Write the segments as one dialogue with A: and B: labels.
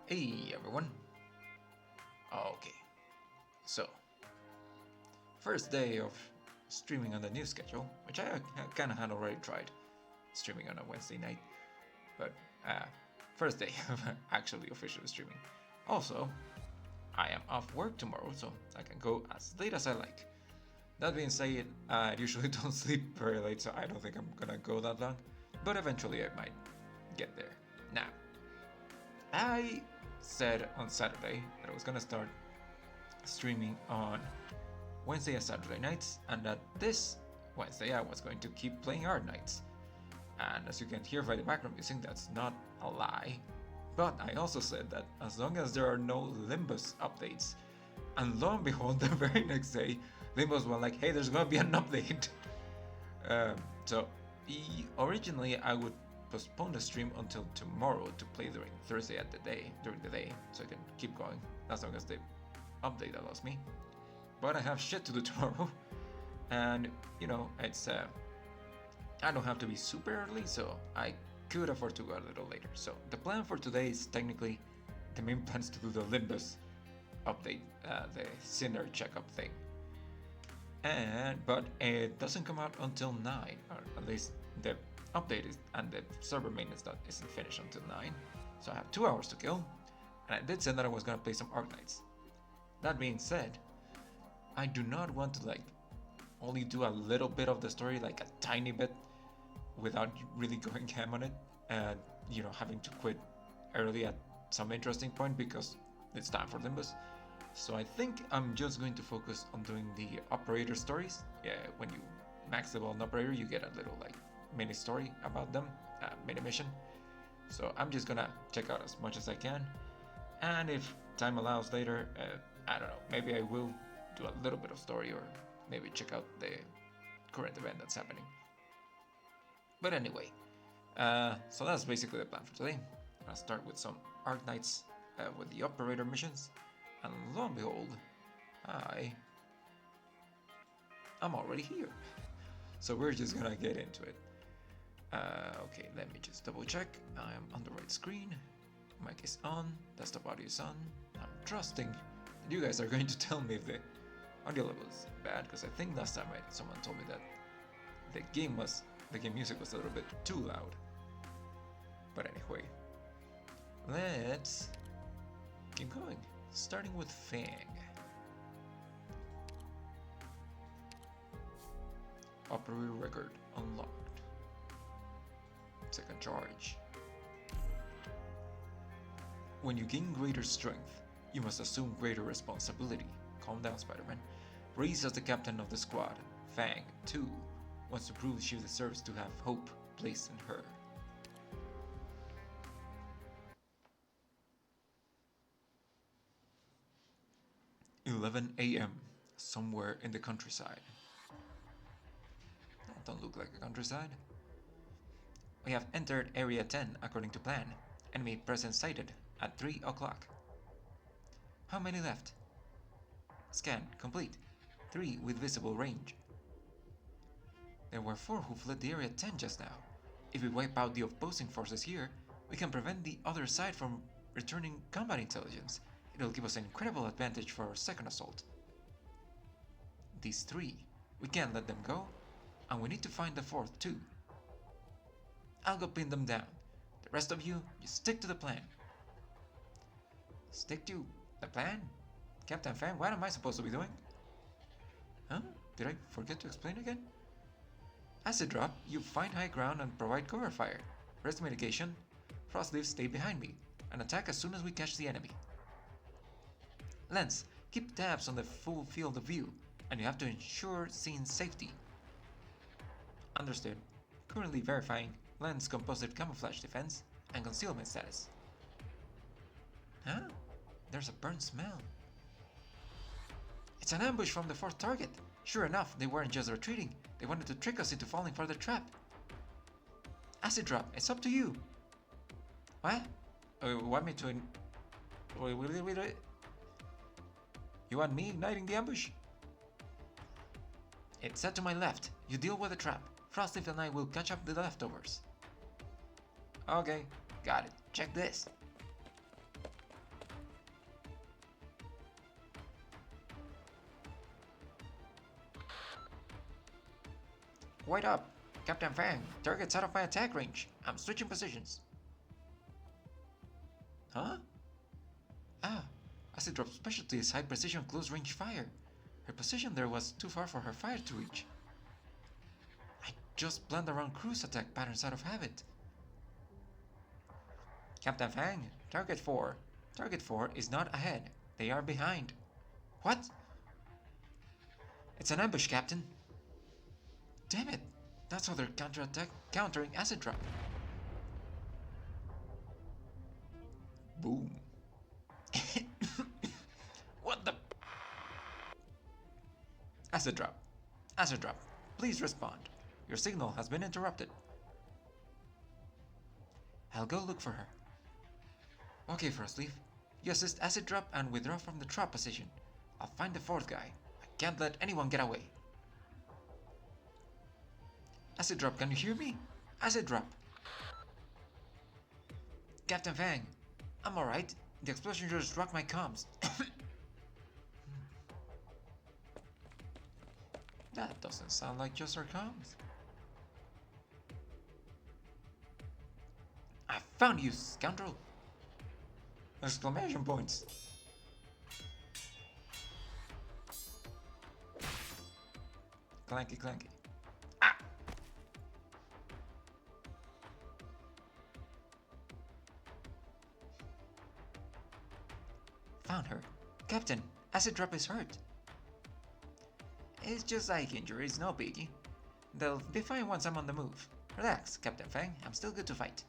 A: Hey everyone. Okay, so first day of streaming on the new schedule, which I kind of had already tried streaming on a Wednesday night, but first day of actually officially streaming. Also, I am off work tomorrow, so I can go as late as I like. That being said, I usually don't sleep very late, so I don't think I'm gonna go that long, but eventually I might get there. Now, I said on Saturday that I was gonna start streaming on Wednesday and Saturday nights, and that this Wednesday I was going to keep playing Arknights. And as you can hear by the background music, that's not a lie. But I also said that as long as there are no Limbus updates, and lo and behold, the very next day, Limbus was like, hey, there's gonna be an update. So originally I would postpone the stream until tomorrow to play during Thursday during the day, so I can keep going as long as the update allows me. But I have shit to do tomorrow, and you know it's I don't have to be super early, so I could afford to go a little later. So the plan for today is technically the main plan is to do the Limbus update, the Sinner checkup thing. But it doesn't come out until 9, or at least the update is, and the server maintenance isn't finished until 9. So I have 2 hours to kill, and I did say that I was gonna play some Arknights. That being said, I do not want to only do a little bit of the story, like a tiny bit, without really going ham on it, and having to quit early at some interesting point because it's time for Limbus. So I think I'm just going to focus on doing the operator stories. Yeah, when you max level an operator, you get a little mini story about them, mini mission. So I'm just gonna check out as much as I can, and if time allows later, I don't know, maybe I will do a little bit of story, or maybe check out the current event that's happening. But anyway, so that's basically the plan for today. I'm gonna start with some Arknights with the operator missions, and lo and behold, I'm already here. So we're just gonna get into it. Okay, let me just double check. I am on the right screen. Mic is on. Desktop audio is on. I'm trusting that you guys are going to tell me if the audio level is bad, because I think last time someone told me that the game music was a little bit too loud. But anyway, let's keep going. Starting with Fang. Operator record unlocked. Second charge. When you gain greater strength, you must assume greater responsibility. Calm down, Spider-Man. Reese as the captain of the squad, Fang, too, wants to prove she deserves to have hope placed in her. "11 a.m. somewhere in the countryside." That don't look like a countryside. "We have entered Area 10 according to plan. Enemy presence sighted at 3 o'clock. How many left? Scan complete. 3 with visible range. There were 4 who fled the Area 10 just now. If we wipe out the opposing forces here, we can prevent the other side from returning combat intelligence. It'll give us an incredible advantage for our second assault. These 3, we can't let them go, and we need to find the 4th too. I'll go pin them down. The rest of you, just stick to the plan." Stick to the plan? Captain Fang, what am I supposed to be doing? Huh? Did I forget to explain again? Acid drop, you find high ground and provide cover fire. Rest mitigation, frost leaves stay behind me, and attack as soon as we catch the enemy. Lens, keep tabs on the full field of view, and you have to ensure scene safety. Understood. Currently verifying Lens composite camouflage defense and concealment status. Huh? There's a burnt smell. It's an ambush from the 4th target. Sure enough, they weren't just retreating. They wanted to trick us into falling for the trap. Acid drop, it's up to you. What? You want me to... Wait. You want me igniting the ambush? It's set to my left. You deal with the trap. Frostleaf and I will catch up the leftovers. Okay, got it. Check this. Wait up! Captain Fang, target's out of my attack range. I'm switching positions. Huh? Ah, Acid Drop's specialty is high precision close range fire. Her position there was too far for her fire to reach. I just blend around cruise attack patterns out of habit. Captain Fang, target 4. Target 4 is not ahead. They are behind. What? It's an ambush, Captain. Damn it! That's how they're countering Acid Drop. Boom. What the? Acid Drop. Acid Drop, please respond. Your signal has been interrupted. I'll go look for her. Okay, First Leaf. You assist Acid Drop and withdraw from the trap position. I'll find the fourth guy. I can't let anyone get away. Acid Drop, can you hear me? Acid Drop. Captain Fang, I'm alright. The explosion just rocked my comms. That doesn't sound like just our comms. I found you, scoundrel! Exclamation points! Clanky, clanky. Ah! Found her. Captain, Acid Drop is hurt. It's just like injuries, no biggie. They'll be fine once I'm on the move. Relax, Captain Fang, I'm still good to fight.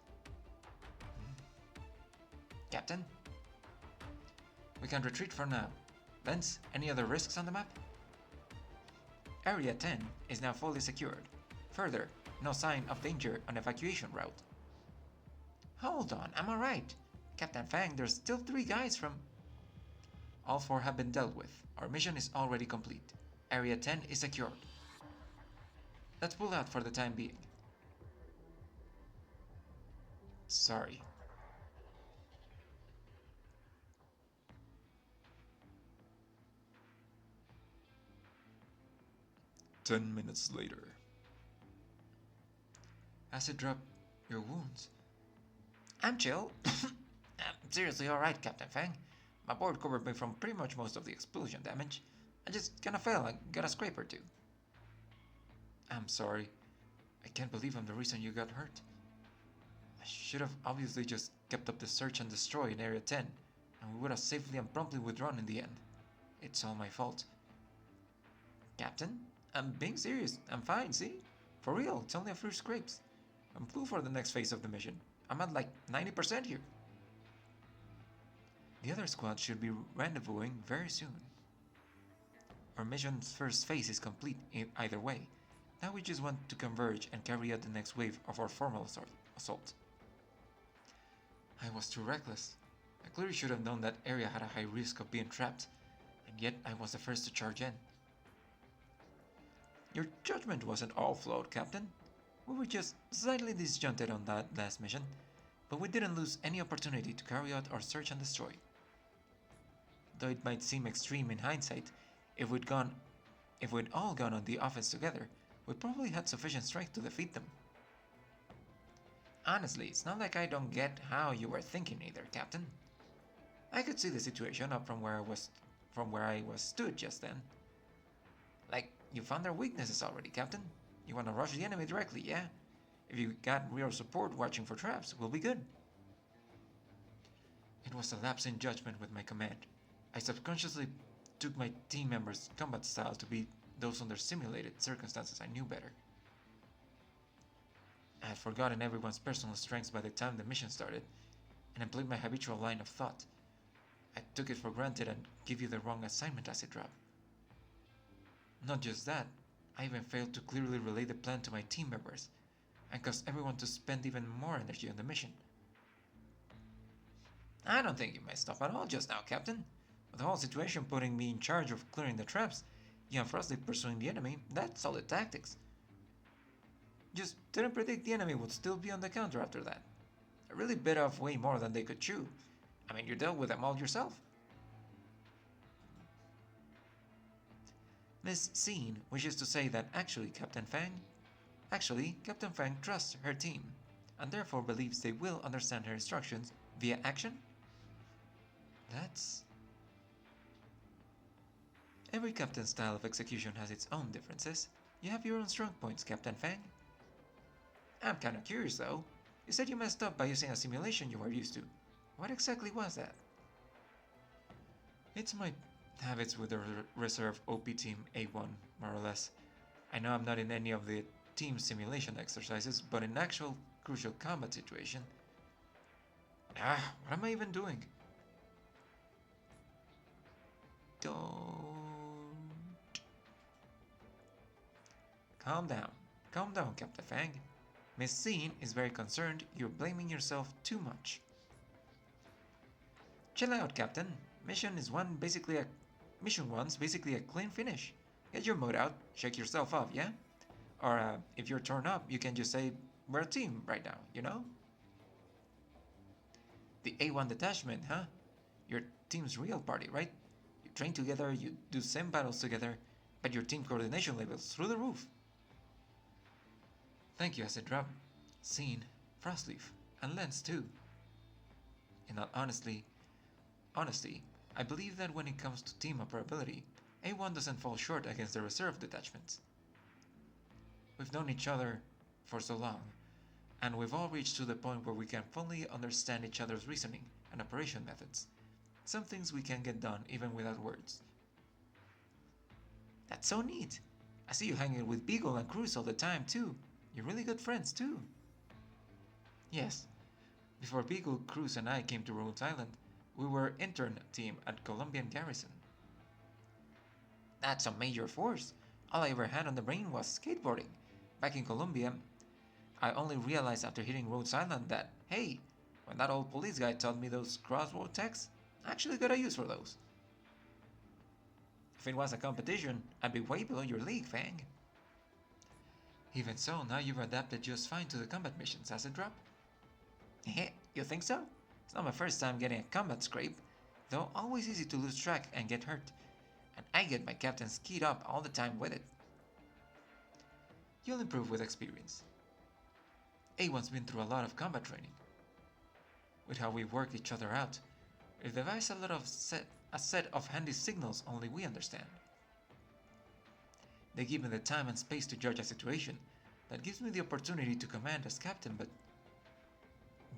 A: Captain? We can retreat for now. Vince, any other risks on the map? Area 10 is now fully secured. Further, no sign of danger on evacuation route. Hold on, I'm alright. Captain Fang, there's still 3 guys from... All 4 have been dealt with. Our mission is already complete. Area 10 is secured. Let's pull out for the time being. Sorry. "10 minutes later. Acid Drop, your wounds. I'm chill. I'm seriously alright, Captain Fang. My board covered me from pretty much most of the explosion damage. I just kinda fell and got a scrape or 2. I'm sorry. I can't believe I'm the reason you got hurt. I should have obviously just kept up the search and destroy in Area 10, and we would have safely and promptly withdrawn in the end. It's all my fault. Captain? I'm being serious. I'm fine, see? For real, it's only a few scrapes. I'm cool for the next phase of the mission. I'm at like 90% here. The other squad should be rendezvousing very soon. Our mission's first phase is complete either way. Now we just want to converge and carry out the next wave of our formal assault. I was too reckless. I clearly should have known that area had a high risk of being trapped, and yet I was the first to charge in. Your judgment wasn't all flawed, Captain. We were just slightly disjointed on that last mission, but we didn't lose any opportunity to carry out our search and destroy. Though it might seem extreme in hindsight, if we'd all gone on the offense together, we probably had sufficient strength to defeat them. Honestly, it's not like I don't get how you were thinking either, Captain. I could see the situation up from where I was stood just then. Like, you found their weaknesses already, Captain. You want to rush the enemy directly, yeah? If you got real support watching for traps, we'll be good. It was a lapse in judgment with my command. I subconsciously took my team members' combat style to be those under simulated circumstances I knew better. I had forgotten everyone's personal strengths by the time the mission started, and employed my habitual line of thought. I took it for granted and gave you the wrong assignment, Acid Drop. Not just that, I even failed to clearly relay the plan to my team members, and caused everyone to spend even more energy on the mission. I don't think you messed up at all just now, Captain. With the whole situation putting me in charge of clearing the traps, you and Frosty pursuing the enemy, that's solid tactics. Just didn't predict the enemy would still be on the counter after that. I really bit off way more than they could chew. I mean, you dealt with them all yourself. Miss Scene wishes to say that actually, Captain Fang, Actually, Captain Fang trusts her team, and therefore believes they will understand her instructions via action? That's... Every captain's style of execution has its own differences. You have your own strong points, Captain Fang. I'm kinda curious though. You said you messed up by using a simulation you were used to. What exactly was that? It's my habits with the reserve OP team A1, more or less. I know I'm not in any of the team simulation exercises, but in actual crucial combat situation... what am I even doing? Don't... Calm down. Calm down, Captain Fang. Miss Scene is very concerned you're blaming yourself too much. Chill out, Captain. Mission 1's basically a clean finish. Get your mode out, shake yourself off, yeah? Or if you're torn up, you can just say, we're a team right now, you know? The A1 detachment, huh? Your team's real party, right? You train together, you do same battles together, but your team coordination level's through the roof. Thank you, Acid Drop, Scene, Frostleaf, and Lens too. In all honesty, I believe that when it comes to team operability, A1 doesn't fall short against the reserve detachments. We've known each other for so long, and we've all reached to the point where we can fully understand each other's reasoning and operation methods. Some things we can get done even without words. That's so neat! I see you hanging with Beagle and Cruz all the time too. You're really good friends too. Yes. Before Beagle, Cruz, and I came to Rhodes Island, we were intern team at Colombian Garrison. That's a major force. All I ever had on the brain was skateboarding. Back in Colombia, I only realized after hitting Rhodes Island that, hey, when that old police guy taught me those crossroad techs, I actually got a use for those. If it was a competition, I'd be way below your league, Fang. Even so, now you've adapted just fine to the combat missions, Acid Drop. Heh, you think so? It's not my first time getting a combat scrape, though always easy to lose track and get hurt. And I get my captain skied up all the time with it. You'll improve with experience. A1's been through a lot of combat training. With how we work each other out, we've devised a set of handy signals only we understand. They give me the time and space to judge a situation that gives me the opportunity to command as captain,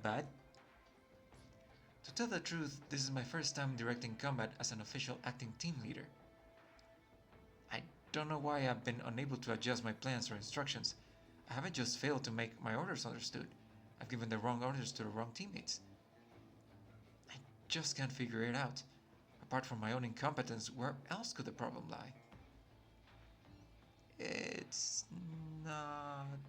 A: but... To tell the truth, this is my first time directing combat as an official acting team leader. I don't know why I've been unable to adjust my plans or instructions. I haven't just failed to make my orders understood. I've given the wrong orders to the wrong teammates. I just can't figure it out. Apart from my own incompetence, where else could the problem lie? It's not...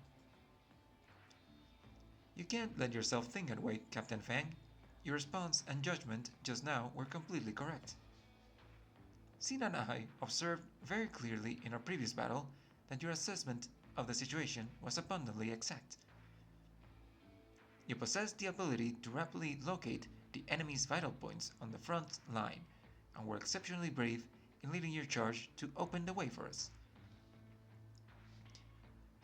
A: You can't let yourself think that way, Captain Fang. Your response and judgment just now were completely correct. Sin and I observed very clearly in our previous battle that your assessment of the situation was abundantly exact. You possessed the ability to rapidly locate the enemy's vital points on the front line and were exceptionally brave in leading your charge to open the way for us.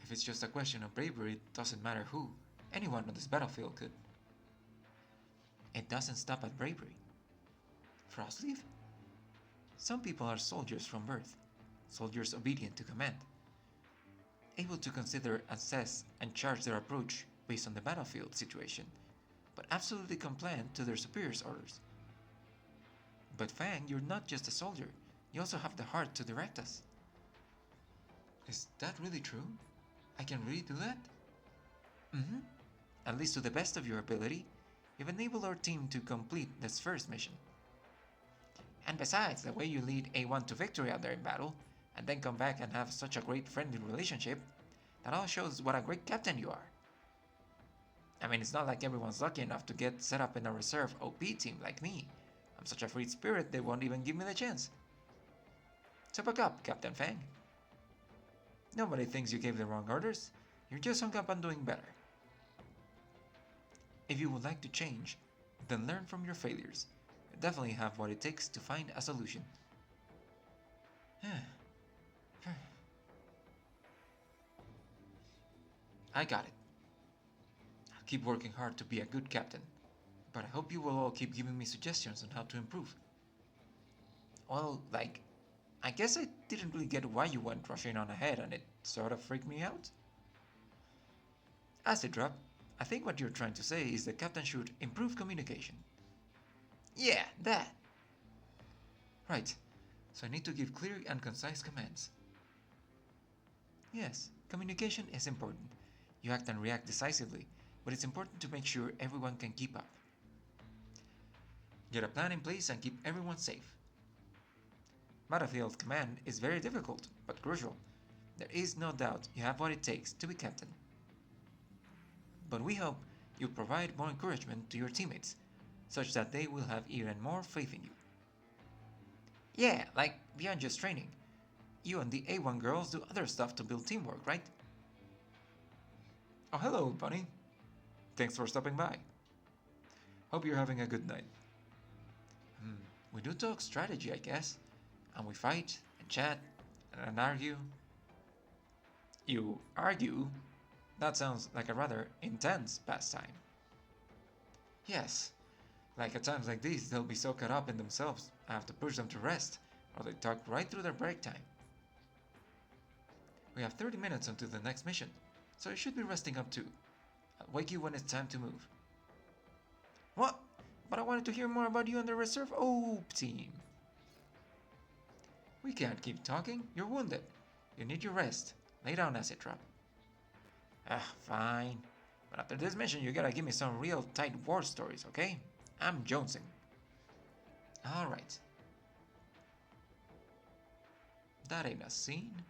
A: If it's just a question of bravery, it doesn't matter who. Anyone on this battlefield could. It doesn't stop at bravery. Frostleaf? Some people are soldiers from birth, soldiers obedient to command, able to consider, assess, and charge their approach based on the battlefield situation, but absolutely compliant to their superiors' orders. But Fang, you're not just a soldier, you also have the heart to direct us. Is that really true? I can really do that? Mm-hmm. At least to the best of your ability, you've enabled our team to complete this first mission. And besides, the way you lead A1 to victory out there in battle, and then come back and have such a great friendly relationship, that all shows what a great captain you are. I mean, it's not like everyone's lucky enough to get set up in a reserve OP team like me. I'm such a free spirit they won't even give me the chance. So buck up, Captain Fang. Nobody thinks you gave the wrong orders. You're just hung up on doing better. If you would like to change, then learn from your failures. You definitely have what it takes to find a solution. I got it. I'll keep working hard to be a good captain, but I hope you will all keep giving me suggestions on how to improve. Well, like, I guess I didn't really get why you went rushing on ahead and it sort of freaked me out. Acid drop, I think what you're trying to say is the captain should improve communication. Yeah, that. Right, so I need to give clear and concise commands. Yes, communication is important. You act and react decisively, but it's important to make sure everyone can keep up. Get a plan in place and keep everyone safe. Battlefield command is very difficult, but crucial. There is no doubt you have what it takes to be captain. But we hope you provide more encouragement to your teammates, such that they will have even more faith in you. Yeah, like beyond just training. You and the A1 girls do other stuff to build teamwork, right? Oh, hello, Bunny. Thanks for stopping by. Hope you're having a good night. We do talk strategy, I guess. And we fight, and chat, and argue. You argue? That sounds like a rather intense pastime. Yes, like at times like these, they'll be so caught up in themselves, I have to push them to rest, or they talk right through their break time. We have 30 minutes until the next mission, so you should be resting up too. I'll wake you when it's time to move. What? But I wanted to hear more about you and the Reserve OP team. We can't keep talking, you're wounded. You need your rest. Lay down, Acid Drop. Fine. But after this mission, you gotta give me some real tight war stories, okay? I'm jonesing. Alright. That ain't a scene.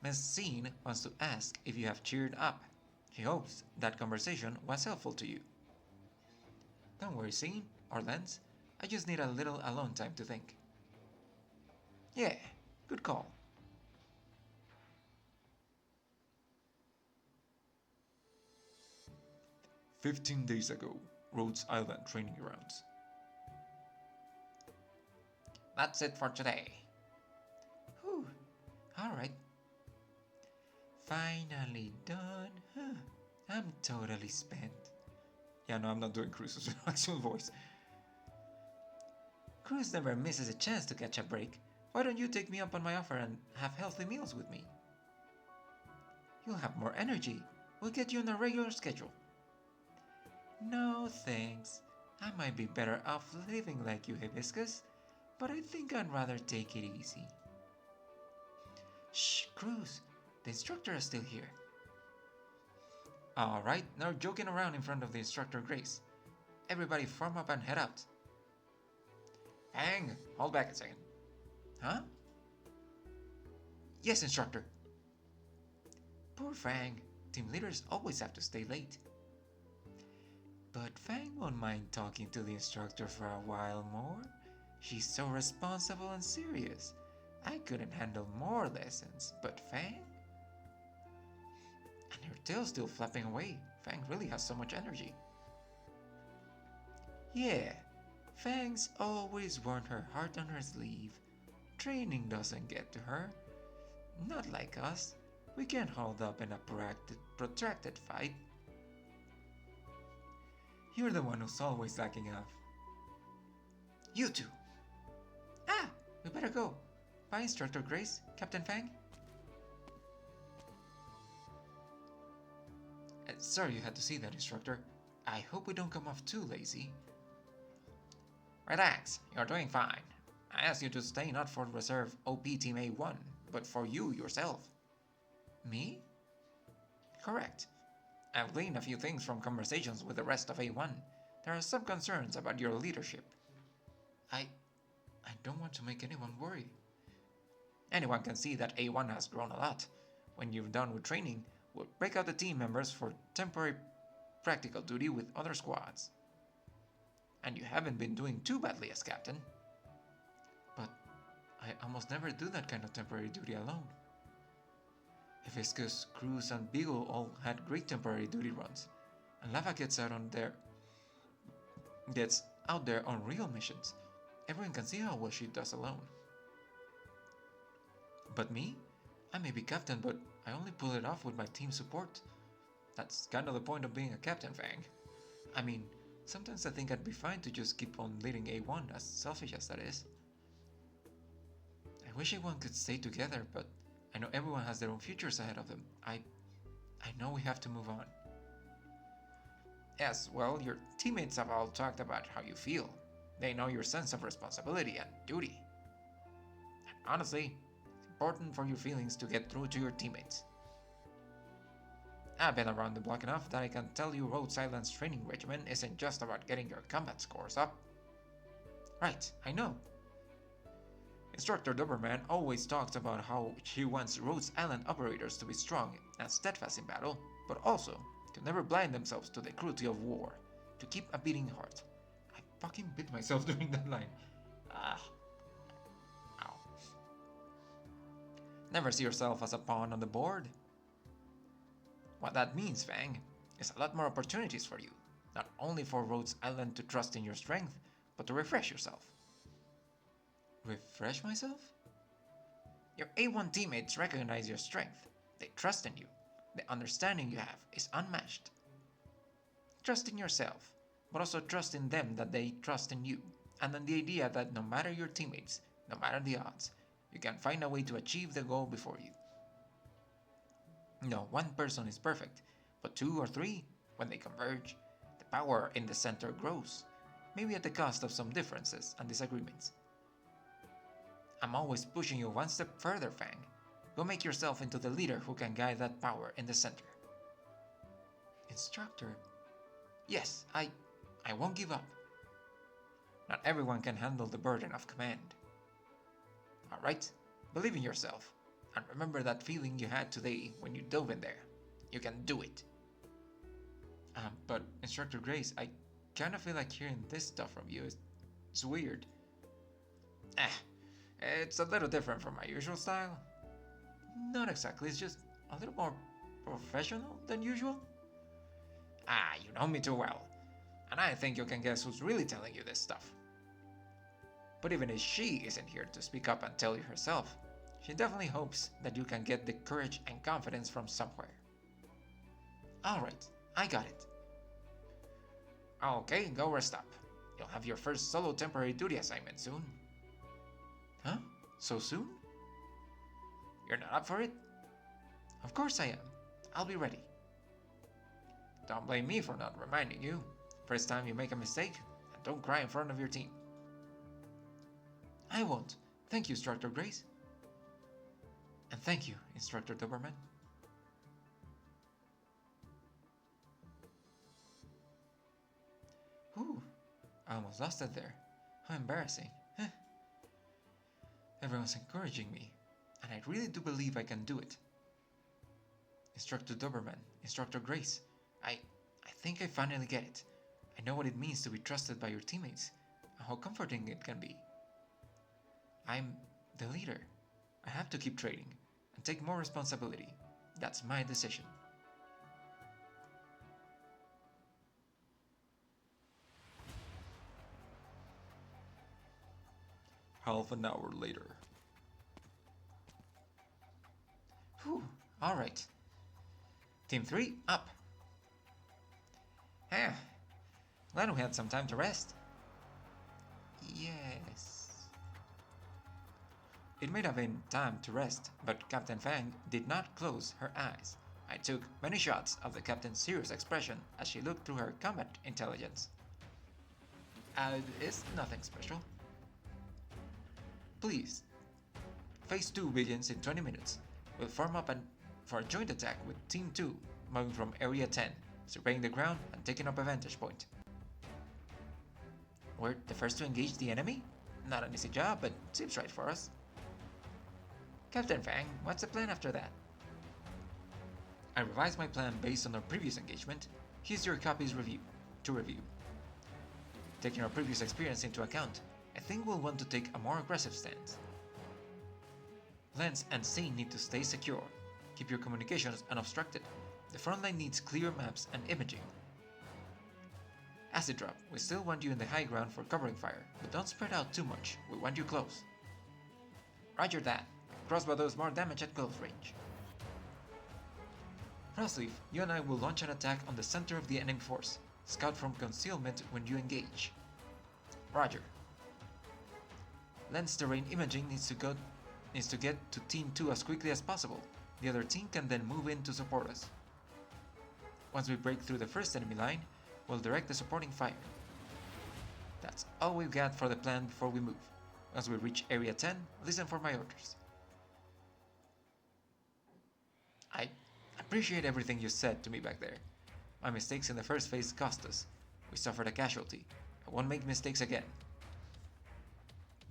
A: Miss Scene wants to ask if you have cheered up. She hopes that conversation was helpful to you. Don't worry, Scene, or Lens. I just need a little alone time to think. Yeah, good call. "15 days ago, Rhodes Island training grounds." That's it for today. Whew, alright. Finally done. I'm totally spent. Yeah, no, I'm not doing Cruz's actual voice. Cruz never misses a chance to catch a break. Why don't you take me up on my offer and have healthy meals with me? You'll have more energy. We'll get you on a regular schedule. No thanks. I might be better off living like you, Hibiscus, but I think I'd rather take it easy. Shh, Cruz. The instructor is still here. Alright, now joking around in front of the instructor Grace. Everybody form up and head out. Hang, hold back a second. Huh? Yes, instructor. Poor Fang. Team leaders always have to stay late. But Fang won't mind talking to the instructor for a while more. She's so responsible and serious. I couldn't handle more lessons, but Fang? And her tail's still flapping away. Fang really has so much energy. Yeah, Fang's always worn her heart on her sleeve. Training doesn't get to her. Not like us. We can't hold up in a protracted fight. You're the one who's always lacking off. You two! We better go. Bye, Instructor Grace, Captain Fang. Sorry you had to see that, Instructor. I hope we don't come off too lazy. Relax, you're doing fine. I asked you to stay not for Reserve OP Team A1, but for you yourself. Me? Correct. I've gleaned a few things from conversations with the rest of A1. There are some concerns about your leadership. I don't want to make anyone worry. Anyone can see that A1 has grown a lot. When you're done with training, we'll break out the team members for temporary practical duty with other squads. And you haven't been doing too badly as captain. But I almost never do that kind of temporary duty alone. Hibiscus, Cruz, and Beagle all had great temporary duty runs, and Lava gets out there on real missions. Everyone can see how well she does alone. But me? I may be captain, but I only pull it off with my team support. That's kind of the point of being a captain, Fang. I mean, sometimes I think I'd be fine to just keep on leading A1, as selfish as that is. I wish A1 could stay together, but I know everyone has their own futures ahead of them. I know we have to move on. Yes, well, your teammates have all talked about how you feel. They know your sense of responsibility and duty. And honestly, it's important for your feelings to get through to your teammates. I've been around the block enough that I can tell you Rhodes Island's training regimen isn't just about getting your combat scores up. Right, I know. Instructor Doberman always talks about how she wants Rhodes Island operators to be strong and steadfast in battle, but also to never blind themselves to the cruelty of war, to keep a beating heart. I fucking bit myself during that line. Ow. Never see yourself as a pawn on the board. What that means, Fang, is a lot more opportunities for you, not only for Rhodes Island to trust in your strength, but to refresh yourself. Refresh myself? Your A1 teammates recognize your strength. They trust in you. The understanding you have is unmatched. Trust in yourself, but also trust in them that they trust in you, and in the idea that no matter your teammates, no matter the odds, you can find a way to achieve the goal before you. No one person is perfect, but two or three, when they converge, the power in the center grows, maybe at the cost of some differences and disagreements. I'm always pushing you one step further, Fang. Go make yourself into the leader who can guide that power in the center. Instructor? Yes, I won't give up. Not everyone can handle the burden of command. Alright, believe in yourself, and remember that feeling you had today when you dove in there. You can do it. But Instructor Grace, I kinda feel like hearing this stuff from you. It's weird. It's a little different from my usual style. Not exactly, it's just a little more professional than usual. You know me too well, and I think you can guess who's really telling you this stuff. But even if she isn't here to speak up and tell you herself, she definitely hopes that you can get the courage and confidence from somewhere. Alright, I got it. Okay, go rest up. You'll have your first solo temporary duty assignment soon. Huh? So soon? You're not up for it? Of course I am. I'll be ready. Don't blame me for not reminding you. First time you make a mistake, and don't cry in front of your team. I won't. Thank you, Instructor Grace. And thank you, Instructor Doberman. Ooh, I almost lost it there. How embarrassing. Everyone's encouraging me, and I really do believe I can do it. Instructor Doberman, Instructor Grace, I think I finally get it. I know what it means to be trusted by your teammates, and how comforting it can be. I'm the leader. I have to keep training, and take more responsibility. That's my decision. Half an hour later. Whew, alright. Team 3, up. Glad we had some time to rest. Yes. It may have been time to rest, but Captain Fang did not close her eyes. I took many shots of the captain's serious expression as she looked through her combat intelligence. It's nothing special. Please. Phase 2 begins in 20 minutes. We'll form up for a joint attack with Team 2, moving from Area 10, surveying the ground and taking up a vantage point. We're the first to engage the enemy? Not an easy job, but seems right for us. Captain Fang, what's the plan after that? I revised my plan based on our previous engagement. Here's your copies to review. Taking our previous experience into account, I think we'll want to take a more aggressive stance. Lens and scene need to stay secure. Keep your communications unobstructed. The front line needs clear maps and imaging. Acid drop, we still want you in the high ground for covering fire, but don't spread out too much, we want you close. Roger that. Crossbow does more damage at close range. Crossleaf, you and I will launch an attack on the center of the enemy force. Scout from concealment when you engage. Roger. Lens terrain imaging needs to get to Team 2 as quickly as possible. The other team can then move in to support us. Once we break through the first enemy line, we'll direct the supporting fire. That's all we've got for the plan before we move. As we reach Area 10, listen for my orders. I appreciate everything you said to me back there. My mistakes in the first phase cost us. We suffered a casualty. I won't make mistakes again.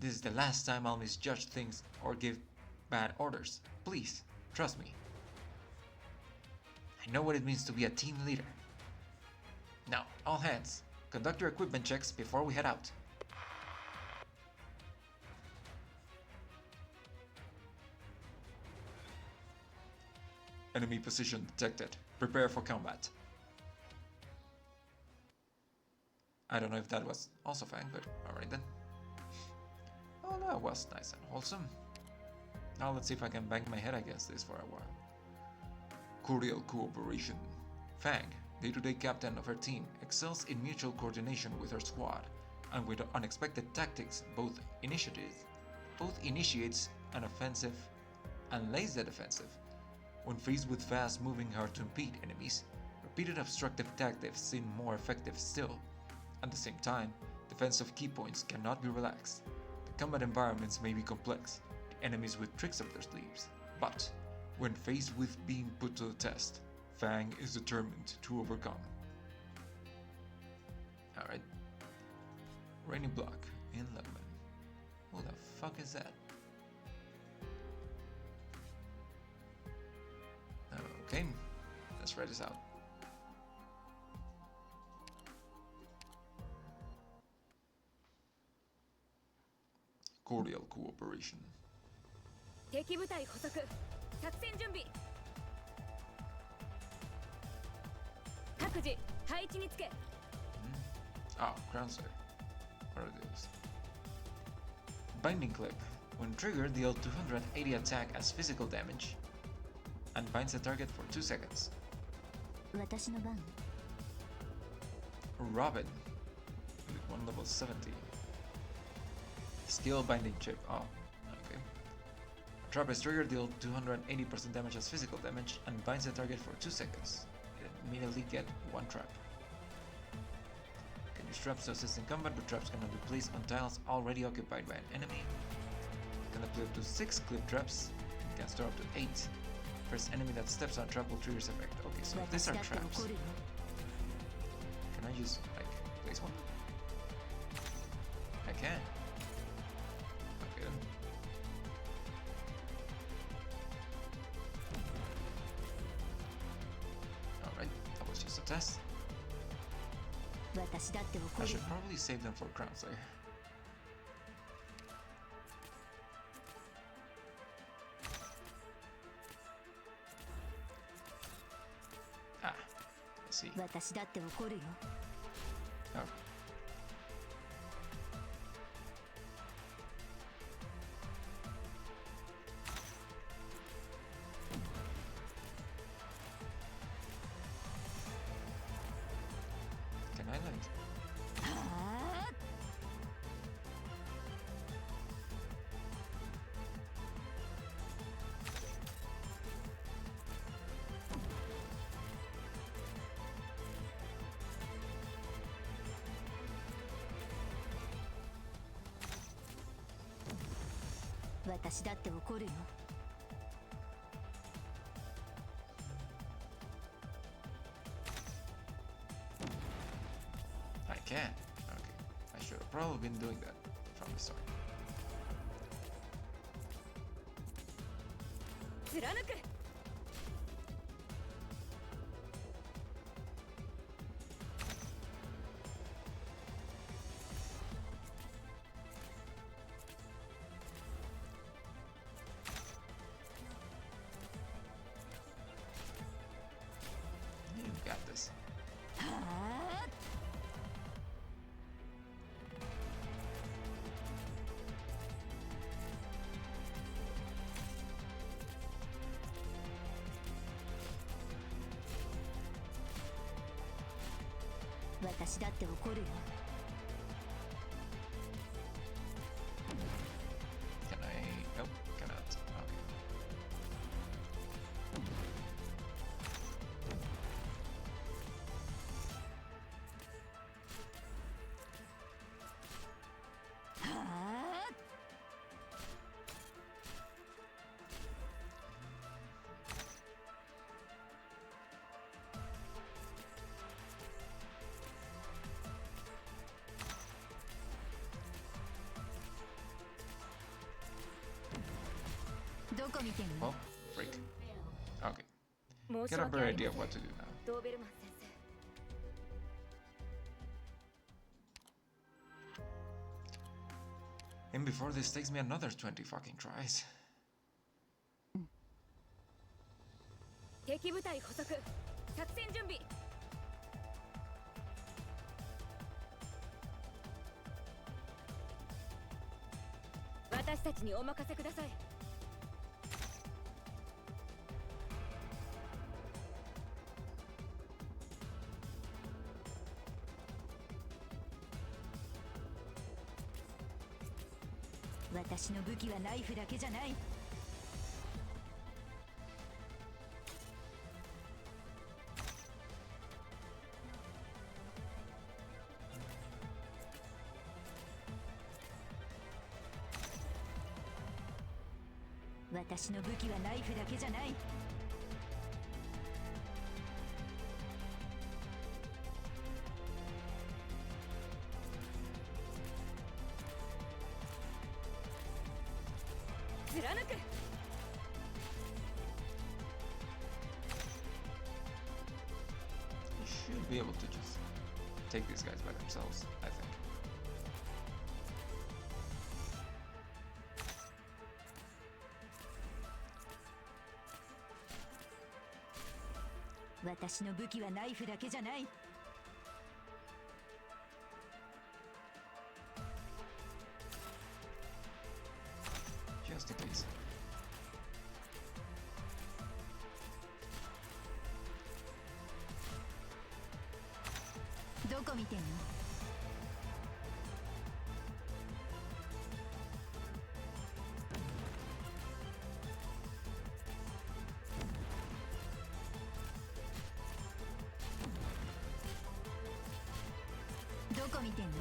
A: This is the last time I'll misjudge things or give bad orders. Please, trust me. I know what it means to be a team leader. Now, all hands, conduct your equipment checks before we head out. Enemy position detected. Prepare for combat. I don't know if that was also Fang, but alright then. Oh, that was nice and wholesome. Now let's see if I can bang my head against this for a while. Cordial cooperation. Fang, day-to-day captain of her team, excels in mutual coordination with her squad, and with unexpected tactics both initiates an offensive and lays the defensive. When faced with fast-moving, hard-to-impede enemies, repeated obstructive tactics seem more effective still. At the same time, defensive key points cannot be relaxed. The combat environments may be complex, the enemies with tricks up their sleeves, but when faced with being put to the test, Fang is determined to overcome. Alright. Rainy Block in Lubman. Who the fuck is that? Okay, let's try this out. Cordial cooperation.
B: 敵部隊捕捉、作戦準備。各自配置につけ。
A: Ah, Crown Slayer. What are these? Binding Clip. When triggered, deal 280 attack as physical damage and binds the target for 2 seconds.
B: 私の番。
A: Robin. With 1 level 70. Skill Binding Chip. Oh, okay. A trap is triggered, deal 280% damage as physical damage and binds the target for 2 seconds. It immediately get 1 trap. Can use traps to assist in combat, but traps cannot be placed on tiles already occupied by an enemy. Can apply up to 6 clip traps and can store up to 8. First enemy that steps on a trap will trigger its effect. Okay, so if these are traps, can I just like place one? I can. Okay then. Alright, that was just a test. I should probably save them for Crown Slayer. Ah, I see. Oh. Can I like... I can. Okay. I should have probably been doing that from the start.
B: 貫く。
A: You got this.
B: 私だって怒るよ。
A: Can I? Nope, cannot. Okay. Oh, freak. Okay. Get a better idea of what to do now.
B: ドーベルマン先生。
A: And before this takes me another 20 fucking tries.
B: 敵部隊捕捉。作戦準備。私たちにお任せください。 私の武器はナイフだけじゃない。私の武器はナイフだけじゃない。 貫く。
A: You should be able to just take these guys by themselves, I think.
B: 私の武器はナイフだけじゃない。
A: Just in case.
B: どこ見てんの？ どこ見てんの？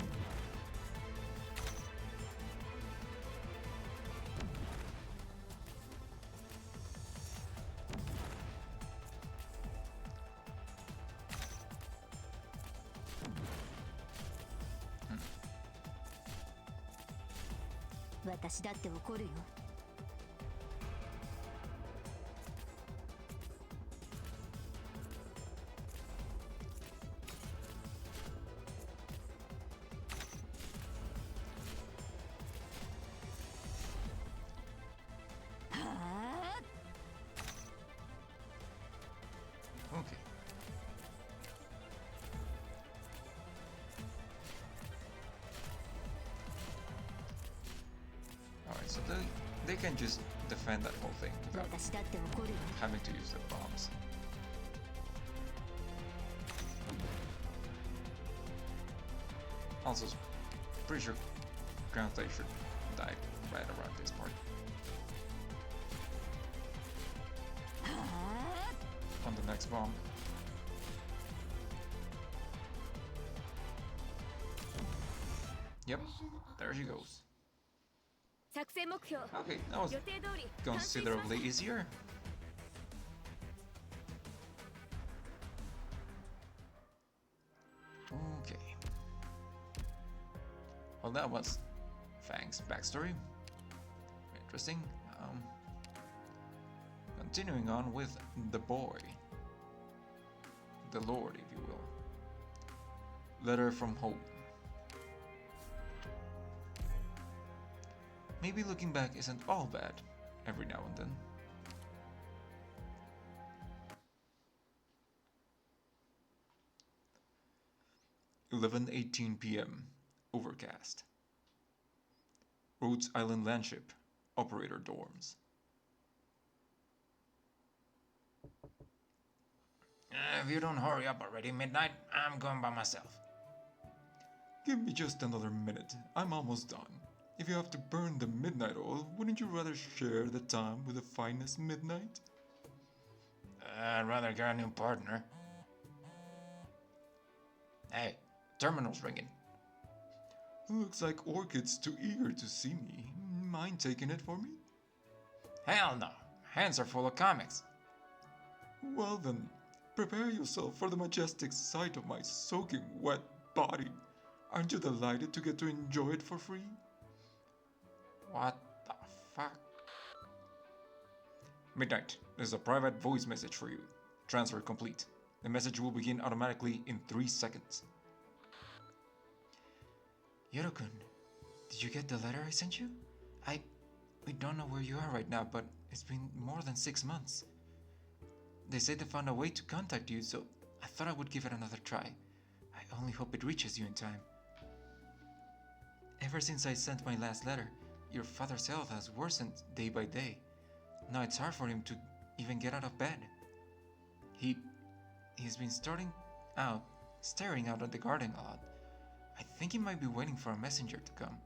B: 私だって怒るよ。
A: Okay. Alright, so they can just defend that whole thing without
B: 私だって怒るよ。
A: having to use their bombs. Also, pretty sure Ground State should die right around this part. On the next bomb. Yep, there she goes.
B: 作戦目標。
A: Okay, that was
B: 予定通り。
A: considerably easier. Okay. Well, that was Fang's backstory. Interesting. Continuing on with the boy. The Lord, if you will. Letter from Hope. Maybe looking back isn't all bad every now and then. "11:18 p.m. Overcast. Rhodes Island Landship. Operator dorms. If you don't hurry up already, midnight, I'm going by myself.
C: Give me just another minute. I'm almost done. If you have to burn the midnight oil, wouldn't you rather share the time with the finest midnight?
A: I'd rather get a new partner. Hey, terminal's ringing.
C: Looks like Orchid's too eager to see me. Mind taking it for me?
A: Hell no. Hands are full of comics.
C: Well then, prepare yourself for the majestic sight of my soaking wet body. Aren't you delighted to get to enjoy it for free?
A: What the fuck? Midnight, there's a private voice message for you. Transfer complete. The message will begin automatically in 3 seconds. Yoro-kun, did you get the letter I sent you? We don't know where you are right now, but it's been more than 6 months. They said they found a way to contact you, so I thought I would give it another try. I only hope it reaches you in time. Ever since I sent my last letter, your father's health has worsened day by day. Now it's hard for him to even get out of bed. He's been staring out at the garden a lot. I think he might be waiting for a messenger to come.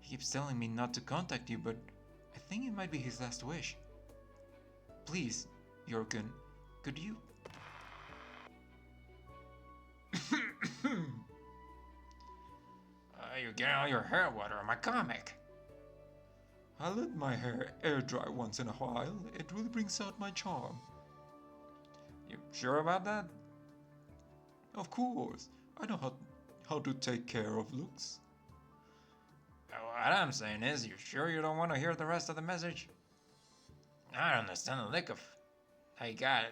A: He keeps telling me not to contact you, but I think it might be his last wish. Please, Yorkun, could you... You're getting all your hair water on my comic.
C: I let my hair air dry once in a while. It really brings out my charm.
A: You sure about that?
C: Of course. I know how to take care of looks.
A: What I'm saying is, you sure you don't want to hear the rest of the message? I don't understand a lick of... I got...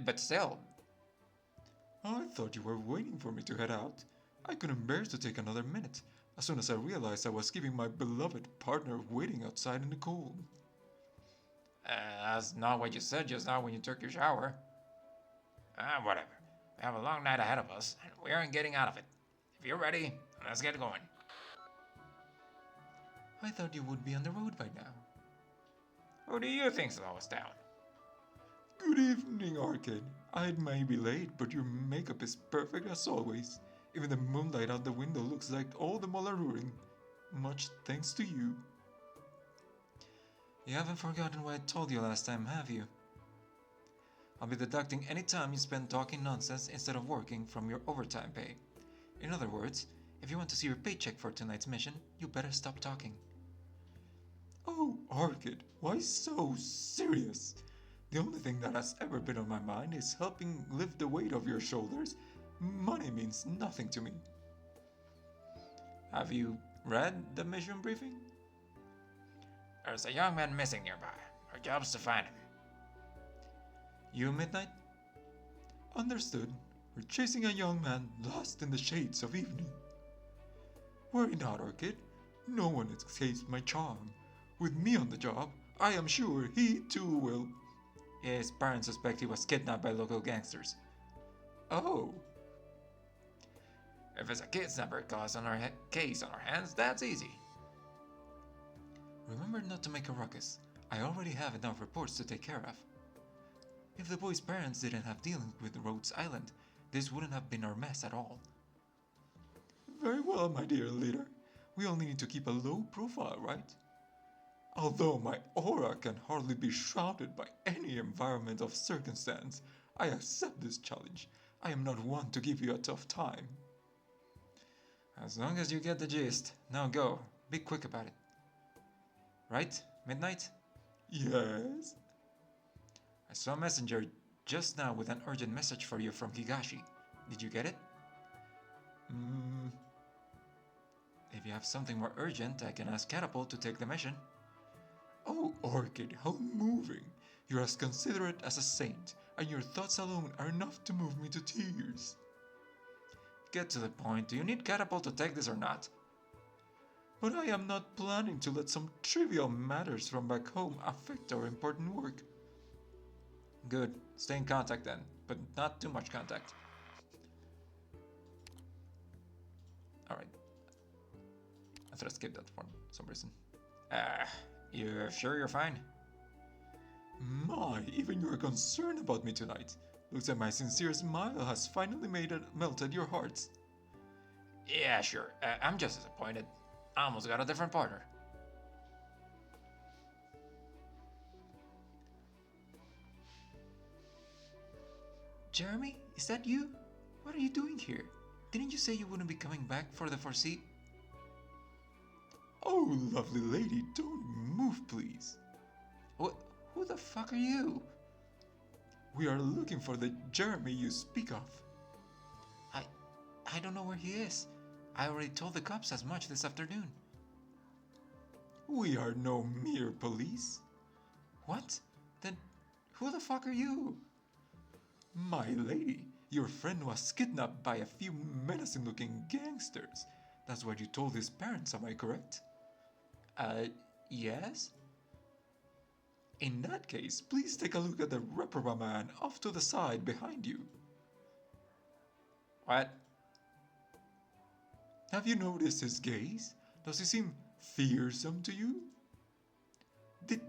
A: but still...
C: I thought you were waiting for me to head out. I couldn't bear to take another minute, as soon as I realized I was keeping my beloved partner waiting outside in the cold.
A: That's not what you said just now when you took your shower. Whatever. We have a long night ahead of us, and we aren't getting out of it. If you're ready, let's get going.
C: I thought you would be on the road by now.
A: Who do you think slowed us down?
C: Good evening, Arcade. I may be late, but your makeup is perfect as always. Even the moonlight out the window looks like all the more alluring. Much thanks to you.
A: You haven't forgotten what I told you last time, have you? I'll be deducting any time you spend talking nonsense instead of working from your overtime pay. In other words, if you want to see your paycheck for tonight's mission, you better stop talking.
C: Oh, Arcade, why so serious? The only thing that has ever been on my mind is helping lift the weight off your shoulders. Money means nothing to me.
A: Have you read the mission briefing? There's a young man missing nearby. Our job's to find him.
C: You, Midnight? Understood. We're chasing a young man lost in the shades of evening. Worry not, Orchid. No one escapes my charm. With me on the job, I am sure he too will.
A: His parents suspect he was kidnapped by local gangsters.
C: Oh.
A: If it's a kidnapper case on our hands, that's easy.
C: Remember not to make a ruckus. I already have enough reports to take care of. If the boy's parents didn't have dealings with Rhodes Island, this wouldn't have been our mess at all. Very well, my dear leader. We only need to keep a low profile, right? Although my aura can hardly be shrouded by any environment of circumstance, I accept this challenge. I am not one to give you a tough time.
A: As long as you get the gist. Now go. Be quick about it. Right, Midnight?
C: Yes?
A: I saw a messenger just now with an urgent message for you from Higashi. Did you get it? If you have something more urgent, I can ask Catapult to take the mission.
C: Oh, Orchid, how moving! You're as considerate as a saint, and your thoughts alone are enough to move me to tears.
A: Get to the point. Do you need Catapult to take this or not?
C: But I am not planning to let some trivial matters from back home affect our important work.
A: Good. Stay in contact then, but not too much contact. Alright. I thought I skipped that for some reason. You sure you're fine?
C: My, even you're concerned about me tonight. Looks like my sincere smile has finally melted your hearts.
A: Yeah, sure. I'm just disappointed. I almost got a different partner.
C: Jeremy, is that you? What are you doing here? Didn't you say you wouldn't be coming back for the foresee? Oh, lovely lady, don't move, please. What? Who the fuck are you? We are looking for the Jeremy you speak of. I don't know where he is. I already told the cops as much this afternoon. We are no mere police. What? Then who the fuck are you? My lady, your friend was kidnapped by a few menacing-looking gangsters. That's what you told his parents, am I correct? Yes? In that case, please take a look at the reprobate man off to the side behind you.
A: What?
C: Have you noticed his gaze? Does he seem fearsome to you?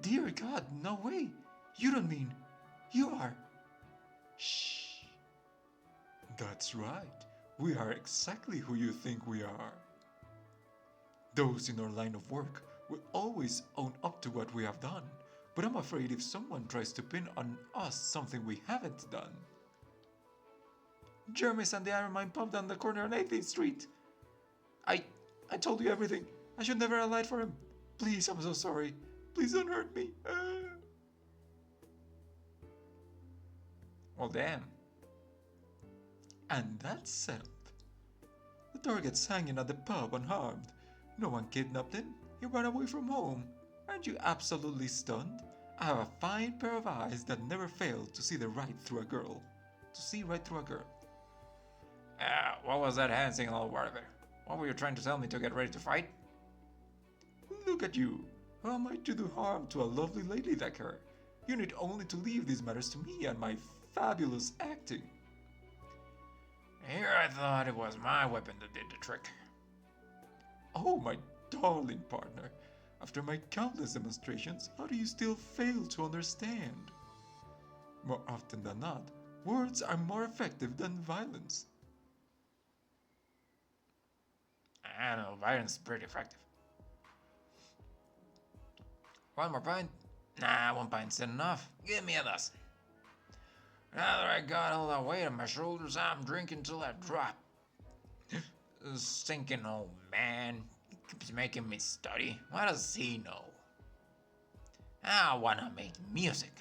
C: Dear God, no way! You don't mean... You are... Shh. That's right. We are exactly who you think we are. Those in our line of work will always own up to what we have done, but I'm afraid if someone tries to pin on us something we haven't done... Jeremy's and the Iron Mine pub down the corner on 18th Street. I told you everything. I should never have lied for him. Please, I'm so sorry. Please don't hurt me.
A: Well, damn.
C: And that's settled. The target's hanging at the pub unharmed. No one kidnapped him. He ran away from home. Aren't you absolutely stunned? I have a fine pair of eyes that never fail to see right through a girl.
A: What was that hand signal all over? What were you trying to tell me to get ready to fight?
C: Look at you. How am I to do harm to a lovely lady like her? You need only to leave these matters to me and my fabulous acting.
A: Here I thought it was my weapon that did the trick.
C: Oh, my darling partner. After my countless demonstrations, how do you still fail to understand? More often than not, words are more effective than violence.
A: I don't know, violence is pretty effective. One more pint? Nah, 1 pint's enough. Give me a dozen. Now that I got all that weight on my shoulders, I'm drinking till I drop. This stinking old man keeps making me study. What does he know? I wanna make music.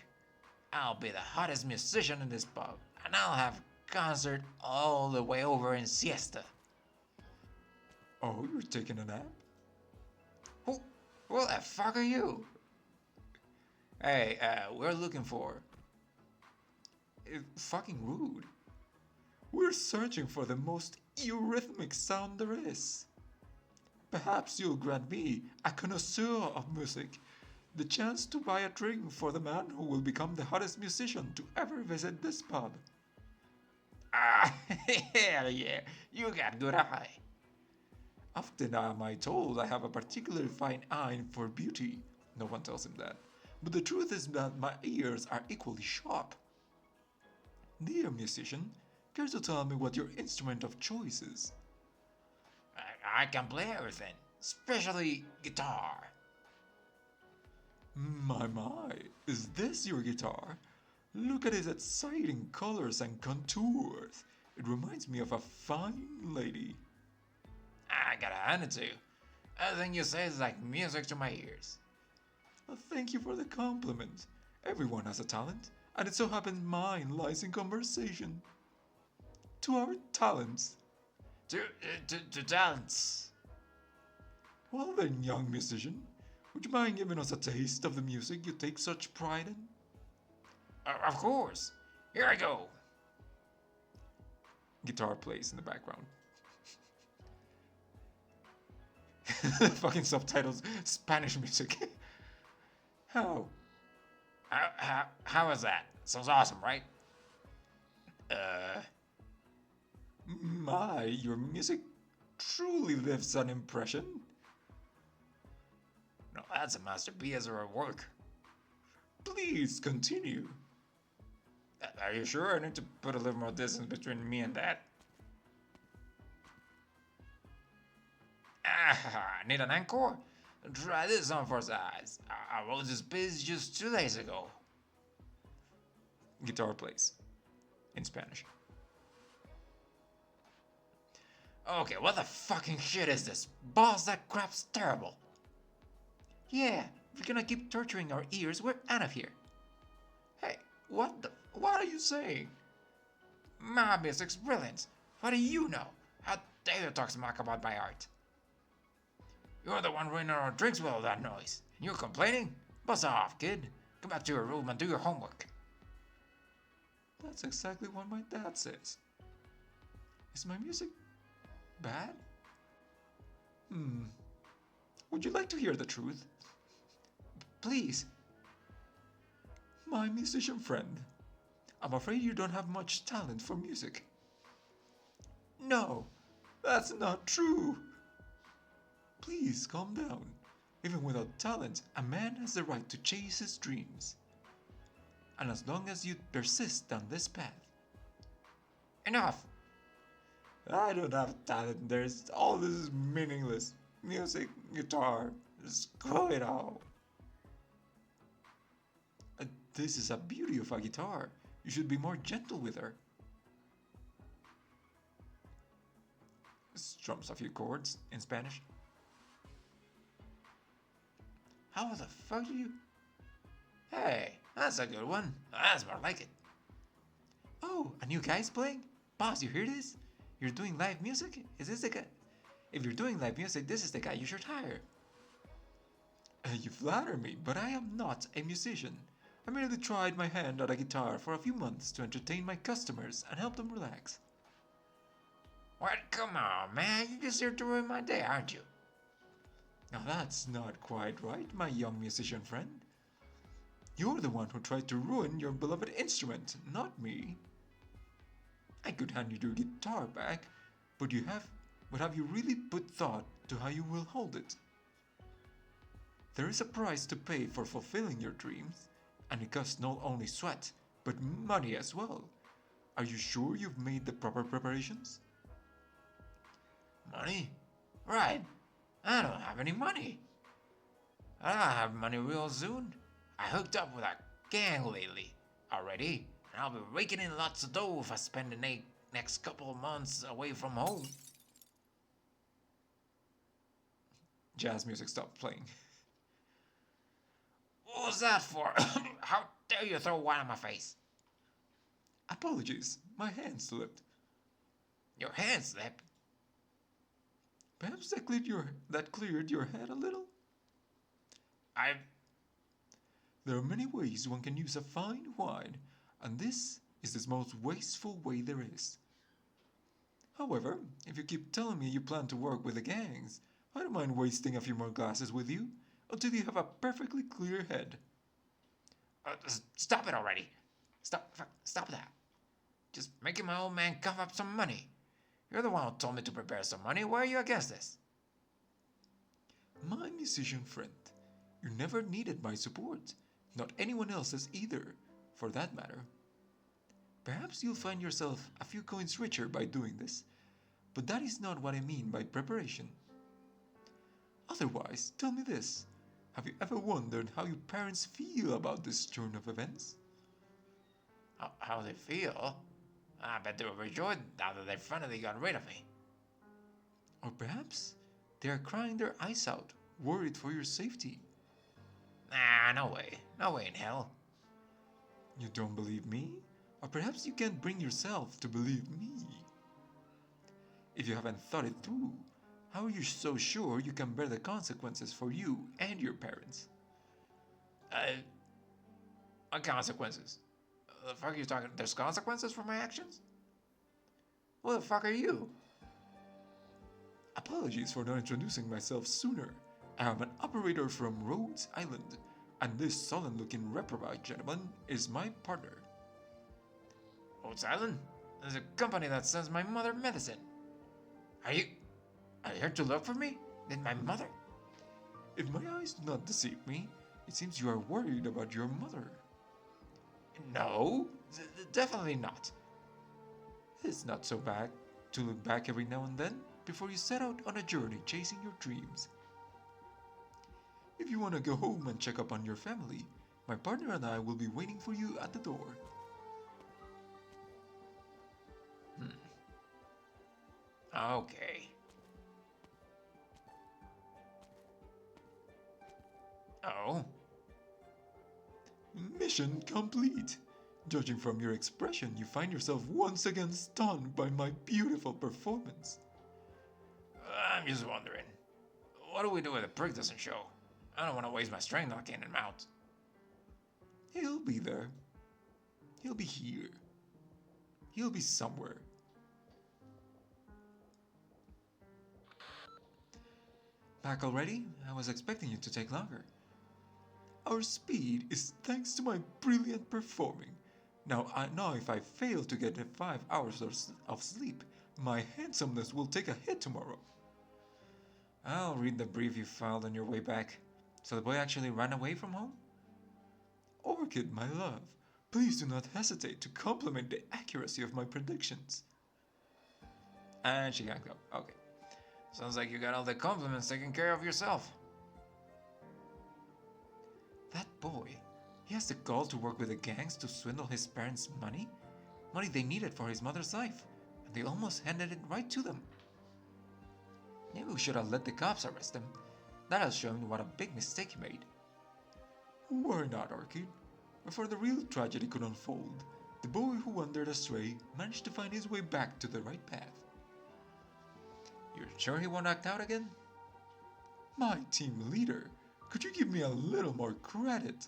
A: I'll be the hottest musician in this pub, and I'll have a concert all the way over in Siesta.
C: Oh, you're taking a nap?
A: Who the fuck are you? Hey, we're looking for...
C: Fucking rude. We're searching for the most eurythmic sound there is. Perhaps you'll grant me, a connoisseur of music, the chance to buy a drink for the man who will become the hottest musician to ever visit this pub.
A: Ah, hell yeah, you got good eye.
C: Often am I told I have a particularly fine eye for beauty. No one tells him that. But the truth is that my ears are equally sharp. Dear musician, care to tell me what your instrument of choice is?
A: I can play everything, especially guitar.
C: My, is this your guitar? Look at its exciting colors and contours. It reminds me of a fine lady.
A: I gotta hand it to you. Everything you say is like music to my ears.
C: Thank you for the compliment. Everyone has a talent, and it so happens mine lies in conversation. To our talents.
A: To talents.
C: Well then, young musician, would you mind giving us a taste of the music you take such pride in?
A: Of course. Here I go.
C: Guitar plays in the background. Fucking subtitles, Spanish music. How?
A: How is that? Sounds awesome, right?
C: My, your music truly leaves an impression.
A: No, that's a masterpiece of our work.
C: Please continue.
A: Are you sure I need to put a little more distance between me and that? Need an encore? Try this on for size. I wrote this piece just 2 days ago. Guitar plays in Spanish. Okay, what the fucking shit is this? Boss, that crap's terrible. Yeah, if you're gonna keep torturing our ears, we're out of here. Hey, what are you saying? My music's brilliant. What do you know? How dare you talk smack about my art? You're the one ruining our drinks with all that noise. And you're complaining? Buzz off, kid. Go back to your room and do your homework.
C: That's exactly what my dad says. Is my music bad? Would you like to hear the truth? Please. My musician friend, I'm afraid you don't have much talent for music. No, that's not true. Please calm down. Even without talent, a man has the right to chase his dreams. And as long as you persist down this path.
A: Enough!
C: I don't have talent. There's all this meaningless music, guitar. Screw it all. This is a beauty of a guitar. You should be more gentle with her. Strums a few chords in Spanish.
A: How the fuck do you... Hey, that's a good one. That's more like it.
C: Oh, a new guy's playing? Boss, you hear this? You're doing live music? Is this the guy? If you're doing live music, this is the guy you should hire. You flatter me, but I am not a musician. I merely tried my hand at a guitar for a few months to entertain my customers and help them relax.
A: What? Come on, man. You're just here to ruin my day, aren't you?
C: Now that's not quite right, my young musician friend. You're the one who tried to ruin your beloved instrument, not me. I could hand you your guitar back, but have you really put thought to how you will hold it? There is a price to pay for fulfilling your dreams, and it costs not only sweat, but money as well. Are you sure you've made the proper preparations?
A: Money? Right. I don't have any money. I'll have money real soon. I hooked up with a gang lately already, and I'll be raking in lots of dough if I spend the next couple of months away from home.
C: Jazz music stopped playing.
A: What was that for? How dare you throw wine on my face?
C: Apologies, my hand slipped.
A: Your hand slipped?
C: Perhaps that cleared your head a little? There are many ways one can use a fine wine, and this is the most wasteful way there is. However, if you keep telling me you plan to work with the gangs, I don't mind wasting a few more glasses with you until you have a perfectly clear head.
A: Stop it already. Stop that. Just making my old man cough up some money. You're the one who told me to prepare some money. Why are you against this?
C: My musician friend, you never needed my support. Not anyone else's either, for that matter. Perhaps you'll find yourself a few coins richer by doing this, but that is not what I mean by preparation. Otherwise, tell me this. Have you ever wondered how your parents feel about this turn of events?
A: How they feel? I bet they were overjoyed now that they finally got rid of me.
C: Or perhaps they are crying their eyes out, worried for your safety.
A: Nah, no way. No way in hell.
C: You don't believe me? Or perhaps you can't bring yourself to believe me. If you haven't thought it through, how are you so sure you can bear the consequences for you and your parents?
A: What consequences? The fuck are you talking? There's consequences for my actions? Who the fuck are you?
C: Apologies for not introducing myself sooner. I am an operator from Rhodes Island, and this sullen-looking reprobate gentleman is my partner.
A: Rhodes Island? There's a company that sends my mother medicine. Are you here to look for me? Did my mother?
C: If my eyes do not deceive me, it seems you are worried about your mother.
A: No, definitely not.
C: It's not so bad to look back every now and then. before you set out on a journey chasing your dreams. If you want to go home and check up on your family, my partner and I will be waiting for you at the door.
A: Okay. Oh?
C: Mission complete! Judging from your expression, you find yourself once again stunned by my beautiful performance.
A: I'm just wondering, what do we do if the prick doesn't show? I don't want to waste my strength knocking him out.
C: He'll be there. He'll be here. He'll be somewhere. Back already? I was expecting you to take longer. Our speed is thanks to my brilliant performing. Now if I fail to get 5 hours of sleep, my handsomeness will take a hit tomorrow.
A: I'll read the brief you filed on your way back. So the boy actually ran away from home?
C: Orchid, my love, please do not hesitate to compliment the accuracy of my predictions.
A: And she can't go. Okay. Sounds like you got all the compliments taken care of yourself.
C: That boy, he has the gall to work with the gangs to swindle his parents' money? Money they needed for his mother's life, and they almost handed it right to them.
A: Maybe we should have let the cops arrest him. That'll show him what a big mistake he made.
C: Why not, Orchid? Before the real tragedy could unfold, the boy who wandered astray managed to find his way back to the right path.
A: You're sure he won't act out again?
C: My team leader, could you give me a little more credit?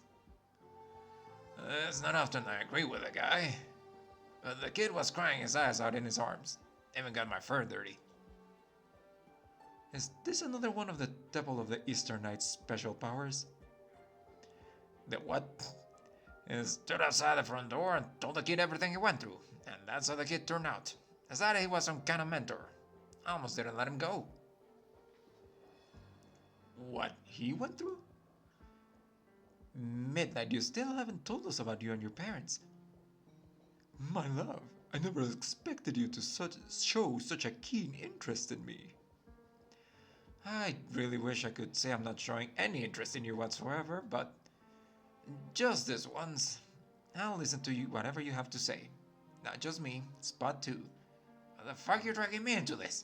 A: It's not often I agree with a guy. But the kid was crying his eyes out in his arms. Even got my fur dirty.
C: Is this another one of the Temple of the Arknights special powers?
A: The what? He stood outside the front door and told the kid everything he went through. And that's how the kid turned out. Decided he was some kind of mentor. I almost didn't let him go.
C: What he went through?
A: Midnight, you still haven't told us about you and your parents.
C: My love, I never expected you to show such a keen interest in me.
A: I really wish I could say I'm not showing any interest in you whatsoever, but just this once, I'll listen to you whatever you have to say. Not just me, Spot too. What the fuck you dragging me into this?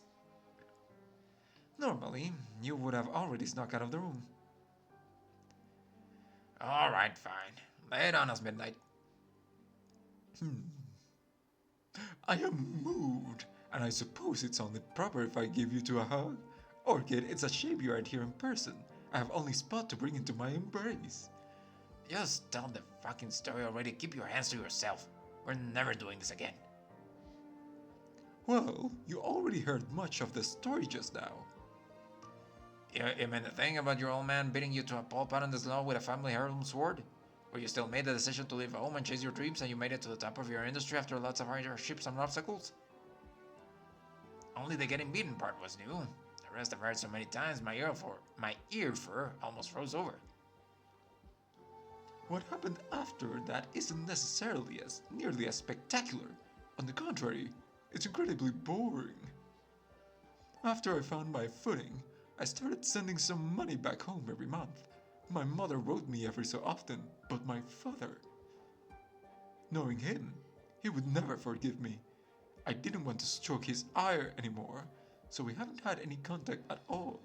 C: Normally, you would have already snuck out of the room.
A: Alright, fine. Lay it on us, Midnight.
C: I am moved, and I suppose it's only proper if I give you to a hug. Orchid, it's a shame you aren't here in person. I have only Spot to bring into my embrace.
A: Just tell the fucking story already. Keep your hands to yourself. We're never doing this again.
C: Well, you already heard much of the story just now.
A: You mean the thing about your old man beating you to a pulp out in the snow with a family heirloom sword? Where you still made the decision to leave home and chase your dreams and you made it to the top of your industry after lots of hardships and obstacles? Only the getting beaten part was new. The rest I've heard so many times my ear fur almost froze over.
C: What happened after that isn't necessarily nearly as spectacular. On the contrary, it's incredibly boring. After I found my footing, I started sending some money back home every month. My mother wrote me every so often, but my father... Knowing him, he would never forgive me. I didn't want to stroke his ire anymore, so we haven't had any contact at all.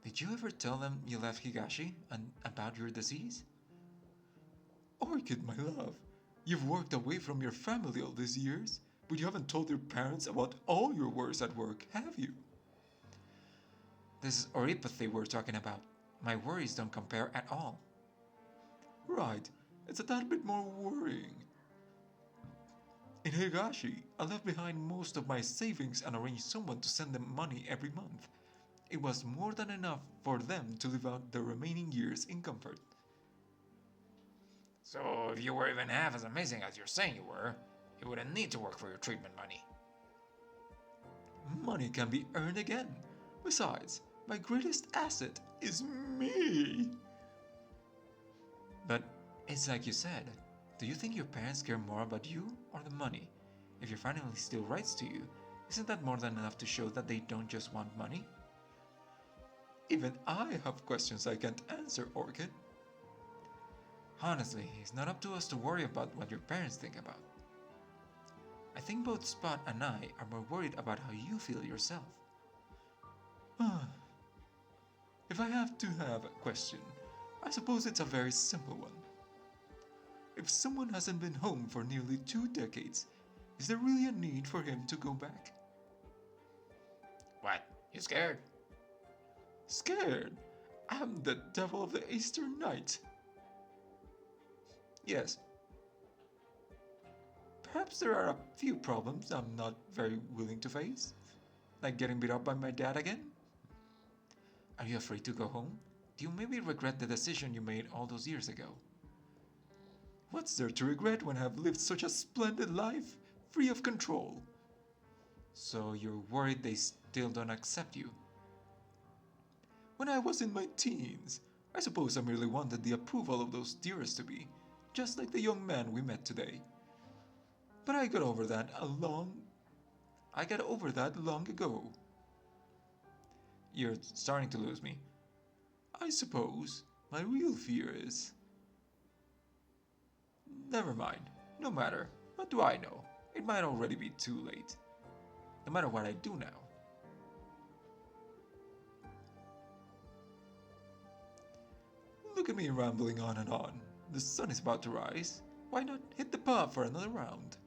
A: Did you ever tell them you left Higashi and about your disease?
C: Orchid, my love, you've worked away from your family all these years, but you haven't told your parents about all your worries at work, have you?
A: This is oripathy we're talking about. My worries don't compare at all.
C: Right, it's a tad bit more worrying. In Higashi, I left behind most of my savings and arranged someone to send them money every month. It was more than enough for them to live out the remaining years in comfort.
A: So if you were even half as amazing as you're saying you were, you wouldn't need to work for your treatment money.
C: Money can be earned again. Besides, my greatest asset is me.
A: But it's like you said. Do you think your parents care more about you or the money? If your family still writes to you,
C: Isn't that more than enough to show that they don't just want money? Even I have questions I can't answer, Orchid. Honestly, it's not up to us to worry about what your parents think about. I think both Spot and I are more worried about how you feel yourself. If I have to have a question, I suppose it's a very simple one. If someone hasn't been home for nearly 2 decades, is there really a need for him to go back?
A: What? You scared?
C: Scared? I'm the devil of the Eastern Night. Yes. Perhaps there are a few problems I'm not very willing to face, like getting beat up by my dad again. Are you afraid to go home? Do you maybe regret the decision you made all those years ago? What's there to regret when I've lived such a splendid life, free of control? So you're worried they still don't accept you? When I was in my teens, I suppose I merely wanted the approval of those dearest to be, just like the young man we met today. But I got over that long ago. You're starting to lose me. I suppose my real fear is... Never mind. No matter. What do I know? It might already be too late. No matter what I do now. Look at me rambling on and on. The sun is about to rise. Why not hit the pub for another round?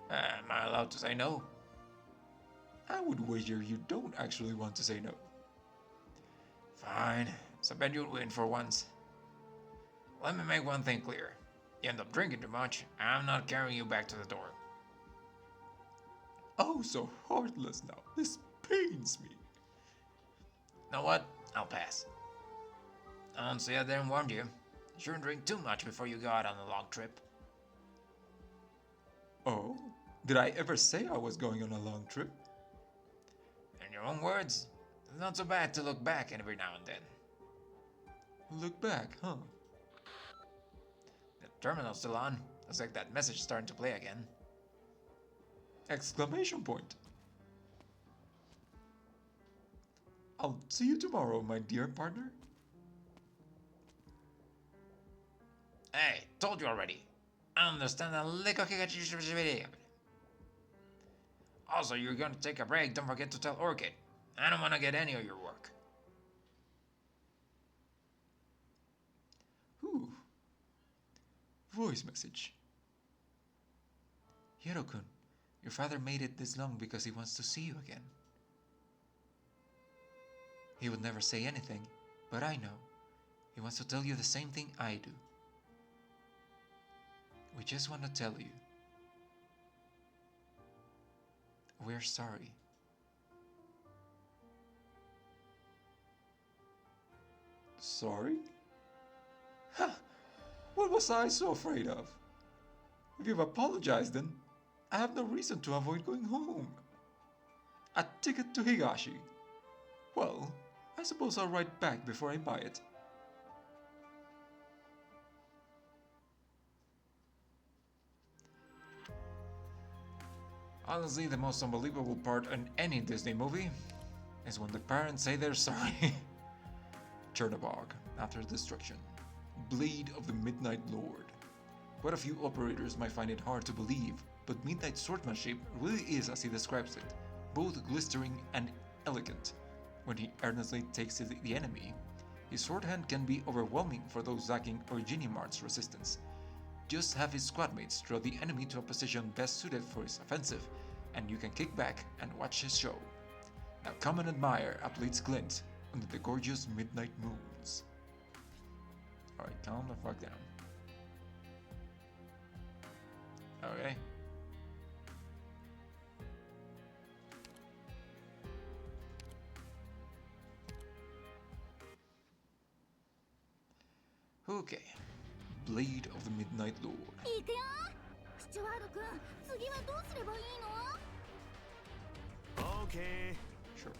A: Am I allowed to say no?
C: I would wager you don't actually want to say no.
A: Fine. So bet you'll win for once. Let me make one thing clear. You end up drinking too much, I'm not carrying you back to the door.
C: Oh, so heartless now. This pains me.
A: Know what? I'll pass. Honestly, I didn't warn you. You shouldn't drink too much before you go out on a long trip.
C: Oh? Did I ever say I was going on a long trip?
A: In your own words, it's not so bad to look back every now and then.
C: Look back, huh?
A: The terminal's still on. Looks like that message is starting to play again.
C: Exclamation point. I'll see you tomorrow, my dear partner.
A: Hey, told you already. I understand a little. Also, you're gonna take a break. Don't forget to tell Orchid. I don't want to get any of your work.
C: Ooh. Voice message. Hiro-kun, your father made it this long because he wants to see you again. He would never say anything, but I know. He wants to tell you the same thing I do. We just want to tell you. We're sorry. Sorry? Ha! What was I so afraid of? If you've apologized, then I have no reason to avoid going home. A ticket to Higashi. Well, I suppose I'll write back before I buy it.
A: Honestly, the most unbelievable part in any Disney movie is when the parents say they're sorry.
C: Chernobog, after destruction. Blade of the Midnight Lord. Quite a few operators might find it hard to believe, but Midnight swordsmanship really is as he describes it, both glistering and elegant. When he earnestly takes the enemy, his sword hand can be overwhelming for those lacking Originimart's resistance. Just have his squadmates draw the enemy to a position best suited for his offensive, and you can kick back and watch his show. Now come and admire a blade's glint under the gorgeous midnight moons. Alright, calm the fuck down.
A: Okay. Okay.
C: Blade of the Midnight Lord.
B: いくよスチュワード君次はどうすればいいの
D: Okay.
C: Sure.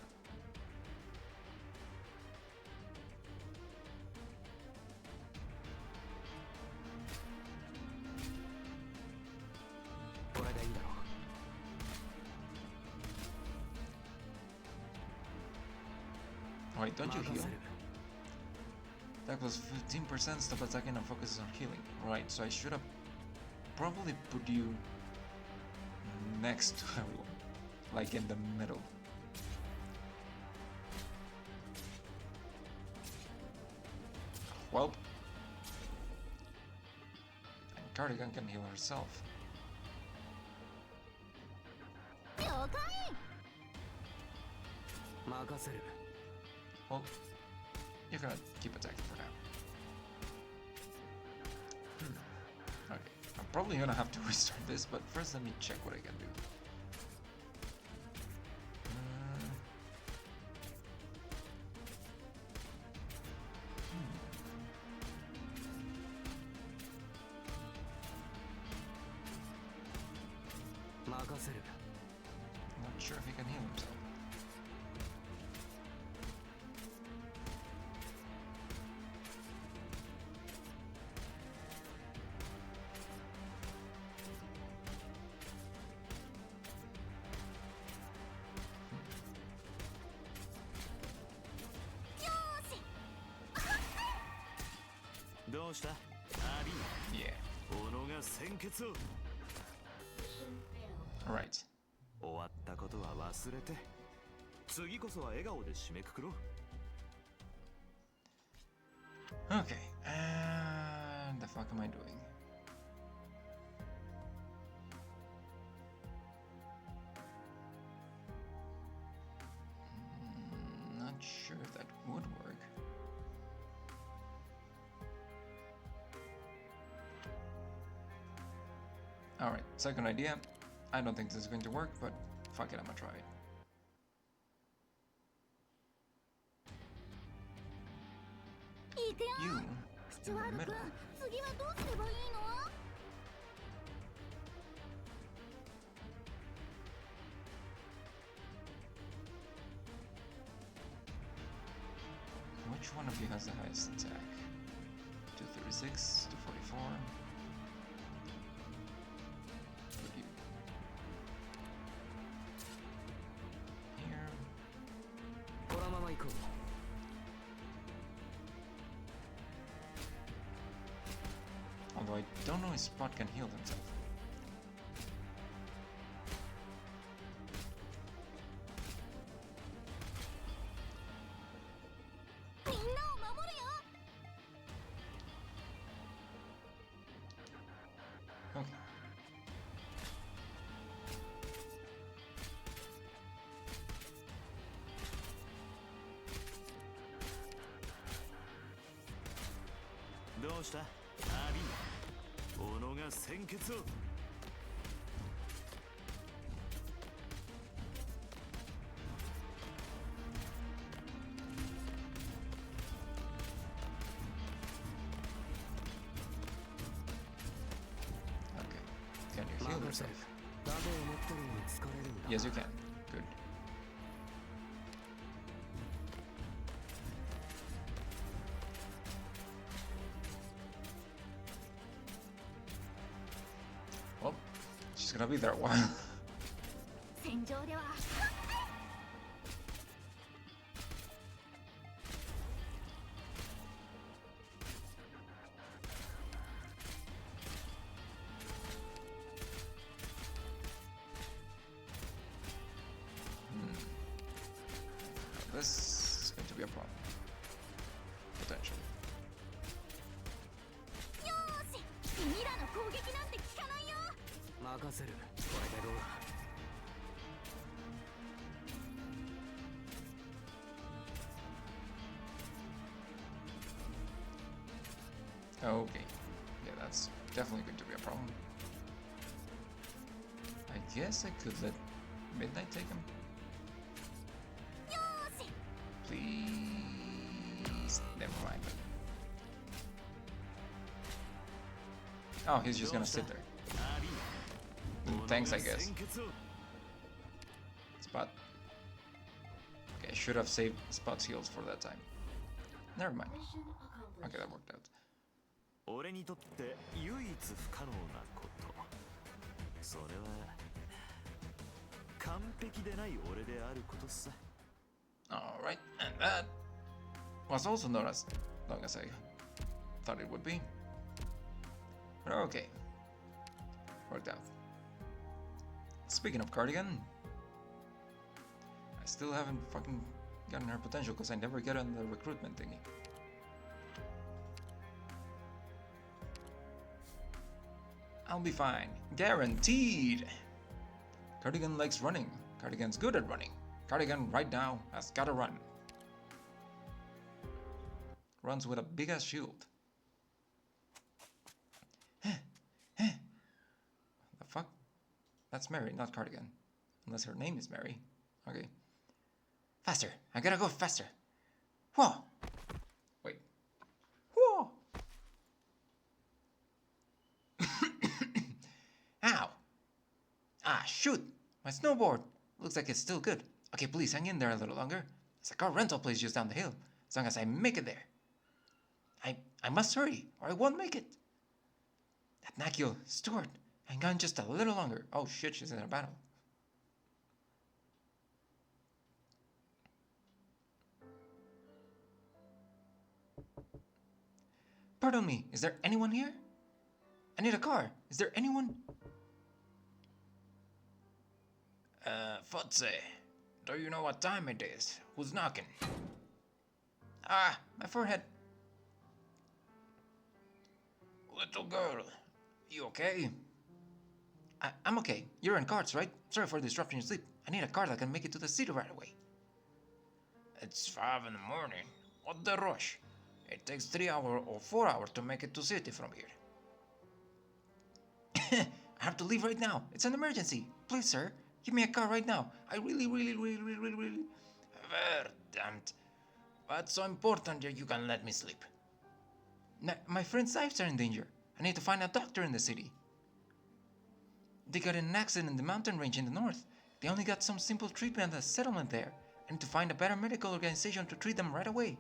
A: Wait, don't you heal? That was 15% stop attacking and focuses on healing. Right, so I should have probably put you next to everyone. Like in the middle. Well. And Cardigan can heal herself.
B: 了解
A: Well, you're gonna keep attacking for now. Okay, I'm probably gonna have to restart this, but first let me check what I can do. Not sure if he can heal himself. Yeah. Alright. Okay, and the fuck am I doing? Not sure if that would work. Alright, second idea. I don't think this is going to work, but fuck it, I'm gonna try it. You, in the middle.
B: 次はどうすればいいの
A: Which one of you has the highest attack? 236, 244. Put you here. Although I don't know if Spot can heal himself. Okay. Okay. Can you heal yourself? Yes, you can. Good. Well, she's gonna be there a while.
B: 戦場では
A: This is going to be a problem. Potentially.
B: よーし君らの攻撃なんて効かないよ
A: Okay. Yeah, that's definitely going to be a problem. I guess I could let Midnight take him.
B: よーし
A: Please. Never mind. Oh, he's just gonna sit there. Thanks, I guess. Spot. Okay, I should have saved Spot's heals for that time. Never mind. Okay, that worked out.
D: 俺にとって唯一不可能なことそれは完璧でない俺であることさ
A: Alright, and that was also not as long as I thought it would be. But okay. Worked out. Speaking of Cardigan, I still haven't fucking gotten her potential because I never get on the recruitment thingy. I'll be fine. Guaranteed! Cardigan likes running. Cardigan's good at running. Cardigan right now has gotta run. Runs with a big ass shield. The fuck? That's Mary, not Cardigan. Unless her name is Mary. Okay. Faster! I gotta go faster! Whoa! Wait. Whoa! Ow! Ah, shoot! My snowboard! Looks like it's still good. Okay, please hang in there a little longer. There's a car rental place just down the hill. As long as I make it there. I must hurry, or I won't make it. That Nakio, Stuart, hang on just a little longer. Oh shit, she's in a battle. Pardon me, is there anyone here? I need a car. Is there anyone? Fotze, do you know what time it is? Who's knocking? Ah, my forehead. Little girl, you okay? I'm okay. You're in carts, right? Sorry for disrupting your sleep. I need a car that can make it to the city right away. It's 5 in the morning. What the rush? It takes 3 hours or 4 hours to make it to city from here. I have to leave right now. It's an emergency. Please, sir, give me a car right now. I really. Verdammt. What's so important that you can let me sleep? My friend's lives are in danger. I need to find a doctor in the city. They got in an accident in the mountain range in the north. They only got some simple treatment at a settlement there. I need to find a better medical organization to treat them right away.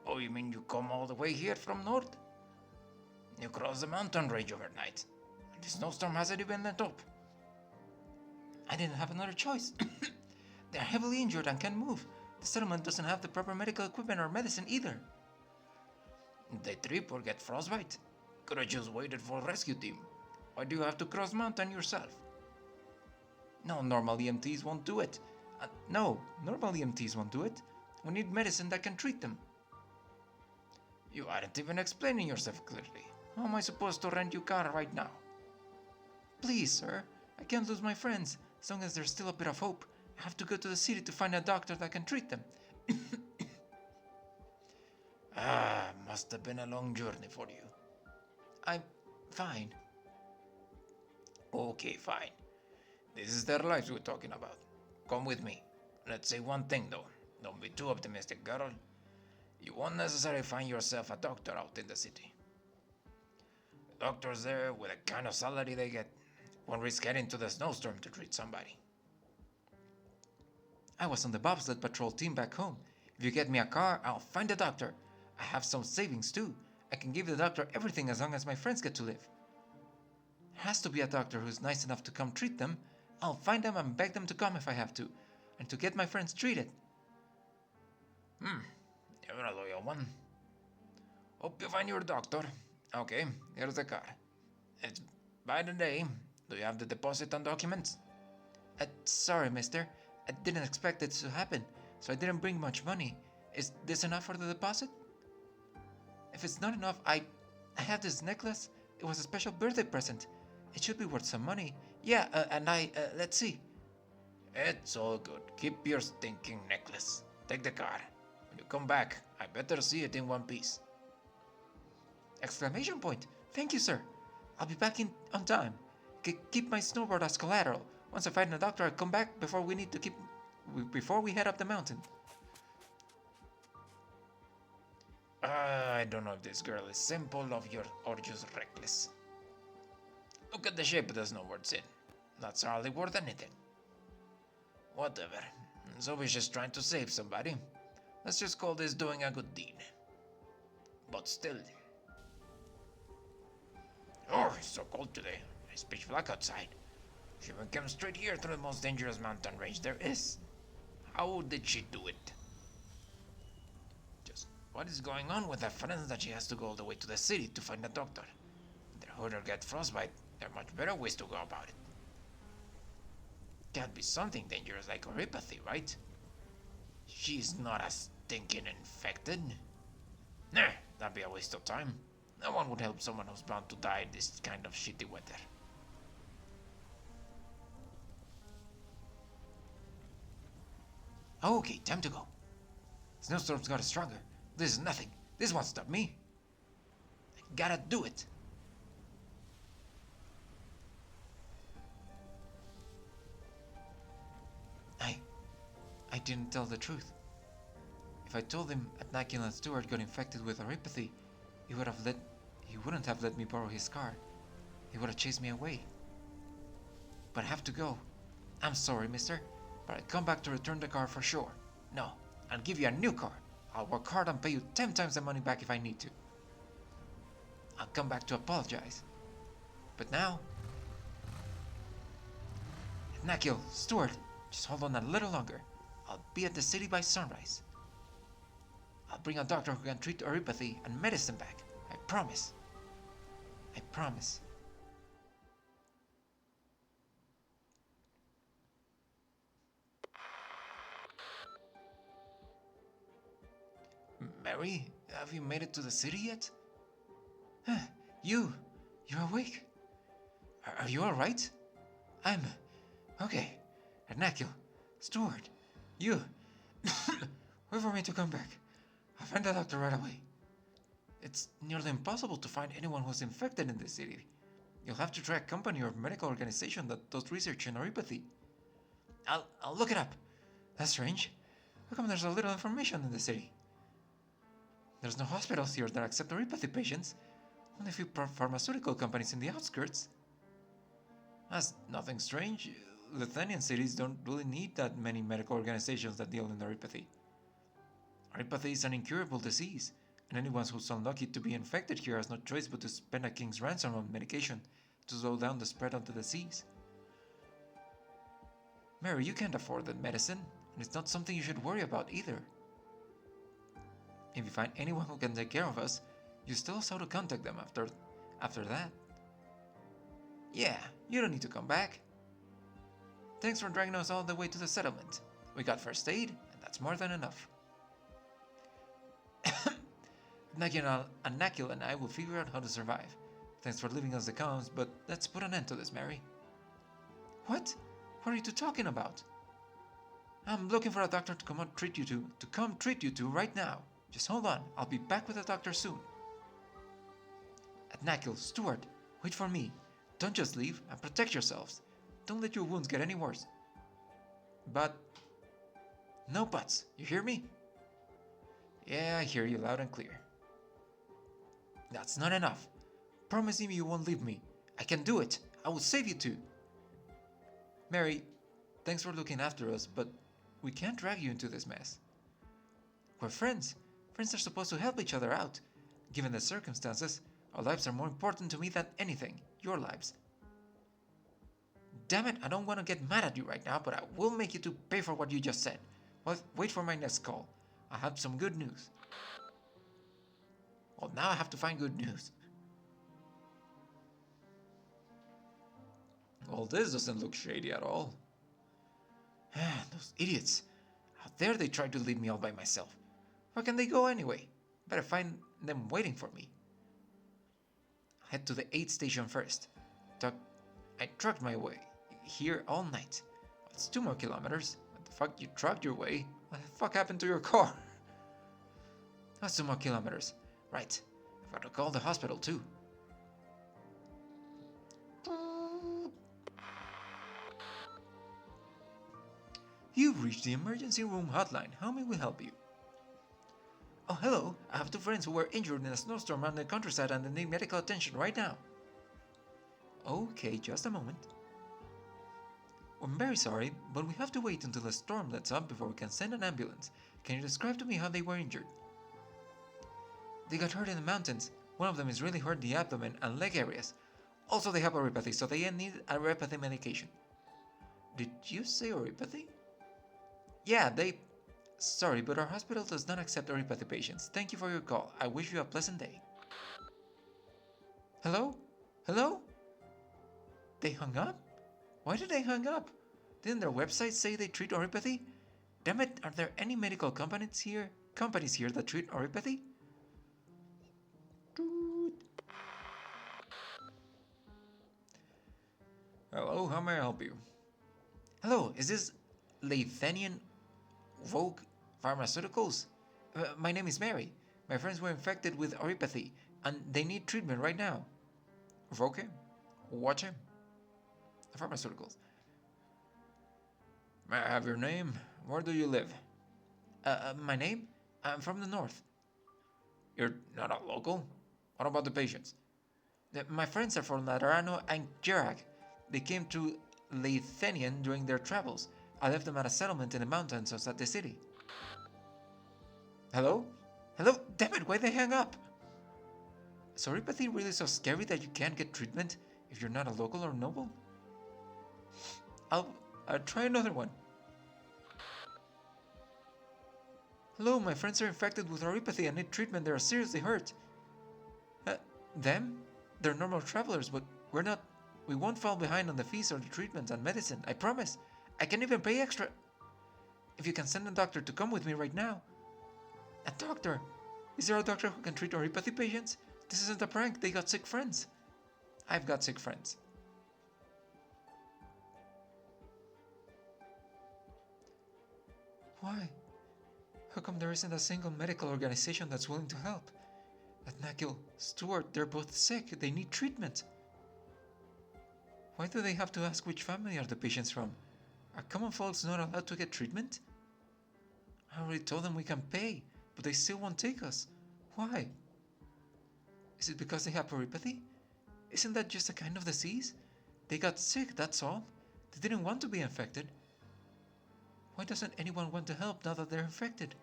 A: Oh, you mean you come all the way here from north? You cross the mountain range overnight. The snowstorm hasn't even let up. I didn't have another choice. They're heavily injured and can't move. The settlement doesn't have the proper medical equipment or medicine either. They trip or get frostbite. Could have just waited for a rescue team. Why do you have to cross mountain yourself? No, normal EMTs won't do it. No, normal EMTs won't do it. We need medicine that can treat them. You aren't even explaining yourself clearly. How am I supposed to rent you a car right now? Please, sir. I can't lose my friends. As long as there's still a bit of hope. I have to go to the city to find a doctor that can treat them. Must have been a long journey for you. I'm fine. Okay, fine. This is their lives we're talking about. Come with me. Let's say one thing though. Don't be too optimistic, girl. You won't necessarily find yourself a doctor out in the city. The doctors there, with the kind of salary they get, won't risk heading to the snowstorm to treat somebody. I was on the bobsled patrol team back home. If you get me a car, I'll find a doctor. I have some savings too. I can give the doctor everything as long as my friends get to live. There has to be a doctor who's nice enough to come treat them. I'll find them and beg them to come if I have to, and to get my friends treated. You're a loyal one. Hope you find your doctor. Okay, here's the car. It's by the day. Do you have the deposit and documents? Sorry, mister. I didn't expect it to happen, so I didn't bring much money. Is this enough for the deposit? If it's not enough, I have this necklace. It was a special birthday present. It should be worth some money. Yeah, let's see. It's all good. Keep your stinking necklace. Take the car. When you come back, I better see it in one piece. Exclamation point. Thank you, sir. I'll be back on time. Keep my snowboard as collateral. Once I find a doctor, I'll come back before we head up the mountain. I don't know if this girl is simple or just reckless. Look at the shape of the snowboard's in. That's hardly worth anything. Whatever. So we're just trying to save somebody. Let's just call this doing a good deed. But still. Oh, it's so cold today. It's pitch black outside. She came straight here through the most dangerous mountain range there is. How did she do it?
C: What is going on with her friends that she has to go all the way to the city to find a doctor? If their hurt or get frostbite, there are much better ways to go about it. Can't be something dangerous like neuropathy, right? She's not as stinking infected. Nah, that'd be a waste of time. No one would help someone who's bound to die in this kind of shitty weather. Okay, time to go. Snowstorms got stronger. This is nothing. This won't stop me. I gotta do it. I didn't tell the truth. If I told him Arknights and Stewart got infected with neuropathy, he wouldn't have let me borrow his car. He would have chased me away. But I have to go. I'm sorry, mister, but I'll come back to return the car for sure. No, I'll give you a new car. I'll work hard and pay you 10 times the money back if I need to. I'll come back to apologize. But now... Tentacle, Stewart, just hold on a little longer. I'll be at the city by sunrise. I'll bring a doctor who can treat neuropathy and medicine back. I promise. I promise. Mary, have you made it to the city yet? You're awake. Are you alright? I'm... Okay. Tentacle, Stewart, you... Wait for me to come back. I'll find the doctor right away. It's nearly impossible to find anyone who's infected in this city. You'll have to try a company or medical organization that does research in neuropathy. I'll look it up. That's strange. How come there's so little information in the city? There's no hospitals here that accept neuropathy patients. Only a few pharmaceutical companies in the outskirts. That's nothing strange. Lithuanian cities don't really need that many medical organizations that deal in neuropathy. Neuropathy is an incurable disease, and anyone who's unlucky to be infected here has no choice but to spend a king's ransom on medication to slow down the spread of the disease. Mary, you can't afford that medicine, and it's not something you should worry about either. If you find anyone who can take care of us, you still have to contact them after that. Yeah, you don't need to come back. Thanks for dragging us all the way to the settlement. We got first aid, and that's more than enough. Tentacle and I will figure out how to survive. Thanks for leaving us the comms, but let's put an end to this, Mary. What? What are you two talking about? I'm looking for a doctor to come treat you two right now. Just hold on, I'll be back with a doctor soon. Tentacle, Stewart, wait for me. Don't just leave, and protect yourselves. Don't let your wounds get any worse. But... No buts, you hear me? Yeah, I hear you loud and clear. That's not enough. Promise me you won't leave me. I can do it. I will save you too. Mary, thanks for looking after us, but we can't drag you into this mess. We're friends. Friends are supposed to help each other out. Given the circumstances, our lives are more important to me than anything. Your lives. Damn it, I don't want to get mad at you right now, but I will make you to pay for what you just said. Well, wait for my next call. I have some good news. Well, now I have to find good news. Well, this doesn't look shady at all. Those idiots. How dare they try to leave me all by myself? Where can they go anyway? Better find them waiting for me. I'll head to the aid station first. I trucked my way here all night. It's 2 more kilometers. What the fuck, you trucked your way? What the fuck happened to your car? That's 2 more kilometers. Right. I've got to call the hospital too. You've reached the emergency room hotline. How may we help you? Oh, hello. I have 2 friends who were injured in a snowstorm around the countryside and they need medical attention right now. Okay, just a moment. I'm very sorry, but we have to wait until the storm lets up before we can send an ambulance. Can you describe to me how they were injured? They got hurt in the mountains. One of them is really hurt in the abdomen and leg areas. Also, they have neuropathy, so they need a neuropathy medication. Did you say neuropathy? Yeah, Sorry, but our hospital does not accept oropathy patients. Thank you for your call. I wish you a pleasant day. Hello? Hello? They hung up? Why did they hang up? Didn't their website say they treat oropathy? Damn it, are there any medical companies here that treat oropathy?
A: Hello, how may I help you?
C: Hello, is this Lathanian Vogue Pharmaceuticals? My name is Mary. My friends were infected with oropathy, and they need treatment right now.
A: Okay. Watch him.
C: Pharmaceuticals.
A: May I have your name? Where do you live?
C: My name? I'm from the north.
A: You're not a local? What about the patients?
C: My friends are from Laterano and Gerak. They came to Lathanian during their travels. I left them at a settlement in the mountains outside the city. Hello? Hello? Damn it, why'd they hang up? Is oropathy really so scary that you can't get treatment if you're not a local or noble? I'll try another one. Hello, my friends are infected with oropathy and need treatment. They are seriously hurt. Them? They're normal travelers, but we won't fall behind on the fees or the treatment and medicine, I promise. I can even pay extra. If you can send a doctor to come with me right now. A doctor? Is there a doctor who can treat oropathy patients? This isn't a prank, they got sick friends. I've got sick friends. Why? How come there isn't a single medical organization that's willing to help? Tentacle, Stuart, they're both sick. They need treatment. Why do they have to ask which family are the patients from? Are common folks not allowed to get treatment? I already told them we can pay, but they still won't take us. Why? Is it because they have oropathy? Isn't that just a kind of disease? They got sick, that's all. They didn't want to be infected. Why doesn't anyone want to help now that they're infected?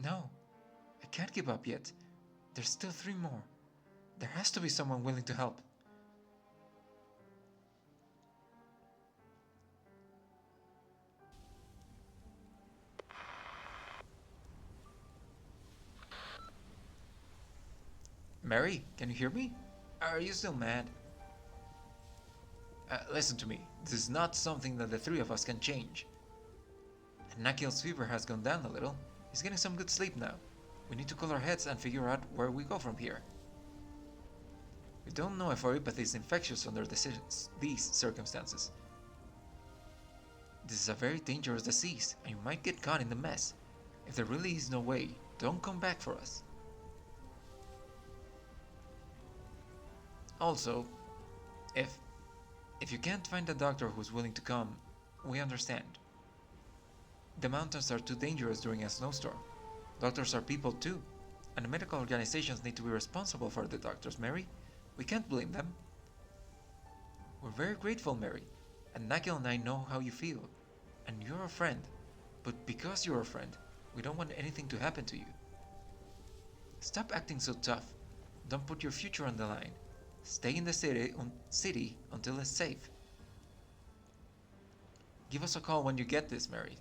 C: No, I can't give up yet. There's still 3 more. There has to be someone willing to help. Mary, can you hear me? Are you still mad? Listen to me. This is not something that the 3 of us can change. Nakil's fever has gone down a little. He's getting some good sleep now. We need to cool our heads and figure out where we go from here. We don't know if oropathy is infectious under these circumstances. This is a very dangerous disease, and you might get caught in the mess. If there really is no way, don't come back for us. Also, if you can't find a doctor who's willing to come, we understand. The mountains are too dangerous during a snowstorm. Doctors are people too, and the medical organizations need to be responsible for the doctors, Mary. We can't blame them. We're very grateful, Mary, and Nakil and I know how you feel, and you're a friend. But because you're a friend, we don't want anything to happen to you. Stop acting so tough. Don't put your future on the line. Stay in the city until it's safe. Give us a call when you get this, Mary.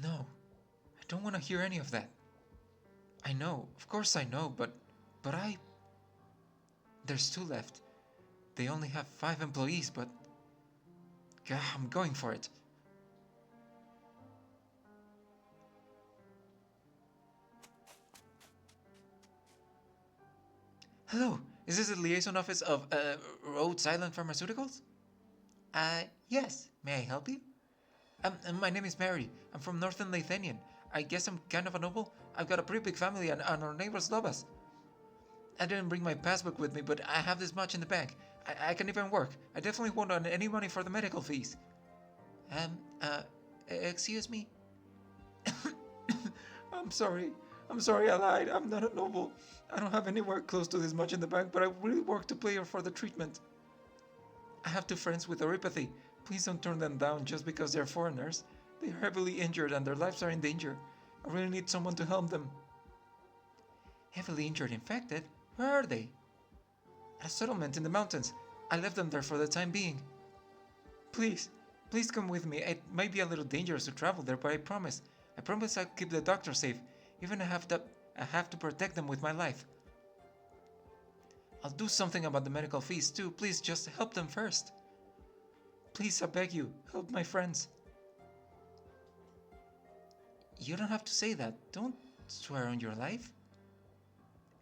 C: No, I don't want to hear any of that. I know, of course I know, but there's 2 left. They only have 5 employees, but God, I'm going for it. Hello, is this the liaison office of Rhodes Island Pharmaceuticals? Yes, may I help you? My name is Mary. I'm from Northern Lathanian. I guess I'm kind of a noble. I've got a pretty big family and our neighbors love us. I didn't bring my passbook with me, but I have this much in the bank. I can even work. I definitely won't earn any money for the medical fees. Excuse me? I'm sorry, I lied. I'm not a noble. I don't have anywhere close to this much in the bank, but I really work to pay for the treatment. I have 2 friends with oropathy. Please don't turn them down just because they're foreigners. They are heavily injured and their lives are in danger. I really need someone to help them. Heavily injured, infected? Where are they? At a settlement in the mountains. I left them there for the time being. Please, please come with me. It might be a little dangerous to travel there, but I promise. I promise I'll keep the doctor safe. Even I have to protect them with my life. I'll do something about the medical fees too. Please just help them first. Please, I beg you, help my friends. You don't have to say that. Don't swear on your life.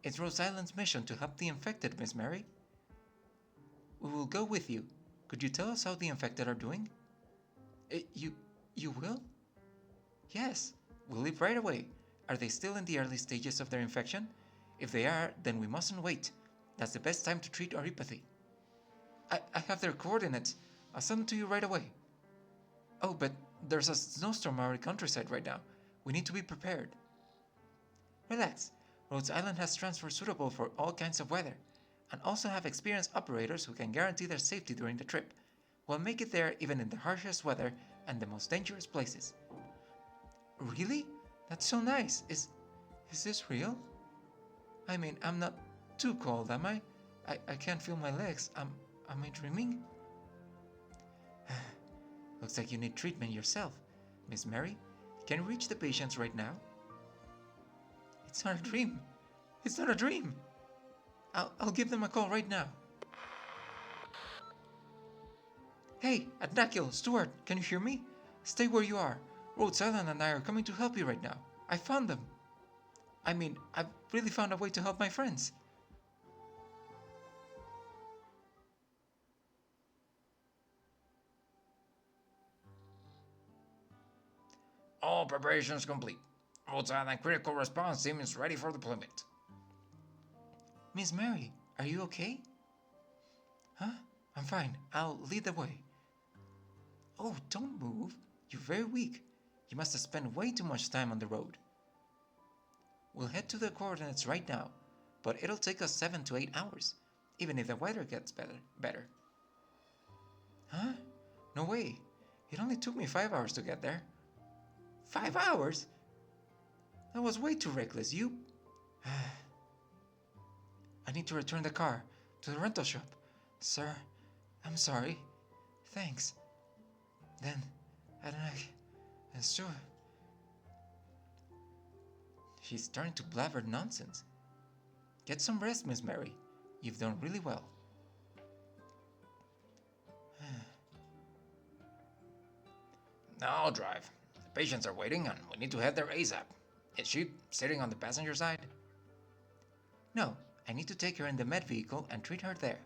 C: It's Rose Island's mission to help the infected, Miss Mary. We will go with you. Could you tell us how the infected are doing? You will? Yes, we'll leave right away. Are they still in the early stages of their infection? If they are, then we mustn't wait. That's the best time to treat oropathy. I have their coordinates. I'll send them to you right away. Oh, but there's a snowstorm on our countryside right now. We need to be prepared. Relax. Rhodes Island has transport suitable for all kinds of weather, and also have experienced operators who can guarantee their safety during the trip. We'll make it there even in the harshest weather and the most dangerous places. Really? That's so nice. Is this real? I mean, I'm not too cold, am I? I can't feel my legs. Am I dreaming? Looks like you need treatment yourself. Miss Mary, can you reach the patients right now? It's not a dream. It's not a dream. I'll give them a call right now. Hey, Tentacle, Stuart, can you hear me? Stay where you are. Rhodes Island and I are coming to help you right now. I found them. I mean, I've really found a way to help my friends.
A: All preparations complete. Rhodes Island critical response team is ready for deployment.
C: Miss Mary, are you okay? Huh? I'm fine. I'll lead the way. Oh, don't move. You're very weak. You must have spent way too much time on the road. We'll head to the coordinates right now, but it'll take us 7 to 8 hours, even if the weather gets better. Huh? No way. It only took me 5 hours to get there. 5 hours? That was way too reckless. You... I need to return the car to the rental shop. Sir, I'm sorry. Thanks. Then, sure. She's starting to blabber nonsense. Get some rest, Miss Mary. You've done really well.
A: Now I'll drive. The patients are waiting and we need to head there ASAP. Is she sitting on the passenger side?
C: No, I need to take her in the med vehicle and treat her there.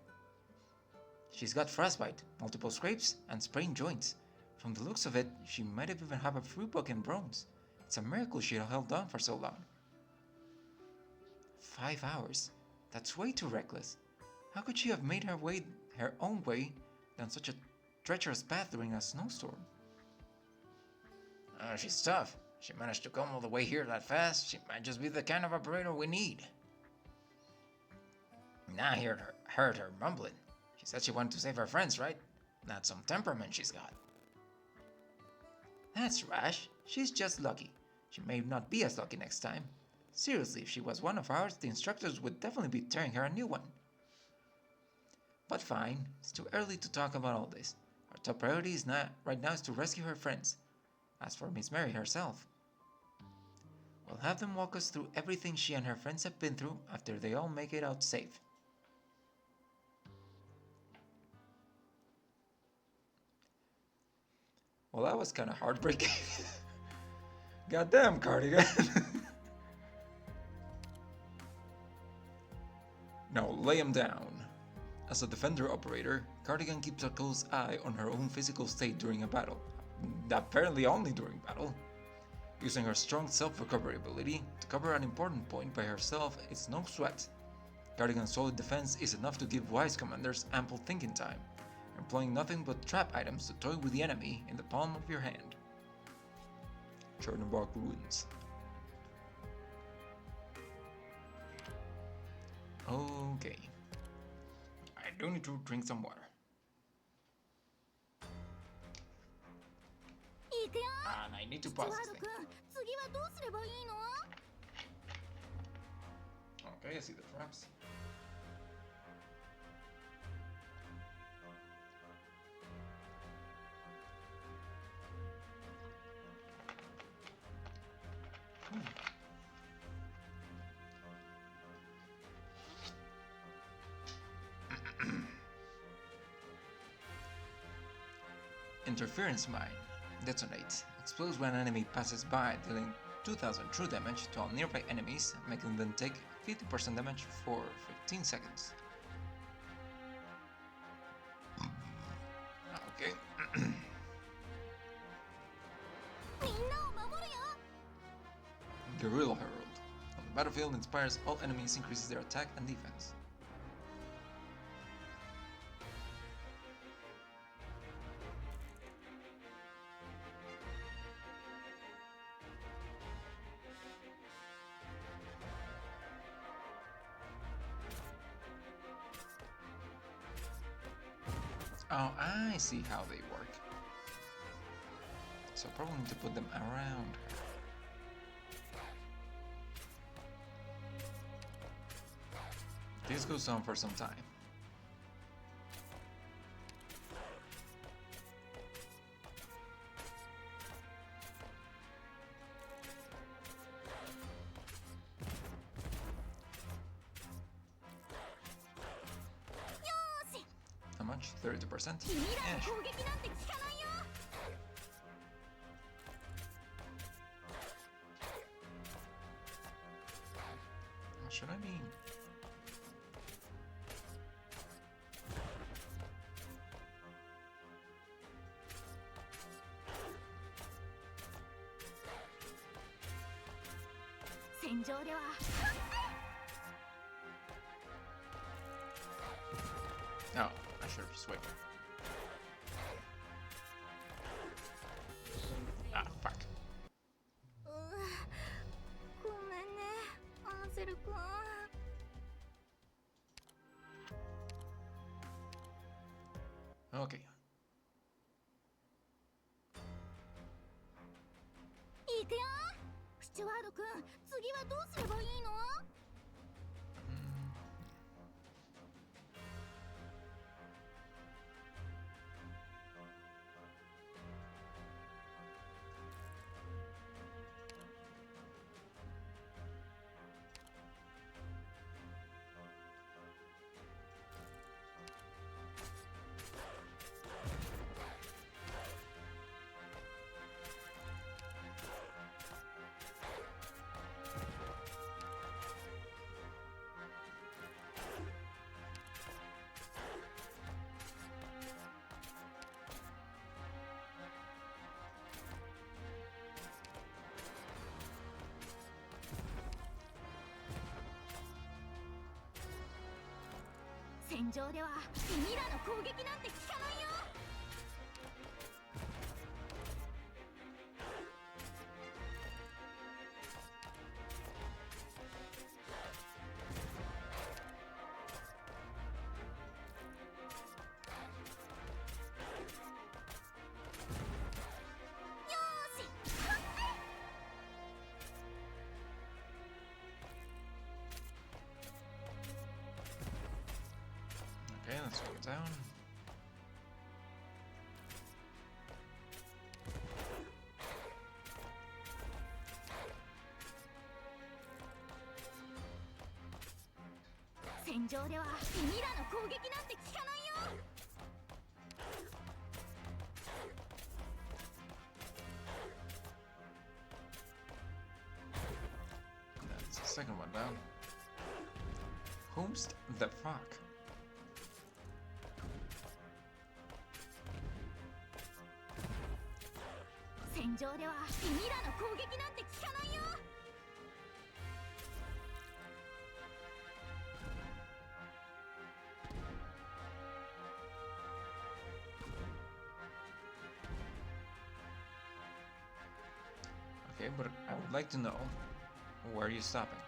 C: She's got frostbite, multiple scrapes, and sprained joints. From the looks of it, she might even have a fruit bug and bones. It's a miracle she held on for so long. 5 hours? That's way too reckless. How could she have made her own way down such a treacherous path during a snowstorm?
A: She's tough. She managed to come all the way here that fast. She might just be the kind of operator we need. Now I heard her mumbling. She said she wanted to save her friends, right? That's some temperament she's got.
C: That's rash. She's just lucky. She may not be as lucky next time. Seriously, if she was one of ours, the instructors would definitely be tearing her a new one. But fine, it's too early to talk about all this. Our top priority right now is to rescue her friends. As for Miss Mary herself, we'll have them walk us through everything she and her friends have been through after they all make it out safe. Well, that was kind of heartbreaking. Goddamn, Cardigan. Now lay him down. As a defender operator, Cardigan keeps a close eye on her own physical state during a battle. Apparently only during battle. Using her strong self-recovery ability to cover an important point by herself is no sweat. Cardigan's solid defense is enough to give wise commanders ample thinking time, employing nothing but trap items to toy with the enemy in the palm of your hand. Chernobog Ruins. Okay. I do need to drink some water.
B: 行くよ
A: And I need to
B: スチュワ
A: pause
B: ー
A: this
B: ド
A: thing.
B: 君次はどうすればいいの
A: Okay, I see the traps. Interference Mine. Detonate. Explodes when an enemy passes by, dealing 2000 true damage to all nearby enemies, making them take 50% damage for 15 seconds. Okay.
B: みんなを守るよ
A: Guerrilla Herald. On the battlefield, inspires all enemies, increases their attack and defense. Oh, I see how they work. So probably need to put them around her. This goes on for some time. How much? 32%?
B: 君ら
A: Yeah,
B: の
A: sure.
B: 攻撃なんて効かないよ
A: What should I mean? Oh, I should have just waited. Ah, fuck.
B: ごめんねアンセル君
A: Okay.
B: 行くよスチュワード君次はどうすればいいの 戦場では君らの攻撃なんて効かないよ
A: Okay, let's go down.
B: 「戦場では君らの攻撃なんて効かないよ
A: That's the second one down. Whomst the fuck?
B: 戦場では君らの攻撃なんて効かないよ
A: Okay, but I would like to know where are you stopping?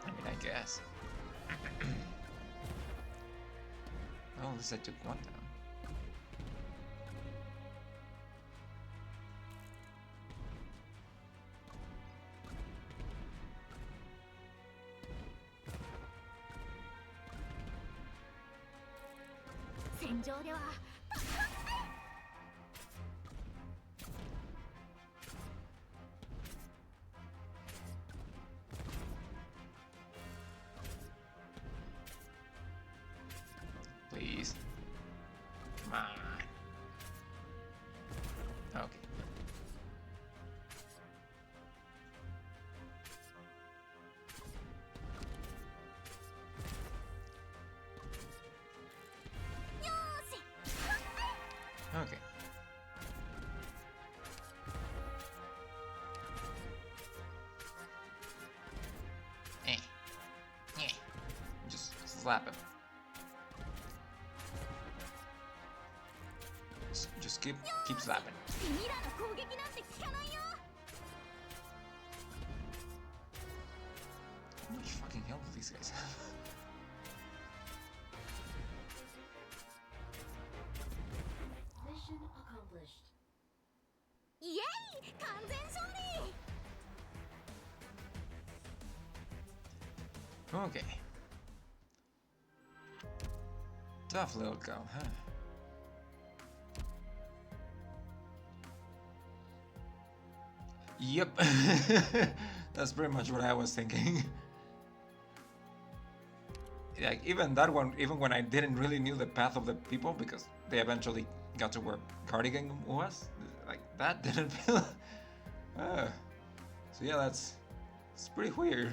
A: I mean, I guess. Well, at least I took one down.
B: 戦場では
A: Please. Come on. Okay. Okay. Eh. Eh. Just slap him. Just keep slapping.
B: 君らの攻撃なんて効かないよ
A: How much fucking health do these guys have?
E: Mission accomplished.
B: イエイ完全勝利
A: Okay. Tough little girl, huh? Yep. That's pretty much what I was thinking. Like, even that one, even when I didn't really knew the path of the people, because they eventually got to where Cardigan was, like, that didn't feel... So yeah, it's pretty weird.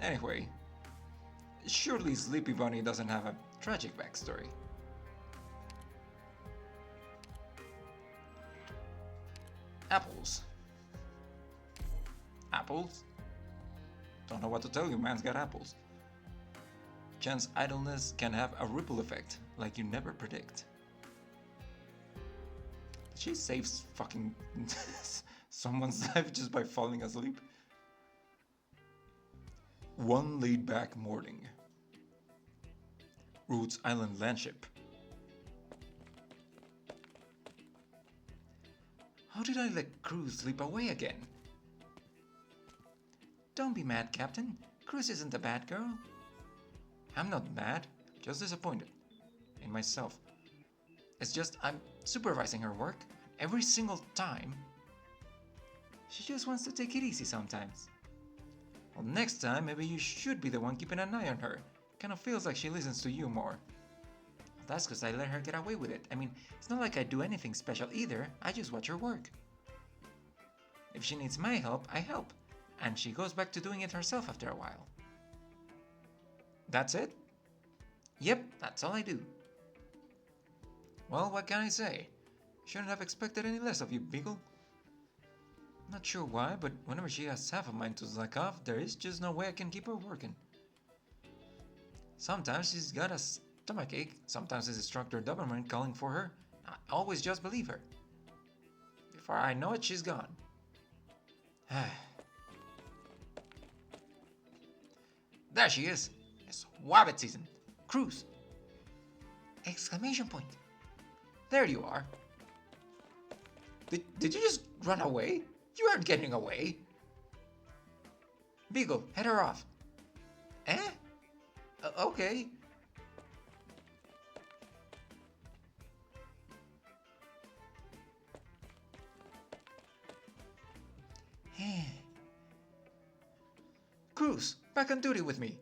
A: Anyway, surely Sleepy Bunny doesn't have a tragic backstory. Apples. Apples? Don't know what to tell you, man's got apples. Chance idleness can have a ripple effect, like you never predict. She saves fucking someone's life just by falling asleep. One laid-back morning. Roots Island Landship. How did I let Cruz slip away again? Don't be mad, Captain. Cruz isn't a bad girl. I'm not mad, just disappointed in myself. It's just I'm supervising her work every single time. She just wants to take it easy sometimes. Well, next time, maybe you should be the one keeping an eye on her. Kinda feels like she listens to you more. That's because I let her get away with it. I mean, it's not like I do anything special either, I just watch her work. If she needs my help, I help. And she goes back to doing it herself after a while. That's it? Yep, that's all I do. Well, what can I say? Shouldn't have expected any less of you, Beagle. Not sure why, but whenever she has half a mind to slack off, there is just no way I can keep her working. Sometimes she's got a stomachache, sometimes it's instructor Doberman calling for her. I always just believe her. Before I know it, she's gone. There she is. It's Wabbit season. Cruz. Exclamation point. There you are. Did you just run away? You aren't getting away. Beagle, head her off. Eh? Okay. Cruz, back on duty with me.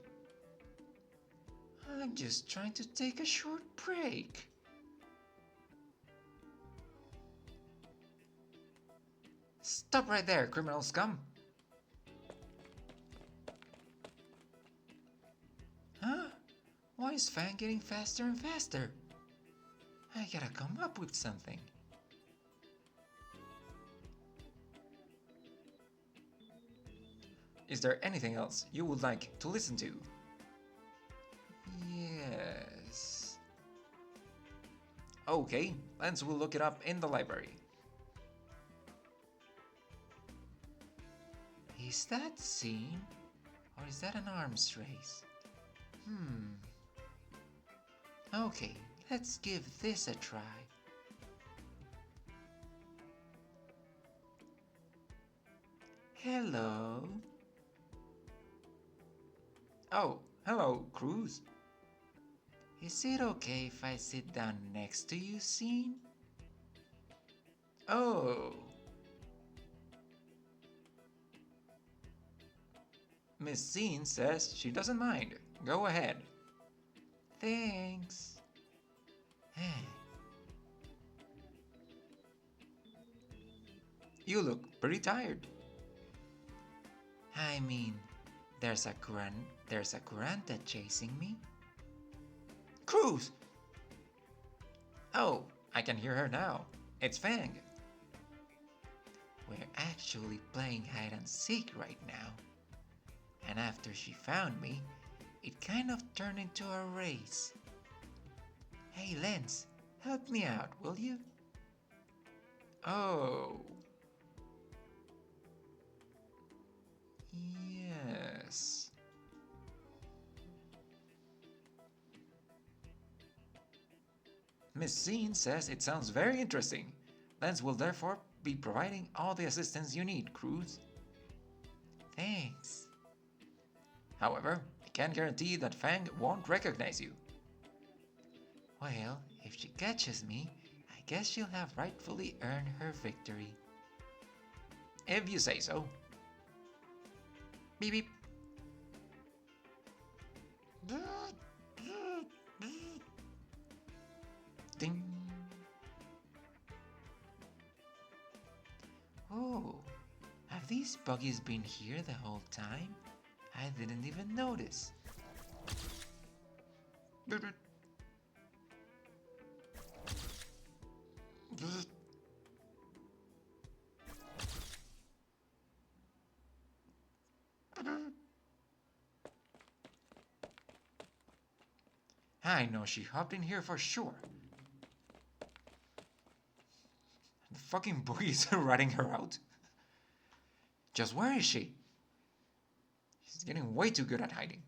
A: I'm just trying to take a short break. Stop right there, criminal scum. Huh? Why is Fang getting faster and faster? I gotta come up with something. Is there anything else you would like to listen to? Yes. Okay, Lance will look it up in the library. Is that scene? Or is that an arms race? Okay, let's give this a try. Hello? Oh, hello, Cruz.
C: Is it okay if I sit down next to you, Scene? Oh. Miss Scene says she doesn't mind. Go ahead. Thanks. You look pretty tired. I mean, there's a Kuranta chasing me. Cruz! Oh, I can hear her now. It's Fang. We're actually playing hide and seek right now. And after she found me, it kind of turned into a race. Hey Lens, help me out, will you? Oh. Yes. Miss Scene says it sounds very interesting. Lens will therefore be providing all the assistance you need, Cruz. Thanks. However, I can't guarantee that Fang won't recognize you. Well, if she catches me, I guess she'll have rightfully earned her victory. If you say so. Beep beep. Ding. Oh, have these buggies been here the whole time? I didn't even notice. I know she hopped in here for sure. The fucking boogies are ratting her out. Just where is she? She's getting way too good at hiding.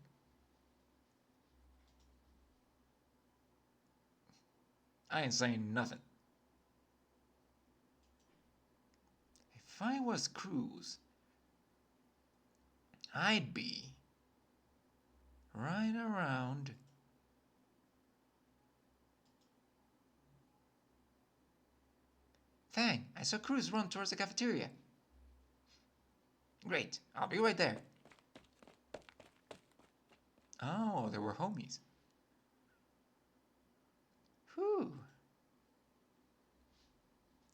C: I ain't saying nothing. If I was Cruz, I'd be right around. Fang, I saw Cruz run towards the cafeteria. Great, I'll be right there. Oh, they were homies. Whew.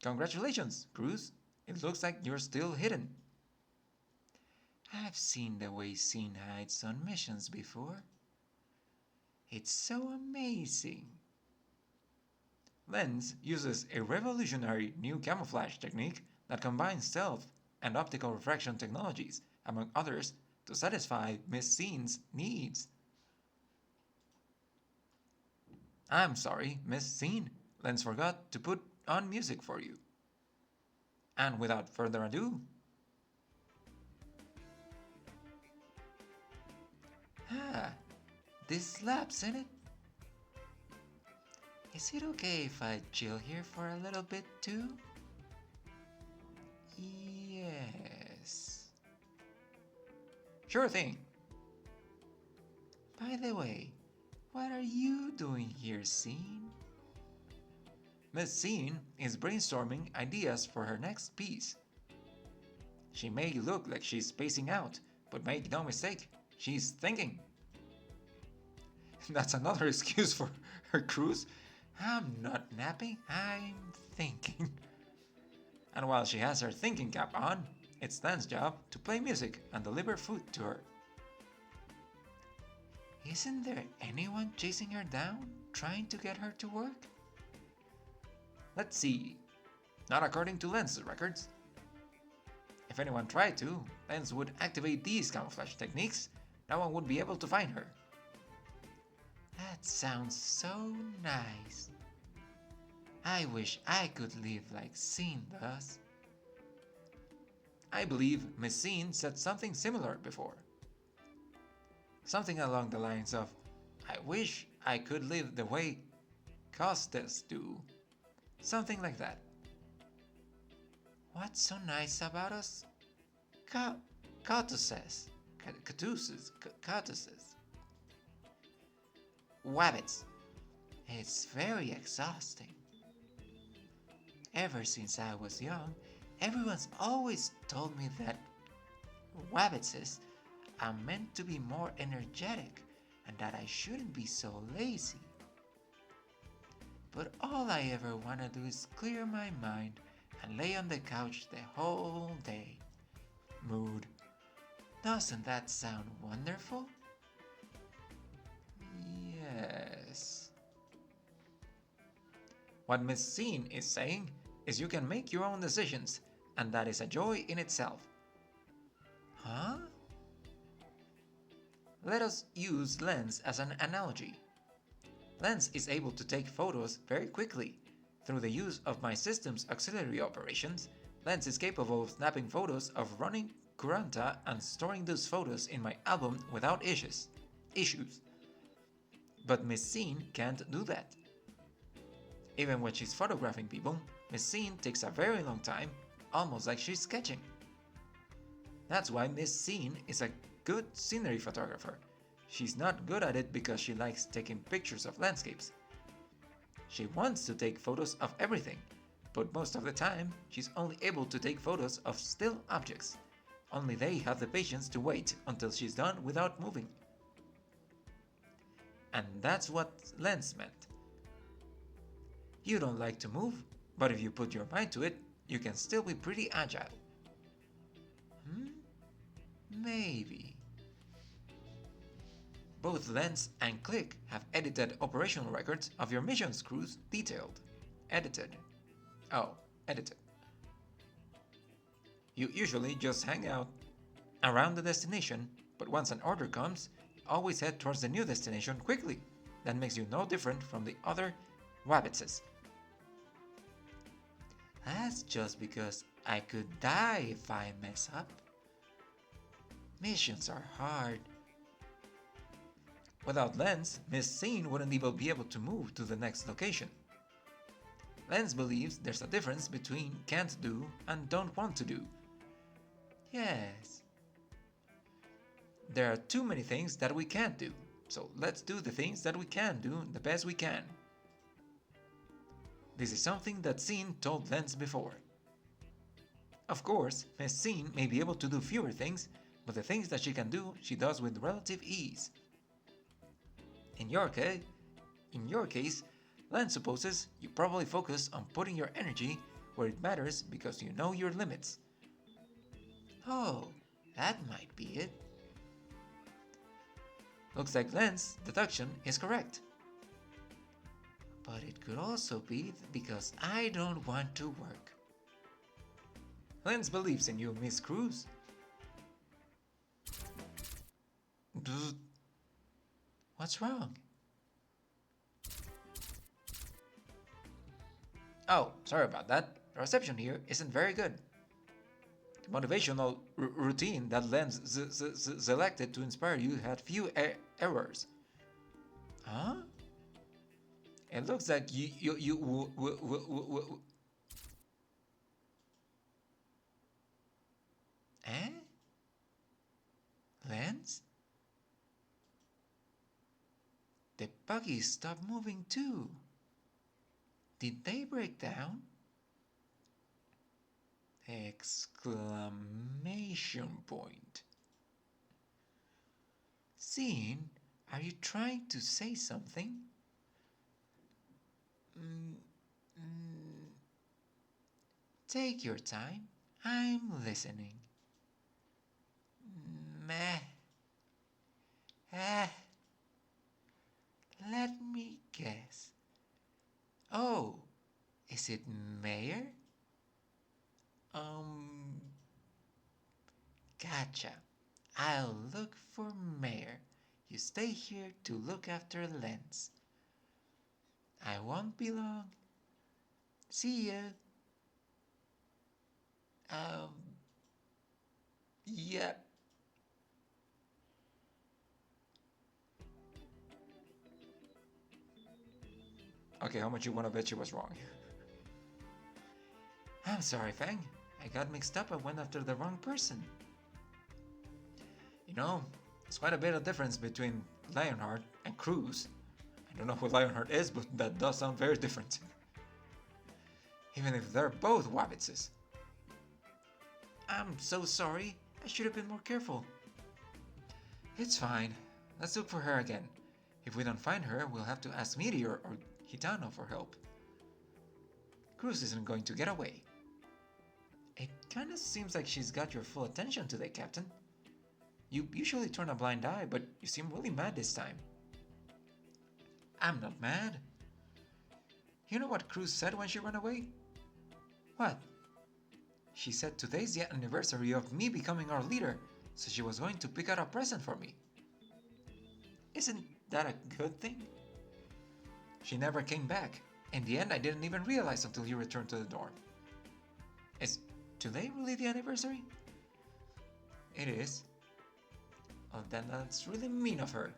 C: Congratulations, Cruz. It looks like you're still hidden. I've seen the way Scene hides on missions before. It's so amazing. Lens uses a revolutionary new camouflage technique that combines stealth and optical refraction technologies, among others, to satisfy Miss Scene's needs. I'm sorry, Miss Scene. Lens forgot to put on music for you. And without further ado... this slaps, innit? Is it okay if I chill here for a little bit too? Yes. Sure thing. By the way, what are you doing here, Scene? Miss Scene is brainstorming ideas for her next piece. She may look like she's spacing out, but make no mistake, she's thinking. That's another excuse for her Cruz. I'm not napping, I'm thinking. And while she has her thinking cap on, it's Dan's job to play music and deliver food to her. Isn't there anyone chasing her down, trying to get her to work? Let's see. Not according to Lens's records. If anyone tried to, Lens would activate these camouflage techniques. No one would be able to find her. That sounds so nice. I wish I could live like Scene does. I believe Miss Scene said something similar before. Something along the lines of, I wish I could live the way Costes do. Something like that. What's so nice about us? Catuses. Wabbits. It's very exhausting. Ever since I was young, everyone's always told me that wabbitses are meant to be more energetic and that I shouldn't be so lazy. But all I ever want to do is clear my mind and lay on the couch the whole day. Mood. Doesn't that sound wonderful? Yes. What Miss Scene is saying is you can make your own decisions, and that is a joy in itself. Huh? Let us use Lens as an analogy. Lens is able to take photos very quickly. Through the use of my system's auxiliary operations, Lens is capable of snapping photos of running Kuranta and storing those photos in my album without issues. But Miss Scene can't do that. Even when she's photographing people, Miss Scene takes a very long time, almost like she's sketching. That's why Miss Scene is a good scenery photographer. She's not good at it because she likes taking pictures of landscapes. She wants to take photos of everything, but most of the time, she's only able to take photos of still objects. Only they have the patience to wait until she's done without moving. And that's what Lens meant. You don't like to move, but if you put your mind to it, you can still be pretty agile. Maybe. Both Lens and Click have edited operational records of your mission crews detailed. Edited. You usually just hang out around the destination, but once an order comes, you always head towards the new destination quickly. That makes you no different from the other wabbitses. That's just because I could die if I mess up. Missions are hard. Without Lens, Miss Scene wouldn't even be able to move to the next location. Lens believes there's a difference between can't do and don't want to do. Yes. There are too many things that we can't do, so let's do the things that we can do the best we can. This is something that Scene told Lens before. Of course, Miss Scene may be able to do fewer things, but the things that she can do, she does with relative ease. In your case, Lens supposes you probably focus on putting your energy where it matters because you know your limits. Oh, that might be it. Looks like Lens' deduction is correct. But it could also be because I don't want to work. Lens believes in you, Miss Cruz. What's wrong? Oh, sorry about that. The reception here isn't very good. The motivational routine that Lens selected to inspire you had few errors. Huh? It looks like Eh? Lens? The buggies stopped moving too. Did they break down? Exclamation point. Scene, are you trying to say something? Take your time. I'm listening. Meh. Let me guess. Oh, is it Mayor? Gotcha. I'll look for Mayor. You stay here to look after Lens. I won't be long. See ya. Yep. Okay, how much you wanna bet she was wrong? I'm sorry, Fang. I got mixed up and went after the wrong person. You know, there's quite a bit of difference between Lionheart and Cruz.
A: I don't know who Lionheart is, but that does sound very different. Even if they're both Wabbitses. I'm so sorry. I should have been more careful. It's fine. Let's look for her again. If we don't find her, we'll have to ask Meteor or Hitano for help. Cruz isn't going to get away. It kinda seems like she's got your full attention today, Captain. You usually turn a blind eye, but you seem really mad this time. I'm not mad. You know what Cruz said when she ran away? What? She said today's the anniversary of me becoming our leader, so she was going to pick out a present for me. Isn't that a good thing? She never came back. In the end, I didn't even realize until you returned to the dorm. Is today really the anniversary? It is. Oh, then that's really mean of her.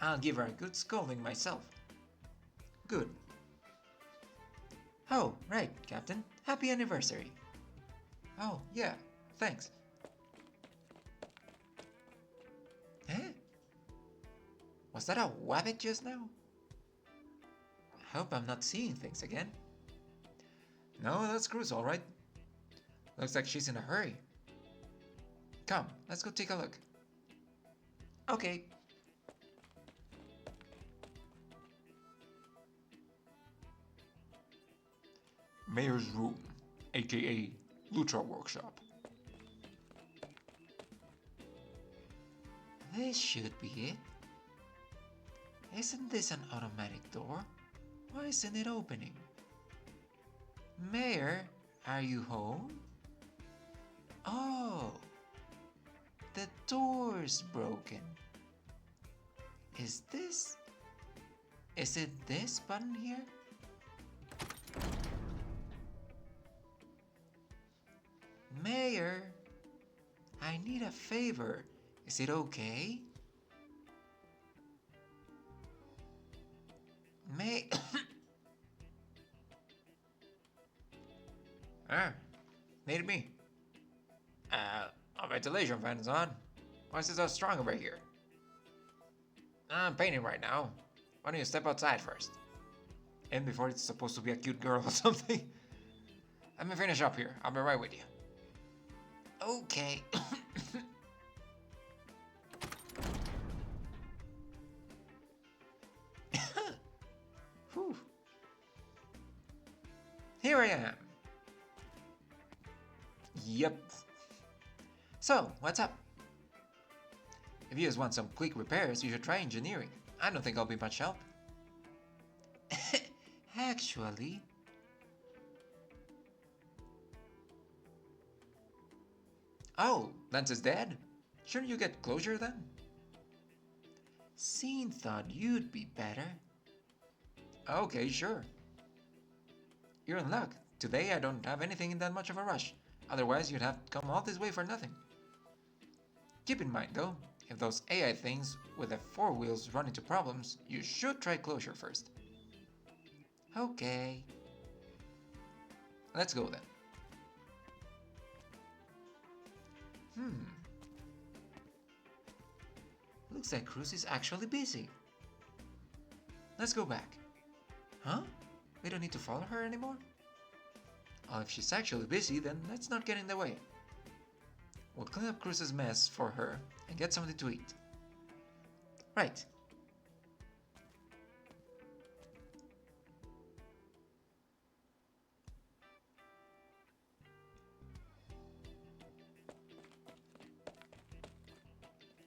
A: I'll give her a good scolding myself. Good. Oh, right, Captain. Happy anniversary. Oh, yeah, thanks. Eh? Was that a wabbit just now? I hope I'm not seeing things again. No, that's Cruz, alright. Looks like she's in a hurry. Come, let's go take a look. Okay. Mayor's room, aka Lucha Workshop. This should be it. Isn't this an automatic door? Why isn't it opening? Mayor, are you home? Oh, the door's broken. Is it this button here? Mayor, I need a favor. Is it okay? Need me. Our ventilation fan's on. Why is it so strong over here? I'm painting right now. Why don't you step outside first? And before it's supposed to be a cute girl or something. Let me finish up here. I'll be right with you. Okay. Whew. Here I am. Yep. So, what's up? If you just want some quick repairs, you should try engineering. I don't think I'll be much help. Actually... Oh, Lance is dead? Shouldn't you get closure then? Scene thought you'd be better. Okay, sure. You're in luck. Today I don't have anything in that much of a rush. Otherwise you'd have come all this way for nothing. Keep in mind though, if those AI things with the 4 wheels run into problems, you should try closure first. Okay. Let's go then. Looks like Cruz is actually busy. Let's go back. Huh? We don't need to follow her anymore? Oh, if she's actually busy, then let's not get in the way. We'll clean up Cruz's mess for her and get something to eat. Right.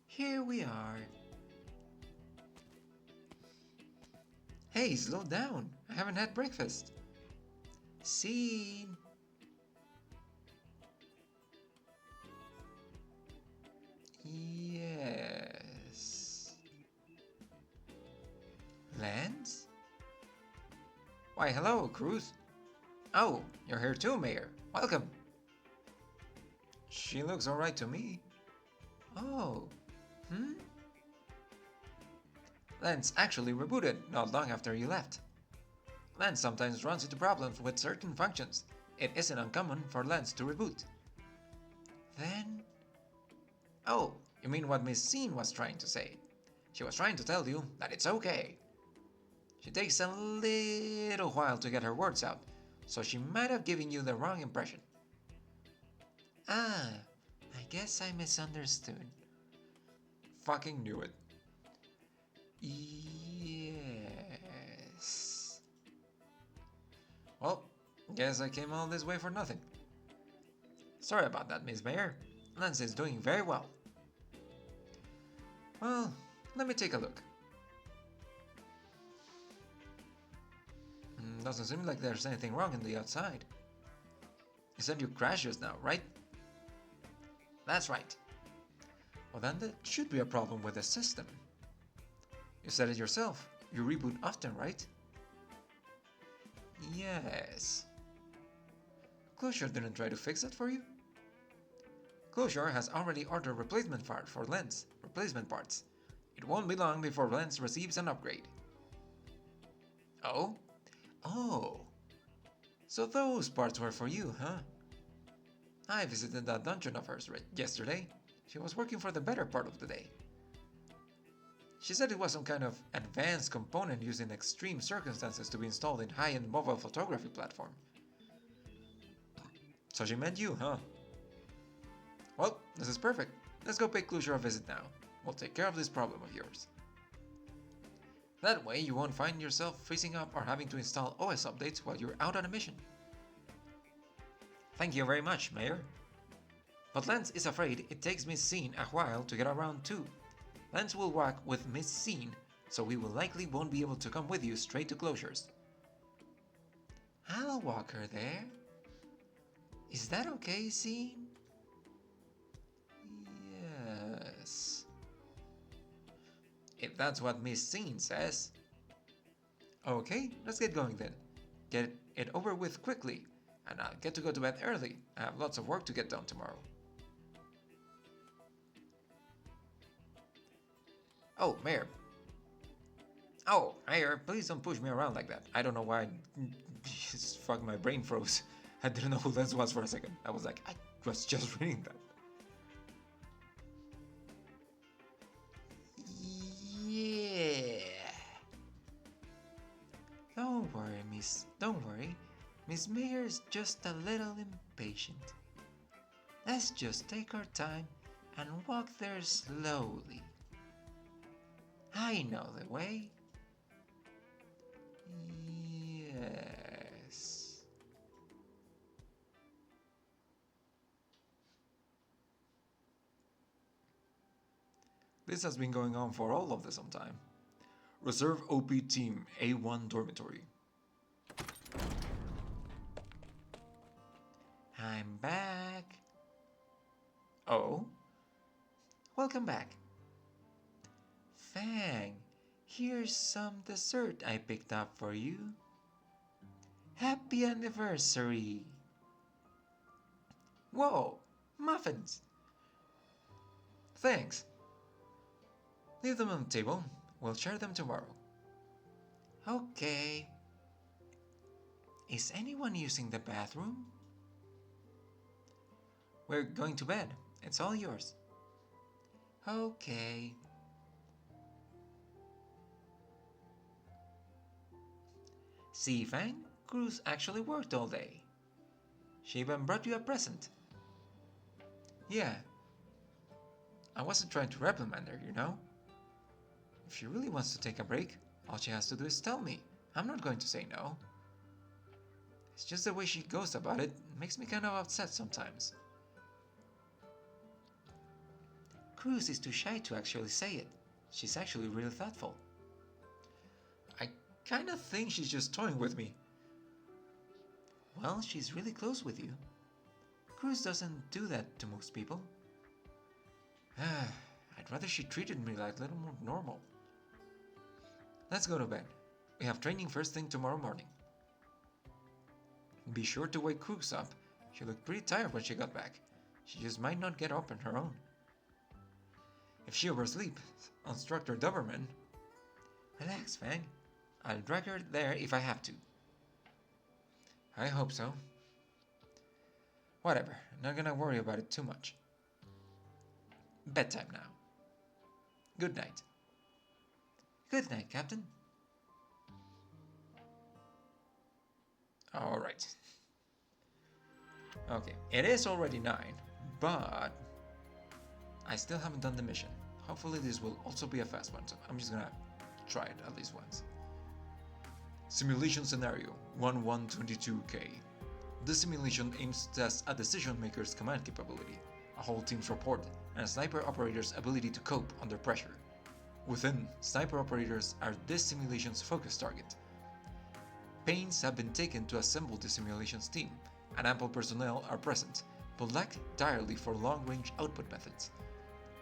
A: Here we are. Hey, slow down. I haven't had breakfast. Scene. Yes. Lance? Why, hello, Cruz. Oh, you're here too, Mayor. Welcome. She looks alright to me. Oh. Lance actually rebooted not long after you left. Lance sometimes runs into problems with certain functions. It isn't uncommon for Lance to reboot. Then... Oh, you mean what Miss Scene was trying to say. She was trying to tell you that it's okay. She takes a little while to get her words out, so she might have given you the wrong impression.
C: Ah, I guess I misunderstood.
A: Fucking knew it.
C: Yes.
A: Well, guess I came all this way for nothing. Sorry about that, Miss Mayor. Lance is doing very well. Well, let me take a look. Doesn't seem like there's anything wrong in the outside. You said you crashed just now, right? That's right. Well, then there should be a problem with the system. You said it yourself. You reboot often, right?
C: Yes.
A: Closure didn't try to fix it for you? Closure has already ordered replacement parts for Lens. Replacement parts. It won't be long before Lens receives an upgrade. Oh? Oh. So those parts were for you, huh? I visited that dungeon of hers yesterday. She was working for the better part of the day. She said it was some kind of advanced component used in extreme circumstances to be installed in high-end mobile photography platform. So she meant you, huh? Well, this is perfect. Let's go pay Closure a visit now. We'll take care of this problem of yours. That way you won't find yourself freezing up or having to install OS updates while you're out on a mission. Thank you very much, Mayor. But Lance is afraid it takes Miss Scene a while to get around too. Lance will walk with Miss Scene, so we will likely won't be able to come with you straight to Closures.
C: I'll walk her there. Is that okay, Scene? Yes.
A: If that's what Miss Scene says. Okay, let's get going then. Get it over with quickly, and I'll get to go to bed early. I have lots of work to get done tomorrow. Oh, Mayor. Oh, Mayor, please don't push me around like that. I don't know why. Fuck, my brain froze. I didn't know who this was for a second. I was like, I was just reading that.
C: Yeah. Don't worry, Miss. Don't worry. Miss Mayer's just a little impatient. Let's just take our time and walk there slowly. I know the way. Yes.
A: This has been going on for all of the some time. Reserve OP Team A1 Dormitory.
C: I'm back.
A: Oh?
C: Welcome back. Fang, here's some dessert I picked up for you. Happy anniversary!
A: Whoa! Muffins! Thanks. Leave them on the table. We'll share them tomorrow.
C: Okay. Is anyone using the bathroom?
A: We're going to bed. It's all yours.
C: Okay.
A: See, Fang, Cruz actually worked all day. She even brought you a present. Yeah. I wasn't trying to reprimand her, you know? If she really wants to take a break, all she has to do is tell me. I'm not going to say no. It's just the way she goes about it makes me kind of upset sometimes.
C: Cruz is too shy to actually say it. She's actually really thoughtful.
A: I kind of think she's just toying with me.
C: Well, she's really close with you. Cruz doesn't do that to most people.
A: I'd rather she treated me like a little more normal. Let's go to bed. We have training first thing tomorrow morning. Be sure to wake Cruz up. She looked pretty tired when she got back. She just might not get up on her own. If she oversleeps, Instructor Doberman. Relax, Fang. I'll drag her there if I have to. I hope so. Whatever, not gonna worry about it too much. Bedtime now. Good night. Good night, Captain. Alright. Okay, it is already 9, but I still haven't done the mission. Hopefully this will also be a fast one, so I'm just gonna try it at least once. Simulation scenario 1122K. This simulation aims to test a decision maker's command capability, a whole team's rapport, and a sniper operator's ability to cope under pressure. Within, sniper operators are this simulation's focus target. Pains have been taken to assemble the simulation's team, and ample personnel are present, but lack entirely for long-range output methods.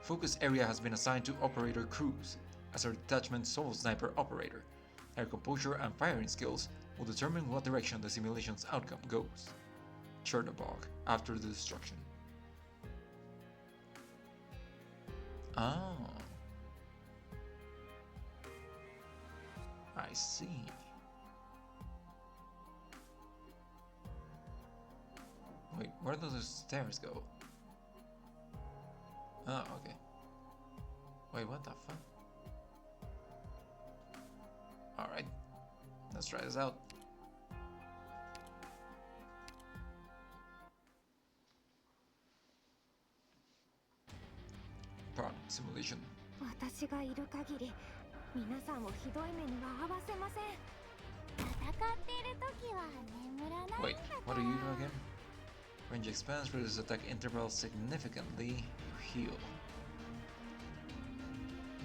A: Focus area has been assigned to Operator Cruz, as her detachment's sole sniper operator. Her composure and firing skills will determine what direction the simulation's outcome goes. Chernobog, after the destruction. Oh. I see. Wait, where do those stairs go? Oh, okay. Wait, what the fuck? Alright, let's try this out. Part simulation.
B: 私がいる限り皆さんをひどい目には合わせません。戦っている時は眠らないんだから。
A: Wait, what do you do again? Range expands, reduces attack interval significantly. Heal.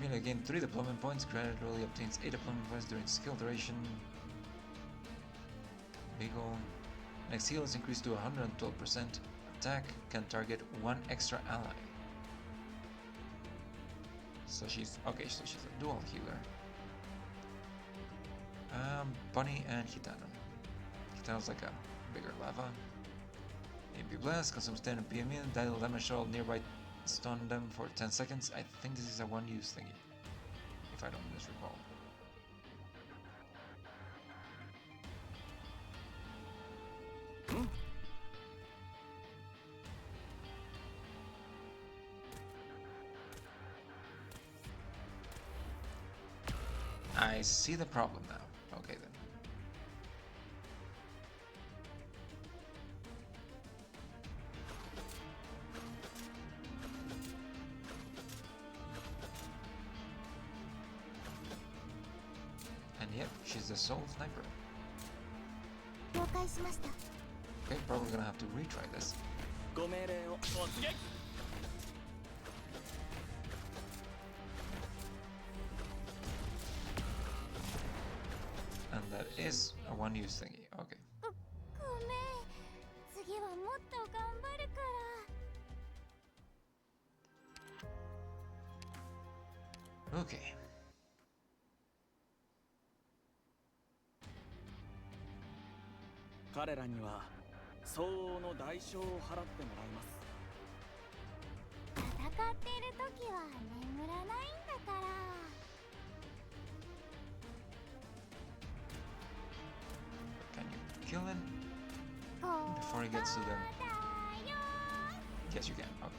A: Melee gain 3 deployment points, gradually obtains 8 deployment points during skill duration. Beagle. Next heal is increased to 112%. Attack can target 1 extra ally. So she's okay, so she's a dual healer. Bunny and Hitano. Hitano's like a bigger lava. AP Blast consumes 10 MP immune, dial damage all nearby, stun them for 10 seconds. I think this is a one-use thingy, if I don't misrecall. I see the problem now. Okay then. And yep, she's the sole sniper.
B: 了解しました。
A: Okay, probably gonna have to retry this.
D: ご命令をお告げ。
A: And that is a one-use thingy. Okay.
B: ごめん。次はもっと頑張るから。
A: Okay.
D: 彼らには相応の代償を払ってもらいます。
B: 戦っている時は眠らないんだから。
A: Can you kill him before he gets to the... Yes, you can. Okay.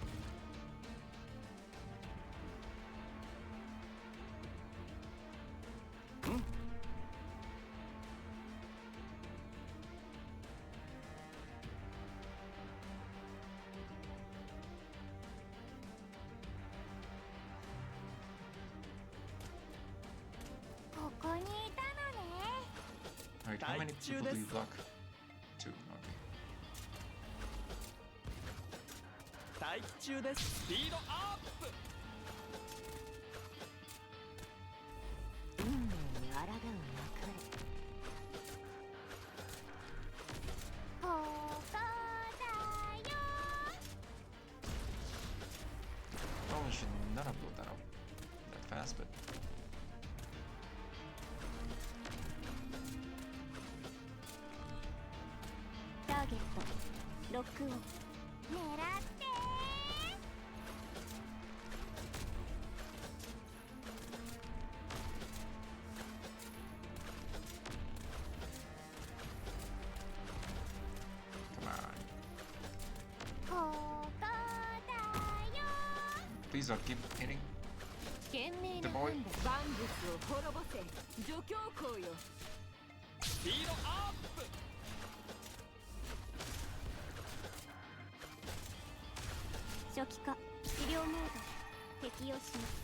A: Alright, how many people do you block? 2, okay.
D: 待機中です。スピードアップ。
B: 運命に抗うなかれ。ここだよ。
A: Probably should not have blown that up that fast, but...
B: Target ロックオン。狙って
A: Come on.
B: ここだよ。
A: Please don't keep hitting.
B: 賢明
A: The
B: な
A: boy.
B: 判断万物を滅ぼせ除教皇よ
F: スピードアップ。
B: 初期化治療モード適用します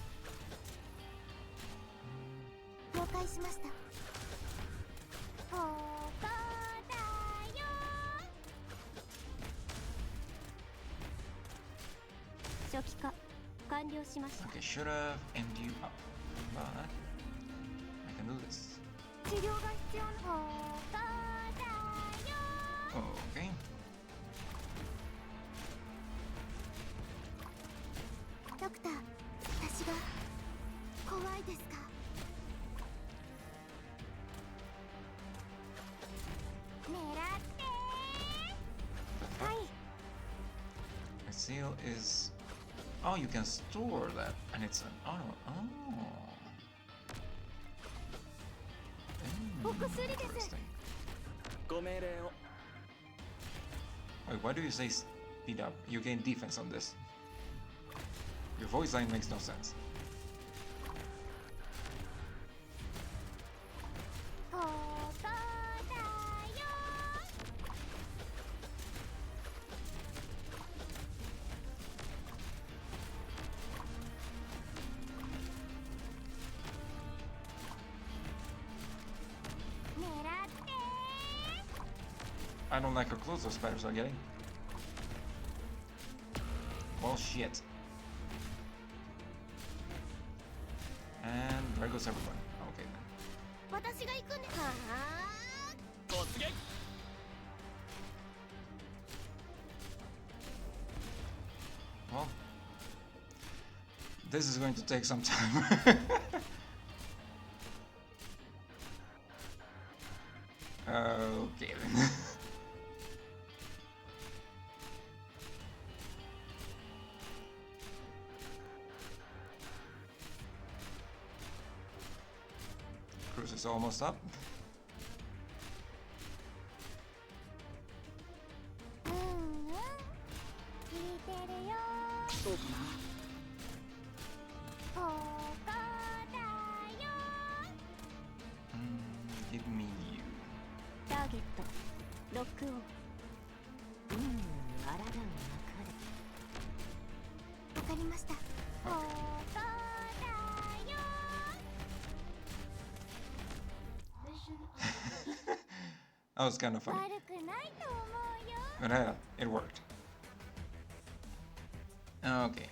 B: 了解しましたここだよ初期化完了しました
A: Okay, should have aimed you up, but I can do this.
B: 治療が必要なここだよ
A: Okay.
B: ドクター私が怖いですか狙ってはい
A: The seal is. Oh, you can store that, and it's an auto. Oh. Interesting.
F: ご命令を。
A: Wait, why do you say speed up? You gain defense on this. Your voice line makes no sense.
B: ここだよ狙って
A: I don't like how close those spiders are getting. Well, shit. And there goes everyone. Okay then.
B: 私が行くんではあ
F: 突撃。
A: Well, this is going to take some time. Okay then. Cruise is almost up.
B: うんうん聞いてるよ
F: そうか
B: ここだよ
A: Give me you.
B: ターゲットロックオン抗う中でわかりましたここだよ
E: Mission accomplished.
A: That was kind of funny.
B: 悪くないと思うよ
A: But it worked. Okay.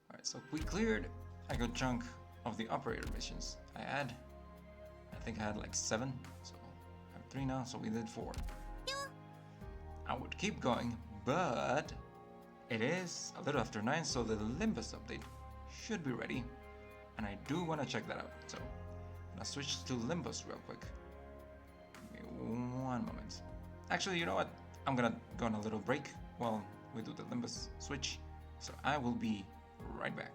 A: Alright, so we cleared a good chunk of the operator missions. I think I had like 7, so I have 3 now, so we did 4. I would keep going, but it is a little after 9, so the Limbus update should be ready, and I do want to check that out. So I'm gonna switch to Limbus real quick. Give me 1 moment. Actually, you know what? I'm gonna go on a little break while we do the Limbus switch, so I will be right back.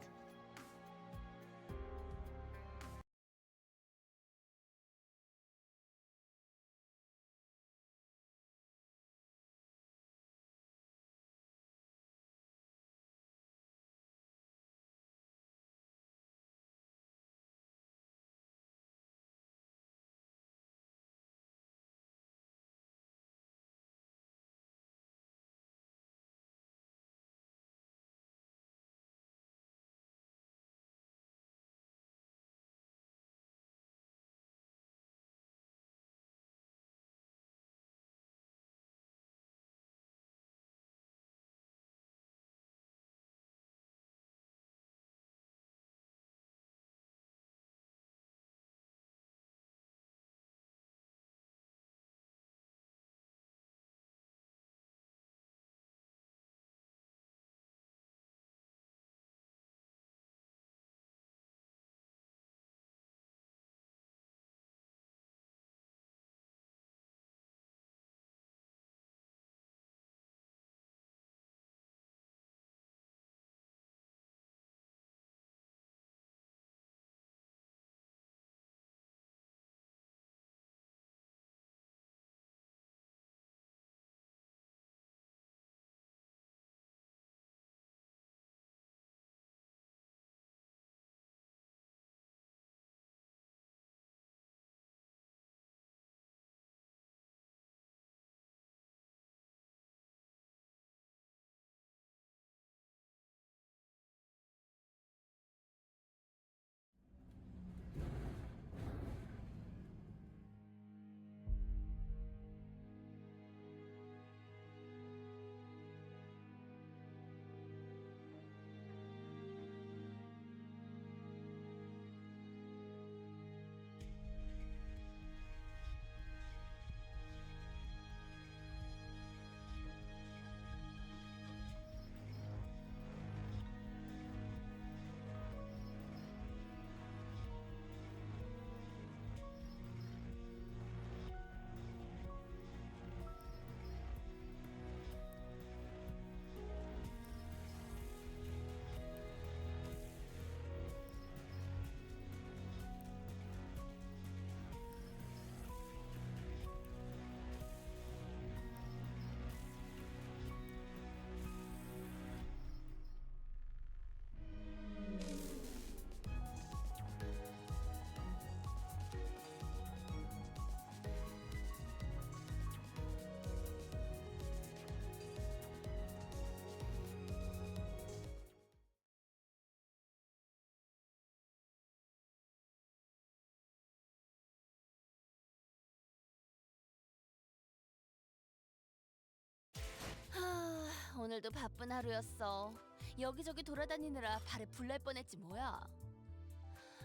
G: 오늘도 바쁜 하루였어. 여기저기 돌아다니느라 발에 불 날 뻔했지 뭐야.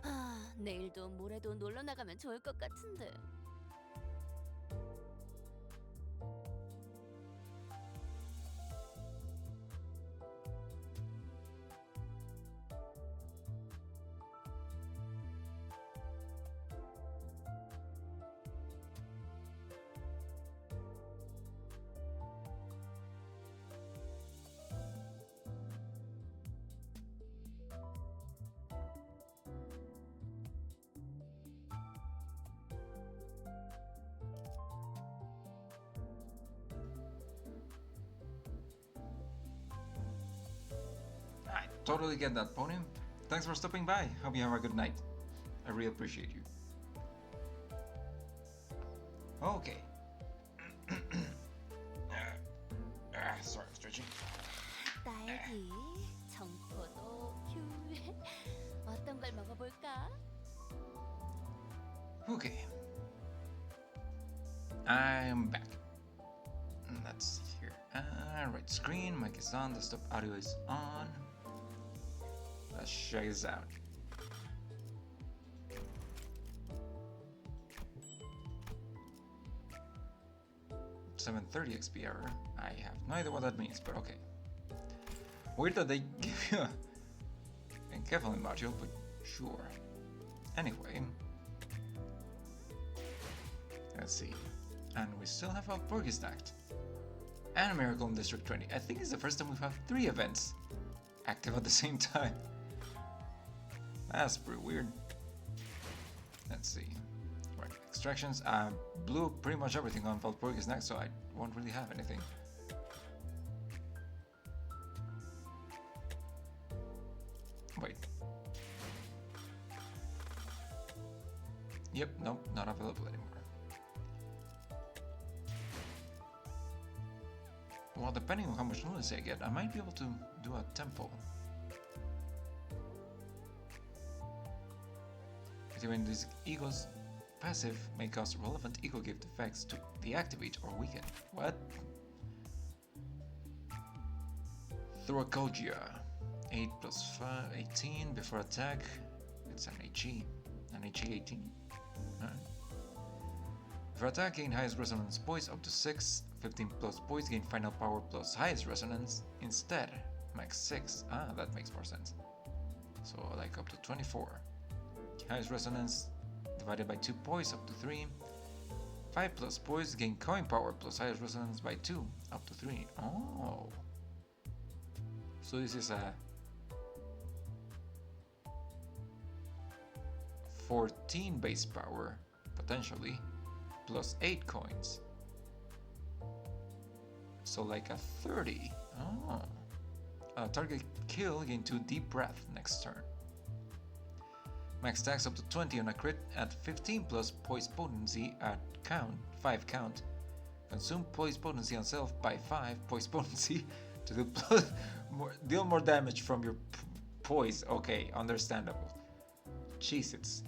G: 아, 내일도 모레도 놀러 나가면 좋을 것 같은데.
A: I totally get that, Pony. Thanks for stopping by. Hope you have a good night. I really appreciate you. Okay. Sorry, I'm stretching.
G: 딸기, 청포도, 귤. 어떤 걸 먹어볼까?
A: Okay. I'm back. Let's see here. Right screen, mic is on, desktop audio is on. Let's check this out. $730 XP error. I have no idea what that means, but okay. Weird that they give you a encapsulating module, but sure. Anyway, let's see. And we still have our Porky stacked. And a Miracle in District 20. I think it's the first time we've had 3 events active at the same time. That's pretty weird. Let's see. Right, extractions. I blew pretty much everything on Valpurgis next, so I won't really have anything. Wait. Yep, nope, not available anymore. Well, depending on how much notice I get, I might be able to do a tempo. Activating this ego's passive may cause relevant ego gift effects to deactivate or weaken. What? Thoracolgia. 8 plus 5, 18 before attack. It's an HE. An HE 18. Alright. Before attack, gain highest resonance poise up to 6. 15 plus poise, gain final power plus highest resonance. Instead, max 6. Ah, that makes more sense. So, like up to 24. Highest resonance divided by 2 poise up to 3. 5 plus poise, gain coin power plus highest resonance by 2 up to 3. Oh. So this is a 14 base power, potentially, plus 8 coins. So like a 30. Oh. Target kill, gain 2 deep breath next turn. Max stacks up to 20 on a crit at 15 plus poise potency at 5 count. Consume poise potency on self by 5 poise potency to deal more damage from your poise. Okay, understandable. Jesus.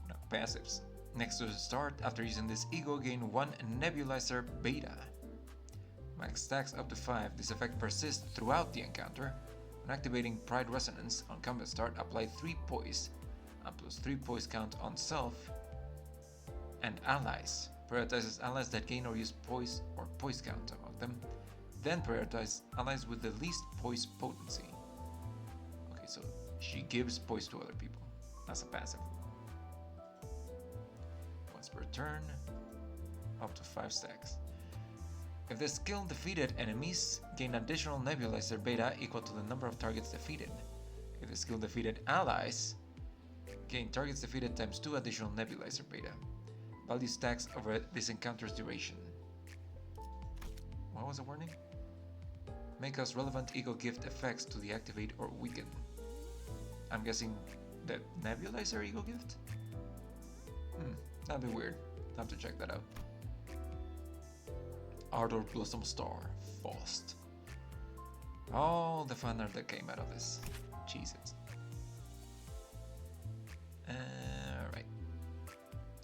A: No, passives. Next to the start, after using this ego, gain 1 nebulizer beta. Max stacks up to 5. This effect persists throughout the encounter. When activating Pride Resonance on combat start, apply 3 poise, and plus 3 poise count on self and allies. Prioritizes allies that gain or use poise or poise count among them. Then prioritize allies with the least poise potency. Okay, so she gives poise to other people. That's a passive. Once per turn, up to 5 stacks. If the skill defeated enemies, gain additional nebulizer beta equal to the number of targets defeated. If the skill defeated allies, gain targets defeated times 2 additional nebulizer beta. Value stacks over this encounter's duration. What was the warning? Make us relevant ego gift effects to deactivate or weaken. I'm guessing the nebulizer ego gift? That'd be weird. I'll have to check that out. Ardor Blossom Star, Faust. All the fun art that came out of this. Jesus. Right.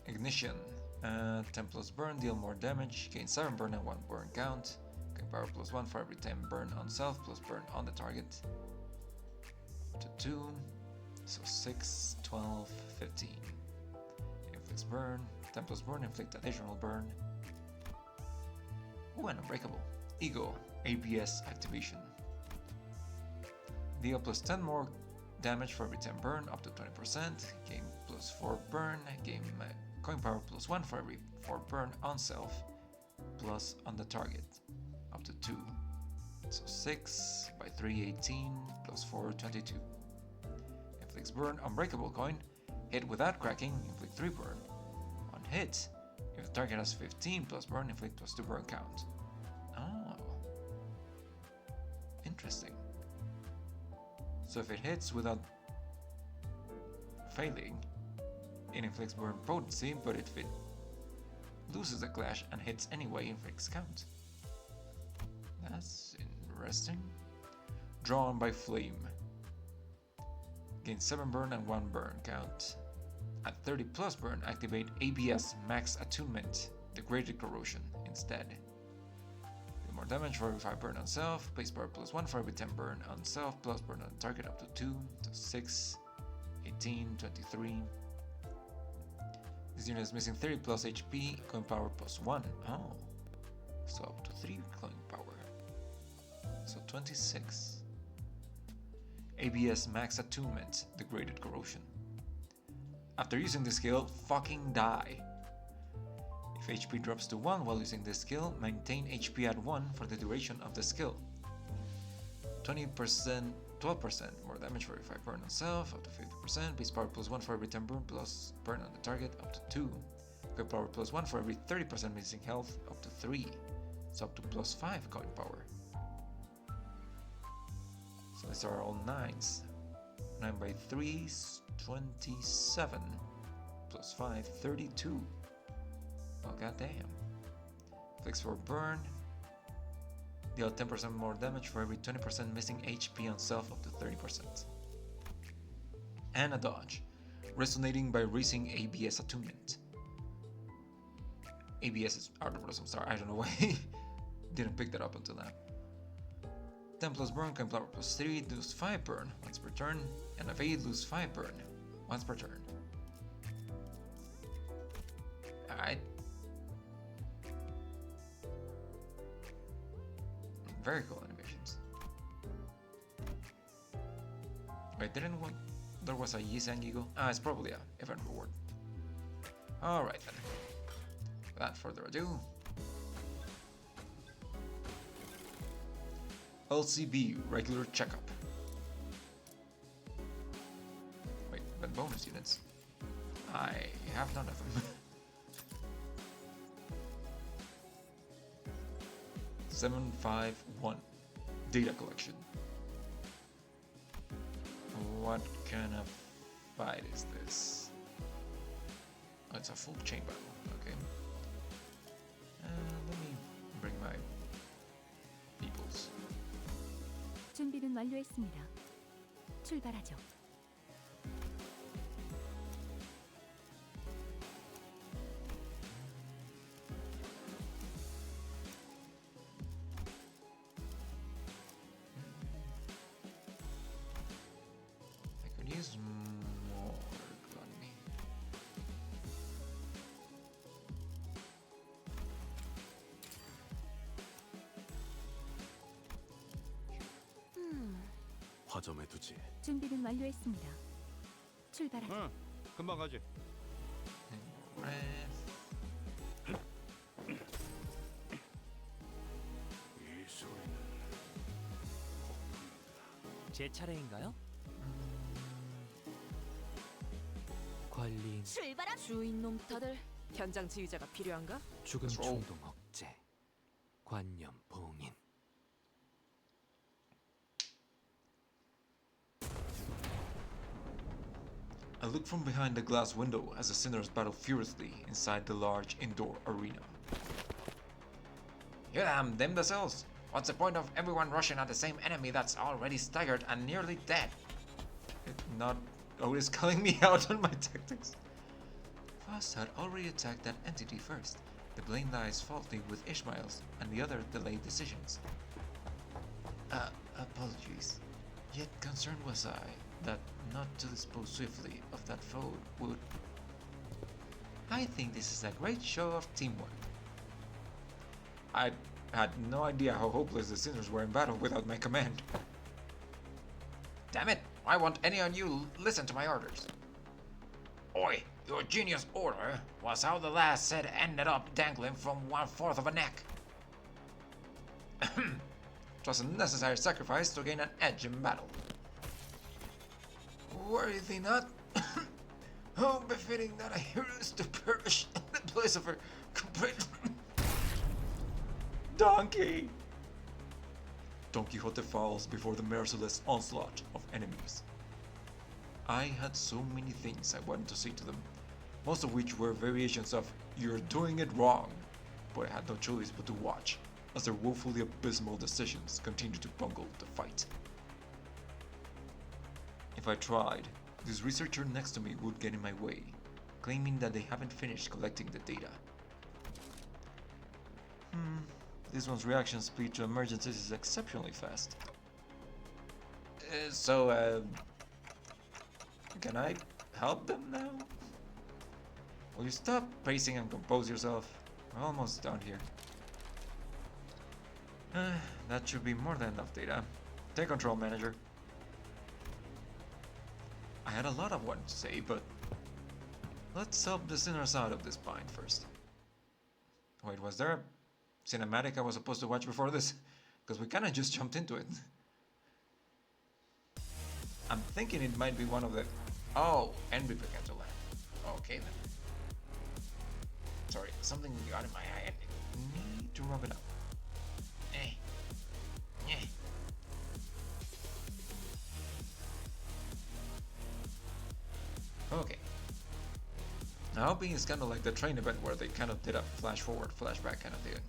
A: Ignition. 10 plus burn, deal more damage, gain 7 burn and 1 burn count. Can power plus 1 for every 10 burn on self plus burn on the target. To 2. So 6, 12, 15. Inflicts burn. 10 plus burn, inflict additional burn. Ooh, and unbreakable. Ego, ABS activation. Deal plus 10 more damage for every 10 burn, up to 20%. Gain plus 4 burn. Gain coin power plus 1 for every 4 burn on self, plus on the target, up to 2. So 6 by 3, 18, plus 4, 22. Inflicts burn, unbreakable coin. Hit without cracking, inflict 3 burn. On hit, if the target has 15 plus burn, inflict plus 2 burn count. Oh. Interesting. So if it hits without failing, it inflicts burn potency, but if it loses the clash and hits anyway, inflicts count. That's interesting. Drawn by flame. Gain 7 burn and 1 burn count. At 30 plus burn, activate ABS max attunement, degraded corrosion instead. Do more damage for every 5 burn on self, base power plus 1 for every 10 burn on self, plus burn on target up to 2, so 6, 18, 23. This unit is missing 30 plus HP, coin power plus 1. Oh, so up to 3 coin power. So 26. ABS max attunement, degraded corrosion. After using this skill, fucking die. If HP drops to 1 while using this skill, maintain HP at 1 for the duration of the skill. 20%, 12% more damage for every 5 burn on self, up to 50%. Base power plus 1 for every 10 burn plus burn on the target, up to 2. Coin power plus 1 for every 30% missing health, up to 3. So up to plus 5 coin power. So these are all 9s. 9 by 3 is 27. Plus 5, 32. Oh, goddamn. Flicks for burn. Deal 10% more damage for every 20% missing HP on self, up to 30%. And a dodge. Resonating by raising ABS attunement. ABS is Art of Blossom Star. I don't know why. Didn't pick that up until now. 10 plus burn, coin power plus 3, lose 5 burn once per turn, and evade, lose 5 burn once per turn. Alright. Very cool animations. Wait, didn't one? There was a Yisang Eagle? Ah, it's probably a event reward. Alright then. Without further ado. LCB, regular checkup. Wait, but bonus units? I have none of them. 751. Data collection. What kind of fight is this? Oh, it's a full chain battle. Okay. Let me bring my peoples.
B: 준비는 완료했습니다. 출발하죠.
A: I could use more gluttony.
D: 화점에 두지.
B: 준비는 완료했습니다. 출발하죠.
F: 응, 금방 가지.
D: 이 소리는
H: 제 차례인가요? 관리
G: 출발함! 주인놈 다들
I: 현장 지휘자가 필요한가?
H: 죽음
A: Let's roll.
H: 충동 억제 관념 봉인
A: I look from behind the glass window as the sinners battle furiously inside the large indoor arena. You damn imbeciles! What's the point of everyone rushing at the same enemy that's already staggered and nearly dead? Not always calling me out on my tactics. Fast had already attacked that entity first, The blame lies faulty with Ishmael's and the other delayed decisions. Apologies. Yet concerned was I that not to dispose swiftly of that foe would... I think this is a great show of teamwork. I had no idea how hopeless the sinners were in battle without my command. Damn it! Why won't any of you listen to my orders? Oi, your genius order was how the last set ended up dangling from 1/4 of a neck. It was a necessary sacrifice to gain an edge in battle. Were they not? How befitting that a hero is to perish in the place of her complete donkey. Don Quixote falls before the merciless onslaught of enemies. I had so many things I wanted to say to them, most of which were variations of "you're doing it wrong," but I had no choice but to watch as their woefully abysmal decisions continued to bungle the fight. If I tried, this researcher next to me would get in my way, claiming that they haven't finished collecting the data. This one's reaction speed to emergencies is exceptionally fast. Can I help them now? Will you stop pacing and compose yourself? We're almost done here. That should be more than enough data. Take control, manager. I had a lot I wanted to say, but let's help the sinners out of this bind first. Wait, was there a cinematic I was supposed to watch before this? Because we kinda just jumped into it. I'm thinking it might be one of the... Oh, Envy began to land. Okay then. Sorry, something got in my eye and I need to rub it up. Okay. Now hoping it's kind of like the train event where they kind of did a flash forward, flashback kind of thing,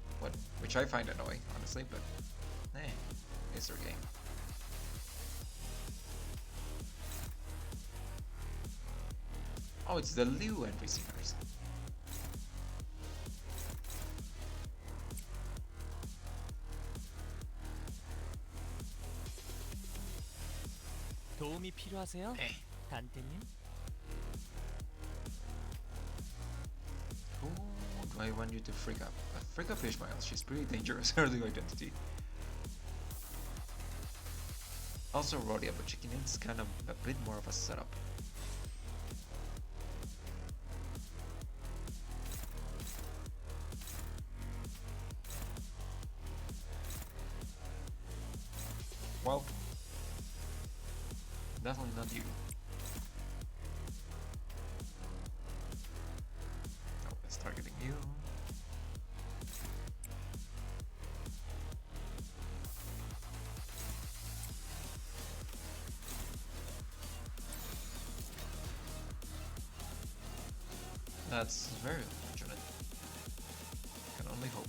A: which I find annoying, honestly, but it's their game. Oh, it's the Liu Envy singers.
H: 도움이 필요하세요? 단테님?
A: Who do I want you to freak up? Freak up Ishmael, she's pretty dangerous, her new identity. Also Rodia, but she needs kind of a bit more of a setup. Well, definitely not you. Oh, it's targeting you. That's very unfortunate. Can only hope.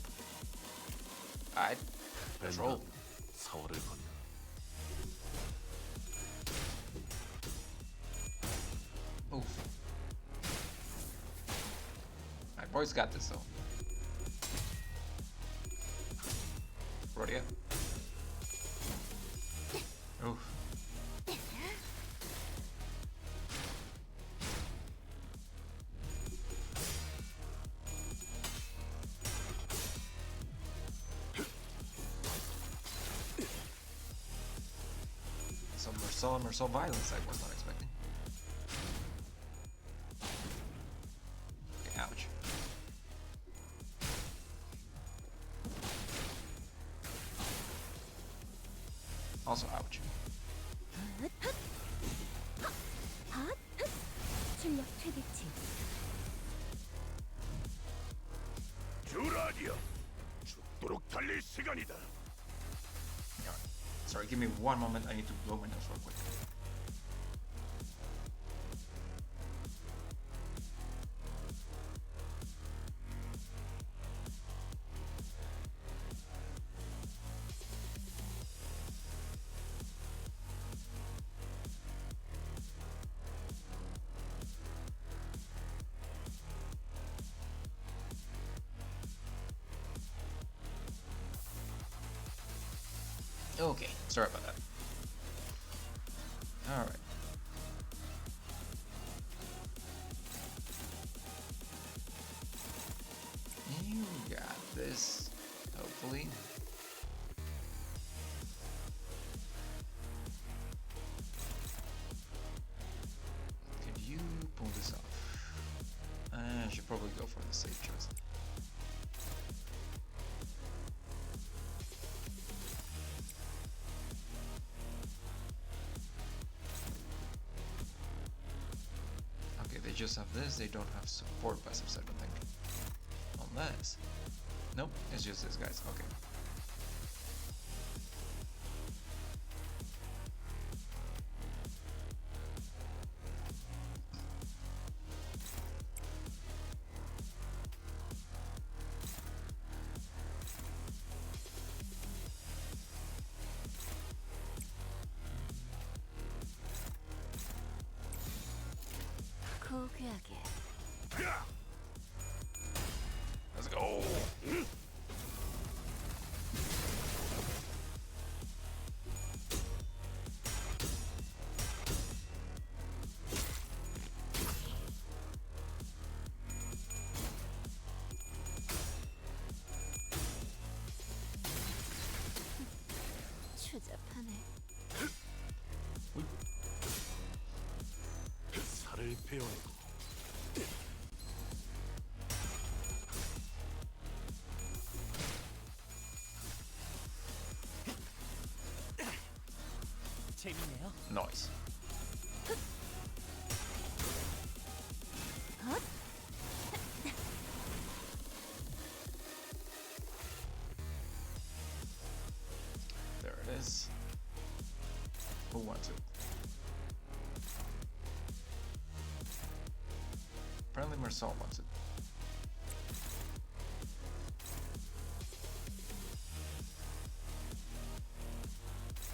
A: Alright, let's roll. Oof. My boy's got this though. Rodia. Oof. Some merciless violence I was not expecting. Okay, ouch. Also ouch.
B: 출력 최대치.
D: 듀라디아, 죽도록 달릴 시간이다.
A: Sorry, give me one moment. I need to blow my nose real quick. Okay, sorry about that. Alright. You got this, hopefully. Could you pull this off? I should probably go for the safe choice. Okay, they just have this, they don't have support passives, I don't think. Unless... Nope, it's just this, guys. Okay. Let's go!
D: 살을 베어내고
H: 재밌네요.
A: Nice. There it is. Who wants it? Apparently Marcel wants it.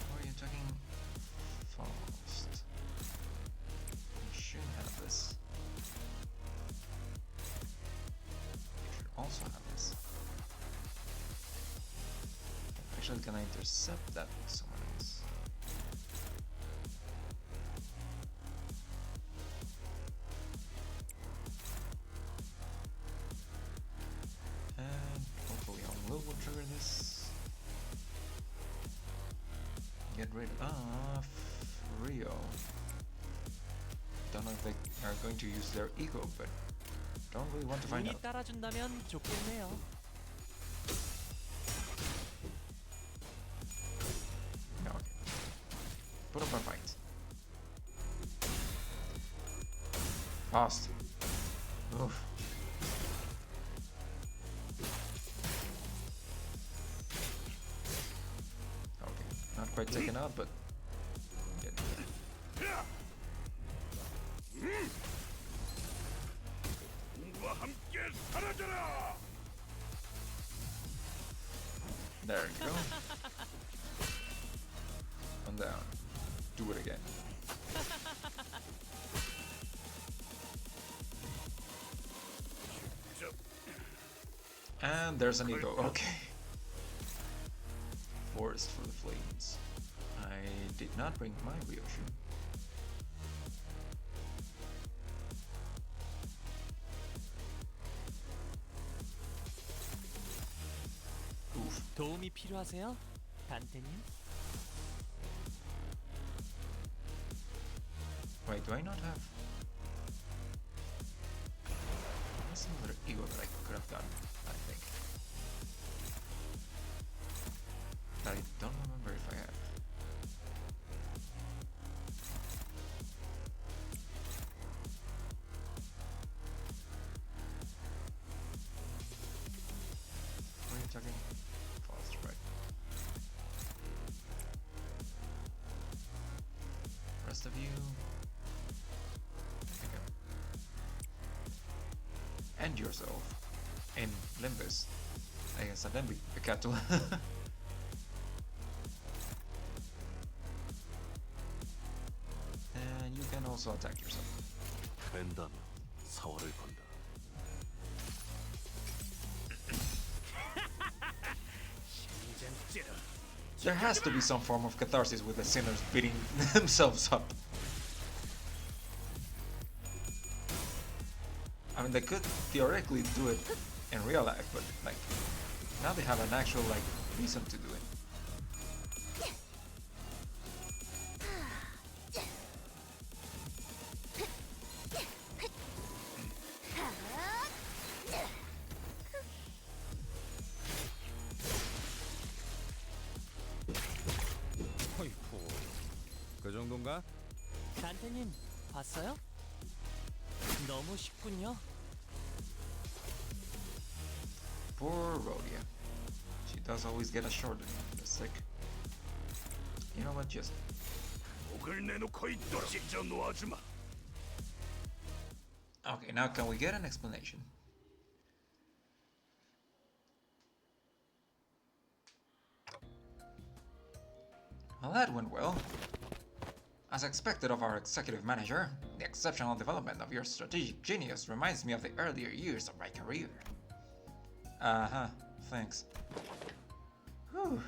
A: Oh, you're talking fast. You should have this. You should also have this. Actually, can I intercept that with someone else? And hopefully I will trigger this. Get rid of Rio. Don't know if they are going to use their ego, but don't really want to find
H: 운이
A: out.
H: 따라준다면 좋겠네요.
A: No, okay. Put up a fight. Fast. Oof. Okay, not quite taken out, but getting there.
D: 꿈과 함께 사라져라.
A: There you go. One down. Do it again. And there's an ego. Okay. Forest for the flames. I did not bring my Ryoshu. Oof.
H: 도움이 필요하세요? 단테님?
A: Wait, do I not have? There's another ego that I could have done, I think. But I don't remember if I have. What are you talking? Fast, right? Rest of you. And yourself in Limbus. I guess I'd then be a cattle. And you can also attack yourself.
D: 벤다는 사활을 건다. 심장 찌르
A: There has to be some form of catharsis with the sinners beating themselves up. I mean, they could theoretically do it in real life, but like now they have an actual like reason to do it.
J: 어이쿠, 그 정도인가?
H: 단테님 봤어요? 너무 쉽군요.
A: Poor Rhodia. She does always get a short the sick. You know what, just okay, now can we get an explanation? Well, that went well. As expected of our executive manager, the exceptional development of your strategic genius reminds me of the earlier years of my career. Uh-huh, thanks. Whew,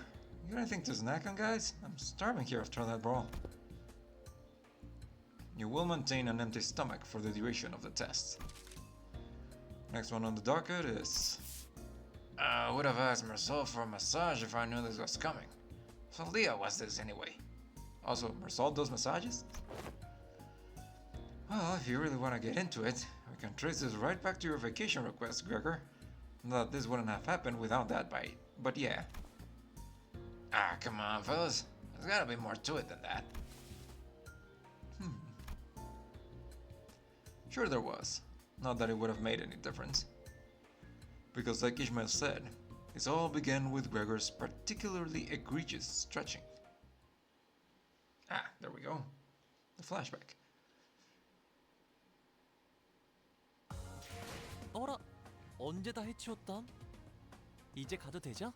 A: you got anything to snack on, guys? I'm starving here after that brawl. You will maintain an empty stomach for the duration of the test. Next one on the docket is... I would have asked Marcel for a massage if I knew this was coming. So Leah was this anyway. Also, Marcel does massages? Well, if you really want to get into it, we can trace this right back to your vacation request, Gregor. Not that this wouldn't have happened without that bite, but yeah. Ah, come on, fellas. There's gotta be more to it than that. Sure there was. Not that it would have made any difference. Because like Ishmael said, this all began with Gregor's particularly egregious stretching. Ah, there we go. The flashback.
H: 어라, 언제 다 해치웠담? 이제 가도 되죠?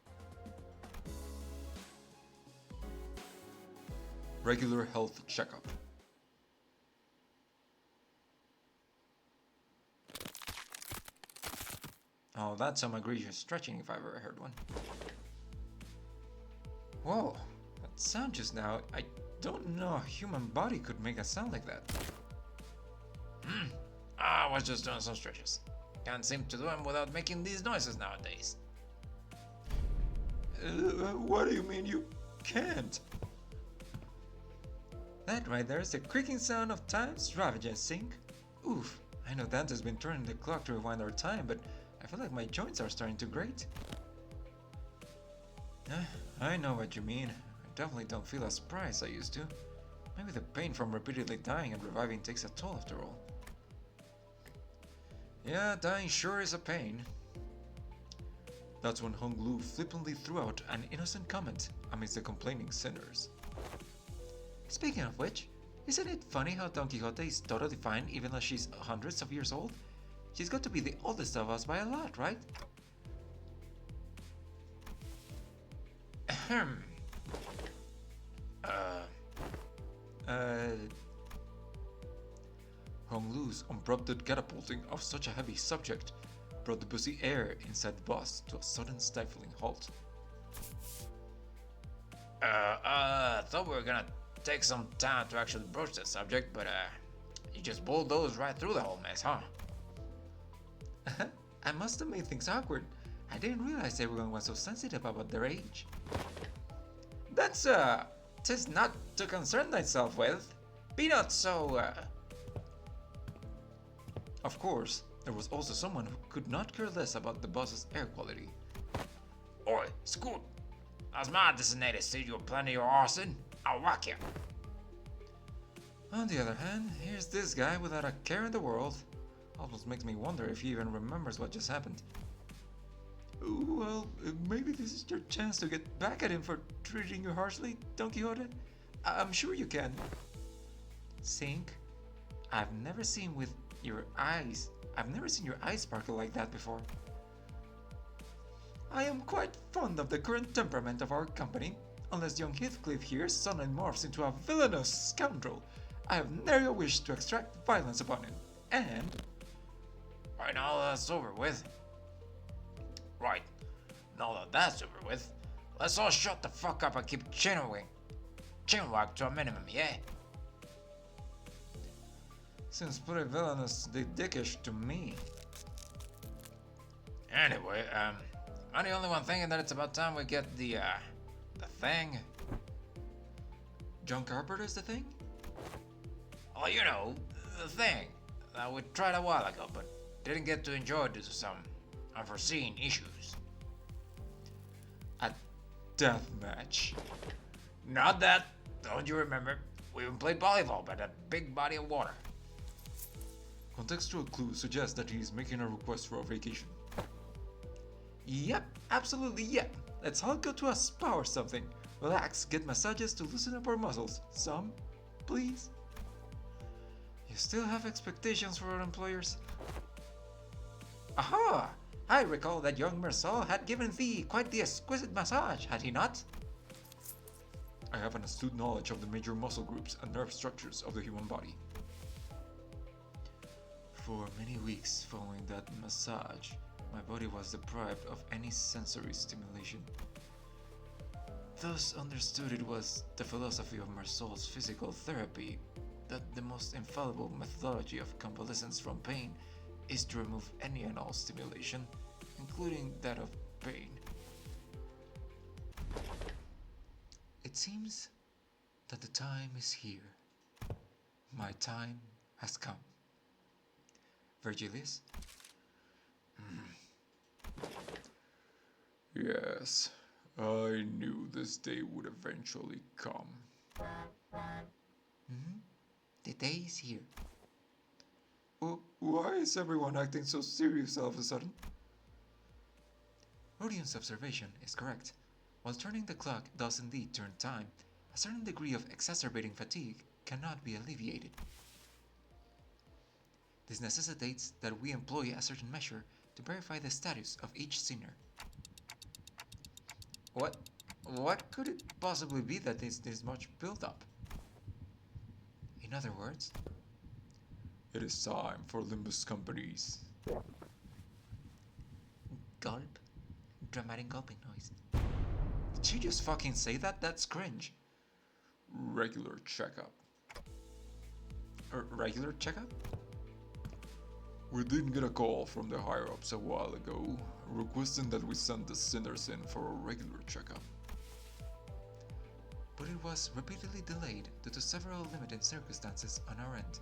A: Regular health checkup. Oh, that's some egregious stretching if I've ever heard one. Whoa, that sound just now, I don't know a human body could make a sound like that. I was just doing some stretches. Can't seem to do them without making these noises nowadays. What do you mean you can't? That right there is the creaking sound of time's ravaging sink. Oof, I know Dante's been turning the clock to rewind our time, but I feel like my joints are starting to grate. I know what you mean. I definitely don't feel as spry as I used to. Maybe the pain from repeatedly dying and reviving takes a toll after all. Yeah, dying sure is a pain. That's when Hong Lu flippantly threw out an innocent comment amidst the complaining sinners. Speaking of which, isn't it funny how Don Quixote is totally fine even though she's hundreds of years old? She's got to be the oldest of us by a lot, right? Ahem. Hong Lu's unprompted catapulting of such a heavy subject brought the busy air inside the bus to a sudden stifling halt. I thought we were gonna take some time to actually broach the subject, but you just bulldozed right through the whole mess, huh? I must have made things awkward. I didn't realize everyone was so sensitive about their age. That's, 'tis not to concern thyself with. Be not so, Of course, there was also someone who could not care less about the boss's air quality. Oi, Scoot! As my designated seat you're planning your arse in, I'll whack you. On the other hand, here's this guy without a care in the world. Almost makes me wonder if he even remembers what just happened. Well, maybe this is your chance to get back at him for treating you harshly, Don Quixote? I'm sure you can. Sink? I've never seen your eyes sparkle like that before. I am quite fond of the current temperament of our company. Unless young Heathcliff here suddenly morphs into a villainous scoundrel, I have never wished to extract violence upon him. And... Right, now that's over with. Let's all shut the fuck up and keep chinwag to a minimum, yeah? Seems pretty villainously dickish to me. Anyway, I'm the only one thinking that it's about time we get the thing.
C: John Carpenter's the thing?
A: Oh, you know, the thing that we tried a while ago, but didn't get to enjoy due to some unforeseen issues.
C: A death match.
A: Not that, don't you remember? We even played volleyball by that big body of water.
C: Contextual clues suggest that he is making a request for a vacation.
A: Yep, absolutely yep.
C: Let's all go to a spa or something. Relax, get massages to loosen up our muscles. Some, please.
A: You still have expectations for our employers? Aha! I recall that young Mersal had given thee quite the exquisite massage, had he not?
C: I have an astute knowledge of the major muscle groups and nerve structures of the human body. For many weeks following that massage, my body was deprived of any sensory stimulation. Thus understood it was the philosophy of Mersault's physical therapy that the most infallible methodology of convalescence from pain is to remove any and all stimulation, including that of pain. It seems that the time is here. My time has come. Virgilius?
J: Yes, I knew this day would eventually come.
C: The day is here. Why is everyone acting so serious all of a sudden? Rodion's observation is correct. While turning the clock does indeed turn time, a certain degree of exacerbating fatigue cannot be alleviated. This necessitates that we employ a certain measure to verify the status of each sinner. What could it possibly be that is this much build-up? In other words,
J: It is time for Limbus companies.
C: Gulp. Dramatic gulping noise. Did you just fucking say that? That's cringe.
J: Regular checkup.
C: Regular checkup?
J: We did get a call from the higher-ups a while ago, requesting that we send the sinners in for a regular checkup.
C: But it was repeatedly delayed due to several limited circumstances on our end.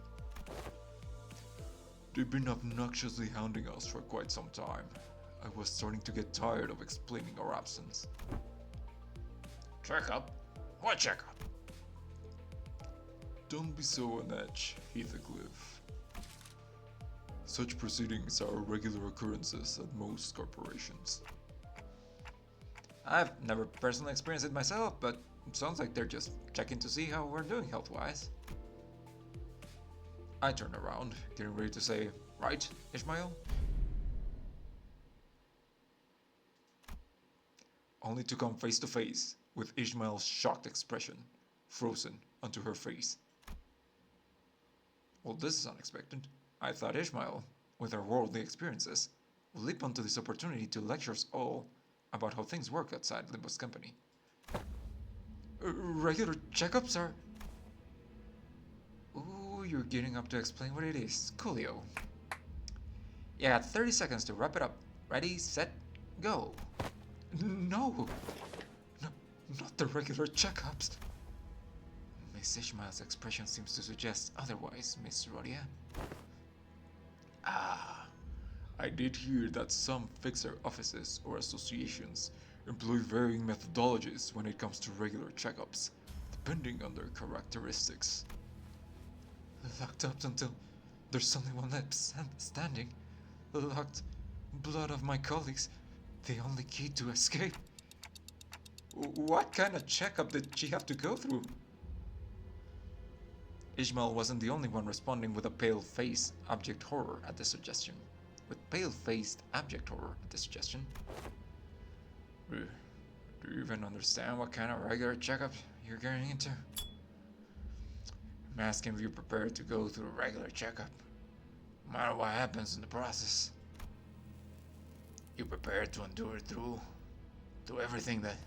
J: They've been obnoxiously hounding us for quite some time. I was starting to get tired of explaining our absence.
A: Checkup? What checkup?
J: Don't be so on edge, Heathcliff. Such proceedings are regular occurrences at most corporations.
C: I've never personally experienced it myself, but it sounds like they're just checking to see how we're doing health-wise. I turned around, getting ready to say, "Right, Ishmael?" Only to come face to face with Ishmael's shocked expression, frozen onto her face. Well, this is unexpected. I thought Ishmael, with her worldly experiences, would leap onto this opportunity to lecture us all about how things work outside Limbus company. Regular checkups are... Ooh, you're getting up to explain what it is. Coolio. You got 30 seconds to wrap it up. Ready, set, go. No, not the regular checkups. Miss Ishmael's expression seems to suggest otherwise, Miss Rodia.
J: I did hear that some fixer offices or associations employ varying methodologies when it comes to regular checkups, depending on their characteristics.
C: Locked up until there's only one left standing. Locked. Blood of my colleagues. The only key to escape. What kind of checkup did she have to go through? Ishmael wasn't the only one responding with a pale-faced, abject horror at the suggestion. With pale-faced, abject horror at the suggestion.
J: Do you even understand what kind of regular checkup you're getting into?
A: I'm asking if you're prepared to go through a regular checkup, no matter what happens in the process. You prepared to endure through everything that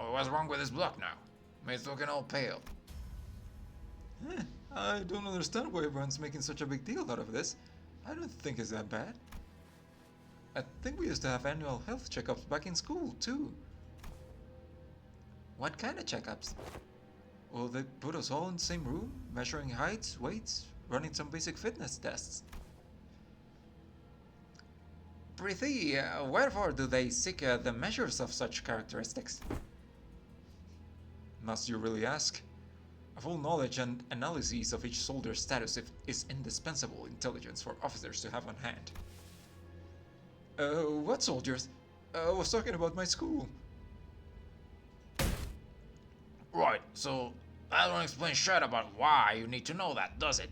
A: Oh, what's wrong with this block now? It's looking all pale.
C: I don't understand why everyone's making such a big deal out of this. I don't think it's that bad. I think we used to have annual health checkups back in school, too.
A: What kind of checkups?
C: Well, they put us all in the same room, measuring heights, weights, running some basic fitness tests.
A: Prithee, wherefore do they seek the measures of such characteristics?
C: Must you really ask? A full knowledge and analysis of each soldier's status is indispensable intelligence for officers to have on hand. What soldiers? I was talking about my school.
A: Right, so that don't explain shit about why you need to know that, does it?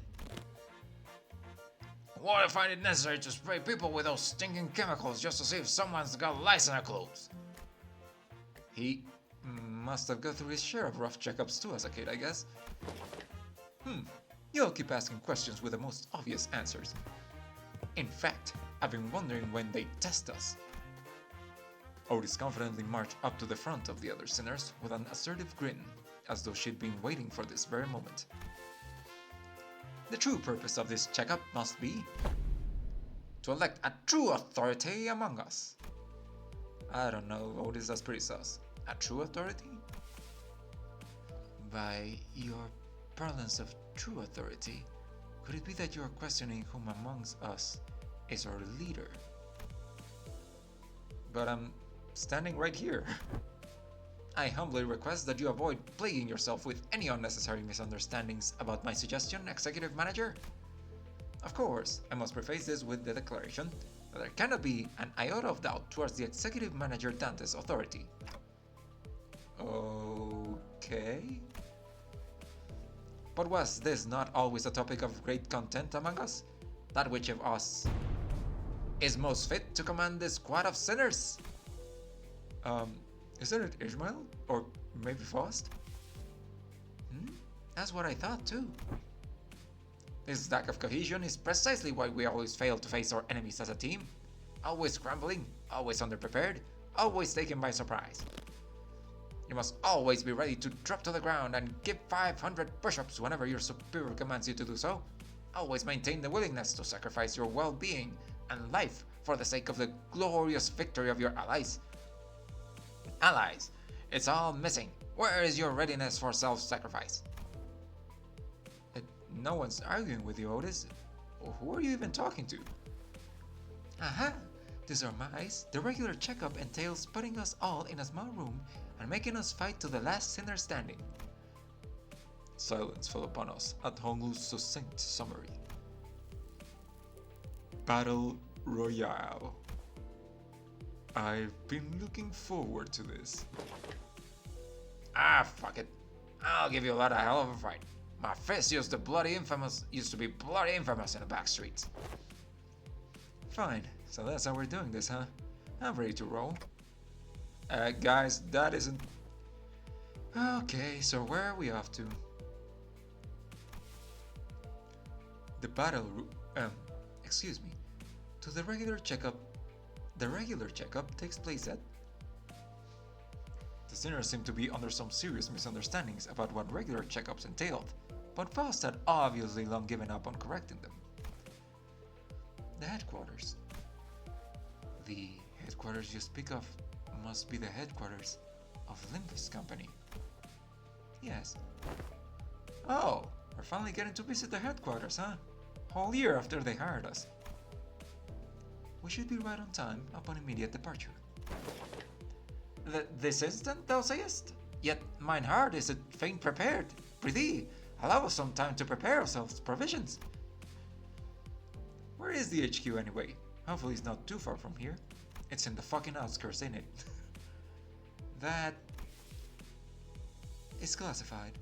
A: Why do you find it necessary to spray people with those stinking chemicals just to see if someone's got lice in their clothes?
C: He must have gone through his share of rough checkups too as a kid, I guess. You all keep asking questions with the most obvious answers. In fact, I've been wondering when they test us. Otis confidently marched up to the front of the other sinners with an assertive grin, as though she'd been waiting for this very moment. The true purpose of this checkup must be
A: to elect a true authority among us.
C: I don't know, Otis, that's pretty sus.
A: A true authority?
C: By your parlance of true authority, could it be that you are questioning whom amongst us is our leader?
A: But I'm standing right here. I humbly request that you avoid plaguing yourself with any unnecessary misunderstandings about my suggestion, Executive Manager. Of course, I must preface this with the declaration that there cannot be an iota of doubt towards the Executive Manager Dante's authority.
C: Okay.
A: But was this not always a topic of great content among us? That which of us is most fit to command this squad of sinners?
C: Isn't it Ishmael? Or maybe Faust?
A: That's what I thought too. This lack of cohesion is precisely why we always fail to face our enemies as a team. Always scrambling, always underprepared, always taken by surprise. You must always be ready to drop to the ground and give 500 push-ups whenever your superior commands you to do so. Always maintain the willingness to sacrifice your well-being and life for the sake of the glorious victory of your allies. Allies, it's all missing. Where is your readiness for self-sacrifice?
C: No one's arguing with you, Otis. Who are you even talking to?
A: Aha! To surmise, the regular checkup entails putting us all in a small room and making us fight to the last sinner standing.
C: Silence fell upon us at Honglu's succinct summary. Battle Royale. I've been looking forward to this.
A: Ah, fuck it. I'll give you a lot of hell of a fight. My fist used to be bloody infamous in the back streets.
C: Fine, so that's how we're doing this, huh? I'm ready to roll. Guys, that isn't... Okay, so where are we off to? The excuse me. To the regular checkup. The regular checkup takes place at... The sinners seem to be under some serious misunderstandings about what regular checkups entailed, but Faust had obviously long given up on correcting them. The headquarters. The headquarters you speak of must be the headquarters of Limbus Company. Yes. Oh, we're finally getting to visit the headquarters, huh? Whole year after they hired us. We should be right on time upon immediate departure.
A: This instant, thou sayest? Yet mine heart is faint prepared. Prithee, allow us some time to prepare ourselves provisions.
C: Where is the HQ anyway? Hopefully it's not too far from here. It's in the fucking outskirts, ain't it? That is classified.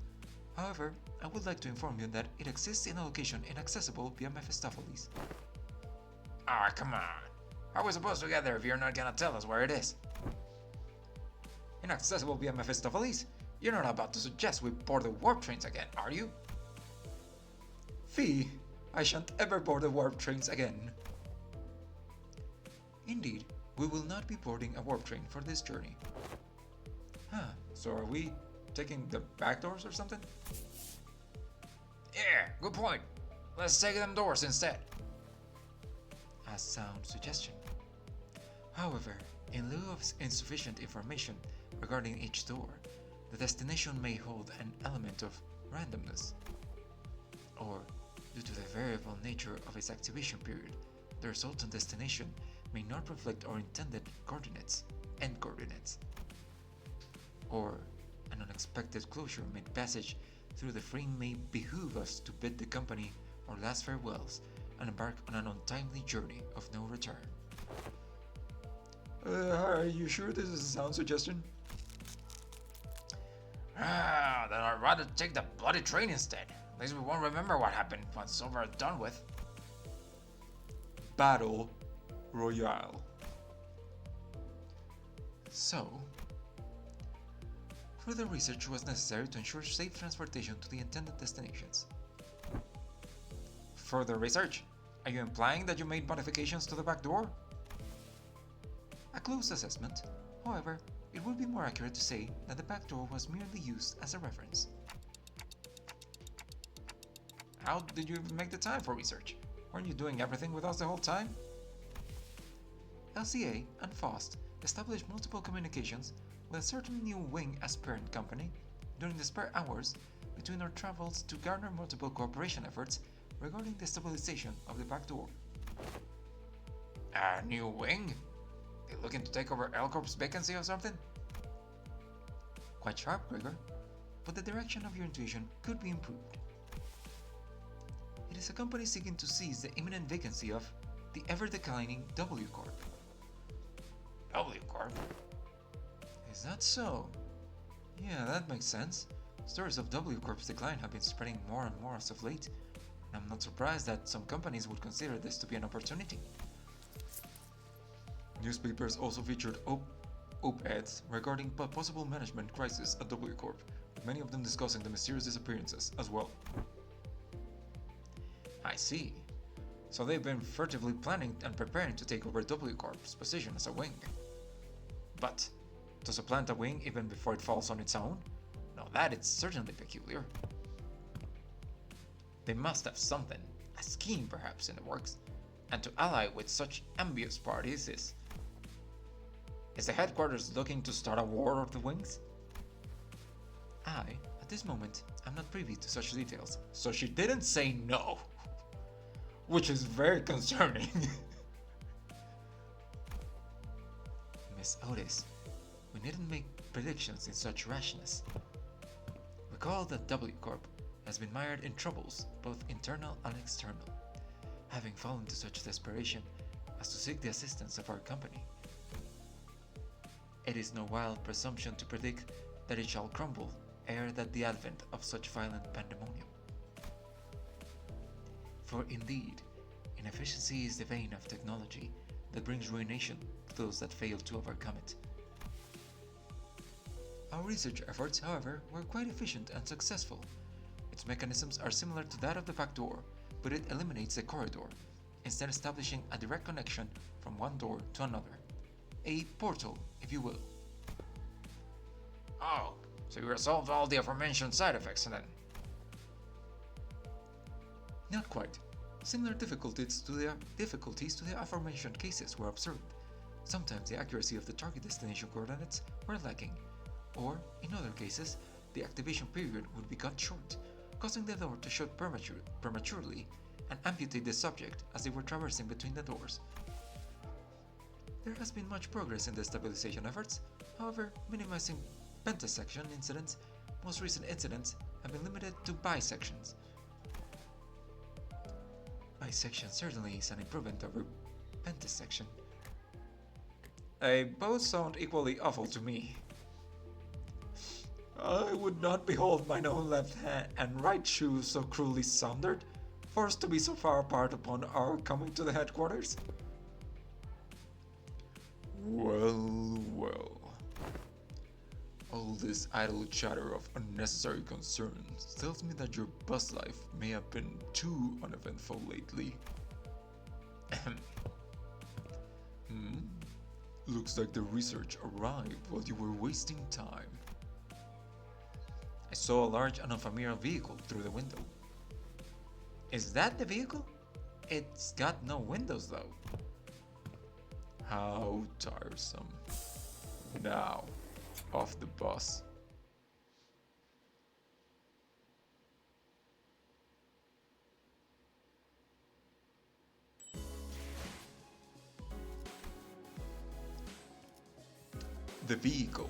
C: However, I would like to inform you that it exists in a location inaccessible via Mephistopheles.
A: Ah, come on. How are we supposed to get there if you're not gonna tell us where it is? Inaccessible via Mephistopheles? You're not about to suggest we board the warp trains again, are you?
C: Fee, I shan't ever board the warp trains again. Indeed, we will not be boarding a warp train for this journey.
A: So are we taking the back doors or something? Yeah, good point. Let's take them doors instead. A sound suggestion. However, in lieu of insufficient information regarding each door, the destination may hold an element of randomness. Or, due to the variable nature of its activation period, the resultant destination may not reflect our intended coordinates, end coordinates. Or, an unexpected closure mid-passage through the frame may behoove us to bid the company our last farewells and embark on an untimely journey of no return. Are you sure this is a sound suggestion? Then I'd rather take the bloody train instead. At least we won't remember what happened once it's over and done with. Battle Royale. So, further research was necessary to ensure safe transportation to the intended destinations. Further research? Are you implying that you made modifications to the back door? A close assessment, however, it would be more accurate to say that the back door was merely used as a reference. How did you even make the time for research? Weren't you doing everything with us the whole time? LCA and FOST established multiple communications with a certain new wing as parent company during the spare hours between our travels to garner multiple cooperation efforts regarding the stabilization of the back door. A new wing? They looking to take over L Corp's vacancy or something? Quite sharp, Gregor, but the direction of your intuition could be improved. It is a company seeking to seize the imminent vacancy of the ever-declining W Corp. W Corp? Is that so? Yeah, that makes sense. Stories of W Corp's decline have been spreading more and more as of late, and I'm not surprised that some companies would consider this to be an opportunity. Newspapers also featured op-eds regarding possible management crisis at W Corp, with many of them discussing the mysterious disappearances as well. I see. So they've been furtively planning and preparing to take over W Corp's position as a wing. But, to supplant a wing even before it falls on its own? Now that is certainly peculiar. They must have something, a scheme perhaps in the works, and to ally with such ambitious parties is... Is the headquarters looking to start a war of the wings? I, at this moment, am not privy to such details, so she didn't say no. Which is very concerning. Miss Otis, we needn't make predictions in such rashness. Recall that W Corp has been mired in troubles, both internal and external, having fallen to such desperation as to seek the assistance of our company. It is no wild presumption to predict that it shall crumble ere that the advent of such violent pandemonium. For indeed, inefficiency is the vein of technology that brings ruination to those that fail to overcome it. Our research efforts, however, were quite efficient and successful. Its mechanisms are similar to that of the back door, but it eliminates the corridor, instead establishing a direct connection from one door to another. A portal, if you will. Oh, so you resolved all the aforementioned side effects then? Not quite. Similar difficulties to the aforementioned cases were observed. Sometimes the accuracy of the target destination coordinates were lacking, or, in other cases, the activation period would be cut short, causing the door to shut prematurely and amputate the subject as they were traversing between the doors. There has been much progress in the stabilization efforts, however, minimizing pentasection incidents. Most recent incidents have been limited to bisections. Bisection certainly is an improvement over pentasection. They both sound equally awful to me. I would not behold mine own left hand and right shoe so cruelly sundered, forced to be so far apart upon our coming to the headquarters. Well, well. All this idle chatter of unnecessary concerns tells me that your bus life may have been too uneventful lately. Looks like the research arrived while you were wasting time. saw a large and unfamiliar vehicle through the window. Is that the vehicle? It's got no windows though. How tiresome. Now, off the bus. The vehicle.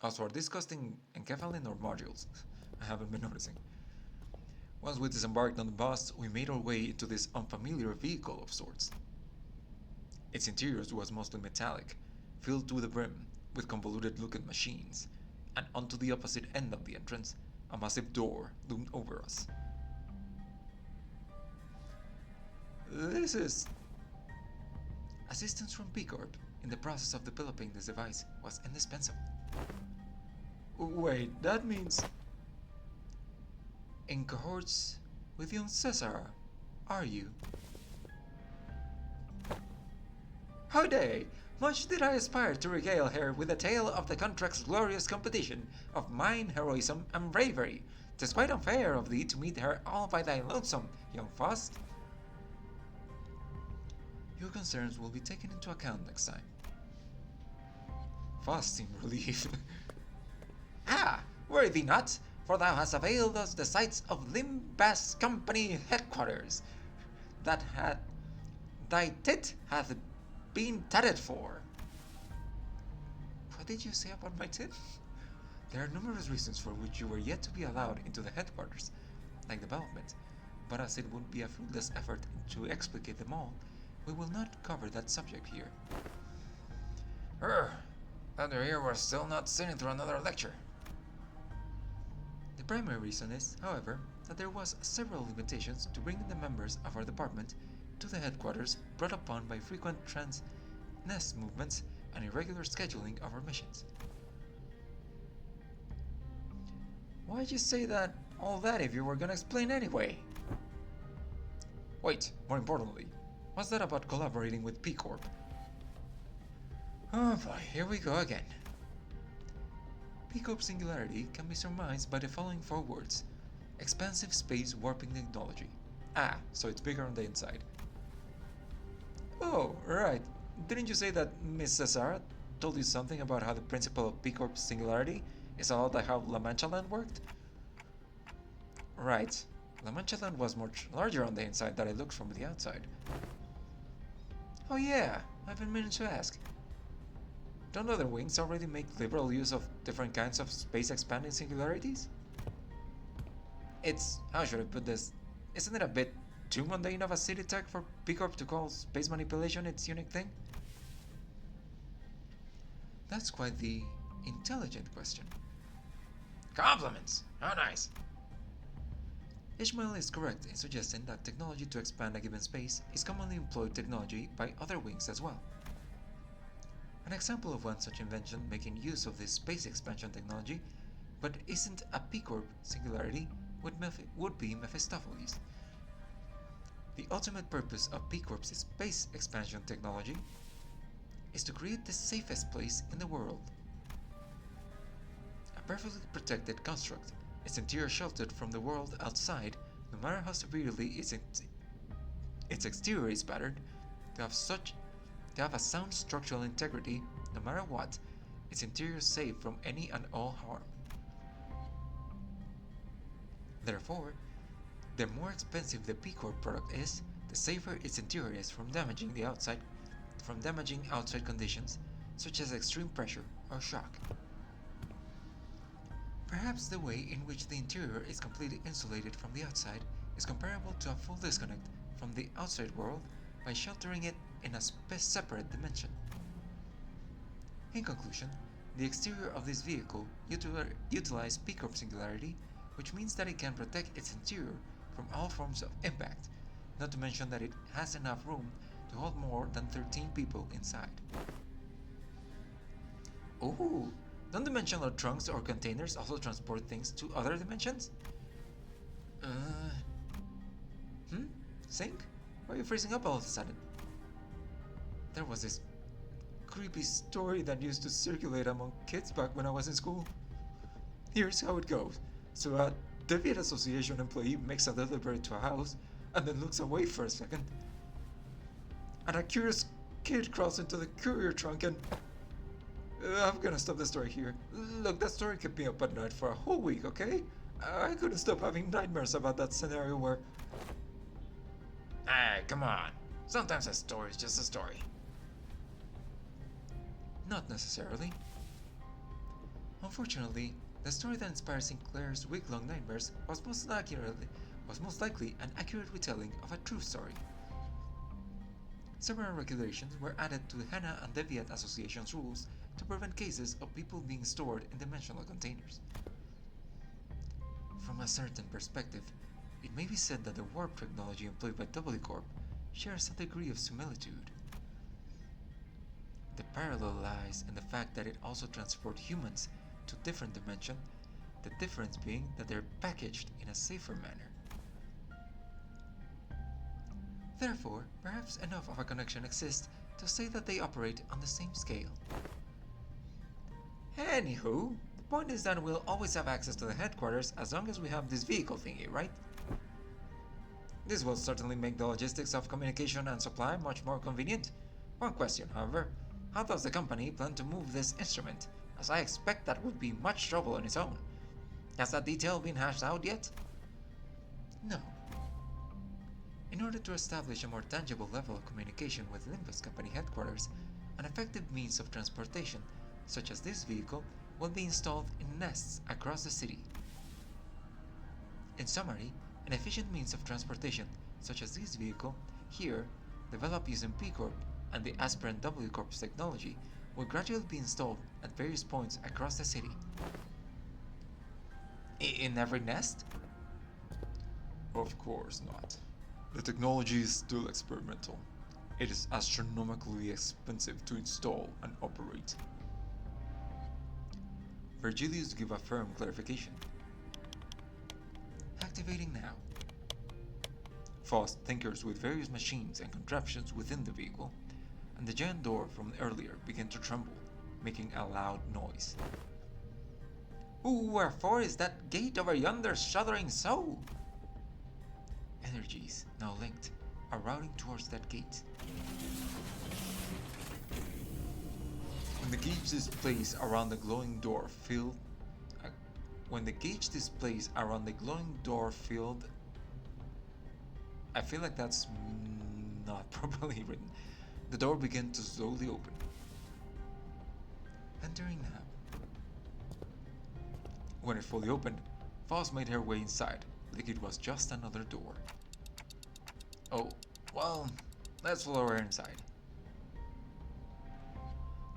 A: Also, are these costing enkephalin or modules? I haven't been noticing. Once we disembarked on the bus, we made our way into this unfamiliar vehicle of sorts. Its interior was mostly metallic, filled to the brim with convoluted-looking machines, and onto the opposite end of the entrance, a massive door loomed over us. This is... Assistance from P-Corp in the process of developing this device was indispensable. Wait, that means... In cohorts with young Cesar, are you? Howday! Much did I aspire to regale her with a tale of the contract's glorious competition of mine heroism and bravery. 'Tis quite unfair of thee to meet her all by thy lonesome, young Faust. Your concerns will be taken into account next time. Faust seemed relieved. Ah, worry thee not, for thou hast availed us the sights of Limbus Company headquarters, that thy tit hath been tatted for. What did you say about my tit? There are numerous reasons for which you were yet to be allowed into the headquarters, like development, but as it would be a fruitless effort to explicate them all, we will not cover that subject here. Under here we're still not sitting through another lecture. The primary reason is, however, that there was several limitations to bringing the members of our department to the headquarters brought upon by frequent trans-nest movements and irregular scheduling of our missions. Why'd you say all that if you were gonna explain anyway? Wait, more importantly, what's that about collaborating with P-Corp? Oh boy, here we go again. P-Corp singularity can be surmised by the following 4 words. Expansive space warping technology. Ah, so it's bigger on the inside. Oh, right. Didn't you say that Miss Cesar told you something about how the principle of P-Corp singularity is a lot like how La Mancha Land worked? Right. La Mancha Land was much larger on the inside than it looks from the outside. Oh yeah, I've been meaning to ask. Don't other wings already make liberal use of different kinds of space-expanding singularities? It's... how should I put this? Isn't it a bit too mundane of a city tech for P-Corp to call space manipulation its unique thing? That's quite the intelligent question. Compliments! How nice! Ishmael is correct in suggesting that technology to expand a given space is commonly employed technology by other wings as well. An example of one such invention making use of this space expansion technology, but isn't a P-Corp singularity, would be Mephistopheles. The ultimate purpose of P-Corp's space expansion technology is to create the safest place in the world. A perfectly protected construct, its interior sheltered from the world outside, no matter how severely its exterior is battered, to have a sound structural integrity, no matter what, its interior safe from any and all harm. Therefore, the more expensive the P-Corp product is, the safer its interior is from damaging outside conditions, such as extreme pressure or shock. Perhaps the way in which the interior is completely insulated from the outside is comparable to a full disconnect from the outside world by sheltering it in a separate dimension. In conclusion, the exterior of this vehicle utilizes P-Corp singularity, which means that it can protect its interior from all forms of impact, not to mention that it has enough room to hold more than 13 people inside. Ooh, don't dimensional trunks or containers also transport things to other dimensions? Sync? Why are you freezing up all of a sudden? There was this
C: creepy story that used to circulate among kids back when I was in school. Here's how it goes. So a Deviant Association employee makes a delivery to a house and then looks away for a second. And a curious kid crawls into the courier trunk and... I'm gonna stop the story here. Look, that story kept me up at night for a whole week, okay? I couldn't stop having nightmares about that scenario where...
A: Ah, come on. Sometimes a story is just a story.
C: Not necessarily. Unfortunately, the story that inspired Sinclair's week-long nightmares was most likely an accurate retelling of a true story. Several regulations were added to the Hannah and Deviant Association's rules to prevent cases of people being stored in dimensional containers. From a certain perspective, it may be said that the warp technology employed by W Corp shares a degree of similitude. The parallel lies in the fact that it also transports humans to different dimensions, the difference being that they're packaged in a safer manner. Therefore, perhaps enough of a connection exists to say that they operate on the same scale.
A: Anywho, the point is that we'll always have access to the headquarters as long as we have this vehicle thingy, right? This will certainly make the logistics of communication and supply much more convenient. One question, however, how does the company plan to move this instrument, as I expect that would be much trouble on its own? Has that detail been hashed out yet?
C: No. In order to establish a more tangible level of communication with Limbus Company headquarters, an effective means of transportation, such as this vehicle, will be installed in nests across the city. In summary, an efficient means of transportation, such as this vehicle, here, developed using P Corp and the aspirant W Corp's technology, will gradually be installed at various points across the city.
A: In every nest?
J: Of course not. The technology is still experimental. It is astronomically expensive to install and operate.
C: Virgilius give a firm clarification. Activating now. Faust tinkers with various machines and contraptions within the vehicle, and the giant door from earlier began to tremble, making a loud noise.
A: Wherefore is that gate over yonder shuddering so?
C: Energies, now linked, are routing towards that gate. When the gauge displays around the glowing door filled, I feel like that's not properly written. The door began to slowly open. Entering now. When it fully opened, Faust made her way inside, like it was just another door.
A: Oh, well, let's follow her inside.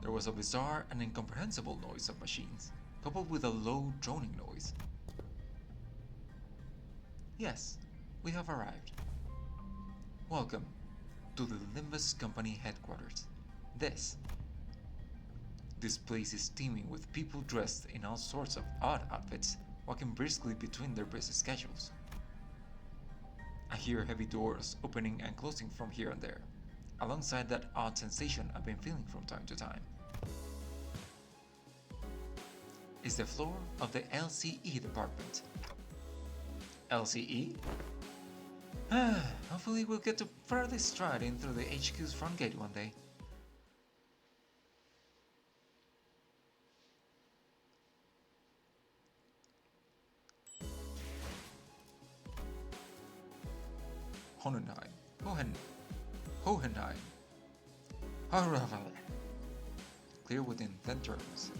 C: There was a bizarre and incomprehensible noise of machines, coupled with a low droning noise. Yes, we have arrived. Welcome to the Limbus Company headquarters. This place is teeming with people dressed in all sorts of odd outfits, walking briskly between their busy schedules. I hear heavy doors opening and closing from here and there, alongside that odd sensation I've been feeling from time to time. It's the floor of the LCE department.
A: LCE?
C: Hopefully we'll get to fairly stride in through the HQ's front gate one day. Hohenheim. Clear within 10 turns.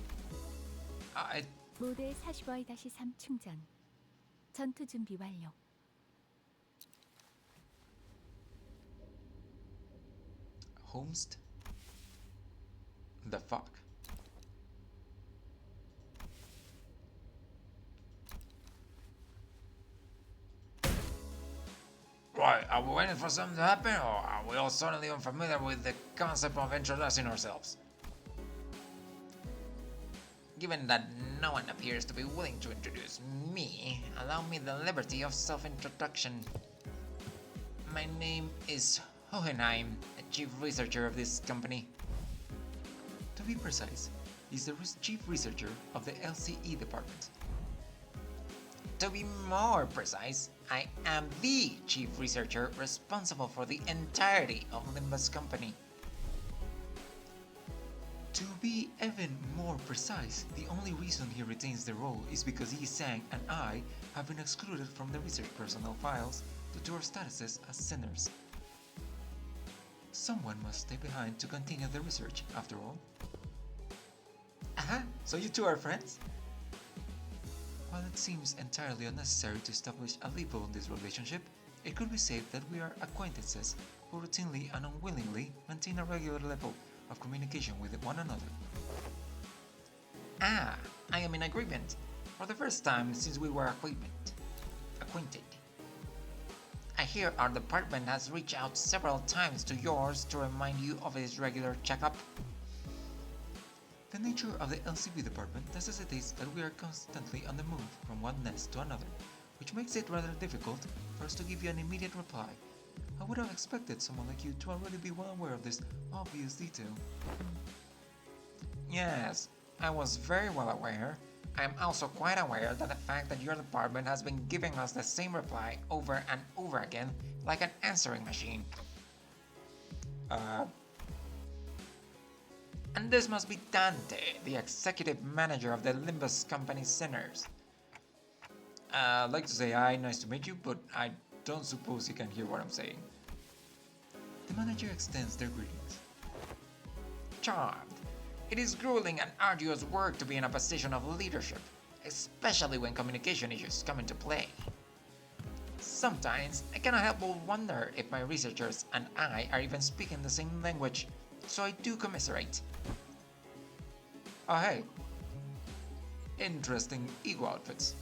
B: 모드의 45-3 충전. 전투 준비 완료.
C: Homest? The fuck?
A: Right, are we waiting for something to happen, or are we all suddenly unfamiliar with the concept of introducing ourselves? Given that no one appears to be willing to introduce me, allow me the liberty of self-introduction. My name is Hohenheim, the chief researcher of this company.
C: be precise, he's the chief researcher of the LCE department.
A: To be more precise, I am the chief researcher responsible for the entirety of Limbus Company.
C: To be even more precise, the only reason he retains the role is because Yi Sang and I have been excluded from the research personnel files due to our statuses as sinners. Someone must stay behind to continue the research, after all.
A: Aha, so you two are friends?
C: While it seems entirely unnecessary to establish a label on this relationship, it could be said that we are acquaintances who routinely and unwillingly maintain a regular level of communication with one another.
A: Ah, I am in agreement. For the first time since we were acquainted. I hear our department has reached out several times to yours to remind you of its regular checkup.
C: The nature of the LCB department necessitates that we are constantly on the move from one nest to another, which makes it rather difficult for us to give you an immediate reply. I would have expected someone like you to already be well aware of this obvious detail.
A: Yes, I was very well aware. I am also quite aware that the fact that your department has been giving us the same reply over and over again, like an answering machine. And this must be Dante, the executive manager of the Limbus Company Sinners.
C: I'd like to say hi, nice to meet you, but I don't suppose you can hear what I'm saying. The manager extends their greetings.
A: Charmed. It is grueling and arduous work to be in a position of leadership, especially when communication issues come into play. Sometimes I cannot help but wonder if my researchers and I are even speaking the same language, so I do commiserate.
C: Oh hey, interesting ego outfits.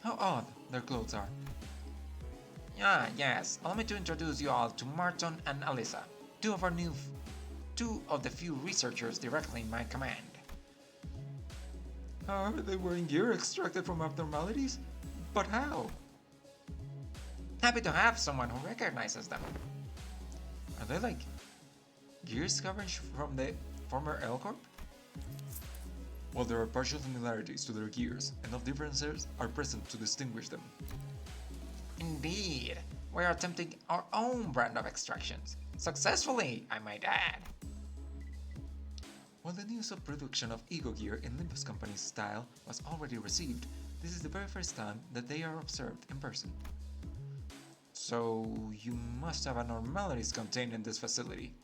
C: How odd their clothes are.
A: Ah, yes, allow me to introduce you all to Martin and Alyssa, two of the few researchers directly in my command.
C: Are they wearing gear extracted from abnormalities? But how?
A: Happy to have someone who recognizes them.
C: Are they like gear scavenged from the former L Corp? Well, there are partial similarities to their gears, enough differences are present to distinguish them.
A: Indeed, we are attempting our own brand of extractions. Successfully, I might add.
C: While the news of production of Ego gear in Limbus Company's style was already received, this is the very first time that they are observed in person.
A: So, you must have abnormalities contained in this facility.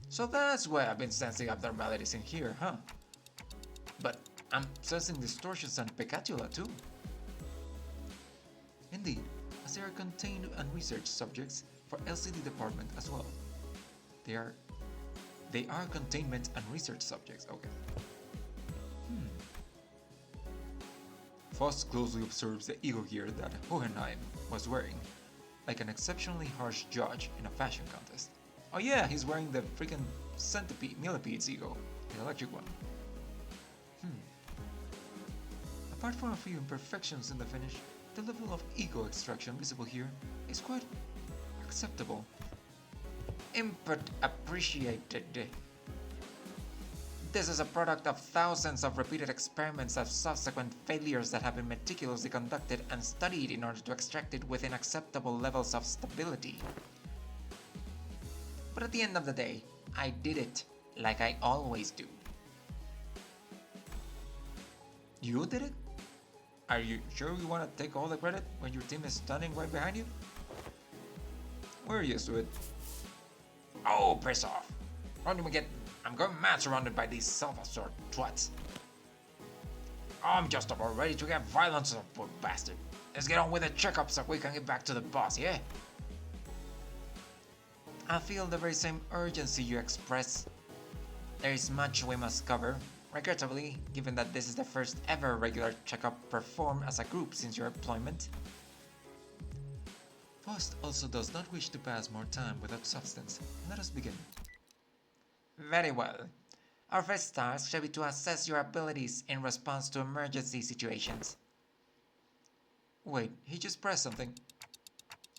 A: So that's why I've been sensing abnormalities in here, huh? But I'm sensing distortions and peccatula too.
C: Indeed, as they are contained and research subjects for LCD department as well. They are containment and research subjects, okay. Faust closely observes the ego gear that Hohenheim was wearing, like an exceptionally harsh judge in a fashion contest.
A: Oh yeah, he's wearing the freaking millipede's ego, the electric one.
C: Apart from a few imperfections in the finish, the level of ego extraction visible here is quite acceptable.
A: Input appreciated. This is a product of thousands of repeated experiments of subsequent failures that have been meticulously conducted and studied in order to extract it within acceptable levels of stability. But at the end of the day, I did it like I always do.
C: You did it? Are you sure you want to take all the credit when your team is standing right behind you? We're used to it.
A: Oh, piss off. I'm going mad surrounded by these self-absorbed twats. I'm just about ready to get violent, so poor bastard. Let's get on with the checkup so we can get back to the boss, yeah? I feel the very same urgency you express. There is much we must cover. Regrettably, given that this is the first ever regular checkup performed as a group since your employment.
C: Faust also does not wish to pass more time without substance. Let us begin.
A: Very well. Our first task shall be to assess your abilities in response to emergency situations.
C: Wait, he just pressed something.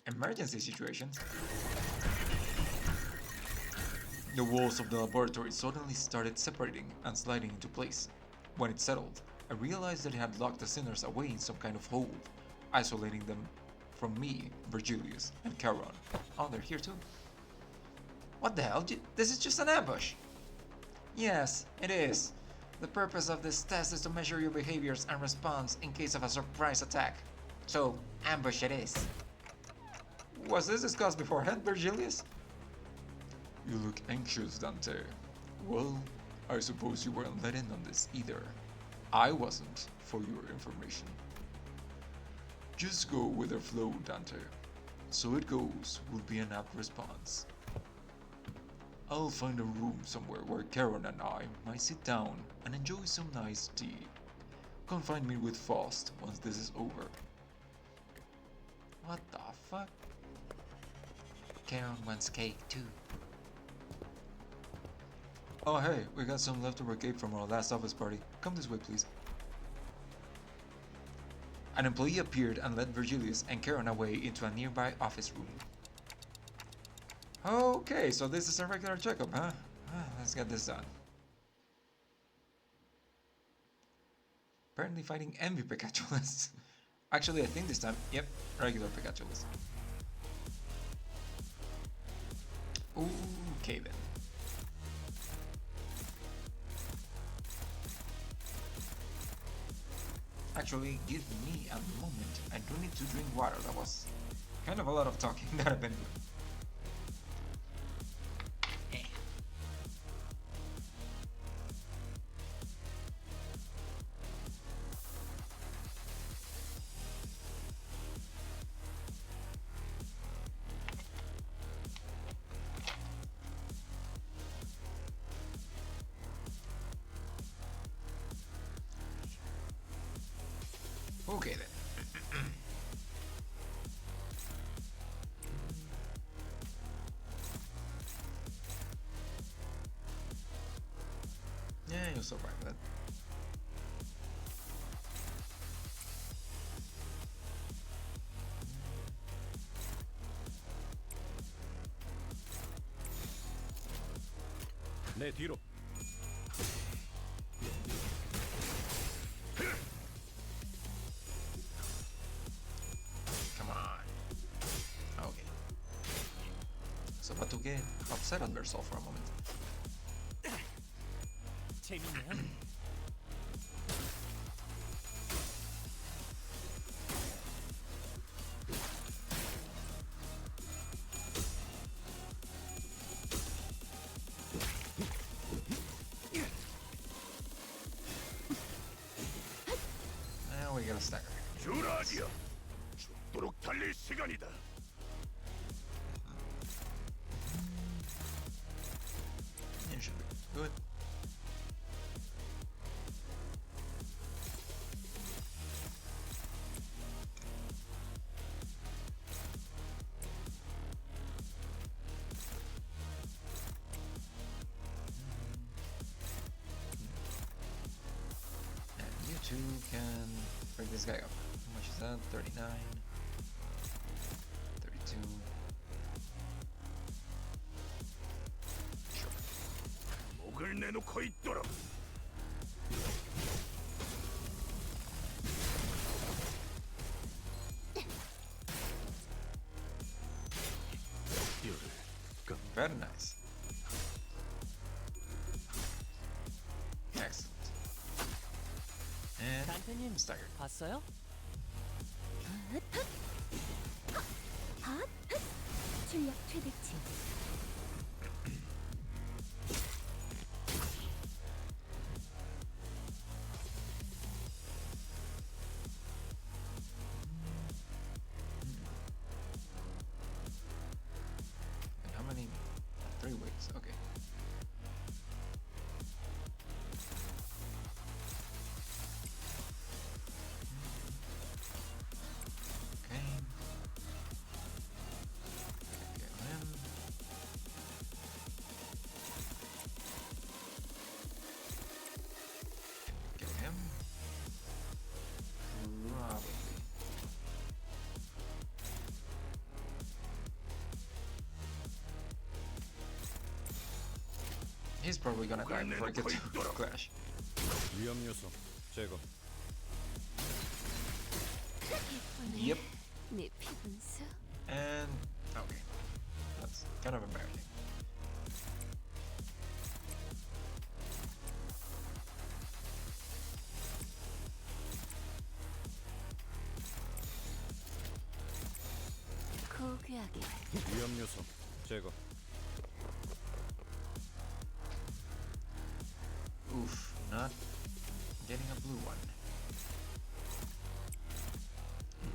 C: Emergency situations? The walls of the laboratory suddenly started separating and sliding into place. When it settled, I realized that it had locked the sinners away in some kind of hold, isolating them from me, Virgilius, and Charon. Oh, they're here too. What the hell? This is just an ambush! Yes, it is. The purpose of this test is to measure your behaviors and response in case of a surprise attack. So, ambush it is. Was this discussed beforehand, Virgilius?
J: You look anxious, Dante. Well, I suppose you weren't let in on this either. I wasn't, for your information. Just go with the flow, Dante. So it goes will be an apt response. I'll find a room somewhere where Charon and I might sit down and enjoy some nice tea. Come find me with Faust once this is over.
C: What the fuck? Charon wants cake too.
J: Oh hey, we got some leftover cake from our last office party. Come this way, please.
C: An employee appeared and led Virgilius and Charon away into a nearby office room. Okay, so this is a regular checkup, huh? Let's get this done. Apparently fighting envy Pikachulas. Actually, I think this time, yep, regular Pikachulas. Okay then. Actually, give me a moment. I do need to drink water. That was kind of a lot of talking that I've been doing. Okay then. Yeah, you'll survive that. Come on. Okay. So about to get upset on yourself for a moment.
H: 재밌네.
C: Now we got a stagger.
D: 주라디야, 죽도록 달릴 시간이다.
C: It should be good. And you two can break this guy up. How much is that? 39. 32. Sure.
D: 목을 내놓고 있도록.
C: Very nice. Excellent. And
H: 단테님
C: staggered.
H: 봤어요?
B: 출력 최대치.
C: And how many? 3 ways. Okay. Okay. Get him.
A: He's probably gonna die before I get to Clash.
D: 위험 요소 제거.
A: Yep.
G: 네 피분수.
A: And okay, that's kind of embarrassing.
G: 고귀하게.
D: 위험 요소 제거.
A: Oof, not getting a blue one.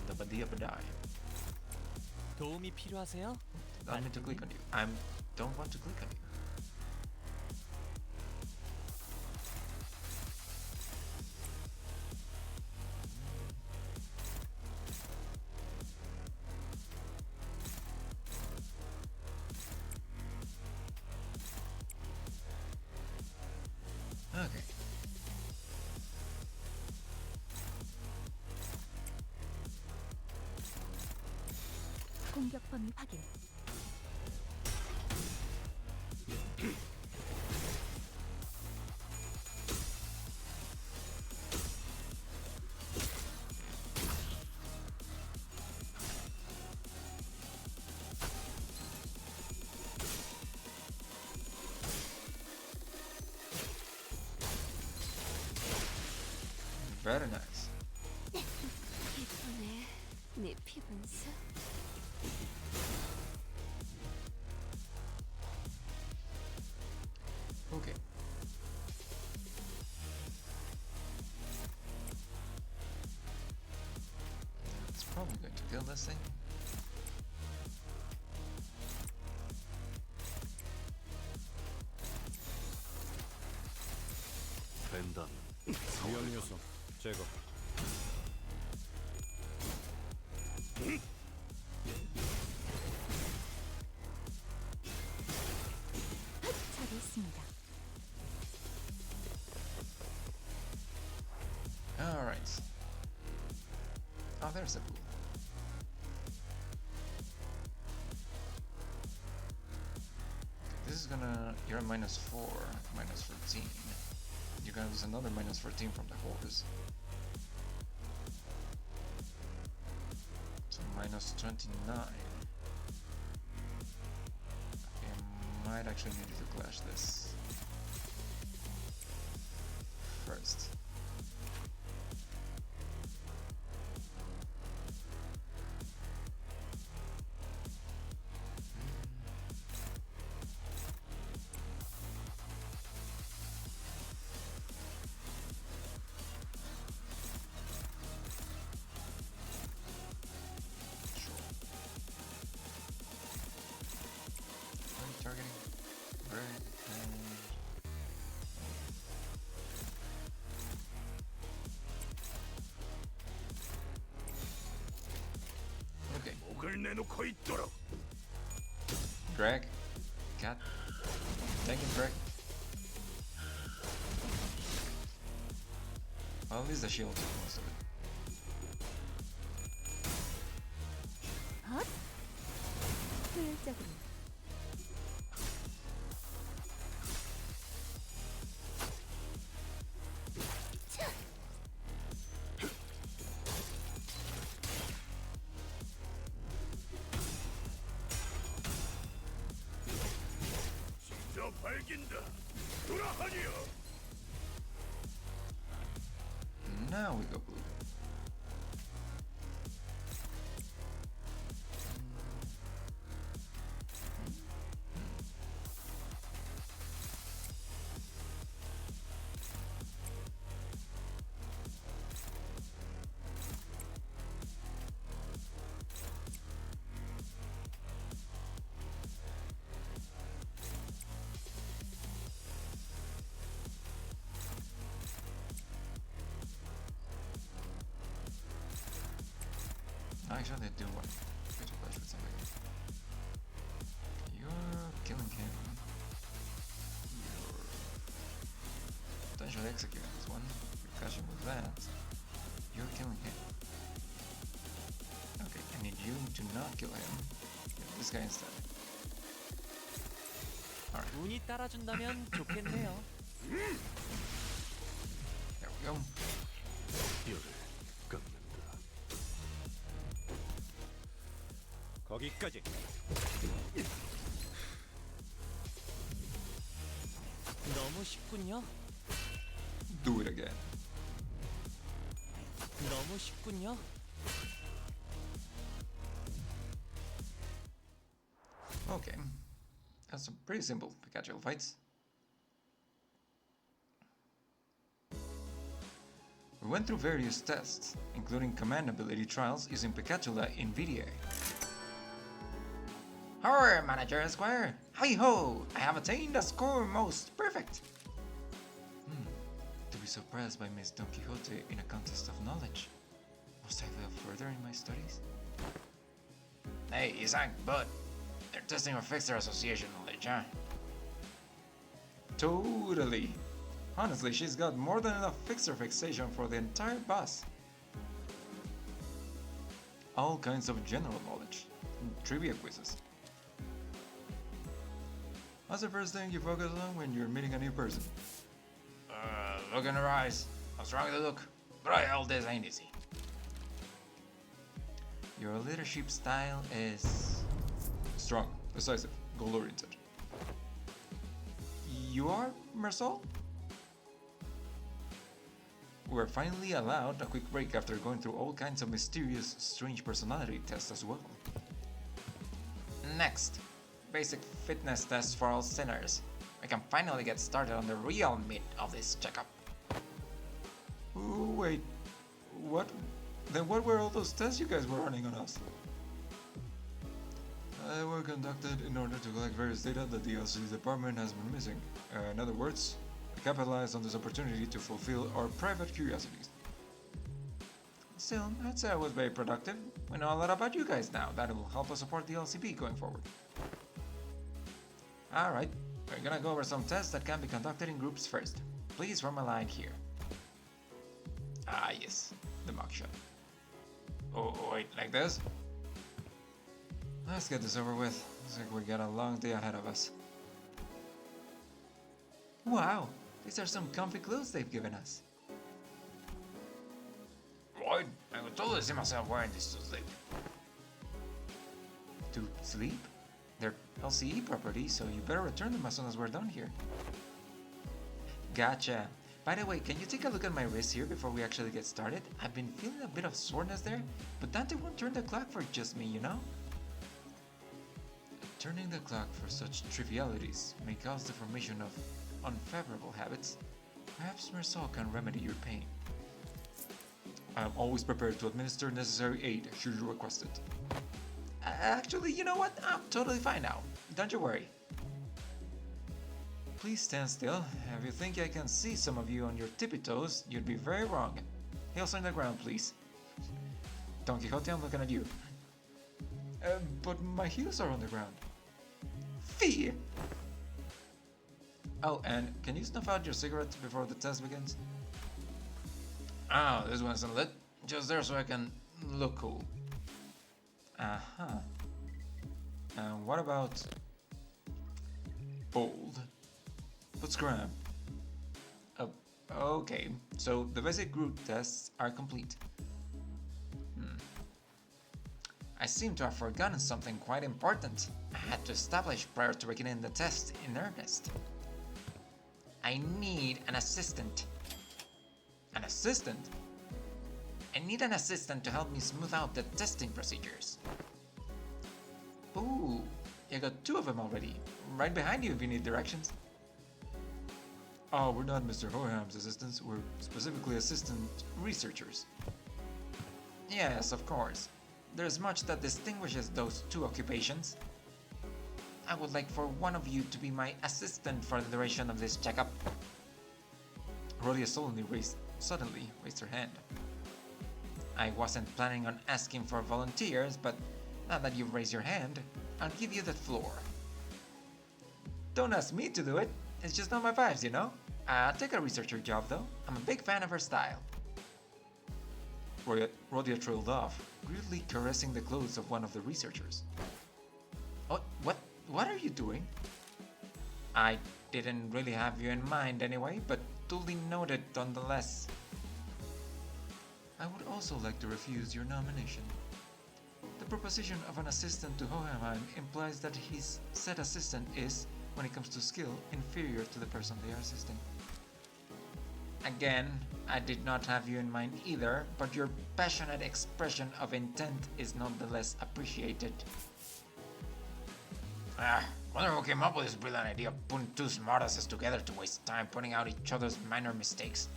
A: The badia badai.
H: 도움이 필요하세요?
A: Allow me to click on you. I don't want to click on you. Okay.
B: 공격 범위 확인.
A: Very nice.
G: 예쁘네. 네 피분수.
A: Okay. It's probably going to kill this thing.
D: 벤담. 위험 요소 제거.
B: 처리했습니다.
A: Alright. Oh, there's a blue. Okay, this is gonna... You're at -4, -14. You're gonna lose another -14 from the horse. So -29. Okay, I might actually need you to clash this first. Targeting red and okay.
D: 목을 내놓고 있도록.
A: Drag. Cat. Tank and drag. Well, at least the shield took most of it.
B: 헛. 효율적으로.
D: 저 밝긴다. 돌아하니요.
A: Now we go blue. Actually, they do want to clash with somebody. You're killing him. You're potentially executing this one. You're clashing with that. You're killing him. Okay, I need you to not kill him. Kill this guy instead. Alright,
H: 운이 따라준다면 좋겠네요.
A: there we go.
D: 열을 깎는다. 거기까지.
H: 너무 쉽군요.
A: Do it again.
H: 너무 쉽군요.
A: Okay, that's some pretty simple Pikachu fights. We went through various tests, including command ability trials using Pikachu in VDA. Horror Manager Esquire! Hi-ho! I have attained a score most perfect! To be surprised by Miss Don Quixote in a contest of knowledge. Must I delve further in my studies? Hey, Isaac, bud. They're testing our Fixer Association knowledge, huh? Totally. Honestly, she's got more than enough Fixer fixation for the entire bus. All kinds of general knowledge. Trivia quizzes. What's the first thing you focus on when you're meeting a new person? Look in her eyes. What's wrong with the look? But all this ain't easy. Your leadership style is strong, decisive, goal-oriented. You are, Marisol? We're finally allowed a quick break after going through all kinds of mysterious, strange personality tests as well. Next, basic fitness tests for all sinners. We can finally get started on the real meat of this checkup. Ooh, wait, what? Then what were all those tests you guys were running on us? They were conducted in order to collect various data that the LCD department has been missing. In other words, we capitalized on this opportunity to fulfill our private curiosities. Still, I'd say I was very productive. We know a lot about you guys now that will help us support the LCB going forward. Alright, we're gonna go over some tests that can be conducted in groups first. Please form a line here. Ah yes, the mugshot. Oh wait, like this? Let's get this over with. Looks like we got a long day ahead of us. Wow, these are some comfy clothes they've given us. Right, I could totally see myself wearing this to sleep. To sleep? They're LCE property, so you better return them as soon as we're done here. Gotcha. By the way, can you take a look at my wrist here before we actually get started? I've been feeling a bit of soreness there, but Dante won't turn the clock for just me, you know? Turning the clock for such trivialities may cause the formation of unfavorable habits. Perhaps Marisol can remedy your pain. I am always prepared to administer necessary aid should you request it. Actually, you know what? I'm totally fine now. Don't you worry. Please stand still. If you think I can see some of you on your tippy toes, you'd be very wrong. Heels on the ground, please. Don Quixote, I'm looking at you. But my heels are on the ground. Fee! Oh, and can you snuff out your cigarette before the test begins? Oh, this one isn't lit. Just there so I can look cool. Uh-huh. And what about bold? But scram. Okay, so the basic group tests are complete. I seem to have forgotten something quite important. I had to establish prior to beginning the test in earnest. I need an assistant. An assistant? I need an assistant to help me smooth out the testing procedures. Ooh, you got two of them already. Right behind you if you need directions. Oh, we're not Mr. Hoham's assistants, we're specifically assistant researchers. Yes, of course. There's much that distinguishes those two occupations. I would like for one of you to be my assistant for the duration of this checkup. Rodia suddenly raised her hand. I wasn't planning on asking for volunteers, but now that you've raised your hand, I'll give you the floor. Don't ask me to do it. It's just not my vibes, you know? I'll take a researcher job, though. I'm a big fan of her style. Rodia trailed off, greedily caressing the clothes of one of the researchers. What are you doing? I didn't really have you in mind anyway, but duly noted nonetheless.
C: I would also like to refuse your nomination. The proposition of an assistant to Hohenheim implies that his said assistant is, when it comes to skill, inferior to the person they are assisting.
A: Again, I did not have you in mind either, but your passionate expression of intent is nonetheless appreciated. Wonder who came up with this brilliant idea of putting two smartasses together to waste time pointing out each other's minor mistakes.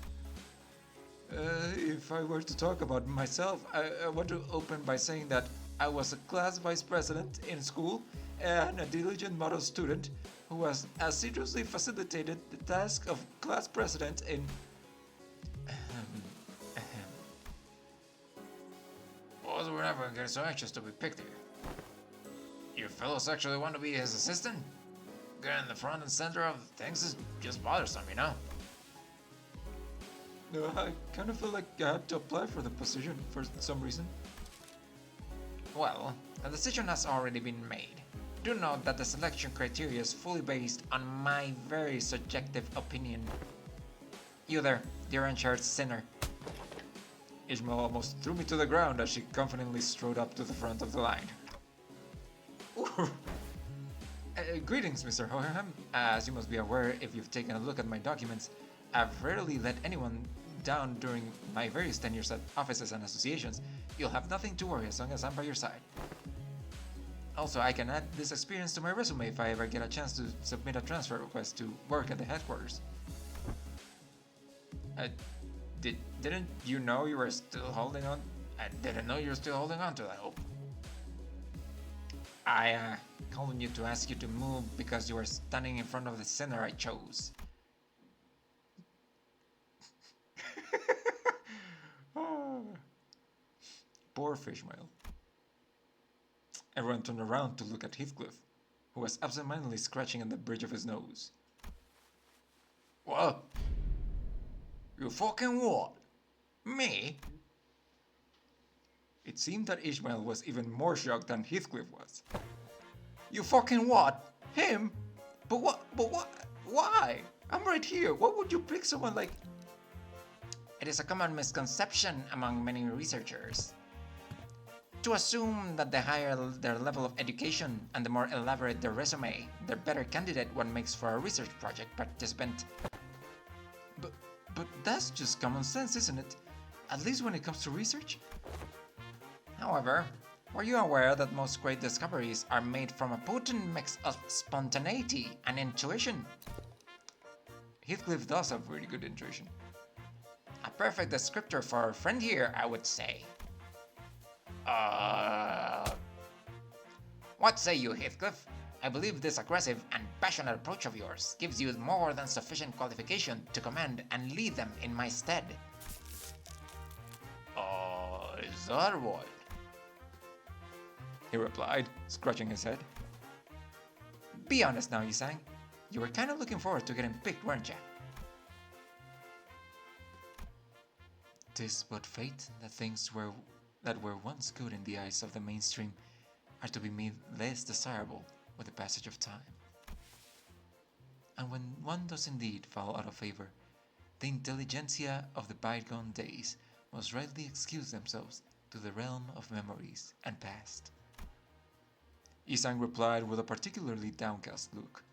C: If I were to talk about myself, I want to open by saying that I was a class vice president in school and a diligent model student who has assiduously facilitated the task of class president in...
A: Well, we're never getting so anxious to be picked here. You fellows actually want to be his assistant? Getting in the front and center of things is just bothersome, you know?
C: No, I kind of feel like I had to apply for the position for some reason.
A: Well, the decision has already been made. Do note that the selection criteria is fully based on my very subjective opinion. You there, the orange-haired sinner.
C: Ishmael almost threw me to the ground as she confidently strode up to the front of the line.
A: Greetings, Mr. Hohenheim. As you must be aware if you've taken a look at my documents, I've rarely let anyone down during my various tenures at offices and associations. You'll have nothing to worry as long as I'm by your side. Also, I can add this experience to my resume if I ever get a chance to submit a transfer request to work at the headquarters. Didn't you know you were still holding on? I didn't know you were still holding on to that hope. I called you to ask you to move because you were standing in front of the sinner I chose.
C: Poor Fishmail. Everyone turned around to look at Heathcliff, who was absentmindedly scratching at the bridge of his nose.
A: What? You fucking what? Me?
C: It seemed that Ishmael was even more shocked than Heathcliff was.
A: You fucking what? Him? But what? Why?
C: I'm right here. Why would you pick someone like...
A: It is a common misconception among many researchers to assume that the higher their level of education and the more elaborate their resume, the better candidate one makes for a research project participant.
C: But that's just common sense, isn't it? At least when it comes to research.
A: However, were you aware that most great discoveries are made from a potent mix of spontaneity and intuition?
C: Heathcliff does have really good intuition.
A: A perfect descriptor for our friend here, I would say. What say you, Heathcliff? I believe this aggressive and passionate approach of yours gives you more than sufficient qualification to command and lead them in my stead.
C: Is that what? He replied, scratching his head.
A: Be honest now, Yisang. You were kind of looking forward to getting picked, weren't ya?
C: 'Tis but fate that things that were once good in the eyes of the mainstream are to be made less desirable with the passage of time. And when one does indeed fall out of favor, the intelligentsia of the bygone days must rightly excuse themselves to the realm of memories and past. Isang replied with a particularly downcast look.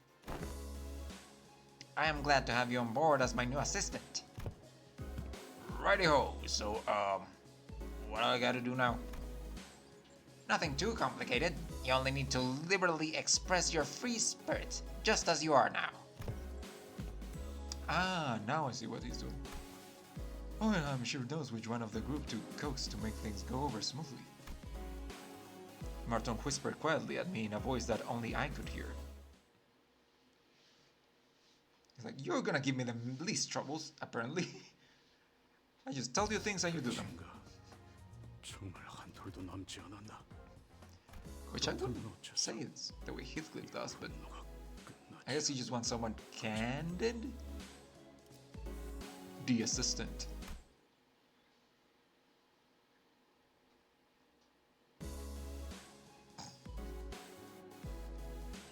A: I am glad to have you on board as my new assistant. Righty-ho, so, what do I gotta do now? Nothing too complicated. You only need to liberally express your free spirit, just as you are now.
C: Ah, now I see what he's doing. Oh, and I'm sure knows which one of the group to coax to make things go over smoothly. Martin whispered quietly at me in a voice that only I could hear. He's like, you're gonna give me the least troubles, apparently. I just tell you things and you do them. Which I wouldn't say it's the way Heathcliff does, but I guess he just wants someone candid. The assistant.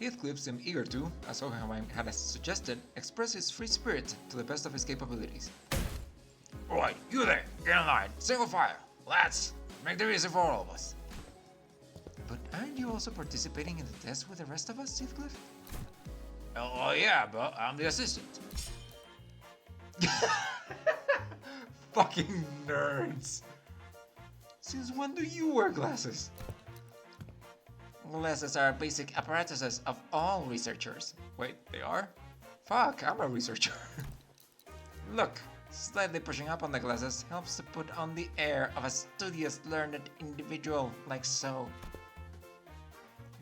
A: Heathcliff seemed eager to, as Hohenheim had suggested, express his free spirit to the best of his capabilities.
C: Alright, you there, get in line, single file. Let's make it easy for all of us.
A: But aren't you also participating in the test with the rest of us, Heathcliff?
C: Oh yeah, but I'm the assistant.
A: Fucking nerds! Since when do you wear glasses?
C: Glasses are basic apparatuses of all researchers.
A: Wait, they are? Fuck, I'm a researcher.
C: Look, slightly pushing up on the glasses helps to put on the air of a studious, learned individual, like so.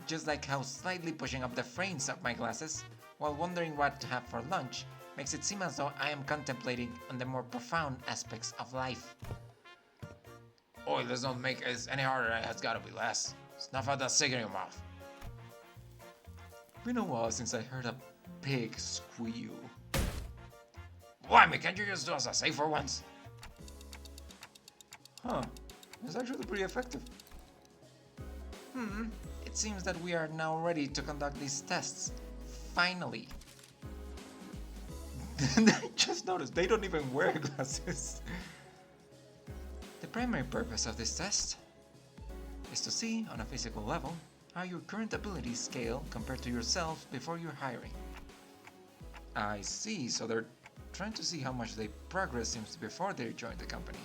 C: Just like how slightly pushing up the frames of my glasses, while wondering what to have for lunch, makes it seem as though I am contemplating on the more profound aspects of life.
A: Oi, let's not make it any harder, it has gotta be less. Snuff out that cigarette in your mouth. Been a while since I heard a pig squeal.
C: Blimey, can't you just do us a safer once?
A: Huh, it's actually pretty effective.
C: It seems that we are now ready to conduct these tests. Finally.
A: I just noticed they don't even wear glasses.
C: The primary purpose of this test is to see, on a physical level, how your current abilities scale compared to yourself before your hiring.
A: I see, so they're trying to see how much they progress since before they joined the company.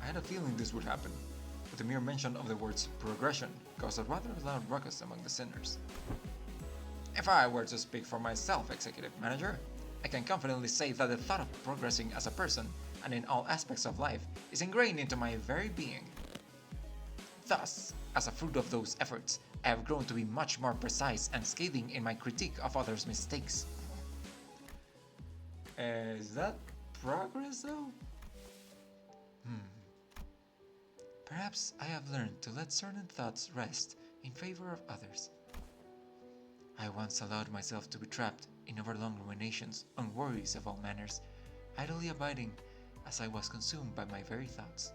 A: I had a feeling this would happen, but the mere mention of the words progression caused a rather loud ruckus among the sinners.
C: If I were to speak for myself, Executive Manager, I can confidently say that the thought of progressing as a person and in all aspects of life is ingrained into my very being. Thus, as a fruit of those efforts, I have grown to be much more precise and scathing in my critique of others' mistakes.
A: Is that progress though?
C: Perhaps I have learned to let certain thoughts rest in favor of others. I once allowed myself to be trapped in overlong ruminations on worries of all manners, idly abiding as I was consumed by my very thoughts.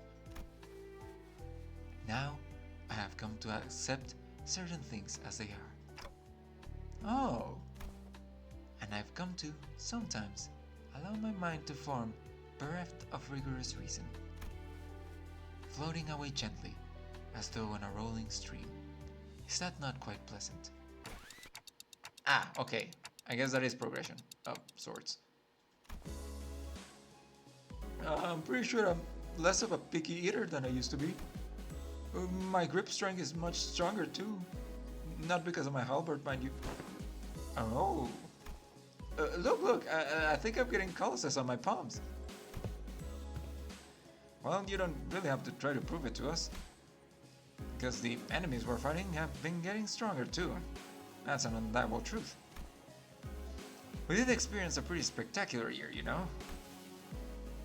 C: Now, I have come to accept certain things as they are.
A: Oh,
C: And I've come to, sometimes, allow my mind to form, bereft of rigorous reason, floating away gently, as though on a rolling stream. Is that not quite pleasant?
A: ah, okay. I guess that is progression of sorts. I'm pretty sure I'm less of a picky eater than I used to be. My grip strength is much stronger too. Not because of my halberd, mind you. Oh. Look, I think I'm getting calluses on my palms. Well, you don't really have to try to prove it to us. Because the enemies we're fighting have been getting stronger too. That's an undeniable truth. We did experience a pretty spectacular year, you know?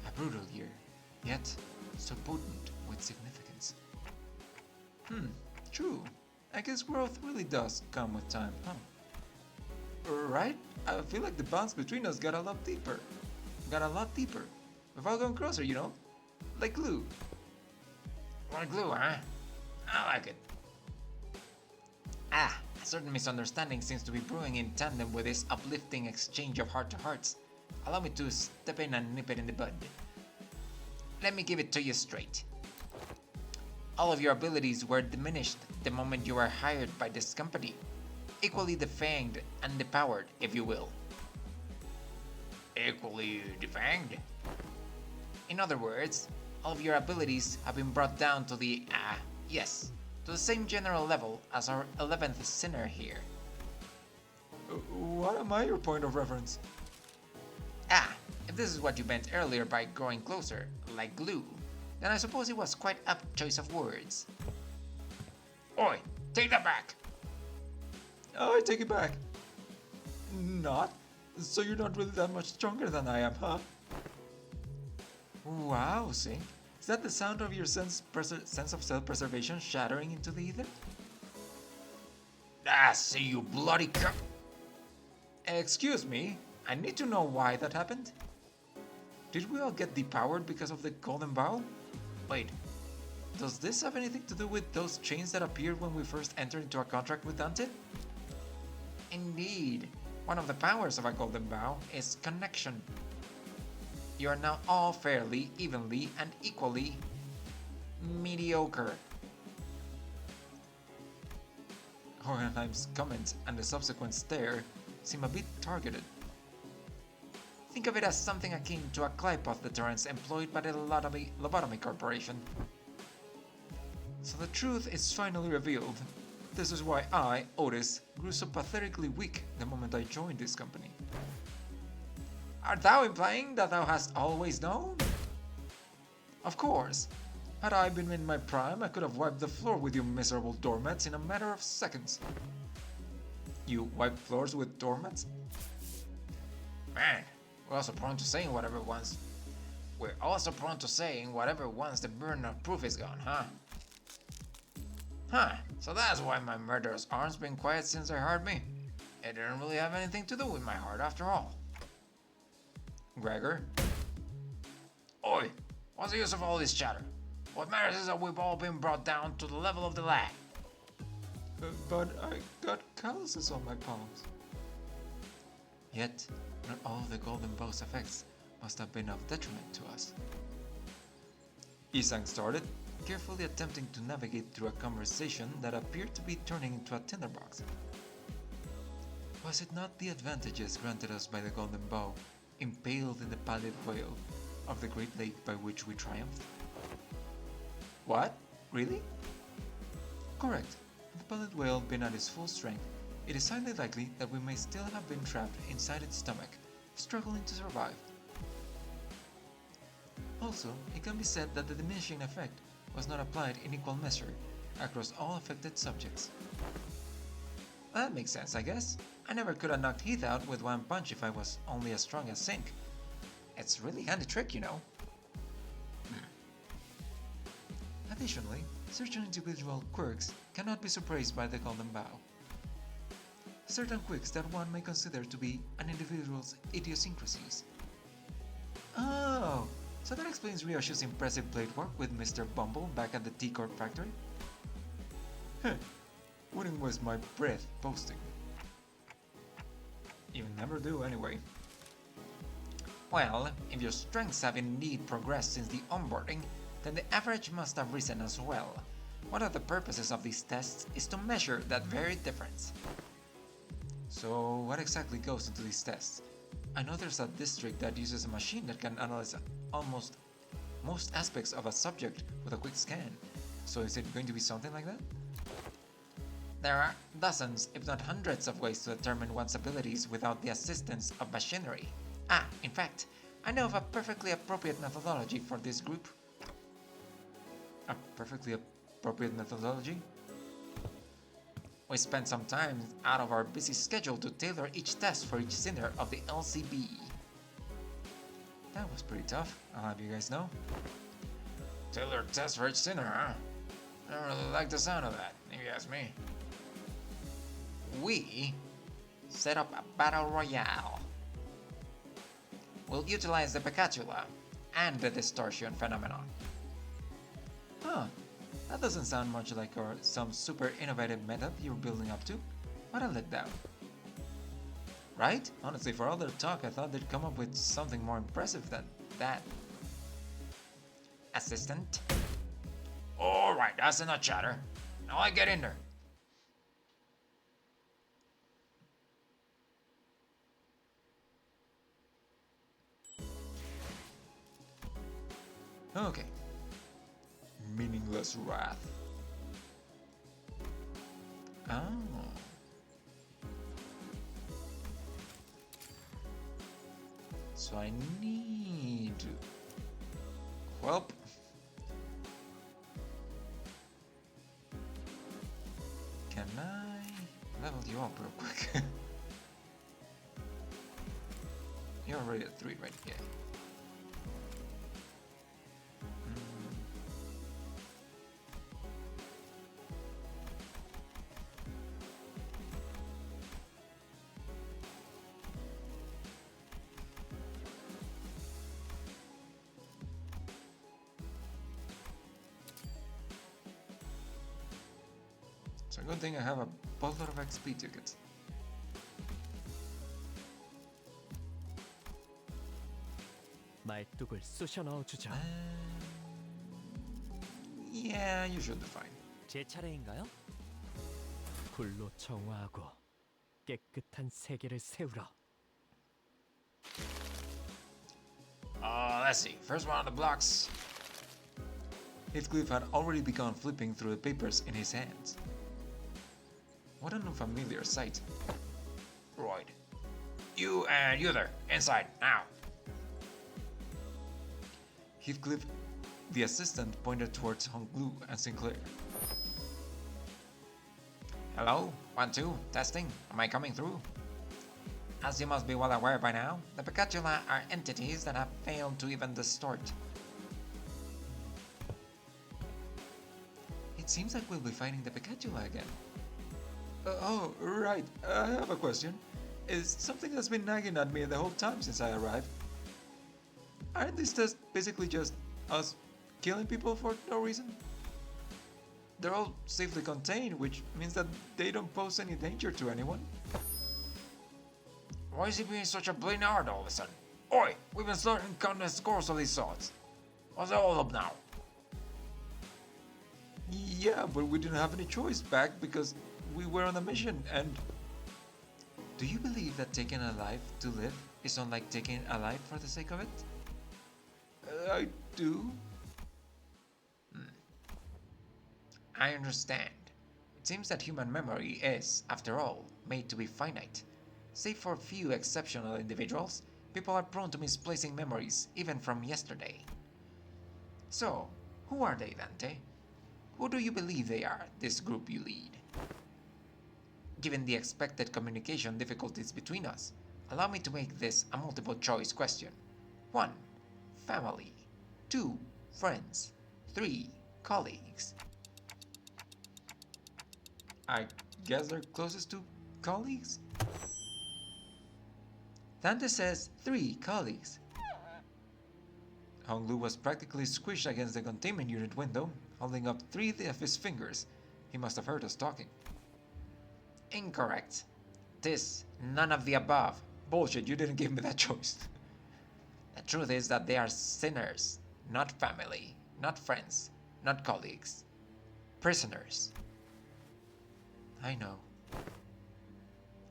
C: A brutal year, yet so potent with significance.
A: True. I guess growth really does come with time, huh? Right? I feel like the bonds between us got a lot deeper. We've all gone closer, you know? Like glue.
C: Like glue, huh? I like it. A certain misunderstanding seems to be brewing in tandem with this uplifting exchange of heart-to-hearts. Allow me to step in and nip it in the bud. Let me give it to you straight. All of your abilities were diminished the moment you were hired by this company. Equally defanged and depowered, if you will.
A: Equally defanged?
C: In other words, all of your abilities have been brought down to the, to the same general level as our 11th sinner here.
A: What am I your point of reference?
C: If this is what you meant earlier by growing closer, like glue, then I suppose it was quite apt choice of words.
A: Oi, take that back! Oh, I take it back. Not? So you're not really that much stronger than I am, huh? Wow, Sink. Is that the sound of your sense of self-preservation shattering into the ether?
C: See you bloody
A: Excuse me, I need to know why that happened. Did we all get depowered because of the golden bowl?
C: Wait,
A: Does this have anything to do with those chains that appeared when we first entered into a contract with Dante? Indeed. One of the powers of a golden bow is connection. You are now all fairly, evenly, and equally mediocre. Hohenheim's comment and the subsequent stare seem a bit targeted. Think of it as something akin to a Clypoth deterrence employed by the Lobotomy Corporation. So the truth is finally revealed. This is why I, Otis, grew so pathetically weak the moment I joined this company. Art thou implying that thou hast always known? Of course. Had I been in my prime, I could have wiped the floor with you miserable doormats in a matter of seconds. You wipe floors with doormats? Man, we're also prone to saying whatever once the burden of proof is gone, huh? Huh, so that's why my murderous arm's been quiet since they hired me. It didn't really have anything to do with my heart after all. Gregor? Oi, what's the use of all this chatter? What matters is that we've all been brought down to the level of the lad.
C: But I got calluses on my palms.
A: Yet, not all of the golden bow's effects must have been of detriment to us. Isang started, carefully attempting to navigate through a conversation that appeared to be turning into a tinderbox. Was it not the advantages granted us by the golden bow, impaled in the pallid whale of the Great Lake by which we triumphed? What? Really? Correct. Had the pallid whale been at its full strength, it is highly likely that we may still have been trapped inside its stomach, struggling to survive. Also, it can be said that the diminishing effect was not applied in equal measure across all affected subjects. That makes sense, I guess. I never could have knocked Heath out with one punch if I was only as strong as Sink. It's a really handy trick, you know. Additionally, certain individual quirks cannot be surprised by the golden bow. Certain quirks that one may consider to be an individual's idiosyncrasies. Oh, so that explains Ryoshi's impressive blade work with Mr. Bumble back at the T-Corp factory? Heh, wouldn't waste my breath boasting. You never do anyway. Well, if your strengths have indeed progressed since the onboarding, then the average must have risen as well. One of the purposes of these tests is to measure that very difference. So what exactly goes into these tests? I know there's a district that uses a machine that can analyze almost most aspects of a subject with a quick scan. So is it going to be something like that? There are dozens, if not hundreds of ways to determine one's abilities without the assistance of machinery. Ah, in fact, I know of a perfectly appropriate methodology for this group. A perfectly appropriate methodology? We spent some time out of our busy schedule to tailor each test for each sinner of the LCB. That was pretty tough, I'll have you guys know. Tailored test for each sinner, huh? I don't really like the sound of that, if you ask me. We set up a battle royale. We'll utilize the Picatula and the distortion phenomenon. Huh, that doesn't sound much like some super innovative method you're building up to. What a letdown. Right? Honestly, for all their talk, I thought they'd come up with something more impressive than that. Assistant? Alright, that's enough chatter. Now I get in there. Okay. Meaningless wrath. Oh. So I need... Welp. Can I level you up real quick? You're already at 3, right? Yeah. So good thing I have a boatload of XP tickets.
H: 말뚝을 쑤셔 넣어주죠.
A: Yeah, you should be fine.
H: 제 차례인가요? 불로 정화하고 깨끗한 세계를 세우라.
A: Let's see. First one on the blocks. Heathcliff had already begun flipping through the papers in his hands. What an unfamiliar sight. Right. You and you there, inside, now. Heathcliff, the assistant, pointed towards Honglu and Sinclair. Hello? 1, 2, testing. Am I coming through? As you must be well aware by now, the Picatula are entities that have failed to even distort. It seems like we'll be fighting the Picatula again. Oh, right. I have a question. Is something that's been nagging at me the whole time since I arrived. Aren't these tests basically just us killing people for no reason? They're all safely contained, which means that they don't pose any danger to anyone. Why is he being such a blatant hard all of a sudden? Oi! We've been slaughtering countless scores of these sorts. What's it all up now? Yeah, but we didn't have any choice back because we were on a mission and... Do you believe that taking a life to live is unlike taking a life for the sake of it? I do. I understand. It seems that human memory is, after all, made to be finite. Save for a few exceptional individuals, people are prone to misplacing memories, even from yesterday. So, who are they, Dante? Who do you believe they are, this group you lead? Given the expected communication difficulties between us, allow me to make this a multiple choice question. 1. Family. 2. Friends. 3. Colleagues. I guess they're closest to colleagues? Dante says 3 colleagues. Honglu was practically squished against the containment unit window, holding up 3 of his fingers. He must have heard us talking. Incorrect. This, none of the above. Bullshit, you didn't give me that choice. The truth is that they are sinners, not family, not friends, not colleagues. Prisoners. I know.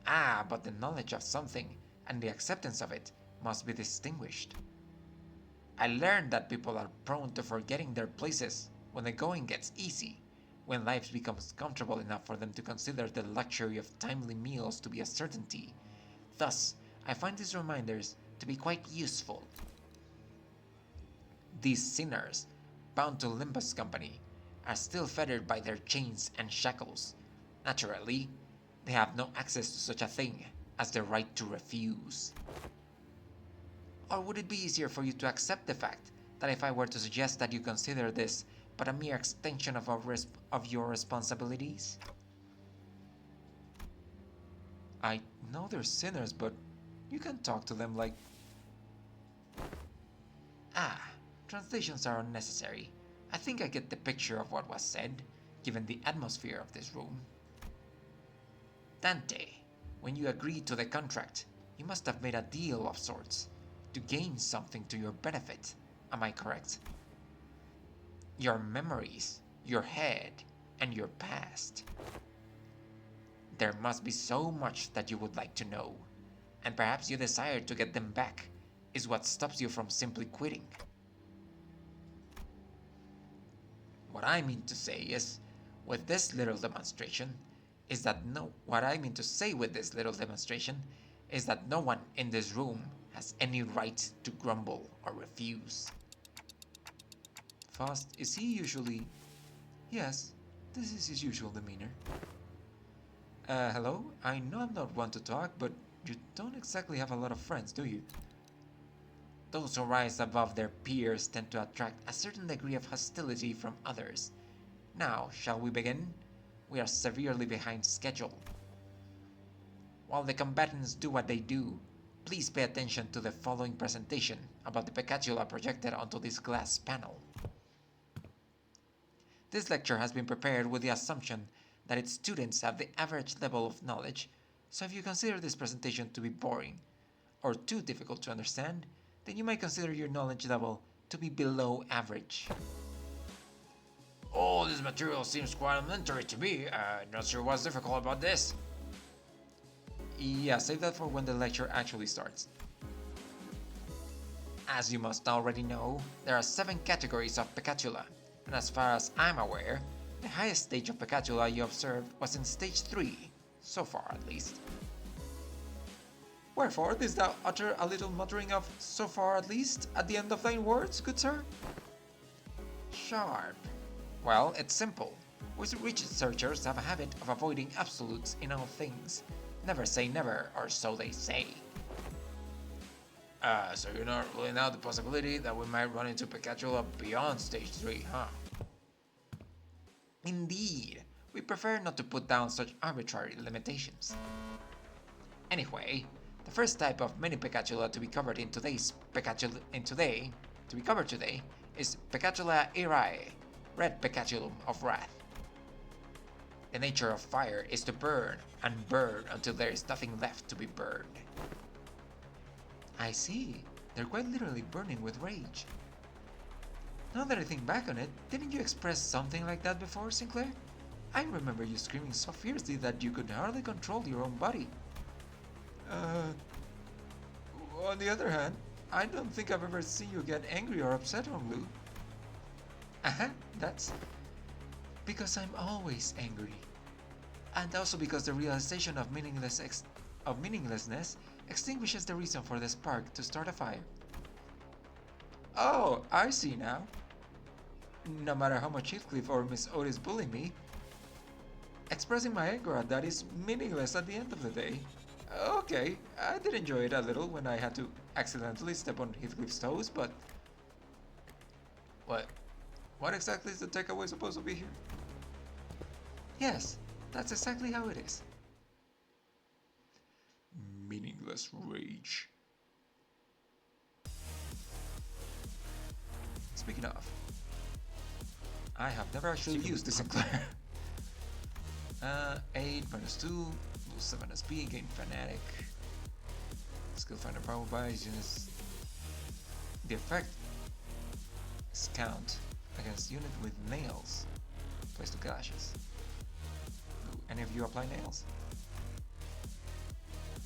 A: Ah, but the knowledge of something and the acceptance of it must be distinguished. I learned that people are prone to forgetting their places when the going gets easy, when life becomes comfortable enough for them to consider the luxury of timely meals to be a certainty. Thus, I find these reminders to be quite useful. These sinners, bound to Limbus Company, are still fettered by their chains and shackles. Naturally, they have no access to such a thing as the right to refuse. Or would it be easier for you to accept the fact that if I were to suggest that you consider this but a mere extension of your responsibilities? I know they're sinners, but you can talk to them like... Ah, translations are unnecessary. I think I get the picture of what was said, given the atmosphere of this room. Dante, when you agreed to the contract, you must have made a deal of sorts, to gain something to your benefit, am I correct? Your memories, your head, and your past. There must be so much that you would like to know, and perhaps your desire to get them back is what stops you from simply quitting. What I mean to say is, with this little demonstration, is that no one in this room has any right to grumble or refuse. Faust, is he usually... Yes, this is his usual demeanor. Hello? I know I'm not one to talk, but you don't exactly have a lot of friends, do you? Those who rise above their peers tend to attract a certain degree of hostility from others. Now, shall we begin? We are severely behind schedule. While the combatants do what they do, please pay attention to the following presentation about the Picatula projected onto this glass panel. This lecture has been prepared with the assumption that its students have the average level of knowledge, so if you consider this presentation to be boring or too difficult to understand, then you might consider your knowledge level to be below average. Oh, this material seems quite elementary to me. Not sure what's difficult about this. Yeah, save that for when the lecture actually starts. As you must already know, there are 7 categories of Picatula, and as far as I'm aware, the highest stage of Picatula you observed was in stage 3, so far at least. Wherefore didst thou utter a little muttering of "so far at least" at the end of thine words, good sir? Sharp. Well, it's simple. We researchers have a habit of avoiding absolutes in all things. Never say never, or so they say. So you're not ruling out the possibility that we might run into Picatula beyond stage 3, huh? Indeed. We prefer not to put down such arbitrary limitations. Anyway, the first type of mini Picatula to be covered in today's today is Picatula irae, red Picatulum of wrath. The nature of fire is to burn and burn until there is nothing left to be burned. I see. They're quite literally burning with rage. Now that I think back on it, didn't you express something like that before, Sinclair? I remember you screaming so fiercely that you could hardly control your own body. On the other hand, I don't think I've ever seen you get angry or upset on Blue. That's because I'm always angry. And also because the realization of meaninglessness extinguishes the reason for the spark to start a fire. Oh, I see now. No matter how much Heathcliff or Miss Otis bully me, expressing my anger at that is meaningless at the end of the day. Okay, I did enjoy it a little when I had to accidentally step on Heathcliff's toes, but... What exactly is the takeaway supposed to be here? Yes, that's exactly how it is. Meaningless rage. Speaking of, I have never actually used this Sinclair. 8 minus 2, lose 7 SP, gain Fanatic. Skill Finder Power buys units. The effect is count against unit with nails. Place 2 clashes. Do any of you apply nails?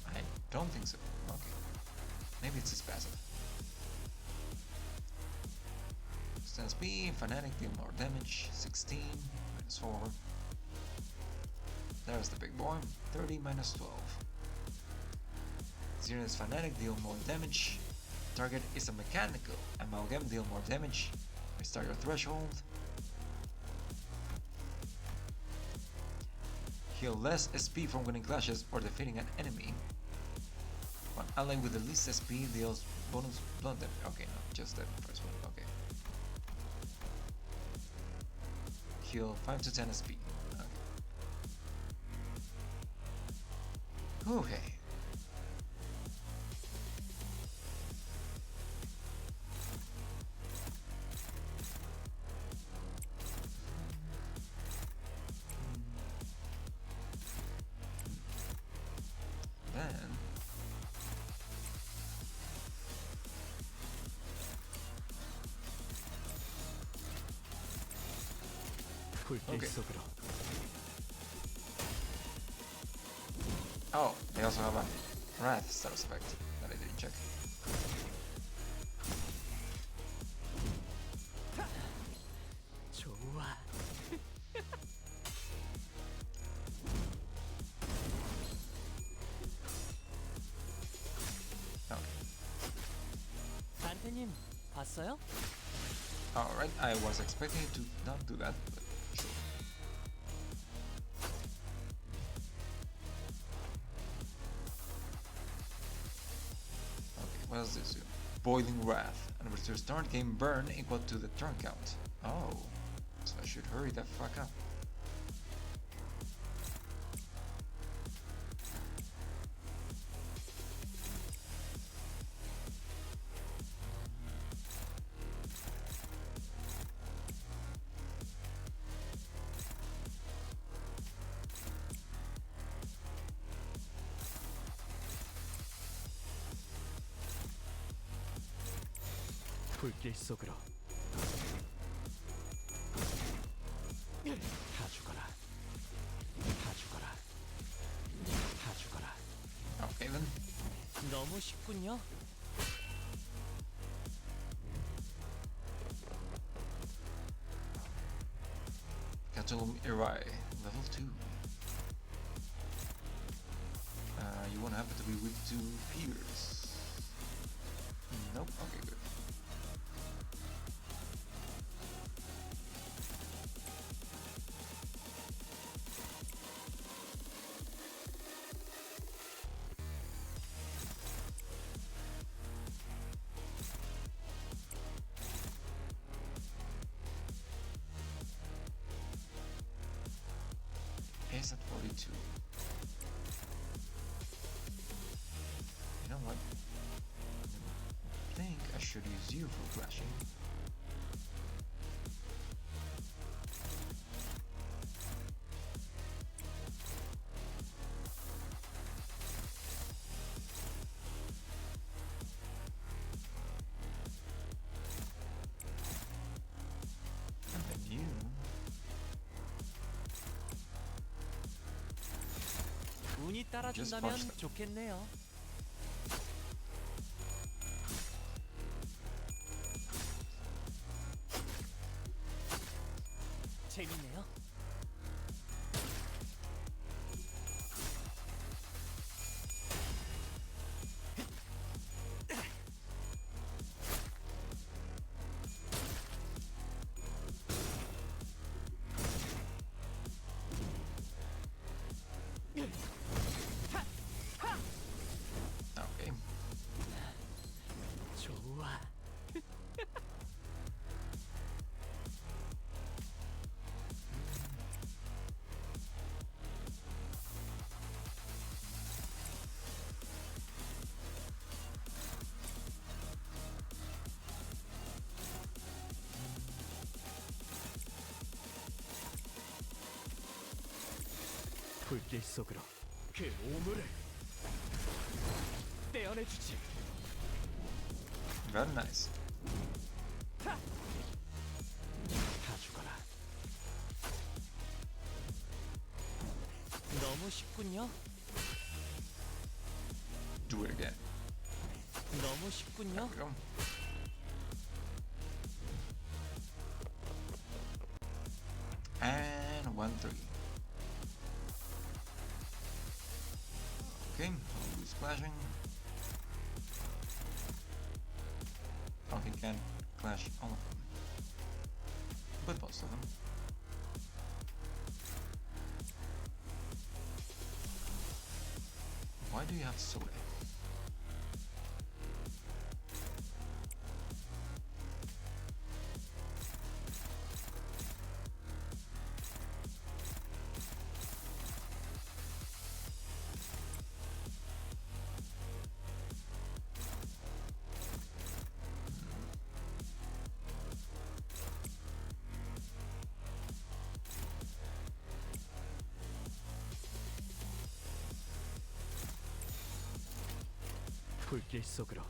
A: I don't think so. Okay. Maybe it's his passive. 10 SP, Fanatic deal more damage, 16, minus 4. There's the big boy, 30 minus 12. Xeron's Fanatic deal more damage. Target is a mechanical. Amalgam deal more damage. Restart your threshold. Heal less SP from winning clashes or defeating an enemy. One ally with the least SP deals bonus blunt damage. Okay, no, just the first one. Okay. Heal 5 to 10 SP. Okay. Okay. Then okay. Oh, they also have a Wrath stat aspect that I didn't check.
H: 단테님 봤어요?
A: Alright, I was expecting it to not do that, but sure. Okay, what does this do? Boiling Wrath, and restore start game burn equal to the turn count. Oh, so I should hurry the fuck up.
H: 불길 속으로 다 죽어라. 다 죽어라. 다 죽어라.
A: Okay then.
H: 너무 쉽군요.
A: Catalum Eri, level 2. You won't happen to be weak to Pierce. Nope, okay, good. Ace at 42. You know what? I think I should use you for flashing. And then you.
H: 운이 따라준다면 좋겠네요. 재밌네요.
A: Okay.
H: 좋아. 불길 속으로 그 오물을 떼어내주지.
A: Very nice.
H: 다 죽어라. 너무 쉽군요.
A: Do it again.
H: 너무 쉽군요.
A: There we go. And 1-3. Okay, I'll do splashing. Oh, he can clash all of them. But most of them. Why do you have soda?
H: 불길 속으로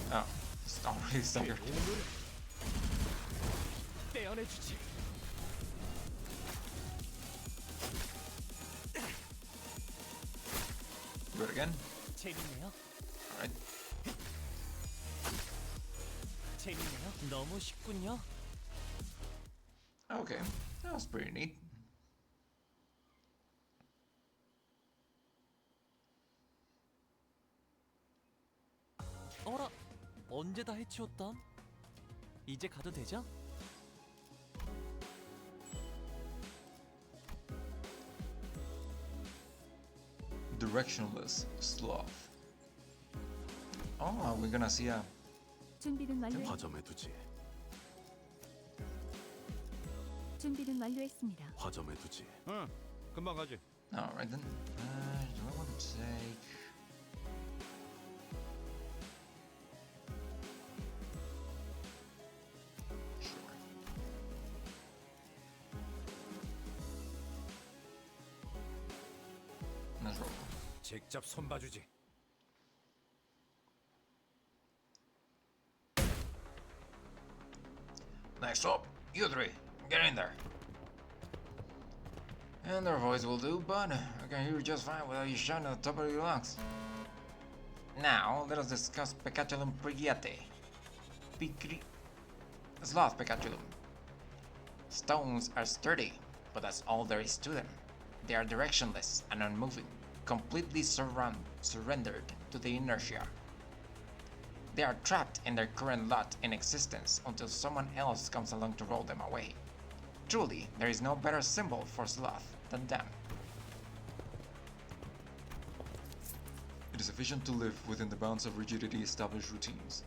A: Oh, it's already staggered.
H: 오물을 떼어내주지.
A: Do it again.
H: 재밌네요.
A: Alright.
H: 재밌네요. 너무 쉽군요.
A: Okay, that was pretty neat.
H: 어라, 언제 다 해치웠담? 이제 가도 되죠?
A: Directionless sloth. Oh, we're gonna see a
B: 준비는
D: 화점에 두지.
B: 준비는 완료했습니다.
D: 화점에 두지.
F: 응, 금방 가지.
A: Alright then. Do I want to take... Sure.
F: 직접 손봐주지.
A: Next up, you three, get in there. And their voice will do, but I can hear you just fine without you shouting at the top of your lungs. Now, let us discuss Pecatulum Prigiate. Sloth Pecatulum. Stones are sturdy, but that's all there is to them. They are directionless and unmoving, completely surrendered to the inertia. They are trapped in their current lot in existence until someone else comes along to roll them away. Truly, there is no better symbol for sloth than them.
J: It is efficient to live within the bounds of rigidity established routines.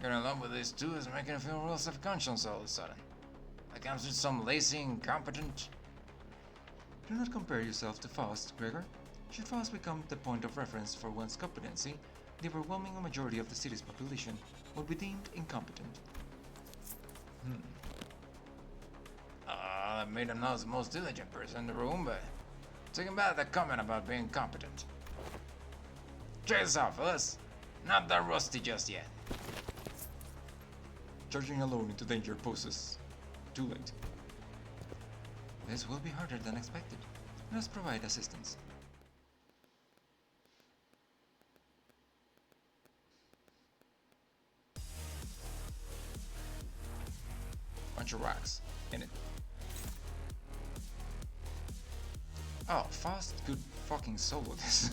A: Getting along with this too is making me feel real self-conscious all of a sudden. Like I'm just some lazy, incompetent.
J: Do not compare yourself to Faust, Gregor. Should Faust become the point of reference for one's competency, the overwhelming majority of the city's population would be deemed incompetent.
A: I made him not the most diligent person in the room, but taking back that comment about being competent. Check this out, fellas. Not that rusty just yet.
J: Charging alone into danger poses too late.
C: This will be harder than expected. Let us provide assistance.
A: Bunch of rocks in it. Oh, Faust could fucking solo this.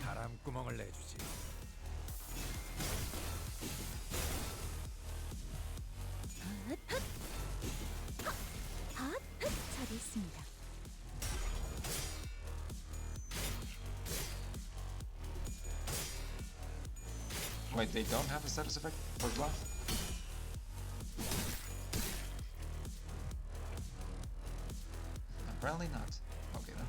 F: 바람구멍을 내주지.
B: 잘했습니다.
A: Wait, they don't have a status effect for Sloth? Apparently not. Okay then.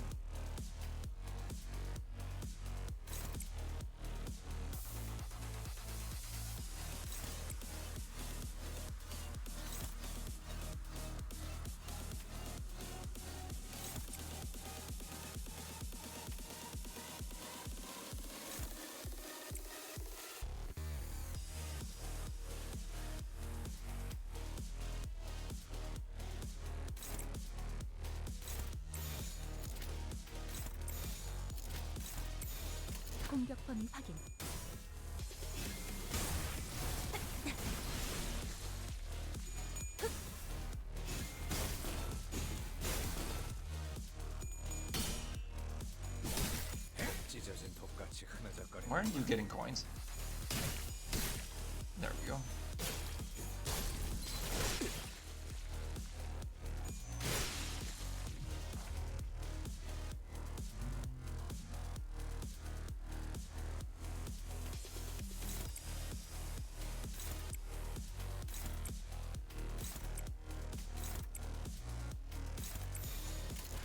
B: 공격 범위 확인.
F: 찢어진 독같이 흐느적거리는.
A: Why aren't you getting coins? There we go.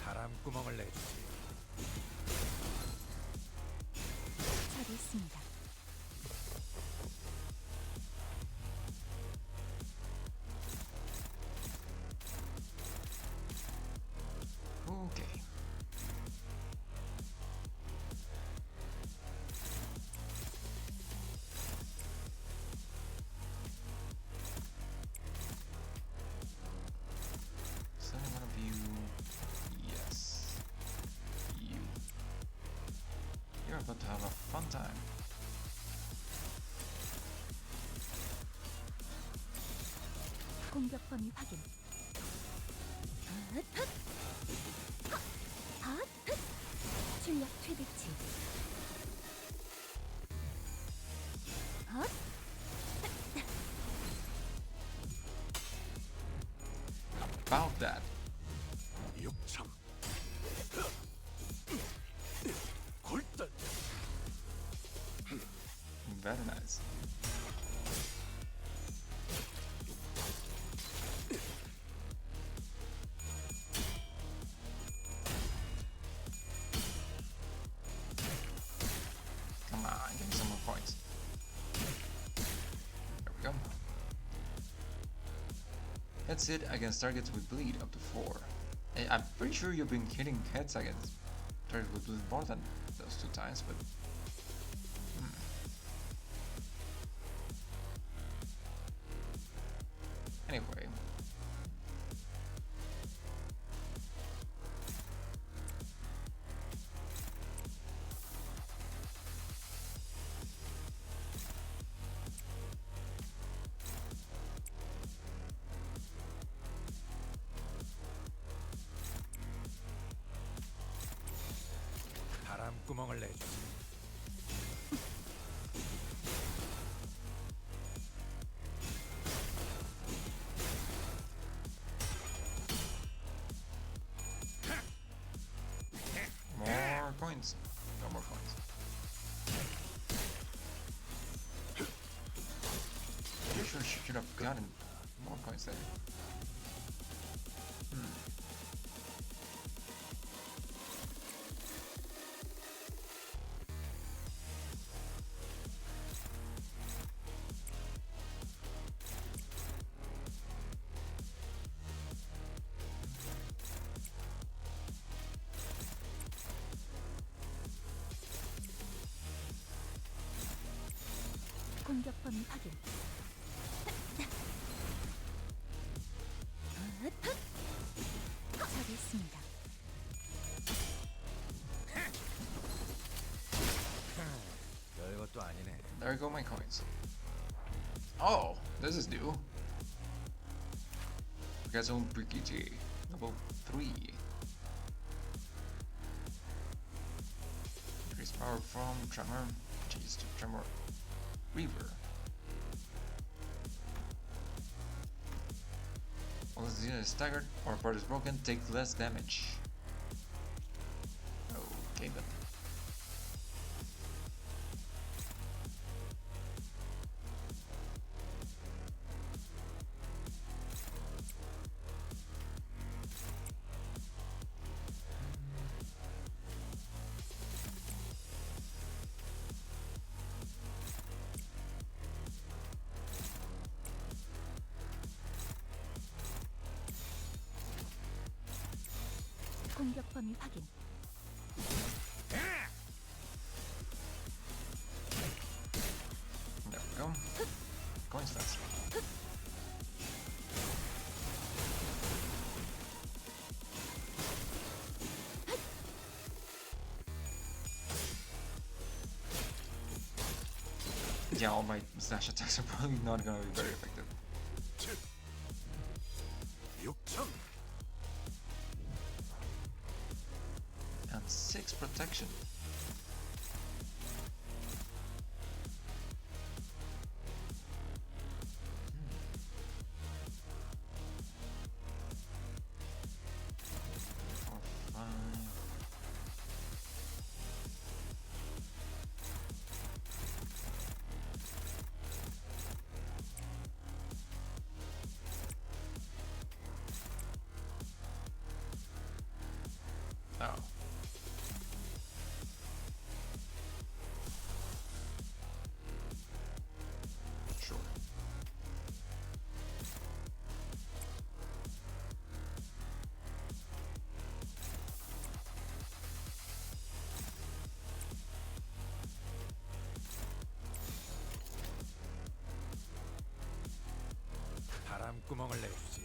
F: 바람구멍을 내주지.
B: 잘했습니다.
A: Okay. So one of you, yes, you. You're about to have a fun time.
B: 공격 범위 확인. 실력 최대치.
A: About that.
D: 육참. 골단.
A: Very nice. Come on, give me some more points. There we go. Heads hit against targets with bleed up to 4. I'm pretty sure you've been hitting heads against targets with bleed more than those 2 times, but anyway.
F: 바람구멍을 내주지.
A: More coins. No more coins. Pretty sure she should have gotten more coins there.
B: 공격 범위 확인. 처리했습니다.
F: 별것도 아니네.
A: There go my coins. Oh, this is new. Got some Brigitte, level 3. Increase power from Tremor, changes to Tremor Reaver. While the unit is staggered or part is broken, take less damage. Okay then.
B: 공격 범위 확인.
A: There we go. Coins faster. Yeah, all my slash attacks are probably not gonna be very effective.
D: 육참.
A: And 6 protection. Four, 5. Oh. Sure.
F: 바람구멍을 내주지.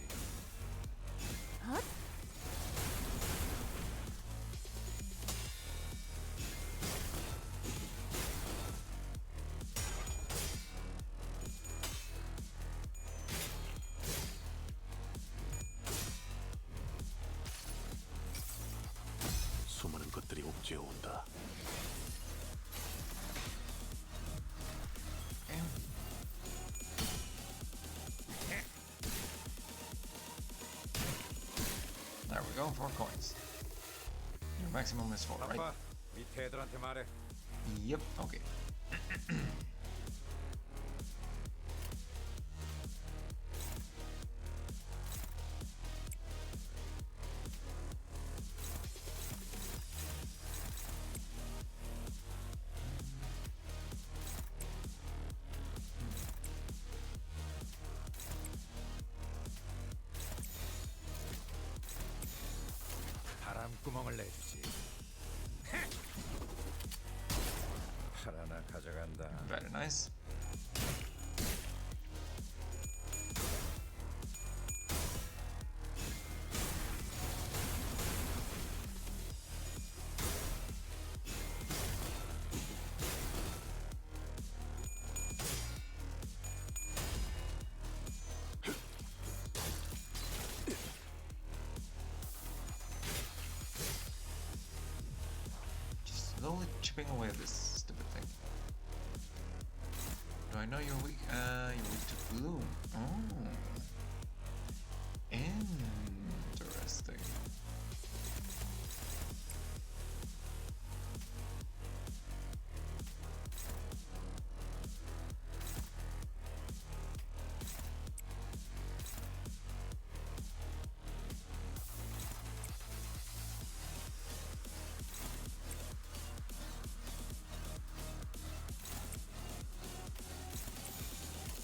D: 수많은 것들이 옥죄어 온다.
A: go, 4 coins. Your maximum is 4, right?
F: 아빠, 밑에 애들한테 말해.
A: Yep, okay.
F: 바람구멍을 내주지. 팔 하나 가져간다.
A: Very nice. Just slowly chipping away at this stupid thing. Do I know you're weak? You're weak to gloom. Oh. Interesting.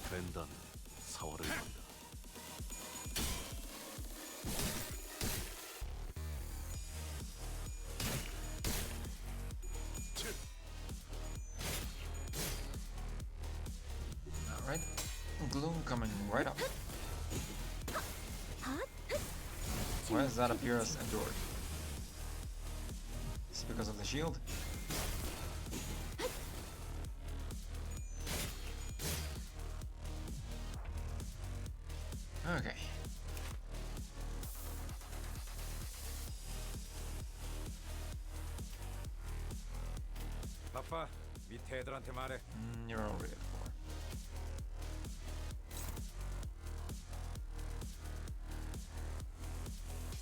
D: 벤단 사활을 건다.
A: Alright. Gloom coming right up. Why does that appear as endured? Is it because of the shield? Okay.
F: 아빠, 밑에 애들한테 말해.
A: You're already at 4.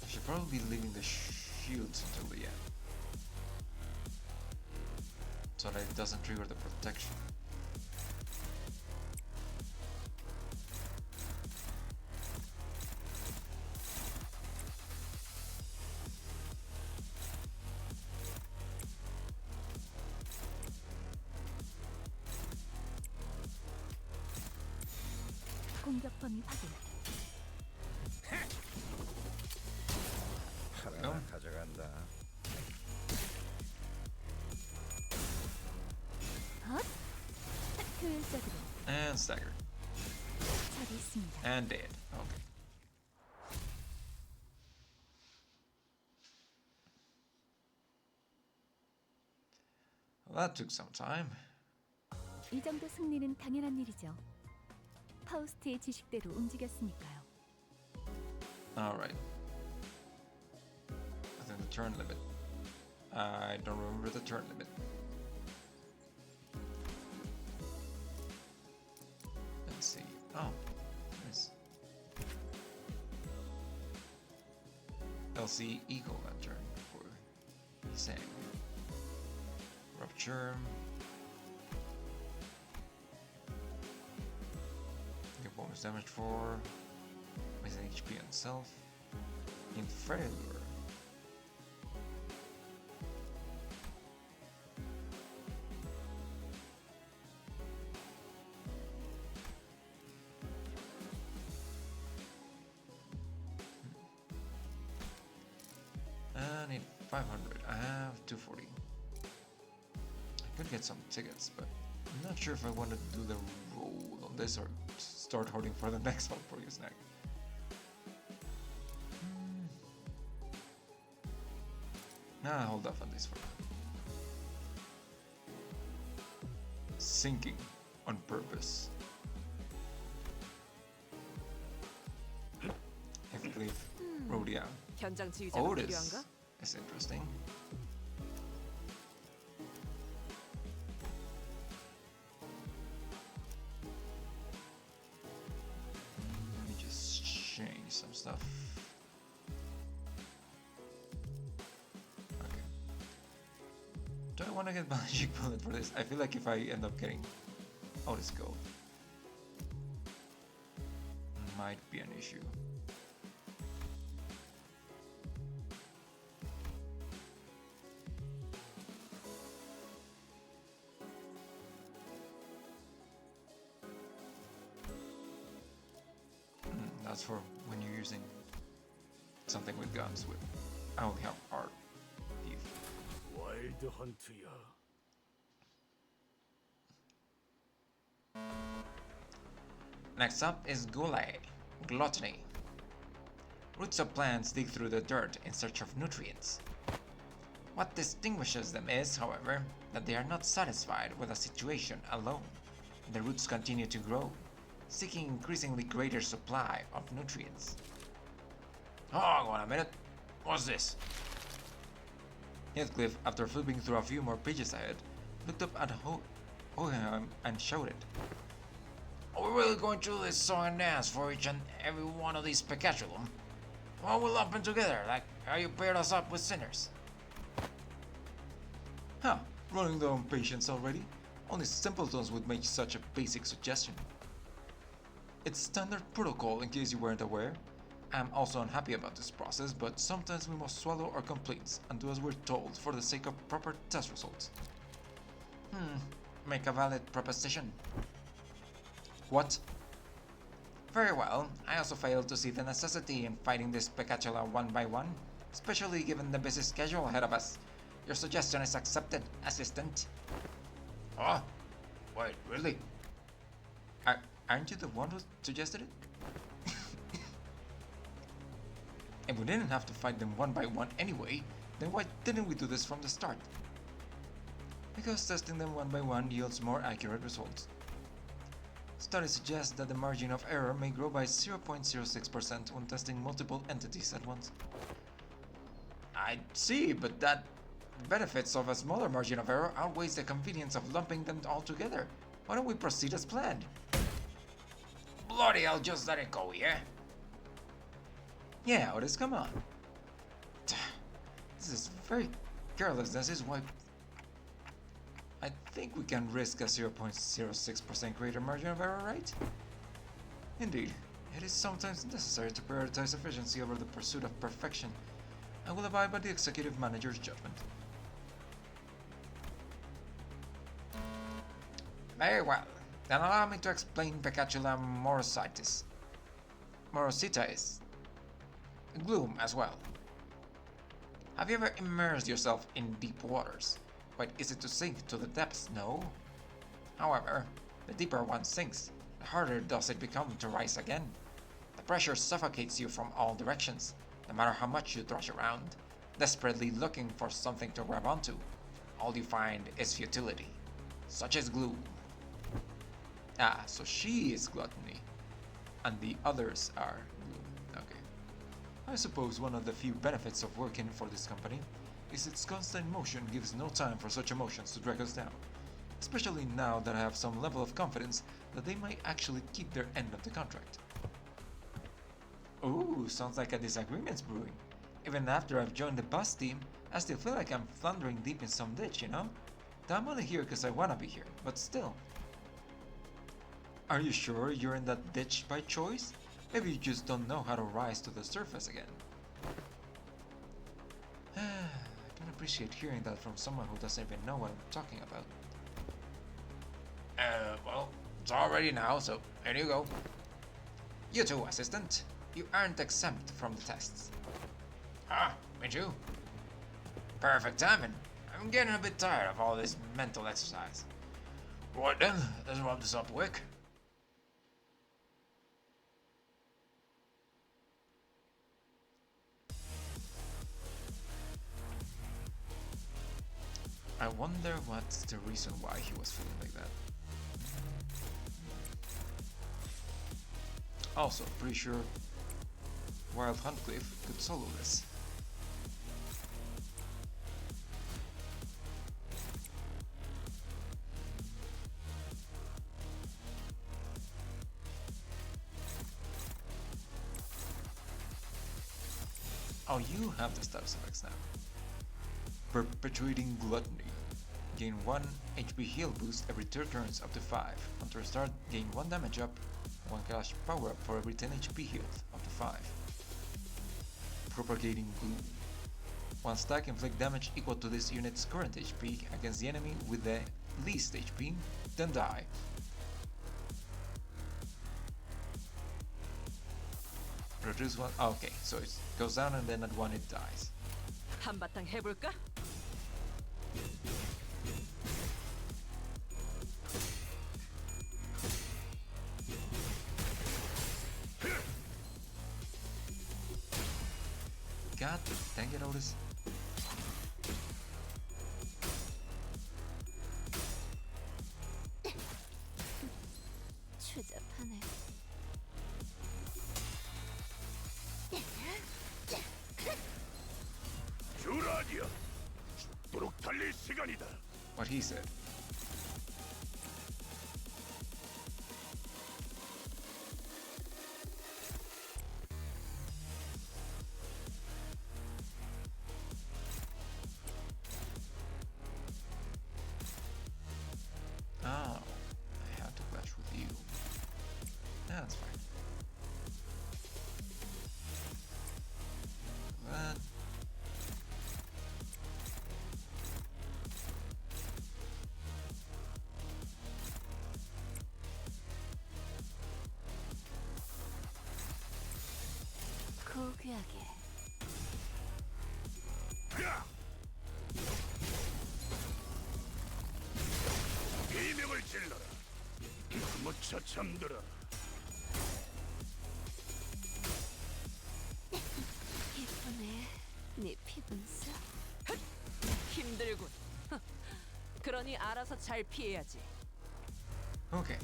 A: I should probably be leaving the shields until the end, so that it doesn't trigger the protection.
B: 공격 범위 확인.
F: 팔 하나 가져간다.
B: 효율적으로
A: And staggered.
B: 처리했습니다.
A: And dead. Okay. Well, that took some time.
B: 이 정도 승리는 당연한 일이죠. 파우스트의 지식대로 움직였으니까요.
A: Alright. I think the turn limit. I don't remember the turn limit. Let's see. Oh, nice. LC Eagle Lantern for Sang. Rupture. Get bonus damage for missing HP on self. Inferior. I need 500. I have 240. I could get some tickets, but I'm not sure if I want to do the roll on this or start holding for the next one for you, Snack. Nah, hold off on this for now. Sinking on purpose. Heathcliff, Rodian.
I: 현장 지휘자가
A: Otis
I: 필요한가?
A: is interesting. Let me just change some stuff. want to get magic bullet for this. I feel like if I end up getting Otis gold, might be an issue. That's for when you're using something with guns. With I only have art. Thief.
D: ワイルドハントや
A: Next up is gluttony. Roots of plants dig through the dirt in search of nutrients. What distinguishes them is, however, that they are not satisfied with a situation alone. The roots continue to grow, seeking increasingly greater supply of nutrients. Hold on a minute. What's this? Heathcliff, after flipping through a few more pages ahead, looked up at Hohenheim and shouted, "Are we really going through this song and dance for each and every one of these pecaculum? Well, we'll lump them together like how you paired us up with sinners." Huh, running low on patience already? Only simpletons would make such a basic suggestion. It's standard protocol in case you weren't aware. I'm also unhappy about this process, but sometimes we must swallow our complaints and do as we're told for the sake of proper test results. Make a valid proposition. What? Very well, I also fail to see the necessity in fighting this Picatula one by one, especially given the busy schedule ahead of us. Your suggestion is accepted, Assistant. Oh? Wait, really? Aren't you the one who suggested it? If we didn't have to fight them one by one anyway, then why didn't we do this from the start? Because testing them one by one yields more accurate results. Studies suggest that the margin of error may grow by 0.06% when testing multiple entities at once. I see, but that benefits of a smaller margin of error outweighs the convenience of lumping them all together. Why don't we proceed as planned? Bloody hell, just let it go, yeah? Yeah, Otis, come on. This is very carelessness is why I think we can risk a 0.06% greater margin of error, right? Indeed, it is sometimes necessary to prioritize efficiency over the pursuit of perfection. I will abide by the executive manager's judgment. Very well. Then allow me to explain Pecatula morositis. Morositis. Gloom as well. Have you ever immersed yourself in deep waters? Quite easy to sink to the depths, no? However, the deeper one sinks, the harder does it become to rise again. The pressure suffocates you from all directions, no matter how much you thrash around, desperately looking for something to grab onto. All you find is futility, such as gloom. Ah, so she is gluttony, and the others are gloom. Okay. I suppose one of the few benefits of working for this company is its constant motion gives no time for such emotions to drag us down, especially now that I have some level of confidence that they might actually keep their end of the contract. Ooh, sounds like a disagreement's brewing. Even after I've joined the bus team, I still feel like I'm floundering deep in some ditch, you know? I'm only here because I wanna be here, but still. Are you sure you're in that ditch by choice? Maybe you just don't know how to rise to the surface again. I can appreciate hearing that from someone who doesn't even know what I'm talking about. Well, it's all ready now, so here you go. You too, Assistant. You aren't exempt from the tests. Ah, me too. Perfect timing. I'm getting a bit tired of all this mental exercise. Right then, let's wrap this up quick. I wonder what's the reason why he was feeling like that. Also, pretty sure Wild Huntcliffe could solo this. Oh, you have the status effects now. Perpetuating gluttony. gain 1 HP heal boost every 2 turns up to 5. On restart, gain 1 damage up, 1 cash power up for every 10 HP healed up to 5. Propagating glue. One stack inflict damage equal to this unit's current HP against the enemy with the least HP, then die. Reduce one. Oh, okay, so it goes down and then at 1 it dies.
I: 한바탕 해볼까?
A: God dang it, Otis.
G: 추잡하네.
D: 주라디야, 죽도록 달릴 시간이다.
A: What he said. Oh, I have to clash with you. Yeah, that's fine. That.
G: 고귀하게.
D: 비명을 질러라. 무쳐 잠들어.
G: 예쁘네. 네 피분수.
I: 힘들군. 그러니 알아서 잘 피해야지.
A: Okay.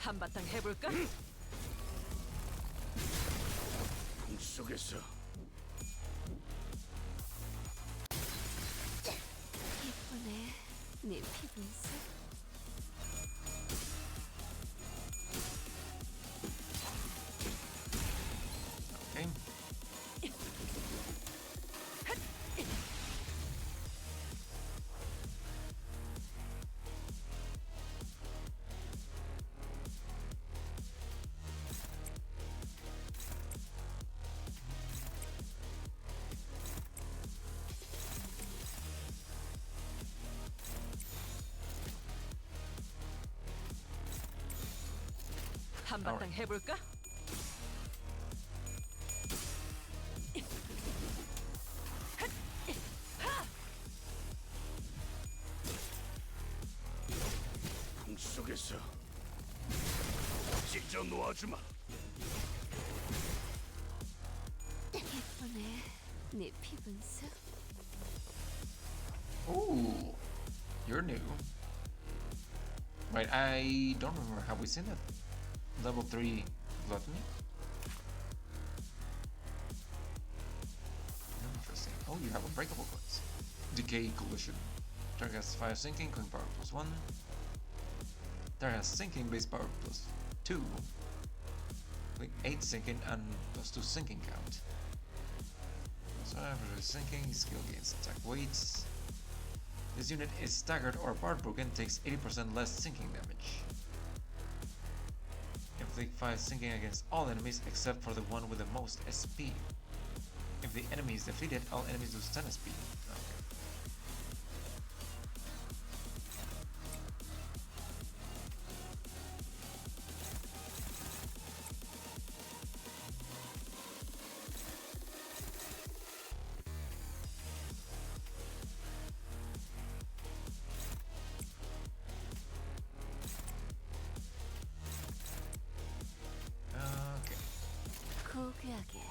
I: 한바탕 해볼까?
D: 꿈속에서
G: 예쁘네. 네 피분수.
A: Okay.
I: 한바탕 해볼까?
D: 꿈속에서 찢어 놓아주마.
G: 예쁘네. 네 피분수.
A: Ooh, you're new. Right, I don't remember. Have we seen that level 3 gluttony? Interesting. Oh, you have unbreakable coins. Decay collision. Target has 5 sinking, coin power +1. Target has sinking, base power +2. With 8 sinking and +2 sinking count. So average sinking, skill gains attack weights. This unit is staggered or part broken, takes 80% less sinking damage. Inflict 5 sinking against all enemies except for the one with the most SP. If the enemy is defeated, all enemies lose 10 SP. Okay.
G: 고귀하게.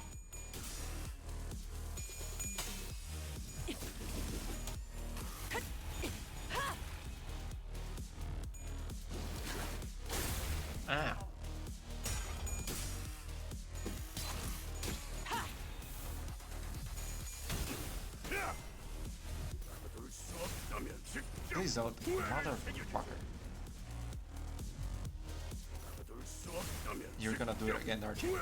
A: Please don't, motherfucker. You're gonna do it again, aren't you?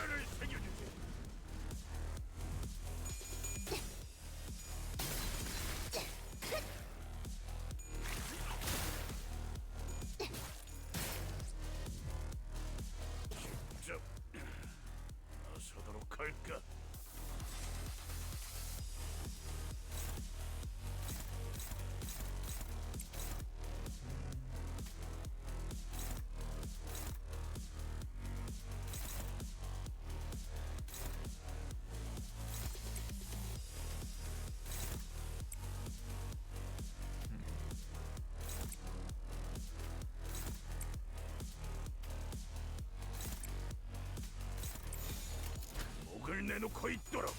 D: 목을 내놓고 있도록.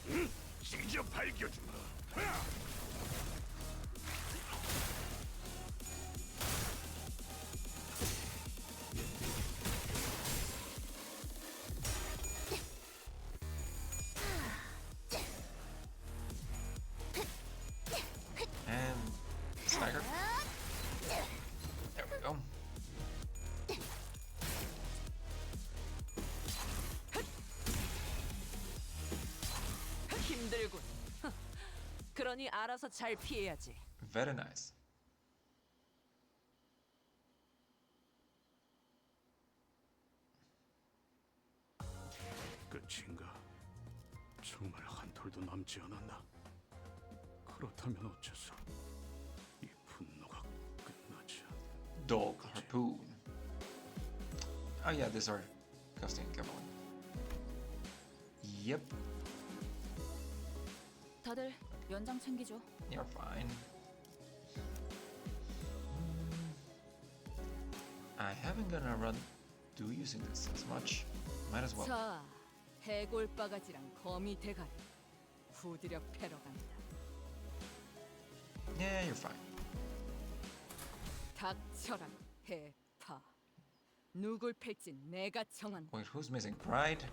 D: 응? 직접 밝혀주마.
A: And stagger. There we go.
I: 힘들군. 그러니 알아서 잘 피해야지.
A: Very nice.
D: 끝인가? 정말 한 톨도 남지 않았나? 그렇다면 어째서 이 분노가 끝나지 않는
A: Dog harpoon. Oh yeah, these are costing Kevin. Yep,
G: 다들 연장 챙기죠.
A: you're fine. I haven't gonna run to using this as much. Might as well.
I: 자, 해골 바가지랑 거미 대가리 후드려 패러 간다.
A: Yeah, you're fine.
I: 닥쳐라 해파. 누굴 팰지 내가 정한다.
A: Wait, who's missing? Pride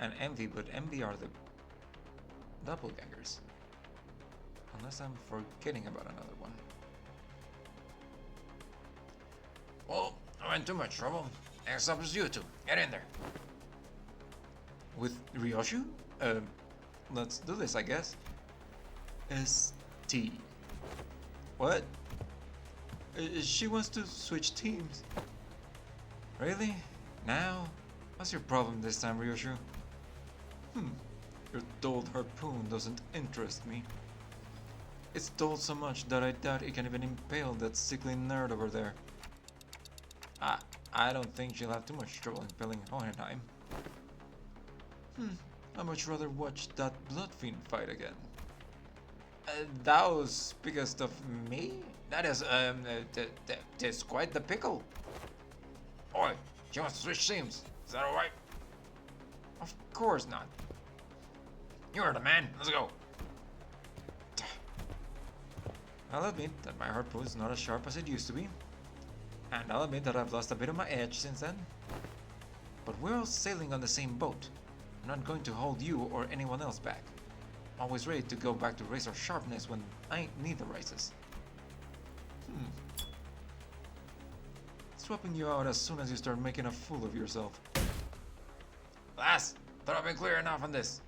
A: and Envy, but Envy are the doppelgangers. Unless I'm forgetting about another one. Well, I'm in too much trouble. Next up is you two. Get in there. With Ryoshu? Let's do this, I guess. ST. What? She wants to switch teams. Really? Now? What's your problem this time, Ryoshu? Your dulled harpoon doesn't interest me. It's dulled so much that I doubt it can even impale that sickly nerd over there. I don't think she'll have too much trouble impaling Hohenheim. I'd much rather watch that blood fiend fight again. That was because of me? That is, that's quite the pickle. Oi, she wants to switch teams. Is that alright? Of course not. You're the man. Let's go. I'll admit that my harpoon is not as sharp as it used to be. And I'll admit that I've lost a bit of my edge since then. But we're all sailing on the same boat. I'm not going to hold you or anyone else back. Always ready to go back to razor sharpness when I need the rises. Swapping you out as soon as you start making a fool of yourself. Lass, thought I've been clear enough on this.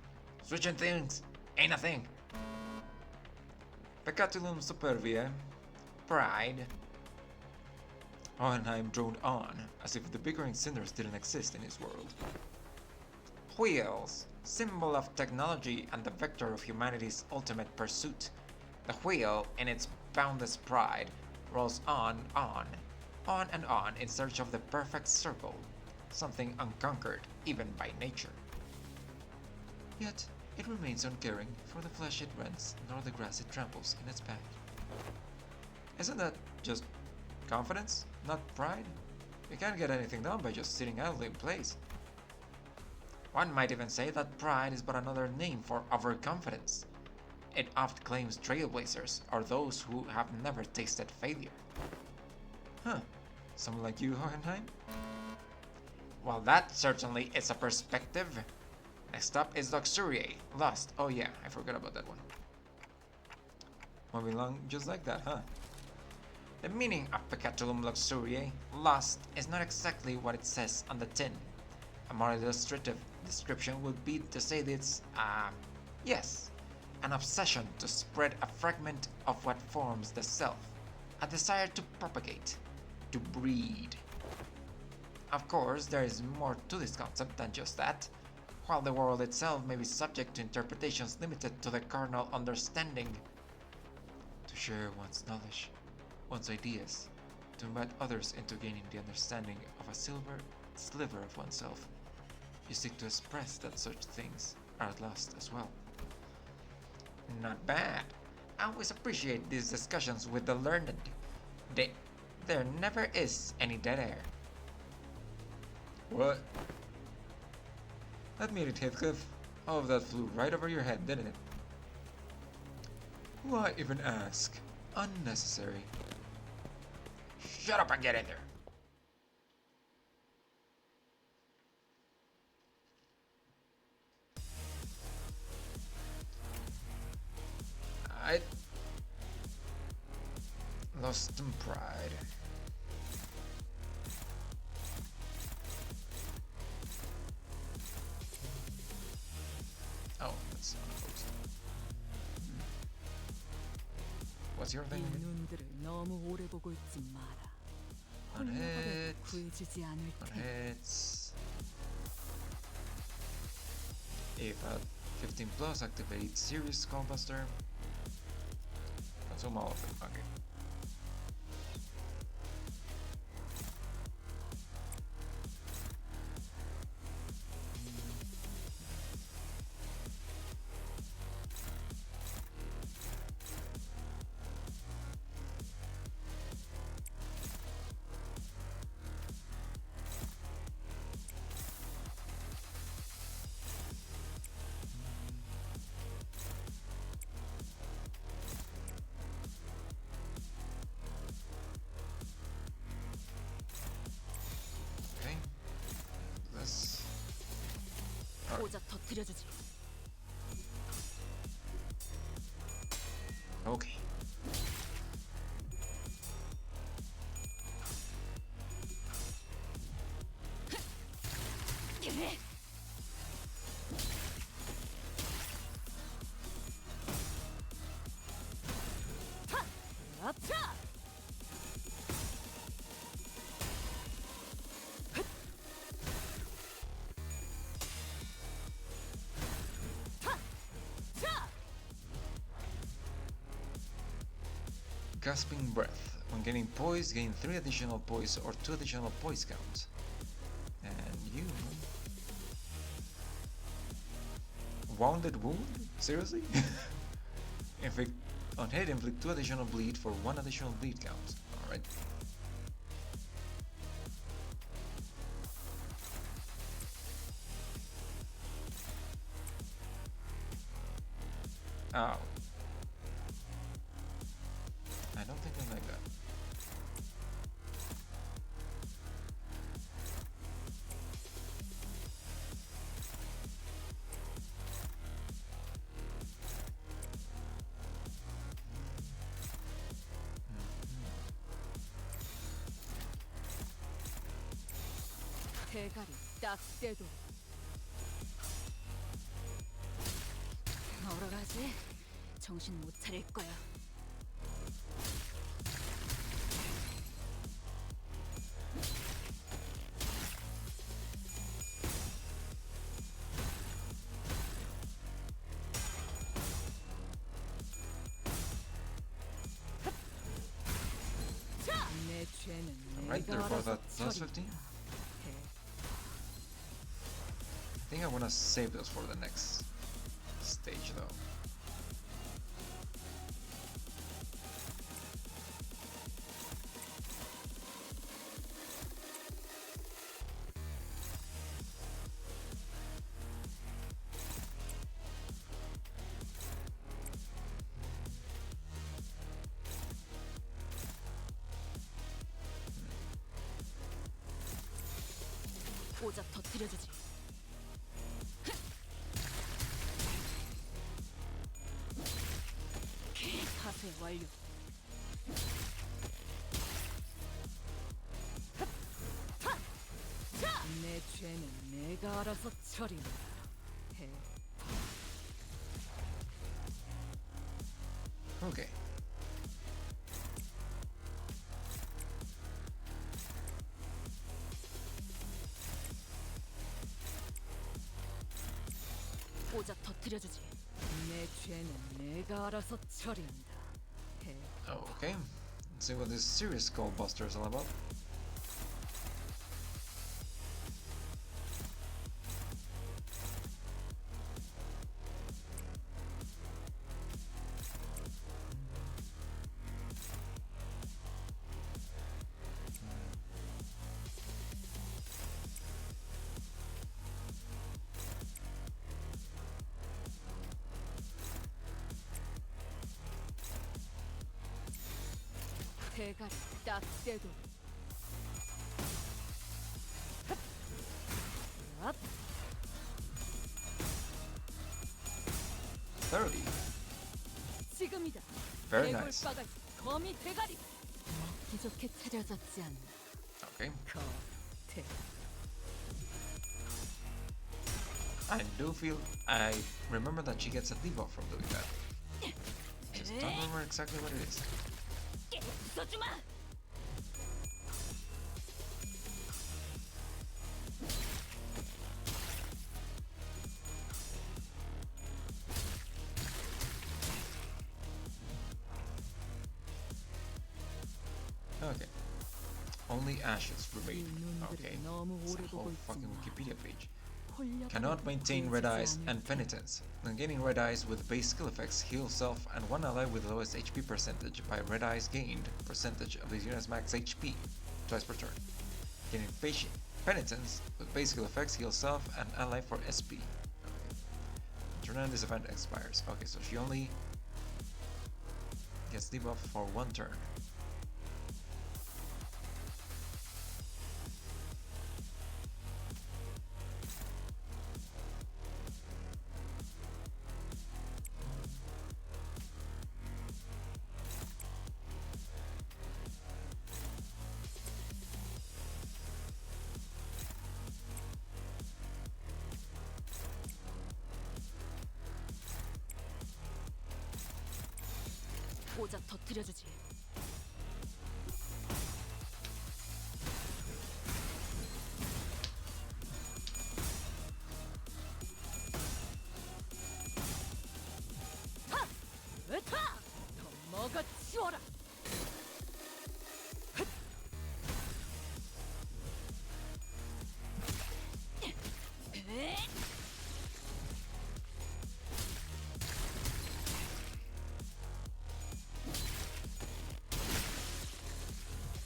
A: Switching things ain't a thing. Peccatulum superviae. Pride. Hohenheim droned on, as if the bickering cinders didn't exist in his world. Wheels, symbol of technology and the vector of humanity's ultimate pursuit. The wheel, in its boundless pride, rolls on and on in search of the perfect circle, something unconquered even by nature. Yet, it remains uncaring for the flesh it rends nor the grass it tramples in its path. Isn't that just confidence, not pride? You can't get anything done by just sitting idly in place. One might even say that pride is but another name for overconfidence. It oft claims trailblazers are those who have never tasted failure. Huh, someone like you, Hohenheim? Well, that certainly is a perspective. Next up is Luxuriae, Lust. Oh yeah, I forgot about that one. Moving along just like that, huh? The meaning of Pecatulum luxuriae, lost, is not exactly what it says on the tin. A more illustrative description would be to say that it's, yes, an obsession to spread a fragment of what forms the self, a desire to propagate, to breed. Of course, there is more to this concept than just that. While the world itself may be subject to interpretations limited to the carnal understanding, to share one's knowledge, one's ideas, to invite others into gaining the understanding of a sliver of oneself, you seek to express that such things are lost as well. Not bad. I always appreciate these discussions with the learned. There never is any dead air.
C: What? Admit it, Heathcliff. All of that flew right over your head, didn't it? Why even ask? Unnecessary.
A: Shut up and get in there. I lost some pride. Oh, that's unopposed. What's your
I: 이
A: thing?
I: 눈들을 너무 오래 보고 있지 마라.
C: On
I: 홀라가라도
C: hits.
I: 구해주지 않을
C: On
I: 테니.
C: hits. If at 15 plus, activate Serious Skullbuster. Consume all of them. Okay. Okay. Let's.
G: 고작 터뜨려주지.
A: Okay.
I: 아차!
C: Gasping breath. When getting poise, gain 3 additional poise or 2 additional poise counts. And you. Wounded wound? Seriously? Inflict on hit, inflict 2 additional bleed for 1 additional bleed count. Alright. Ow. I don't think I like that.
I: 대가리 딱 떼도.
G: 뭐라 가지? 정신 못 차릴 거야.
I: 내 죄는
C: Right there
I: 내가
C: for
I: 알아서
C: that plus 15.
I: 처리한다.
C: I think I wanna save those for the next stage though.
G: 고작 터뜨려주지. 하세요.
I: 완료. 내 죄는 내가 알아서 처리한다. 해.
A: Okay.
I: 꼬자 터뜨려주지. 내 죄는 내가 알아서 처리한다. 해.
A: Okay. Let's see what this serious skull buster is all about.
I: 대가리 딱 떼도. 앞.
A: 30.
I: 지금이다.
A: Very nice.
I: 대골바가지 거미 대가리. 먹기 좋게 차려졌지 않나.
A: Okay.
I: 겉에.
A: I remember that she gets a debuff from doing that. Just don't remember exactly what it is.
G: 써주마.
A: Okay. Only ashes remain. Okay.
I: 너무
A: It's
I: 오래
A: a
I: 보고
A: whole fucking
I: 있구나.
A: Wikipedia page.
I: 홀려.
A: Cannot maintain red eyes and penitence. When gaining red eyes with base skill effects, heal self and one ally with the lowest HP percentage by red eyes gained percentage of the unit's max HP twice per turn. Gaining penitence with base skill effects, heal self and ally for SP. Okay. Turn on this event expires. Okay, so she only gets debuff for one turn.
I: 꼬자 터뜨려주지. 하! 으타! 더 먹어치워라.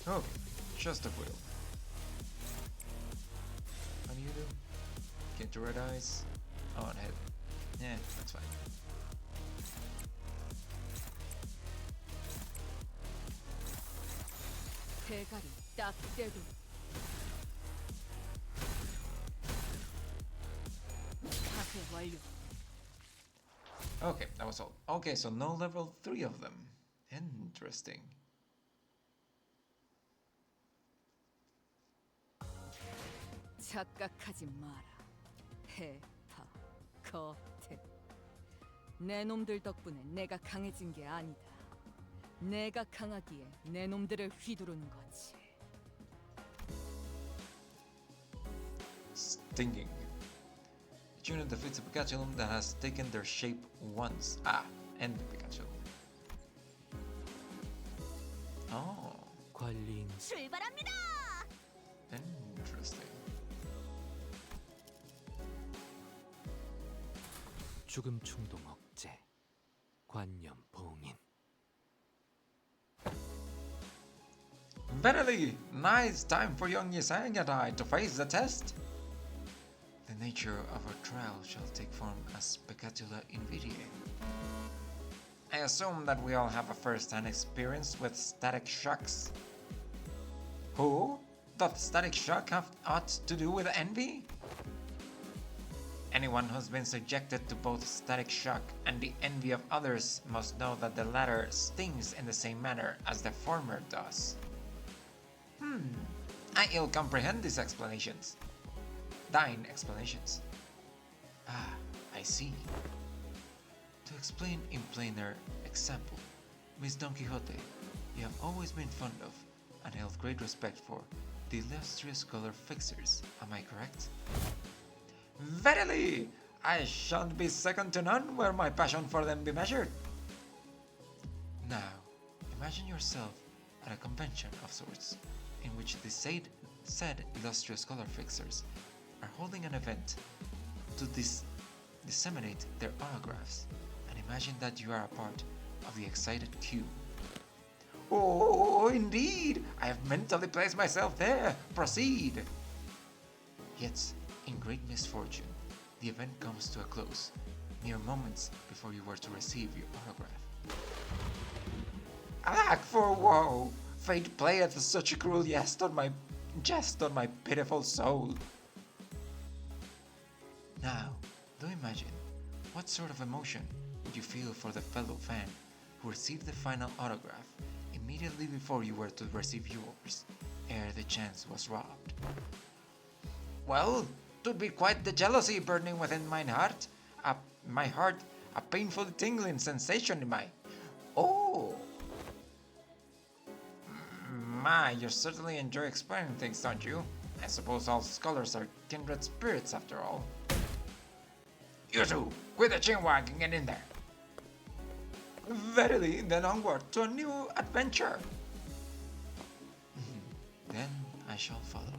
A: Okay, just a wheel. What do you do? Get your red eyes. Oh, and head. Yeah, that's fine.
I: 대가리 딱 떼도. 파쇄 완료.
A: Okay, that was all. Okay, so no level 3 of them. Interesting.
I: 착각하지 마라. 해파 겉에. 내 놈들 덕분에 내가 강해진 게 아니다. 내가 강하기에 내 놈들을 휘두르는 거지.
A: Stinging. Each unit defeats a Pikachu that has taken their shape once. Ah, and the Pikachu. Oh,
H: 관리인
G: 출발합니다.
A: interesting.
H: 죽음 충동 억제 관념 봉인.
A: Verily, now it's time for young Yasanga to face the test. The nature of our trial shall take form as Specatula Invidiae. I assume that we all have a first-hand experience with static shocks. Who? Doth static shock have aught to do with envy? Anyone who's been subjected to both static shock and the envy of others must know that the latter stings in the same manner as the former does. I ill comprehend these explanations. Thine explanations. Ah, I see. To explain in plainer example, Miss Don Quixote, you have always been fond of, and held great respect for, the illustrious color fixers, am I correct? Verily, I shan't be second to none where my passion for them be measured. Now, imagine yourself at a convention of sorts, in which the said illustrious color fixers are holding an event to disseminate their autographs, and imagine that you are a part of the excited queue. Oh, indeed! I have mentally placed myself there. Proceed! Yet, in great misfortune, the event comes to a close, mere moments before you were to receive your autograph. Alack for woe! Fate playeth such a cruel jest on my pitiful soul. Now, do imagine, what sort of emotion would you feel for the fellow fan who received the final autograph immediately before you were to receive yours, ere the chance was robbed? Well, 'twould be quite the jealousy burning within my heart, a painful tingling sensation in my... Oh! My, you certainly enjoy explaining things, don't you? I suppose all scholars are kindred spirits after all. You two, quit the chinwag and get in there. Verily, then onward to a new adventure. Then I shall follow.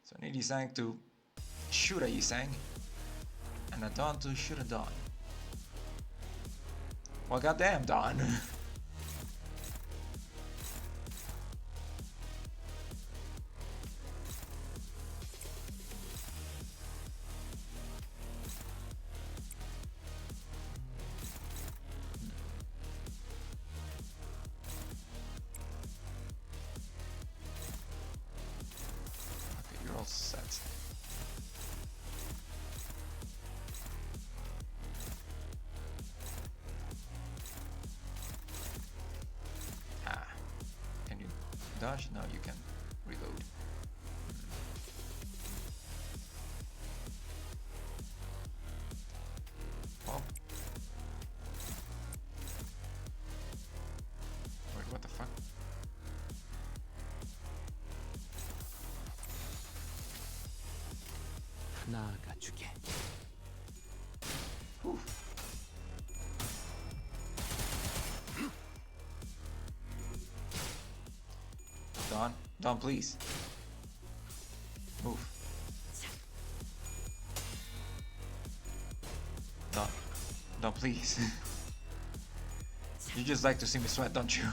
A: So I need Yisang to shoot a Yisang, and a Dawn to shoot a Dawn. Well, goddamn, Dawn. Okay, you're all set. Can you dodge? No, you can reload. Well. Wait, what the fuck?
H: 나아가주게.
A: Whew. Dawn, please. Move. Dawn, please. You just like to see me sweat, don't you?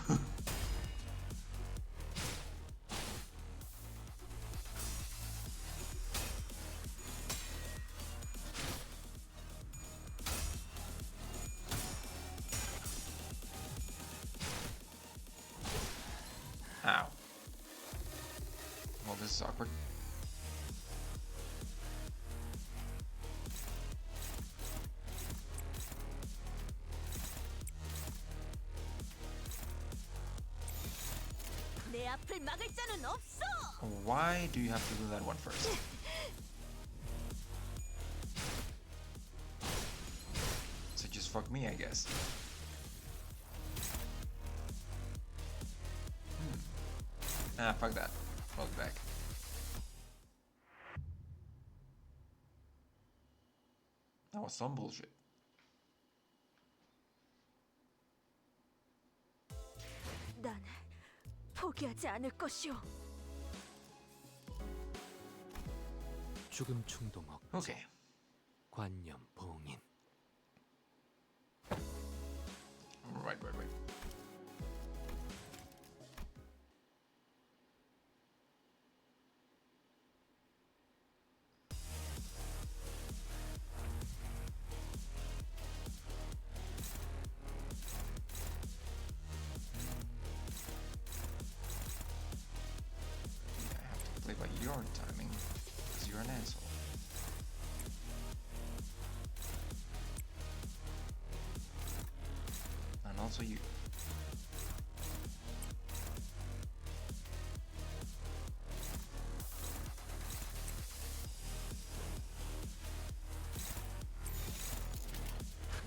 A: Ow. Well, this is awkward.
G: 내 앞을 막을 자는 없어.
A: Why do you have to do that one first? So just fuck me, I guess. Ah, fuck that. Fuck back. That was some bullshit.
B: 난 포기하지 않을 것이오.
H: 죽음 충동 억제.
A: Okay.
H: 관념 봉인.
A: Right. I have to play by your timing. an asshole. And also you.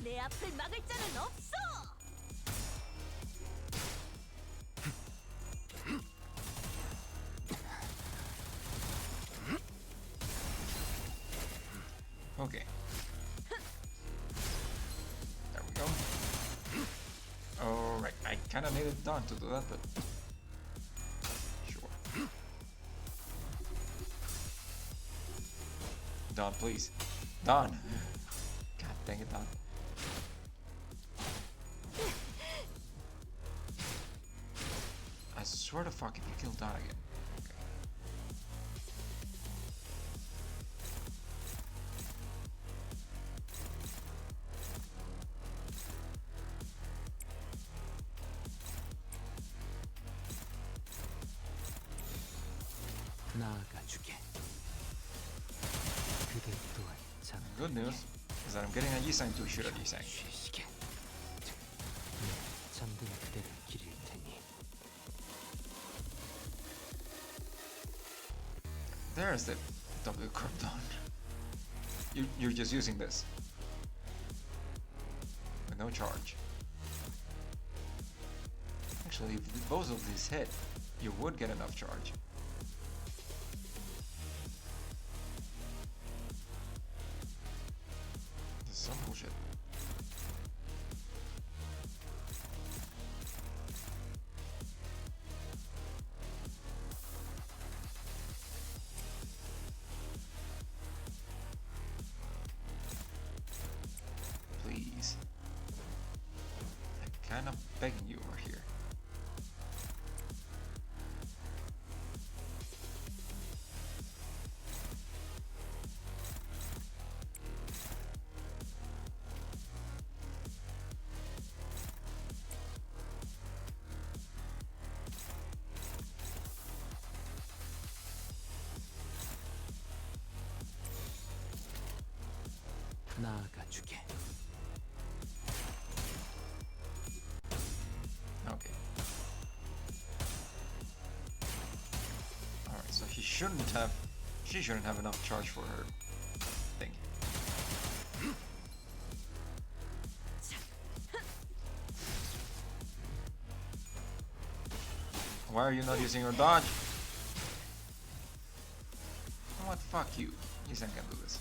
G: 내 앞을 막을 자는 없어.
A: Okay. There we go. Alright, I kinda needed Dawn to do that, but sure. Dawn, please. Dawn! God dang it, Dawn. I swear to fuck if you kill Dawn again. Okay.
H: 나아가주게. 그대 또한
A: Good news is that I'm getting a Yisang to shoot at Yisang.
H: 쉬시게. 네, 잠든 그대를 기릴 테니.
A: There's the W curve Dawn. You're just using this. With no charge. Actually, if both of these hit, you would get enough charge. This is some bullshit. Please. I'm kind of begging you over here.
H: 나아가주게.
A: Okay. Alright, so she shouldn't have enough charge for her thing. Why are you not using your dodge? You know what? Fuck you. Yisan can do this.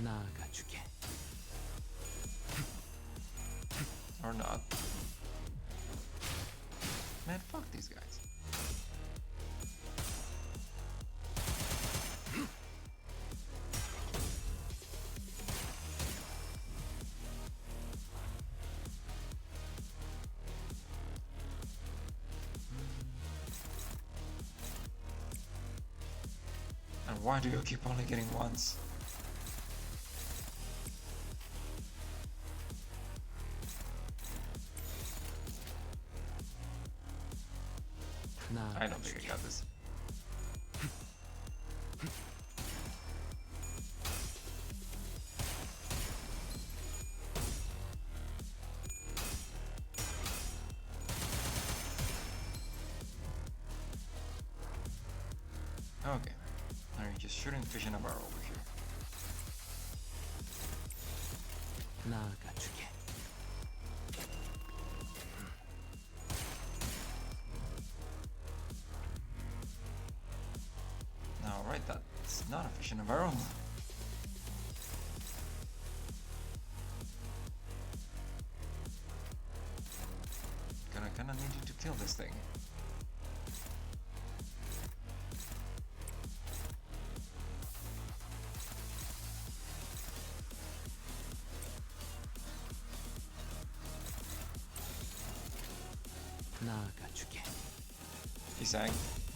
H: 나아가주게.
A: Or not. Man, fuck these guys. And why do you keep only getting once? I don't think I got this. Okay. Now you're just shooting fish in a barrel over here.
H: 나아가주게.
A: Alright, that's not a fish in a barrel. Gonna kinda need you to kill this thing.
H: 나아가주게.
A: Isang,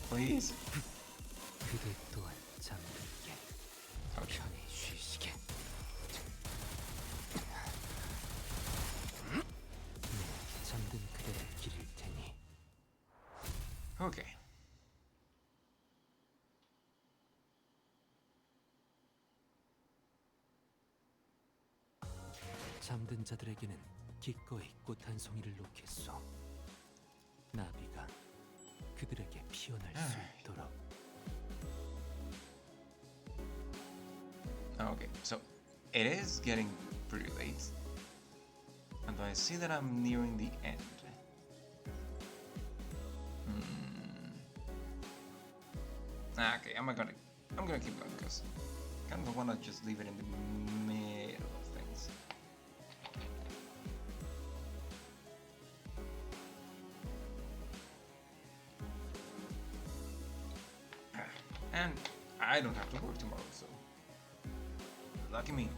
A: please.
H: 그대 또한 잠들게.
A: Okay.
H: 편히 쉬시게.
A: Okay.
H: 잠든 자들에게는 기꺼이 꽃 한 송이를 놓겠소. 나비가 그들에게 피어날 수 있도록.
A: Okay, so it is getting pretty late. And I see that I'm nearing the end. Okay, I'm gonna keep going because I kind of wanna just leave it in the middle of things. And I don't have to work tomorrow, so lucky me.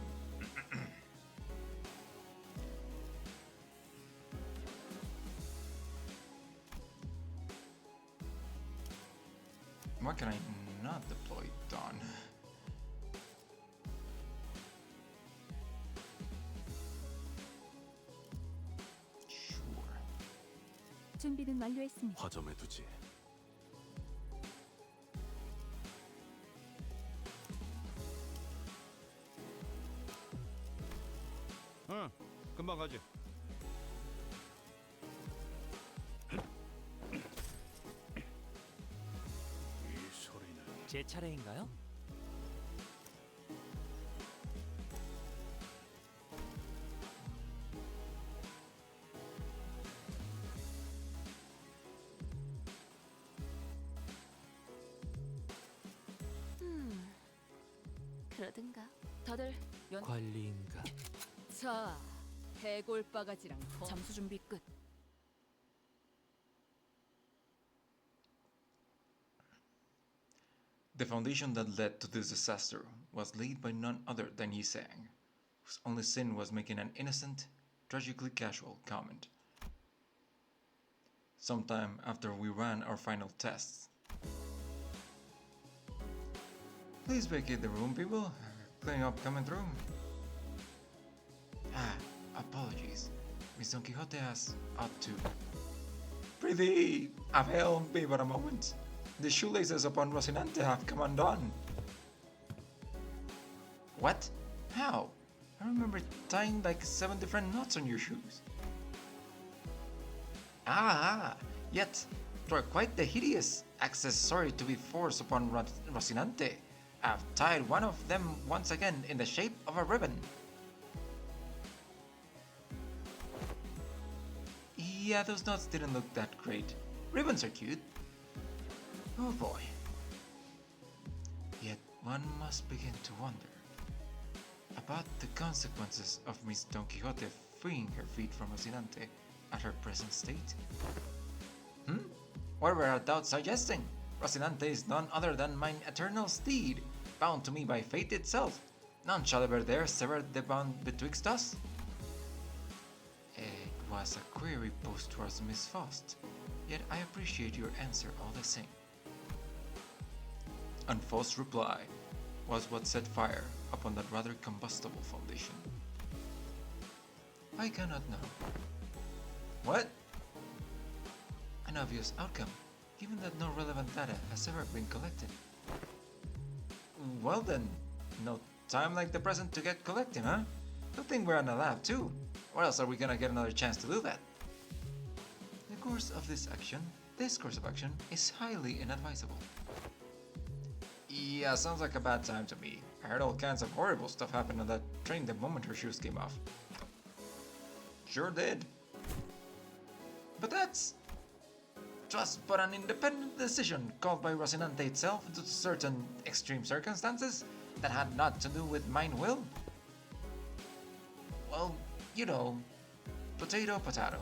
A: Why can I not deploy Dawn? Sure.
B: 준비는 완료했습니다.
D: 화점에 두지.
F: 응, 금방 가지.
D: 이 소리는
H: 제 차례인가요?
G: 그러든가. 다들
H: 관리인가?
I: 자, 해골 바가지랑
G: 잠수 준비 끝.
A: The foundation that led to this disaster was laid by none other than Yi Sang, whose only sin was making an innocent, tragically casual comment. Sometime after we ran our final tests. Please vacate the room, people. Cleaning up coming through. Apologies. Miss Don Quixote has ought to. Prithee, avail me but a moment. The shoelaces upon Rocinante have come undone. What? How? I remember tying like 7 different knots on your shoes. Yet, 'twere quite the hideous accessory to be forced upon Rocinante. I've tied one of them once again in the shape of a ribbon. Yeah, those knots didn't look that great. Ribbons are cute. Oh boy. Yet one must begin to wonder about the consequences of Miss Don Quixote freeing her feet from Rocinante at her present state. What were our doubts suggesting? Rocinante is none other than mine eternal steed, bound to me by fate itself. None shall ever dare sever the bond betwixt us. It was a query posed towards Miss Faust, yet I appreciate your answer all the same. And Faust's reply was what set fire upon that rather combustible foundation. I cannot know. What? An obvious outcome, given that no relevant data has ever been collected. Well then, no time like the present to get collecting, huh? Good thing we're in a lab too, or else are we gonna get another chance to do that? This course of action is highly inadvisable. Yeah, sounds like a bad time to me. I heard all kinds of horrible stuff happen on that train the moment her shoes came off. Sure did. But that's just but an independent decision called by Rocinante itself due to certain extreme circumstances that had naught to do with mine will. Well, you know, potato potato.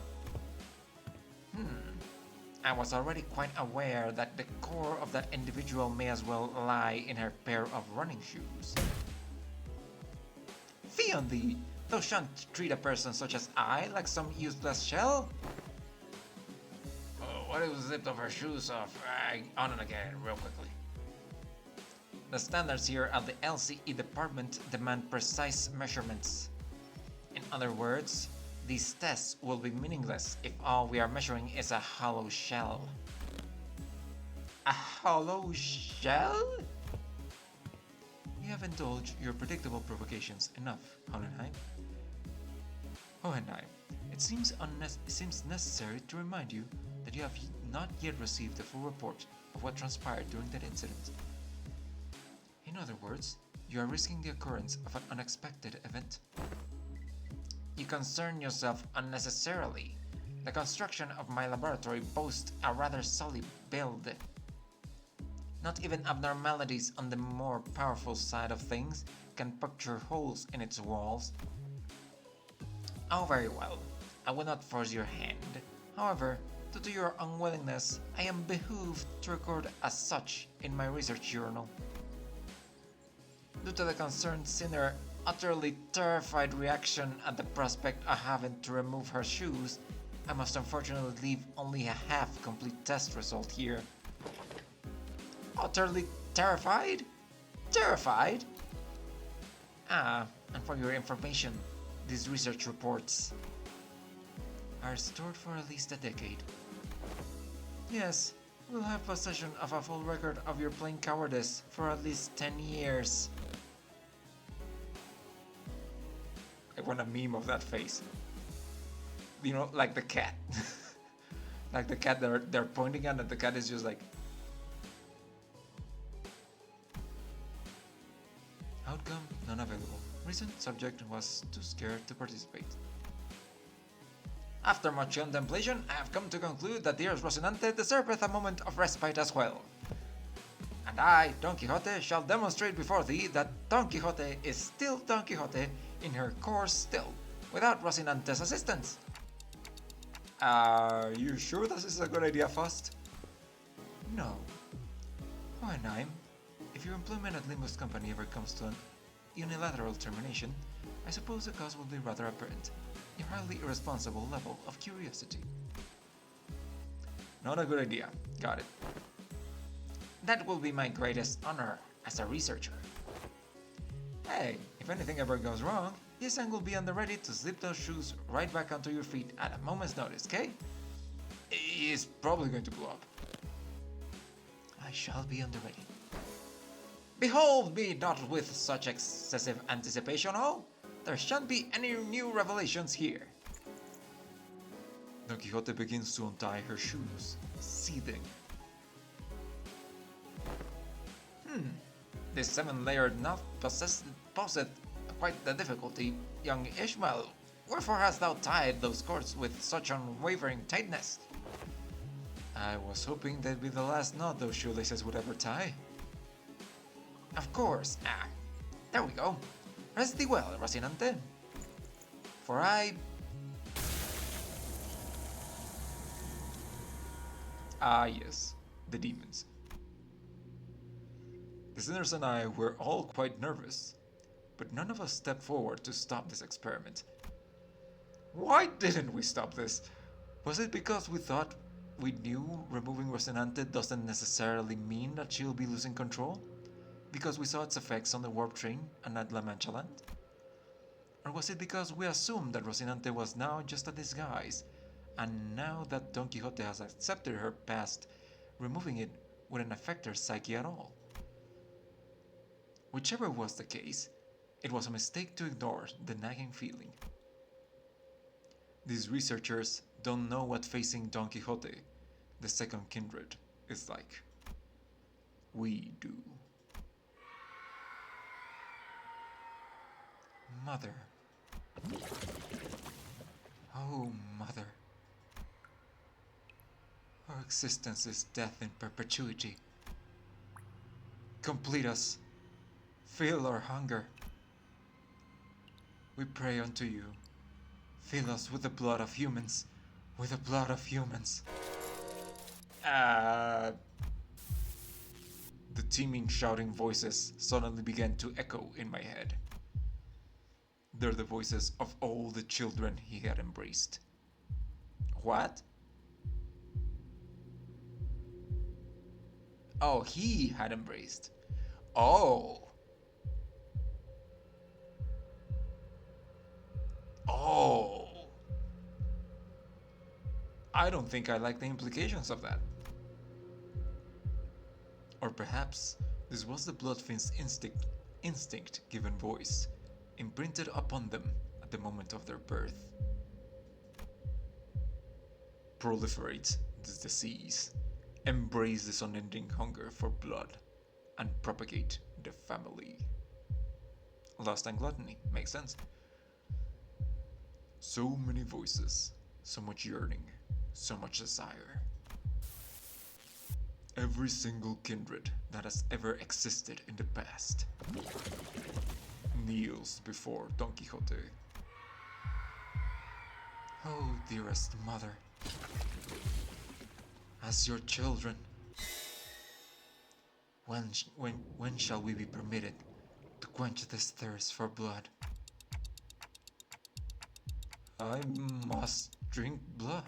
A: I was already quite aware that the core of that individual may as well lie in her pair of running shoes. Fie on thee! Thou shan't treat a person such as I like some useless shell. Oh, what if we zipped off her shoes off? On and again, real quickly. The standards here at the LCE department demand precise measurements. In other words, these tests will be meaningless if all we are measuring is a hollow shell. A hollow shell?
C: You have indulged your predictable provocations enough, Hohenheim. Hohenheim, it seems necessary to remind you that you have not yet received a full report of what transpired during that incident. In other words, you are risking the occurrence of an unexpected event.
A: You concern yourself unnecessarily. The construction of my laboratory boasts a rather solid build. Not even abnormalities on the more powerful side of things can puncture holes in its walls. Oh, very well. I will not force your hand. However, due to your unwillingness, I am behooved to record as such in my research journal. Due to the concerned sinner utterly terrified reaction at the prospect of having to remove her shoes, I must unfortunately leave only a half-complete test result here. Utterly terrified? Terrified? Ah, and for your information, these research reports
C: are stored for at least a decade.
A: Yes, we'll have possession of a full record of your plain cowardice for at least 10 years. I want a meme of that face. You know, like the cat. Like the cat they're pointing at, and the cat is just like...
C: Outcome none available. Reason subject was too scared to participate.
A: After much contemplation, I have come to conclude that dear Rocinante deserveth a moment of respite as well. And I, Don Quixote, shall demonstrate before thee that Don Quixote is still Don Quixote in her course still, without Rocinante's assistance. Are you sure this is a good idea, Faust?
C: No. Hohenheim, if your employment at Limbus Company ever comes to an unilateral termination, I suppose the cause will be rather apparent. Your highly irresponsible level of curiosity.
A: Not a good idea. Got it. That will be my greatest honor as a researcher. Hey, if anything ever goes wrong, Yisan will be on the ready to slip those shoes right back onto your feet at a moment's notice, okay? He's probably going to blow up.
C: I shall be on the ready.
A: Behold me not with such excessive anticipation, oh! There shan't be any new revelations here.
C: Don Quixote begins to untie her shoes, seething.
A: This seven-layered knot poseth quite the difficulty, young Ishmael. Wherefore hast thou tied those cords with such unwavering tightness?
C: I was hoping that'd be the last knot those shoelaces would ever tie.
A: Of course. There we go. Rest thee well, Rocinante. For I...
C: Yes, the demons. The sinners and I were all quite nervous, but none of us stepped forward to stop this experiment.
A: Why didn't we stop this?
C: Was it because we thought we knew removing Rocinante doesn't necessarily mean that she'll be losing control? Because we saw its effects on the warp train and at La Mancha Land? Or was it because we assumed that Rocinante was now just a disguise, and now that Don Quixote has accepted her past, removing it wouldn't affect her psyche at all? Whichever was the case, it was a mistake to ignore the nagging feeling. These researchers don't know what facing Don Quixote, the second kindred, is like. We do. Mother. Oh, Mother. Our existence is death in perpetuity. Complete us. Fill our hunger. We pray unto you. Fill us with the blood of humans. With the blood of humans.
A: The teeming shouting voices suddenly began to echo in my head.
C: They're the voices of all the children he had embraced.
A: What? Oh, he had embraced. Oh. Oh. I don't think I like the implications of that.
C: Or perhaps this was the Bloodfiend's instinct given voice, imprinted upon them at the moment of their birth. Proliferate this disease, embrace this unending hunger for blood, and propagate the family. Lust and gluttony, makes sense. So many voices, so much yearning, so much desire. Every single kindred that has ever existed in the past kneels before Don Quixote. Oh, dearest mother, as your children, when shall we be permitted to quench this thirst for blood? I must drink blood.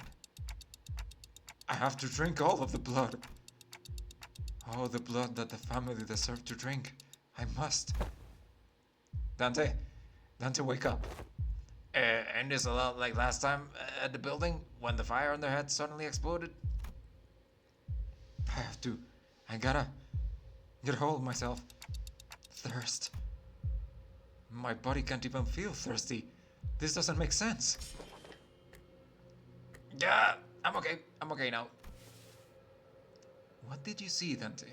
C: I have to drink all of the blood. Oh, the blood that the family deserve to drink. I must. Dante, wake up. And it's a lot like last time at the building when the fire on their head suddenly exploded. I gotta get hold of myself. Thirst. My body can't even feel thirsty. This doesn't make sense. Yeah, I'm okay now. What did you see, Dante?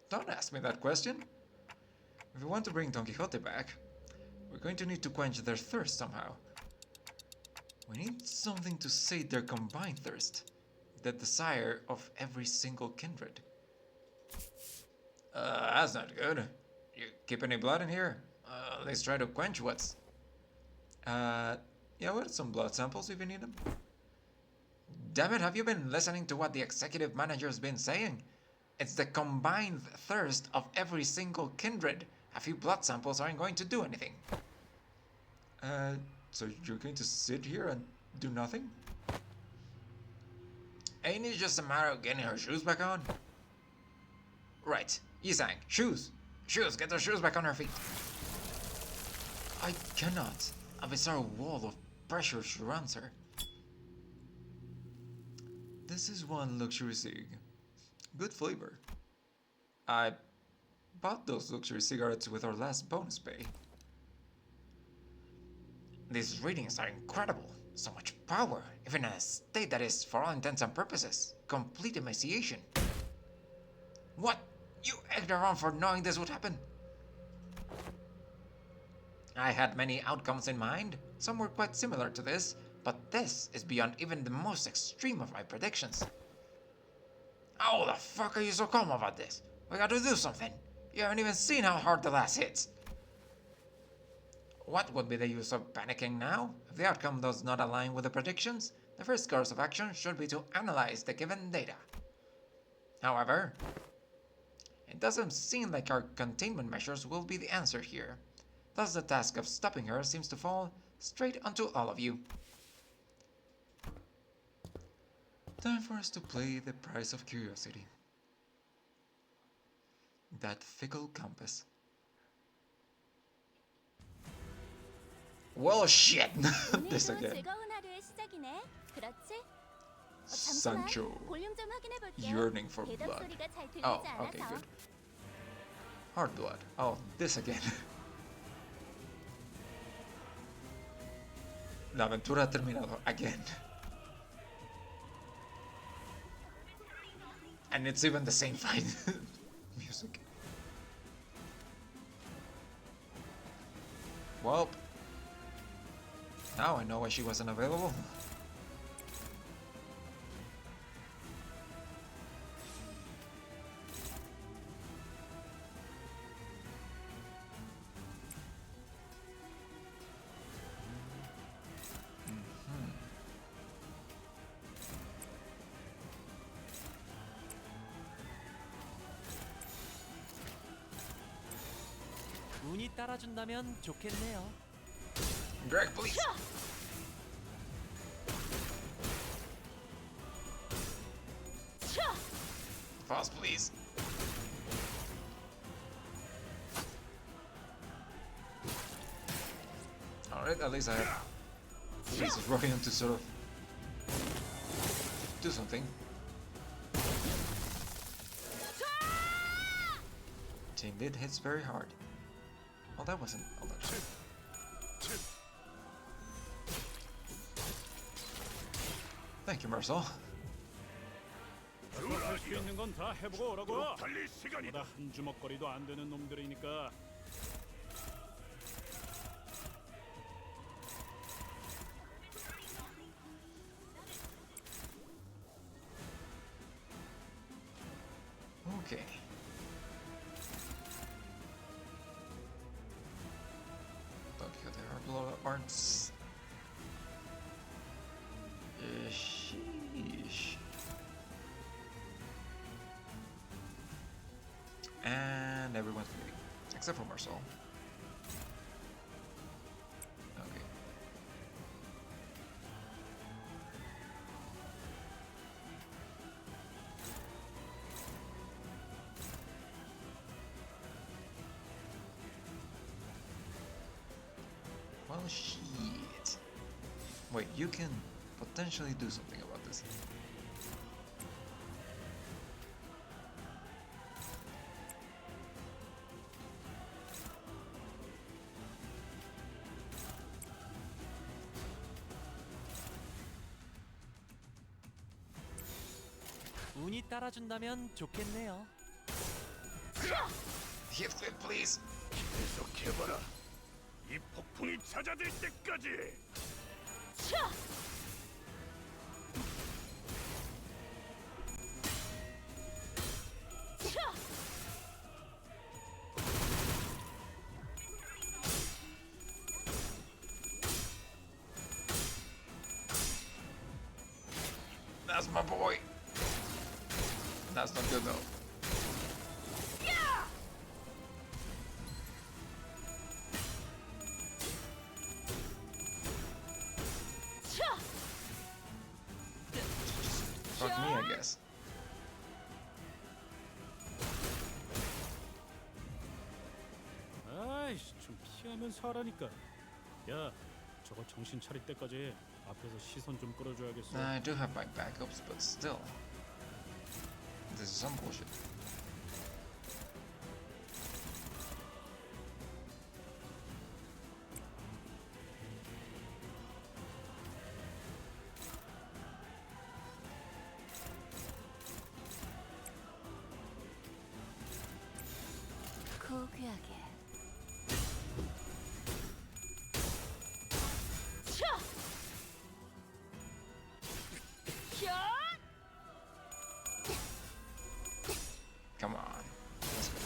C: Don't ask me that question. If we want to bring Don Quixote back, we're going to need to quench their thirst somehow. We need something to sate their combined thirst, the desire of every single kindred. That's not good. You keep any blood in here? Let's try to quench what's... yeah, we have some blood samples if you need them. Damn it, have you been listening to what the executive manager's been saying? It's the combined thirst of every single kindred. A few blood samples aren't going to do anything. So you're going to sit here and do nothing? Ain't it just a matter of getting her shoes back on? Right, Yisang, shoes! Shoes, get her shoes back on her feet! I cannot. A bizarre wall of pressure surrounds her. This is one luxury cig. Good flavor. I bought those luxury cigarettes with our last bonus pay. These readings are incredible. So much power, even in a state that is, for all intents and purposes, complete emaciation. What? You egged her on for knowing this would happen? I had many outcomes in mind. Some were quite similar to this, but this is beyond even the most extreme of my predictions. How the fuck are you so calm about this? We gotta do something. You haven't even seen how hard the last hits. What would be the use of panicking now? If the outcome does not align with the predictions, the first course of action should be to analyze the given data. However, it doesn't seem like our containment measures will be the answer here. Thus the task of stopping her seems to fall straight onto all of you. Time for us to play the price of curiosity. That fickle compass. Well, shit! This again. Sancho, yearning for blood. Oh, okay, good. Hard blood. Oh, this again. La aventura ha terminado again. And it's even the same fight. Music. Well, now I know why she wasn't available.
H: 운이 따라준다면 좋겠네요.
C: Greg, please. Fast, please. Alright, at least I have Jesus Rodion to sort of do something.
A: Team did hits very hard. Oh, that wasn't a lot. Thank you, Marcel.
F: 할 수 있는 건 다 해보고 오라고. 보다 한 주먹거리도 안 되는 놈들이니까.
A: Okay. Okay, there are blood arts. Sheesh. And everyone's bleeding, except for Marcel. Okay. Well, shit. Wait, you can potentially do something about this.
H: 운이 따라준다면 좋겠네요.
A: Hit it, please.
F: 계속해봐라. 이 폭풍이 잦아들 때까지.
A: That's my boy. That's not good though. Fuck me, I guess.
F: 아이씨, 좀 피하면서 하라니까. 야, 저거 정신 차릴 때까지 앞에서 시선 좀 끌어줘야겠어.
A: I do have my backups, but still. This is some bullshit.
G: 고귀하게.
A: Come on. Let's go.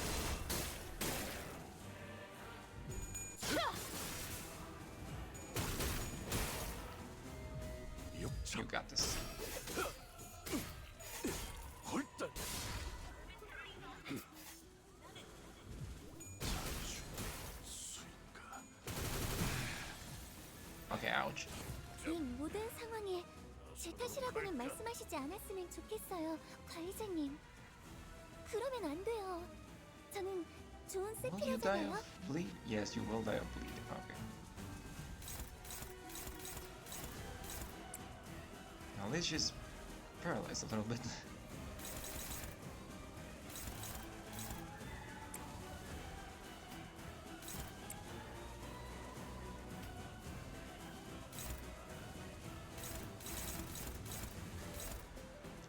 A: You got this. Okay, ouch.
B: 이 모든 상황에 제 탓이라고는 말씀하시지 않았으면 좋겠어요, 관리자님. 그러면 안 돼요. 저는 좋은
A: Will you die
B: 세피라잖아요.
A: of bleed? Yes, you will die of bleed. Okay. Now at least she's paralyzed a little bit.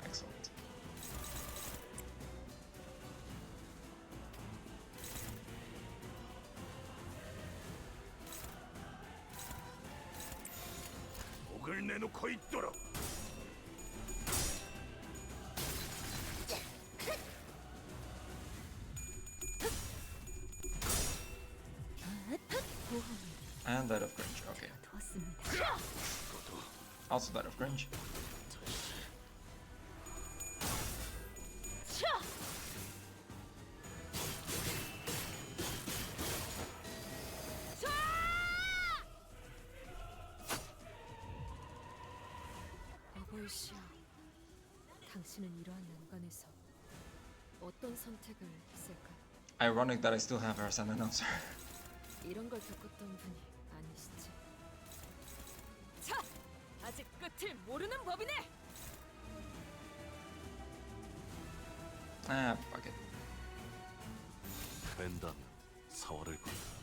A: Excellent.
F: 목을 내놓고 있도록.
A: And that of cringe. Okay.
I: 좋습니다.
A: Also that of cringe.
I: 어버이시여, 당신은 이러한 난관에서 어떤 선택을 했을까요?
A: Ironic that I still have her as an announcer.
I: 이런 걸 겪었던 분이 아니시지. 자, 아직 끝을 모르는 법이네.
A: Ah, fuck it.
D: 된다면 사활을 건다.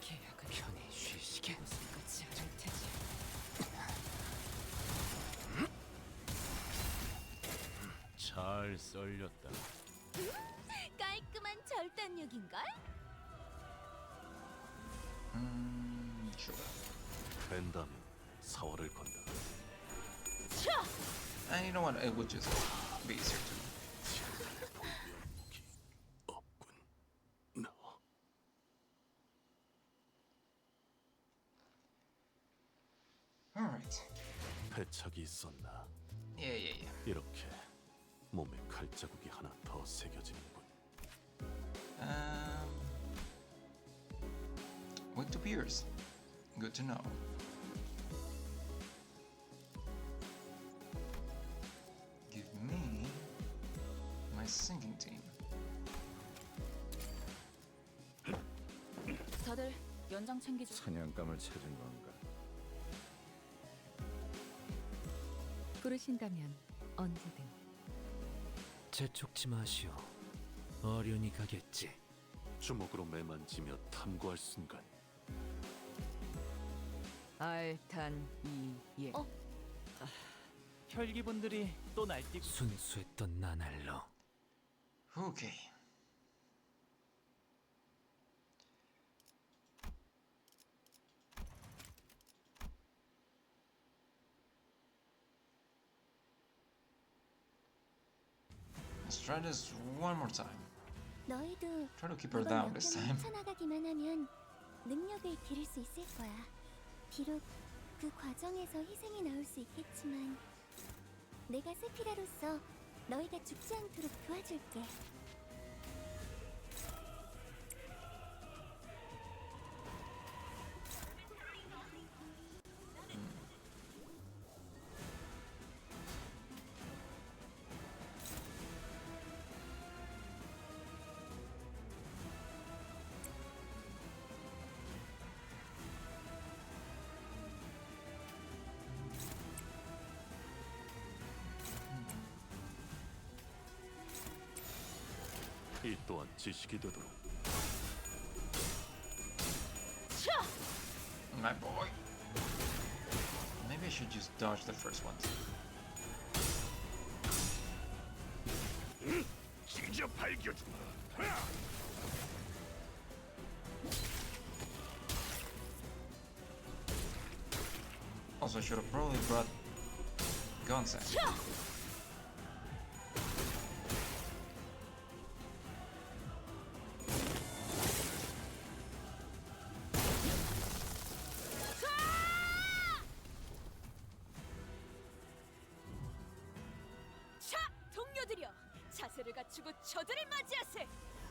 I: 계약은 편히 쉬시게. 끝이 않을 테지.
D: 잘 썰렸다.
G: 깔끔한 절단력인걸?
A: Sure.
D: 된다면 사활을 건다.
A: And you know what? It would just be easier to.
D: 무기 없군. 너.
A: Alright.
D: 패착이 있었나?
A: Yeah.
D: 이렇게 몸에 칼자국이 하나 더 새겨지는군.
A: Went to Pierce. Good to know. Give me my sinking team.
I: 다들 연장 챙기죠.
K: 사냥감을 찾은 건가?
I: 부르신다면 언제든.
H: 재촉지 마시오. 어련히 가겠지.
D: 주먹으로 매만지며 탐구할 순간
I: 알탄이예.
H: 혈기분들이 또 날뛰고 순수했던 나날로.
A: Okay. Let's try this one more time.
B: 너희도
A: Try to keep her
B: 이번
A: down this
B: 역경을
A: time.
B: 헤쳐나가기만 하면 능력을 기를 수 있을 거야. 비록 그 과정에서 희생이 나올 수 있겠지만 내가 세피라로서 너희가 죽지 않도록 도와줄게.
D: 이 또한 지식이 되도록.
A: My boy. Maybe I should just dodge the first one.
D: 진짜 밝혀주마.
A: Also, I should have probably brought guns in.
G: 자, 동료들이여, 자세를 갖추고 저들을 맞이하세.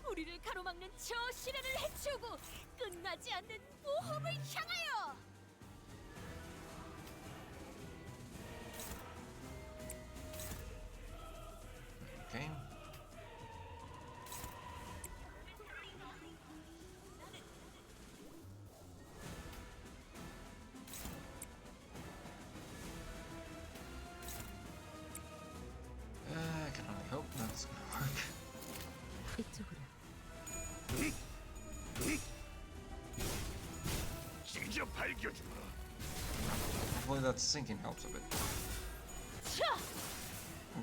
G: 우리를 가로막는 저 시련을 해치우고 끝나지 않는 모험을 향하여.
A: Okay. I can only hope that's gonna work.
I: 이쪽으로.
D: 진짜 밝혀주마.
A: Hopefully that sinking helps a bit.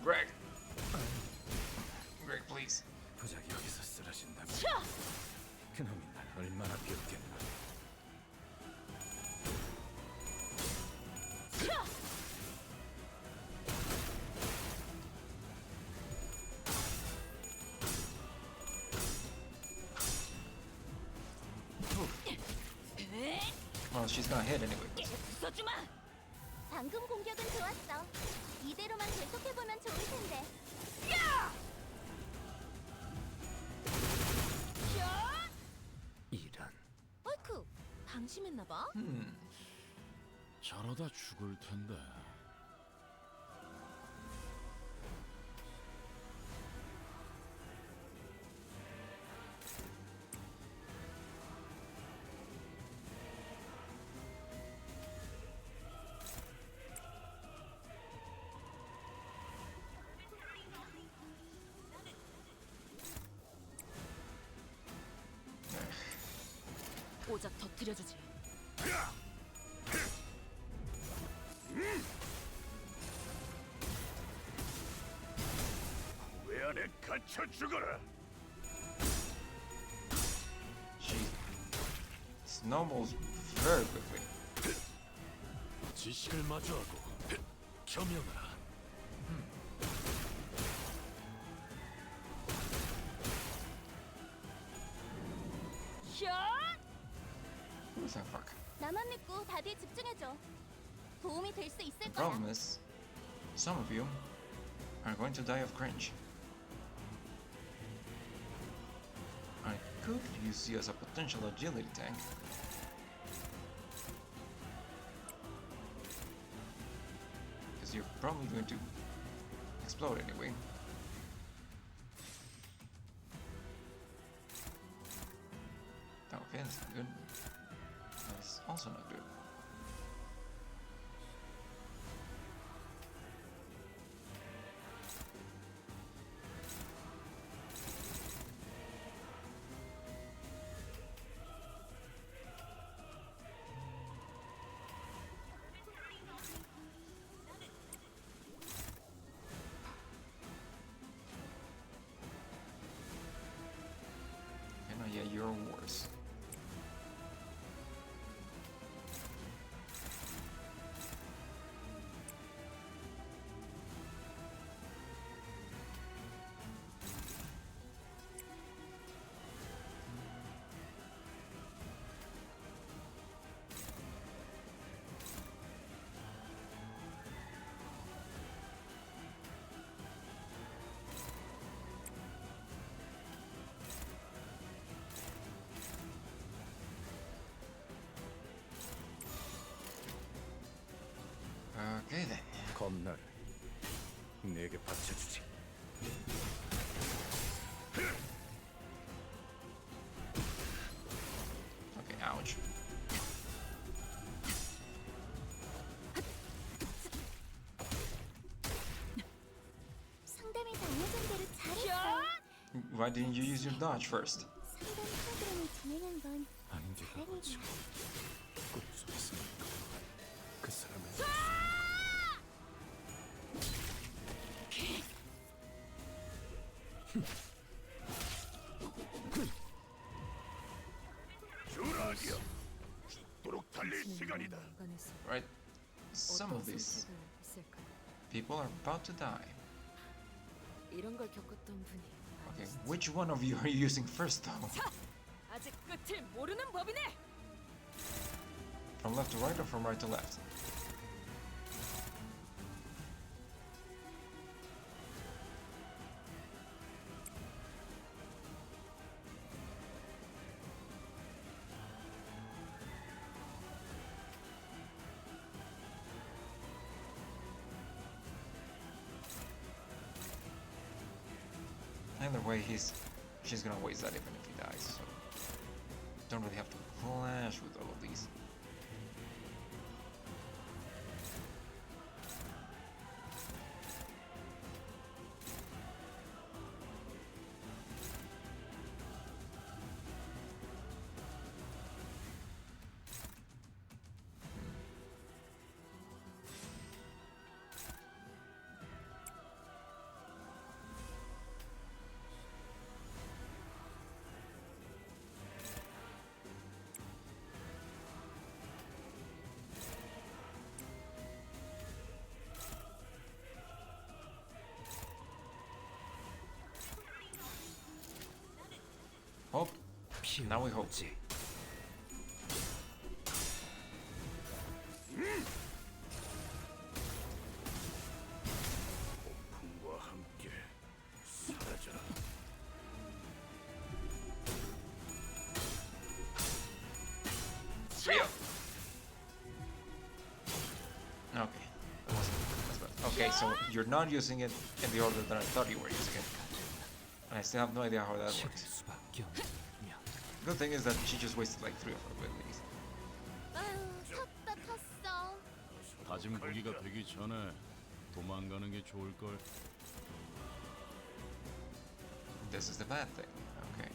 A: Greg! Greg, please.
K: 고작 여기서 쓰러진다면 그놈이 날 얼마나 비웃겠나.
A: Well, she's gonna hit anyway.
G: 부숴주마.
B: 방금 공격은 좋았어. 이대로만 계속해보면 좋을 텐데.
G: 방심했나 봐.
K: 저러다 죽을 텐데.
G: 오작 터뜨려주지.
K: 왜 안에 갇혀 죽어라.
A: She snowballs very quickly.
K: 지식을 마주하고 겸용하라.
A: What the fuck?
B: 나만 믿고 다들 집중해줘. 도움이 될 수 있을
A: The
B: 거야.
A: problem is, some of you are going to die of cringe. I could use you as a potential agility tank. Because you're probably going to explode anyway. Okay, that's not good. That's also not good. Okay, no, yeah, you're worse. Okay then.
K: 검나를 내게 바쳐주지.
A: Okay, ouch.
B: 상담에서 알려준 대로 잘했어.
A: Why didn't you use your dodge first?
B: 상담 프로그램을 진행한 건
K: 안개가
B: 다른
K: 걷히고 꿈속에서 그 사람을
D: 주라디야. 죽도록 달릴 시간이다.
A: Right? Some of these people are about to die.
I: 이런 걸 겪었던 분이
A: Okay, which one of you are you using first though?
G: 아직 끝을 모르는 법이네.
A: From left to right or from right to left? Either way, she's gonna waste that even if he dies, so don't really have to clash with all of these. Hope. Now we hope.
K: 폭풍과 함께 사라져라.
A: Rio. so you're not using it in the order that I thought you were using it. And I still have no idea how that
H: 식을
A: works.
H: 수밖에 없는 야.
A: Good thing is that she just wasted like 3 of her abilities.
B: 아유, 탔다 탔어.
F: 다짐 고기가 되기 전에 도망가는 게 좋을 걸.
A: This is the bad thing. Okay.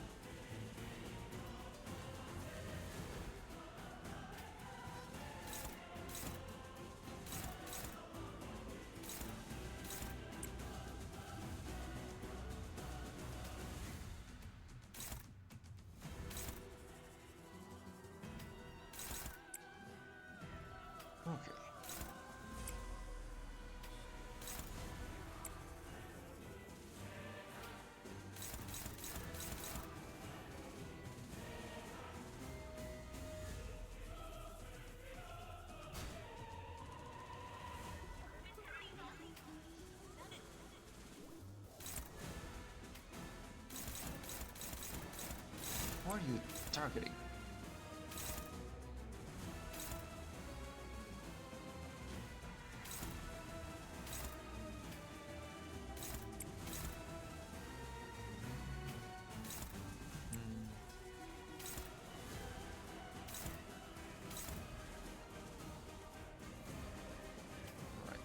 A: Okay. What are you targeting? Right.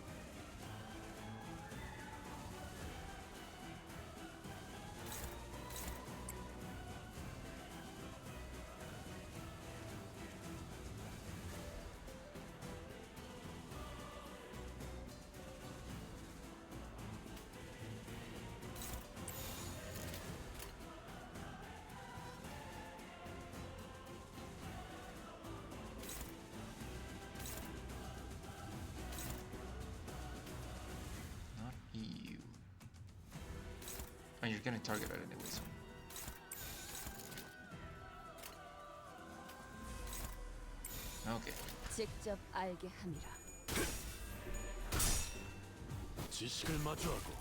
A: Not you. And you're getting targeted anyway, so. Okay.
I: 직접 알게 함이라.
D: 지식을 마주하고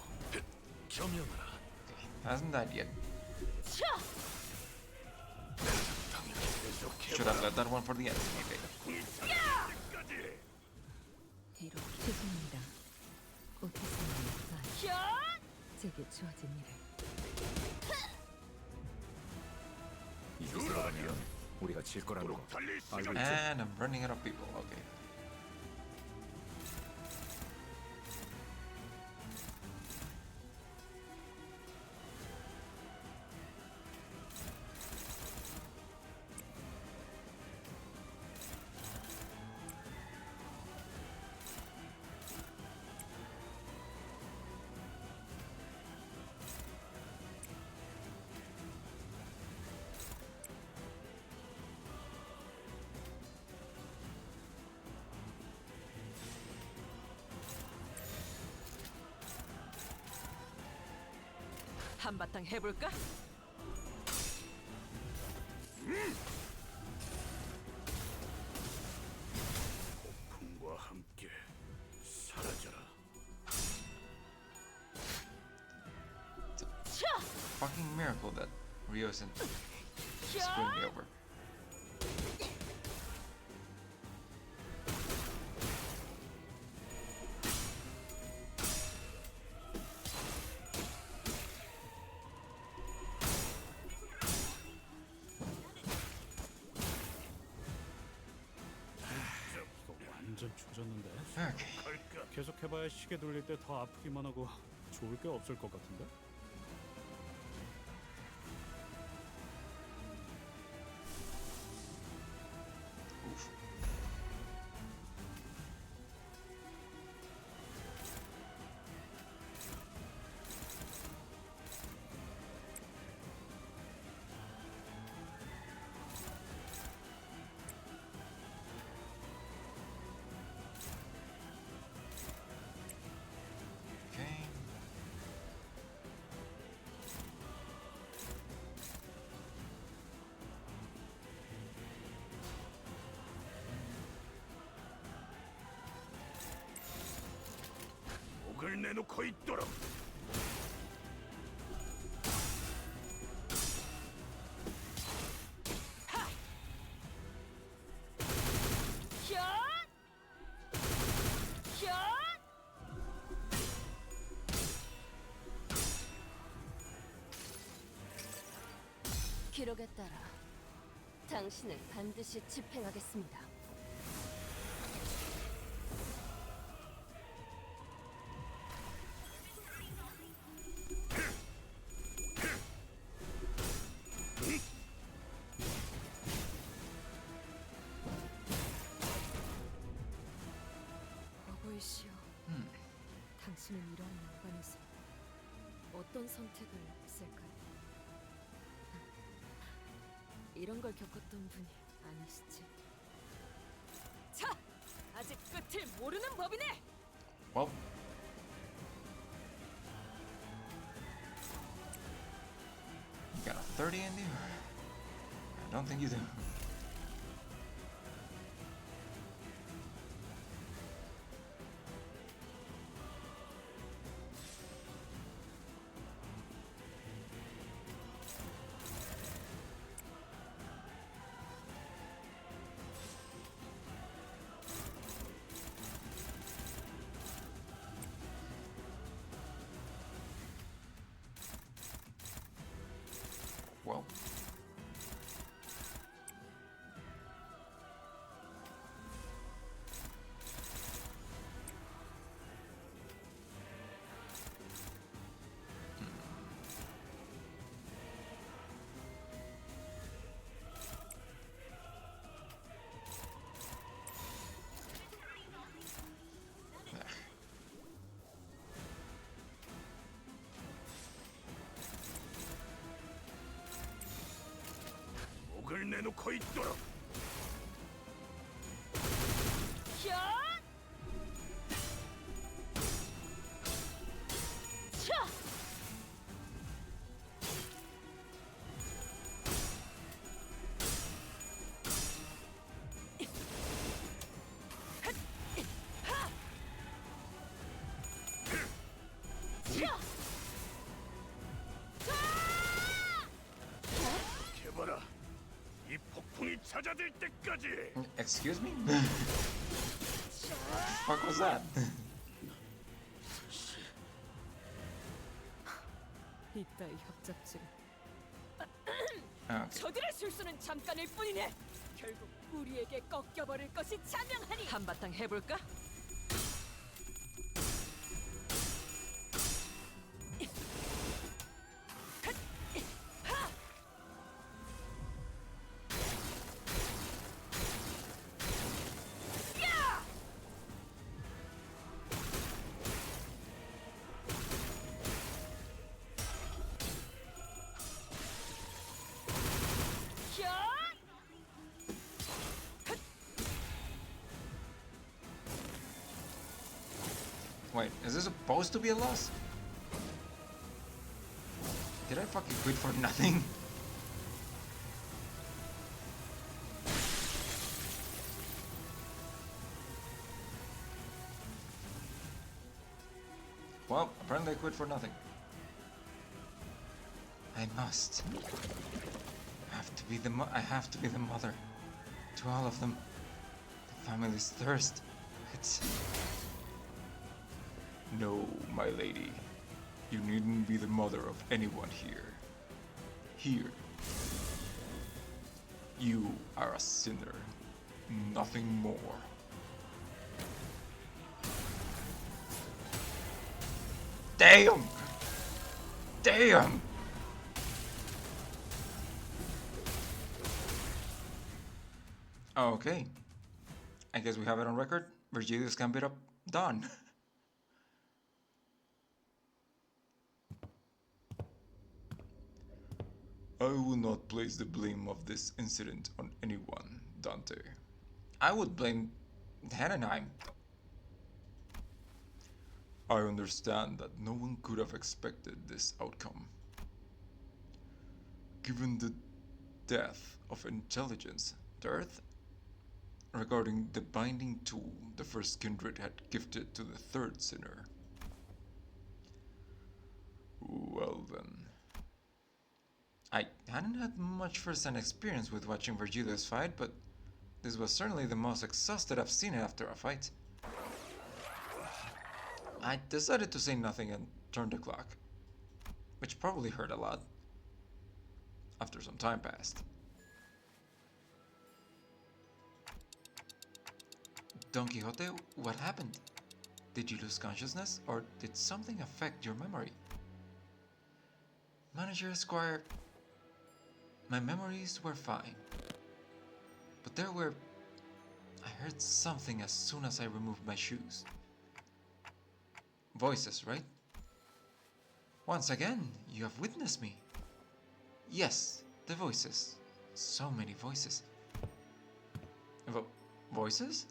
D: 겸용하라.
A: Okay. Hasn't died yet. Should have left that one for the end, maybe.
I: 이렇게 죄송합니다. 오티스는 제게 주어진 일을.
K: 이제 들어가면 우리가 질 거라는 거 알고 있지?
A: And I'm running out of people. Okay.
I: 한바탕 해볼까?
D: 풍과 함께 사라져라.
A: Fucking miracle that Rio isn't screwing me over.
F: 이거 완전 조졌는데.
A: Okay.
F: 계속 해봐야 시계 돌릴 때 더 아프기만 하고 좋을 게 없을 것 같은데.
A: Oof. Okay.
D: 목을 내놓고 있도록.
G: 기록에 따라 당신을 반드시 집행하겠습니다. 어보이시오. 당신은 이러한 난관에서 어떤 선택을 했을까요? 이런 걸 겪었던 분이 아니시지. 자, 아직 끝을 모르는 법이네.
A: Well, you got a 30 in there? I don't think you do. Well,
D: 목을 내놓고 있도록.
G: 야! 차!
D: 해봐라. 이 폭풍이 잦아들 때까지.
A: excuse me? What was that?
I: 이따위 협잡질.
A: Okay.
G: 저들의 실수는 잠깐일 뿐이네. 결국 우리에게 꺾여버릴 것이 자명하니.
I: 한바탕 해볼까?
A: Wait, is this supposed to be a loss? Did I fucking quit for nothing? Well, apparently I quit for nothing. I must. I have to be the mother to all of them. The family's thirst. It's... No, my lady. You needn't be the mother of anyone here. Here. You are a sinner. Nothing more. Damn! Damn! Okay. I guess we have it on record. Virgilius can beat up Dawn.
J: I will not place the blame of this incident on anyone, Dante.
A: I would blame Hannenheim.
J: I understand that no one could have expected this outcome. Given the death of intelligence,
A: Dearth?
J: regarding the binding tool the first kindred had gifted to the third sinner. Well then.
A: I hadn't had much first-hand experience with watching Virgilius fight, but this was certainly the most exhausted I've seen it after a fight. I decided to say nothing and turn the clock, which probably hurt a lot. after some time passed. Don Quixote, what happened? Did you lose consciousness, or did something affect your memory? Manager Esquire, my memories were fine. But I heard something as soon as I removed my shoes. Voices, right? Once again, you have witnessed me. Yes, the voices. So many voices. Voices?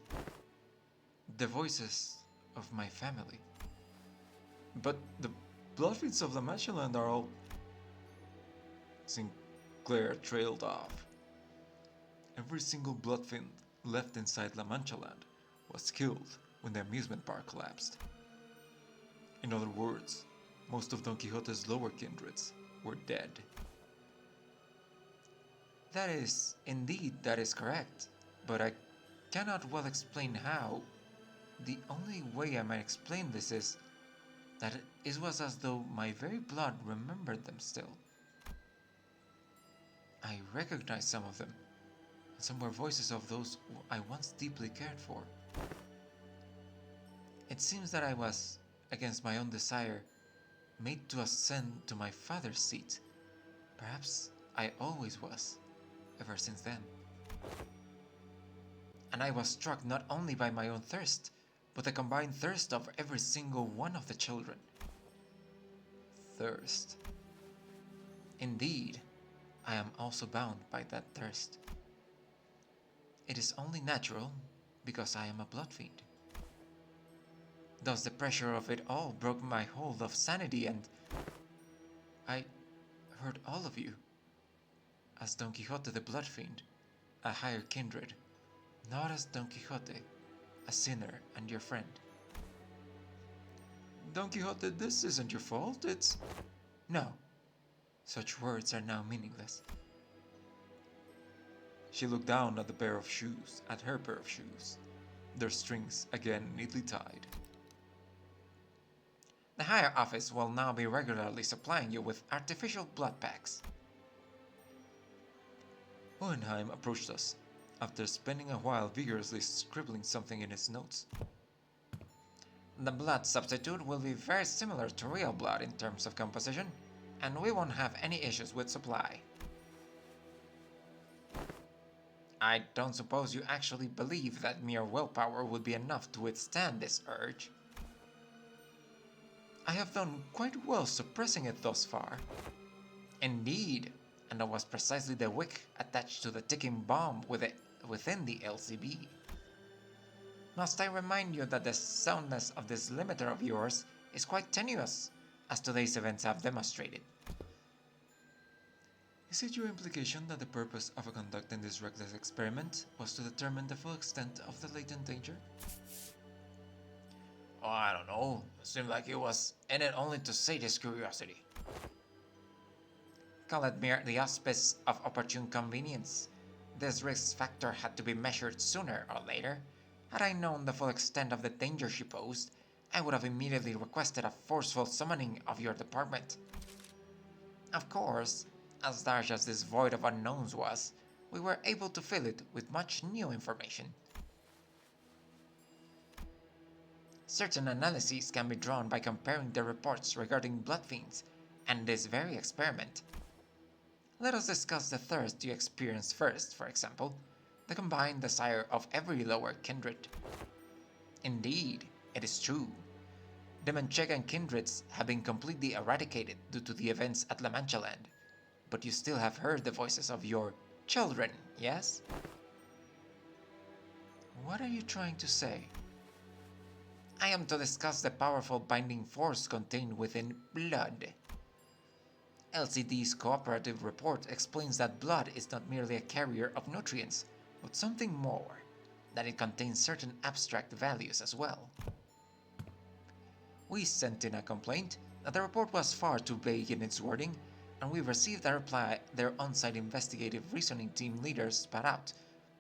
A: The voices of my family. But the bloodfiends of the Manchaland are all... Sinclair trailed off. Every single bloodfiend left inside La Mancha Land was killed when the amusement park collapsed. In other words, most of Don Quixote's lower kindreds were dead. That is correct, but I cannot well explain how. The only way I might explain this is that it was as though my very blood remembered them still. I recognized some of them, and some were voices of those I once deeply cared for. It seems that I was, against my own desire, made to ascend to my father's seat. Perhaps I always was, ever since then. And I was struck not only by my own thirst, but the combined thirst of every single one of the children. Thirst. Indeed, I am also bound by that thirst. It is only natural, because I am a blood fiend. Thus the pressure of it all broke my hold of sanity, and I heard all of you, as Don Quixote the blood fiend, a higher kindred, not as Don Quixote, a sinner and your friend. Don Quixote, this isn't your fault, it's... No, such words are now meaningless. She looked down at her pair of shoes, their strings again neatly tied. The higher office will now be regularly supplying you with artificial blood packs. Hohenheim approached us, after spending a while vigorously scribbling something in his notes. The blood substitute will be very similar to real blood in terms of composition, and we won't have any issues with supply. I don't suppose you actually believe that mere willpower would be enough to withstand this urge. I have done quite well suppressing it thus far. Indeed, and that was precisely the wick attached to the ticking bomb within the LCB. Must I remind you that the soundness of this limiter of yours is quite tenuous, as today's events have demonstrated. Is it your implication that the purpose of conducting this reckless experiment was to determine the full extent of the latent danger? Oh, I don't know. It seemed like it was in it only to sate his curiosity. Call it mere the auspice of opportune convenience. This risk factor had to be measured sooner or later. Had I known the full extent of the danger she posed, I would have immediately requested a forceful summoning of your department. Of course, as large as this void of unknowns was, we were able to fill it with much new information. Certain analyses can be drawn by comparing the reports regarding blood fiends and this very experiment. Let us discuss the thirst you experienced first, for example, the combined desire of every lower kindred. Indeed, it is true. The Manchegan kindreds have been completely eradicated due to the events at La Mancha Land, but you still have heard the voices of your children, yes? What are you trying to say? I am to discuss the powerful binding force contained within blood. LCD's cooperative report explains that blood is not merely a carrier of nutrients, but something more, that it contains certain abstract values as well. We sent in a complaint that the report was far too vague in its wording, and we received a reply their on-site investigative reasoning team leaders spat out,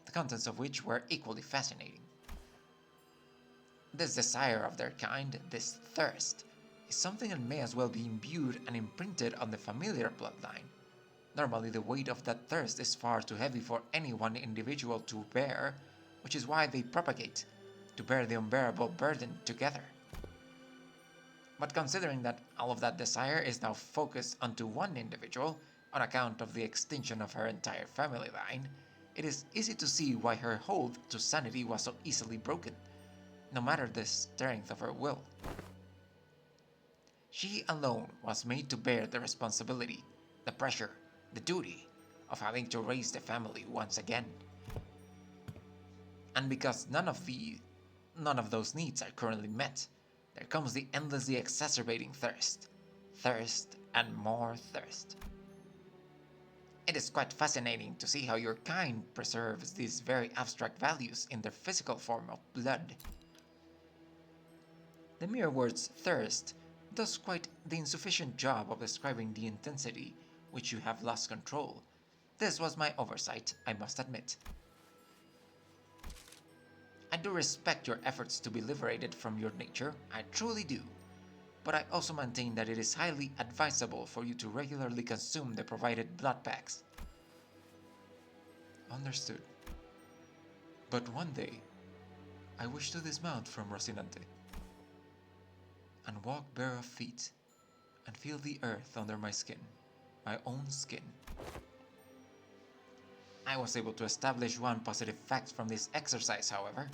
A: the contents of which were equally fascinating. This desire of their kind, this thirst, is something that may as well be imbued and imprinted on the familiar bloodline. Normally the weight of that thirst is far too heavy for any one individual to bear, which is why they propagate, to bear the unbearable burden together. But considering that all of that desire is now focused onto one individual, on account of the extinction of her entire family line, it is easy to see why her hold to sanity was so easily broken, no matter the strength of her will. She alone was made to bear the responsibility, the pressure, the duty of having to raise the family once again. And because none of those needs are currently met, there comes the endlessly exacerbating thirst. Thirst and more thirst. It is quite fascinating to see how your kind preserves these very abstract values in their physical form of blood. The mere words thirst does quite the insufficient job of describing the intensity which you have lost control. This was my oversight, I must admit. I do respect your efforts to be liberated from your nature, I truly do. But I also maintain that it is highly advisable for you to regularly consume the provided blood packs.
C: Understood. But one day, I wish to dismount from Rocinante and walk bare of feet and feel the earth under my skin, my own skin.
A: I was able to establish one positive fact from this exercise, however.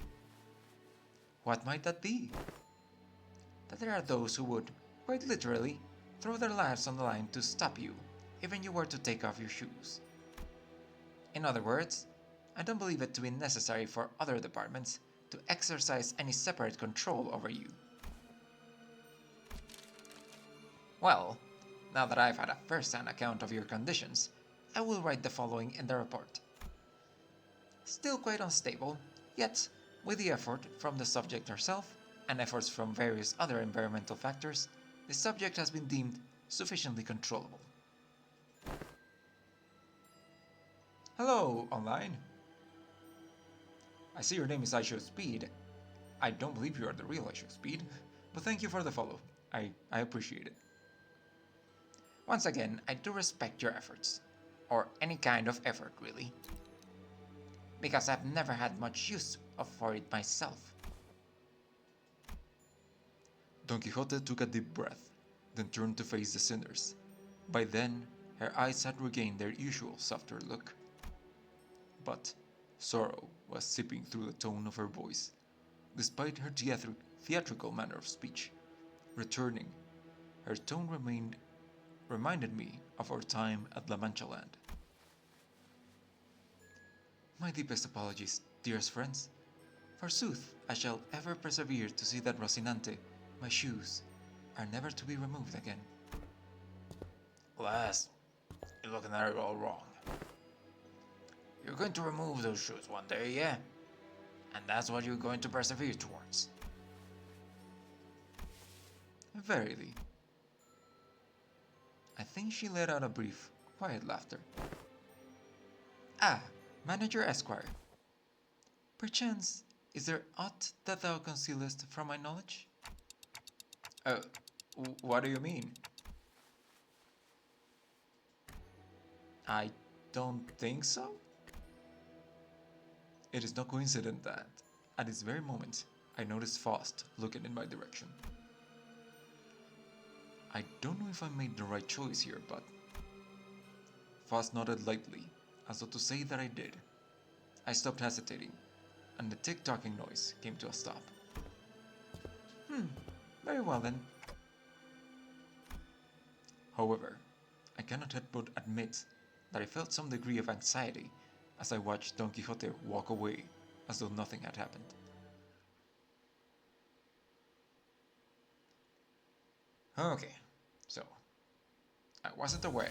C: What might that be?
A: That there are those who would, quite literally, throw their lives on the line to stop you, even you were to take off your shoes. In other words, I don't believe it to be necessary for other departments to exercise any separate control over you. Well, now that I've had a first-hand account of your conditions, I will write the following in the report. Still quite unstable, yet, with the effort from the subject herself, and efforts from various other environmental factors, the subject has been deemed sufficiently controllable. Hello, online. I see your name is iShowSpeed. I don't believe you are the real iShowSpeed, but thank you for the follow. I appreciate it. Once again, I do respect your efforts. Or any kind of effort, really. Because I've never had much use for it myself.
C: Don Quixote took a deep breath, then turned to face the sinners. By then, her eyes had regained their usual softer look. But sorrow was seeping through the tone of her voice, despite her theatrical manner of speech. Returning, her tone reminded me of our time at La Mancha Land. My deepest apologies, dearest friends. Forsooth, I shall ever persevere to see that Rocinante, my shoes, are never to be removed again.
A: Lass, you're looking at it all wrong. You're going to remove those shoes one day, yeah? And that's what you're going to persevere towards.
C: Verily. I think she let out a brief, quiet laughter.
A: Ah, Manager Esquire.
C: Perchance, is there aught that thou concealest from my knowledge?
A: What do you mean?
C: I don't think so. It is no coincidence that, at this very moment, I noticed Faust looking in my direction. I don't know if I made the right choice here, but... Faust nodded lightly, as though to say that I did. I stopped hesitating, and the tick-tocking noise came to a stop.
A: Very well then.
C: However, I cannot help but admit that I felt some degree of anxiety as I watched Don Quixote walk away as though nothing had happened.
A: Okay, so I wasn't aware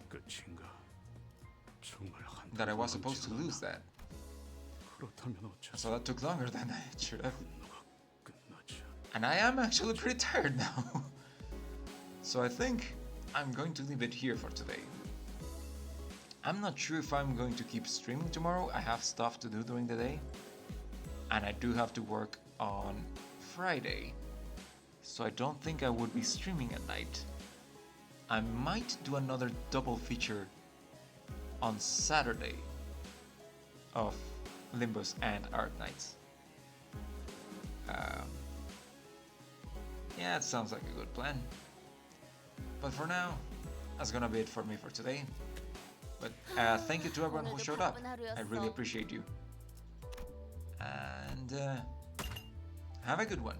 F: 끝인가? 정말 한
C: that I was supposed to lose that,
F: 그렇다면 어째서
A: so that took longer than I should have.
F: 끝나지?
A: And I am actually pretty tired now. So I think I'm going to leave it here for today. I'm not sure if I'm going to keep streaming tomorrow. I have stuff to do during the day. And I do have to work on Friday. So I don't think I would be streaming at night. I might do another double feature on Saturday of Limbus and Arknights. Yeah, it sounds like a good plan. But for now, that's gonna be it for me for today. But thank you to everyone who showed up. I really appreciate you. And have a good one.